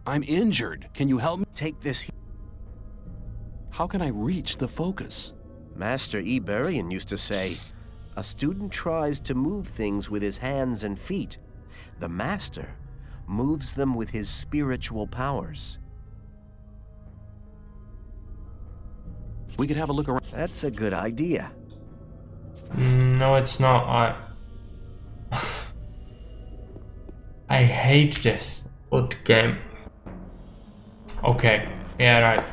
S3: I'm injured. Can you help me?
S2: Take this.
S3: How can I reach the focus?
S2: Master Iberian used to say, a student tries to move things with his hands and feet. The master moves them with his spiritual powers.
S3: We could have a look around.
S2: That's a good idea.
S1: No, it's not. I hate this old game. Okay, yeah, right.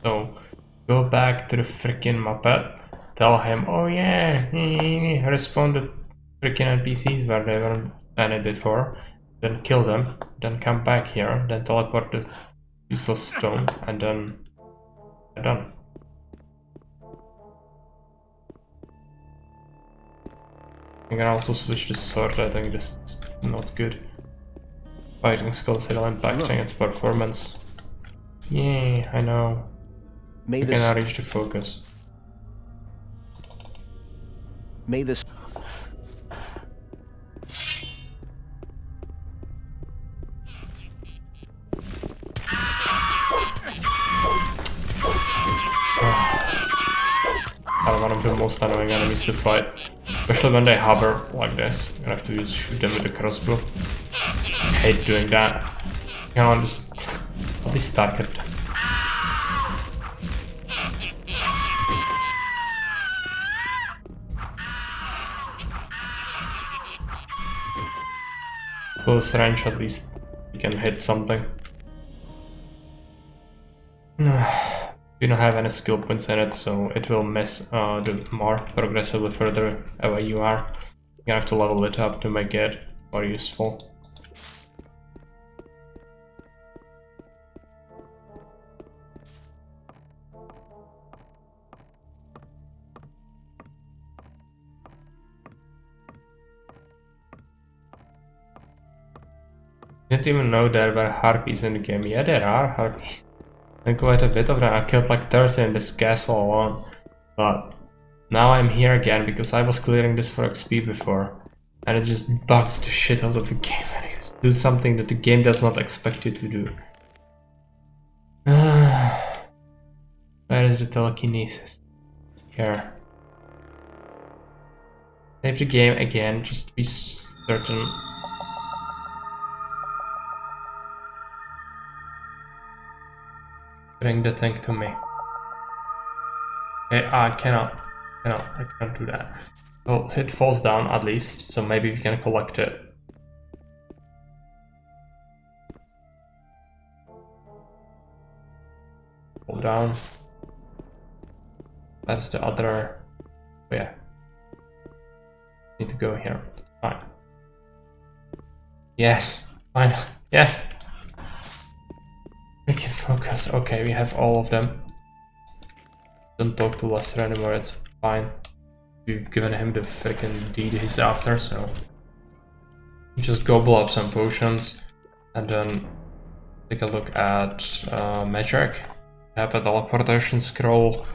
S1: So, go back to the freaking Muppet. Tell him, oh yeah, respond to freaking NPCs where they weren't any before. Then kill them. Then come back here. Then teleport the useless stone. And then we're done. I can also switch the sword. I think this is not good. Fighting skills still impacting its performance. Yay, I know. I cannot reach the focus.
S2: May this...
S1: are one of the most annoying enemies to fight. Especially when they hover like this. You have to shoot them with a crossbow. I hate doing that. You know, just at least target. Close range, at least you can hit something. We don't have any skill points in it, so it will miss the more progressively further away you are. You have to level it up to make it more useful. Didn't even know there were harpies in the game. Yeah, there are harpies. And quite a bit of them. I killed like 30 in this castle alone. But now I'm here again because I was clearing this for XP before. And it just bugs the shit out of the game. And you do something that the game does not expect you to do. Where is the telekinesis? Here. Save the game again, just to be certain. Bring the thing to me. Okay, I cannot do that. Well, it falls down at least, so maybe we can collect it. Fall down. That's the other. Oh, yeah. Need to go here. Fine. Yes. Fine. Yes. We can focus. Okay, we have all of them. Don't talk to Lester anymore, it's fine. We've given him the freaking deed he's after, so... just gobble up some potions, and then take a look at magic. We have a teleportation scroll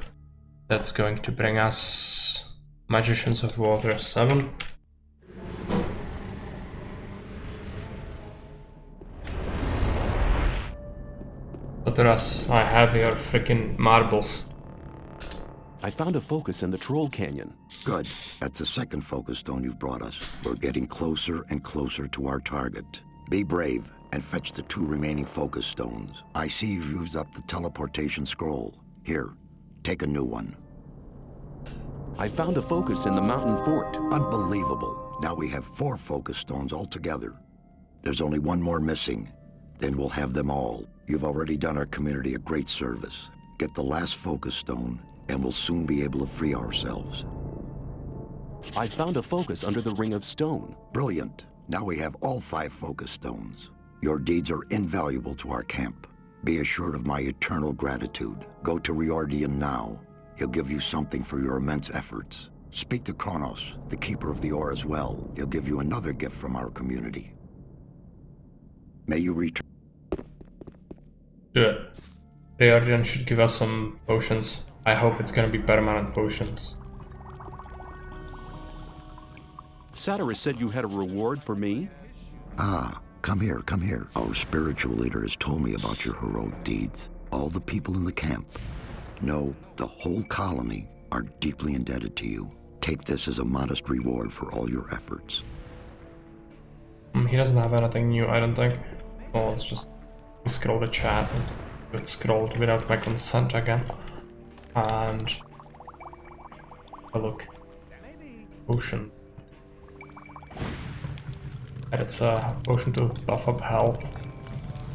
S1: that's going to bring us Magicians of Water 7. Satras, I have your freaking marbles.
S3: I found a focus in the Troll Canyon.
S13: Good. That's the second focus stone you've brought us. We're getting closer and closer to our target. Be brave and fetch the 2 remaining focus stones. I see you've used up the teleportation scroll. Here, take a new one.
S3: I found a focus in the mountain fort.
S13: Unbelievable. Now we have 4 focus stones altogether. There's only one more missing. Then we'll have them all. You've already done our community a great service. Get the last focus stone, and we'll soon be able to free ourselves.
S3: I found a focus under the Ring of Stone.
S13: Brilliant. Now we have all 5 focus stones. Your deeds are invaluable to our camp. Be assured of my eternal gratitude. Go to Riordian now. He'll give you something for your immense efforts. Speak to Kronos, the Keeper of the Ore as well. He'll give you another gift from our community. May you return.
S1: Good. Riordan should give us some potions. I hope it's gonna be permanent potions.
S3: Satyrus said you had a reward for me?
S13: Ah, come here, come here. Our spiritual leader has told me about your heroic deeds. All the people in the camp, no, the whole colony, are deeply indebted to you. Take this as a modest reward for all your efforts.
S1: He doesn't have anything new, I don't think. Well, let's just scroll the chat. It's scrolled without my consent again. And... oh, look. Potion. And it's a potion to buff up health.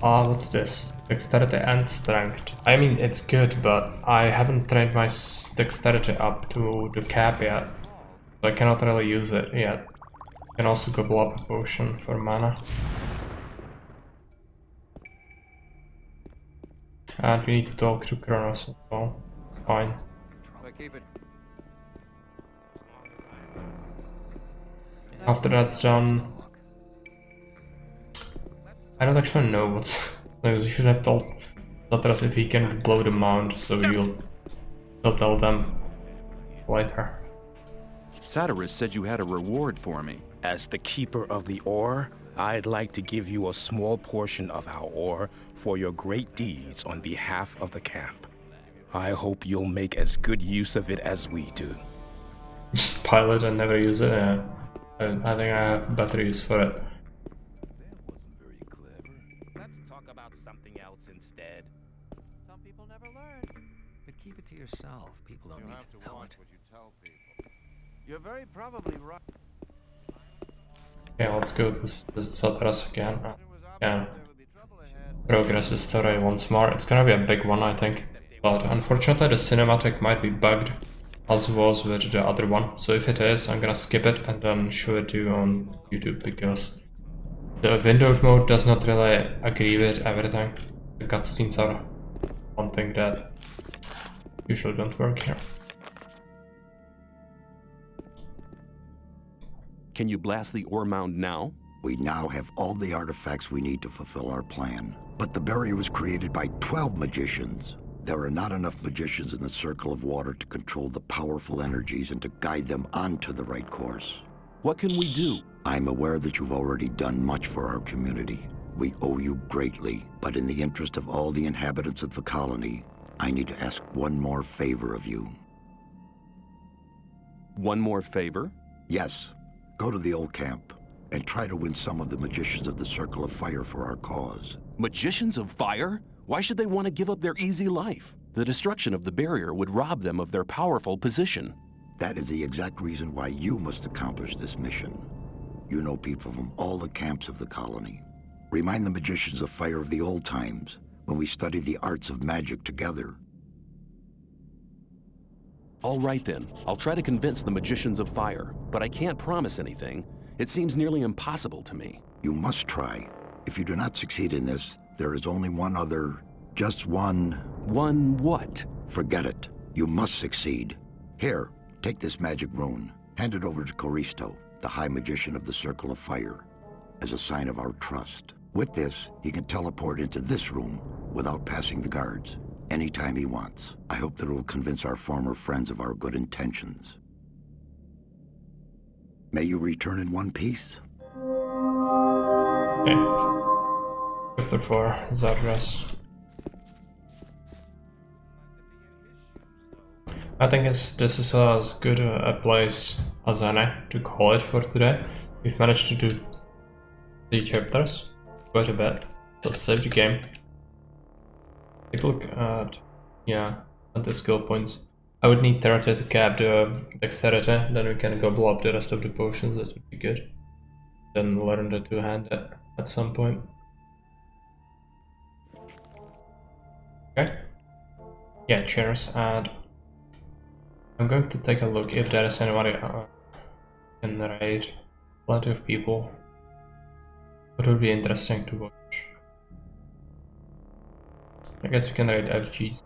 S1: What's this? Dexterity and strength. I mean, it's good, but I haven't trained my dexterity up to the cap yet. So I cannot really use it yet. I can also gobble up a potion for mana. And we need to talk to Kronos as well. Fine. After that's done... I don't actually know what's... you should have told Satras if he can blow the mound, so we'll tell them later.
S3: Satyrus said you had a reward for me.
S11: As the Keeper of the Ore, I'd like to give you a small portion of our ore for your great deeds on behalf of the camp. I hope you'll make as good use of it as we do.
S1: Just pile it and never use it. Yeah. I think I have better use for it.
S11: Let's talk about something else instead.
S8: Some people never learn. But keep it to yourself. People don't need to know it. What you tell people. You're very probably right.
S1: Yeah, let's go to this address again. Yeah. Progress the story once more. It's gonna be a big one, I think. But unfortunately the cinematic might be bugged, as was with the other one. So if it is, I'm gonna skip it and then show it to you on YouTube, because the windowed mode does not really agree with everything. The cutscenes are one thing that usually don't work here.
S3: Can you blast the ore mound now?
S13: We now have all the artifacts we need to fulfill our plan. But the barrier was created by 12 magicians. There are not enough magicians in the circle of water to control the powerful energies and to guide them onto the right course.
S3: What can we do?
S13: I'm aware that you've already done much for our community. We owe you greatly, but in the interest of all the inhabitants of the colony, I need to ask one more favor of you.
S3: One more favor?
S13: Yes. Go to the old camp and try to win some of the magicians of the Circle of Fire for our cause.
S3: Magicians of Fire? Why should they want to give up their easy life? The destruction of the barrier would rob them of their powerful position.
S13: That is the exact reason why you must accomplish this mission. You know people from all the camps of the colony. Remind the magicians of Fire of the old times, when we studied the arts of magic together.
S3: All right then, I'll try to convince the magicians of Fire, but I can't promise anything. It seems nearly impossible to me.
S13: You must try. If you do not succeed in this, there is only one other, just one...
S3: One what?
S13: Forget it. You must succeed. Here, take this magic rune. Hand it over to Coristo, the High Magician of the Circle of Fire, as a sign of our trust. With this, he can teleport into this room without passing the guards, anytime he wants. I hope that it will convince our former friends of our good intentions. May you return in one piece.
S1: Okay. Chapter 4, Zardras. I think this is as good a place as any to call it for today. We've managed to do 3 chapters, quite a bit. Let's save the game. Take a look at, at the skill points. I would need 30 to cap the dexterity, then we can gobble up the rest of the potions, that would be good. Then learn the two-handed at some point. Okay. Yeah, cheers, and I'm going to take a look if there is anybody in the raid. Plenty of people. It would be interesting to watch. I guess we can raid FGs.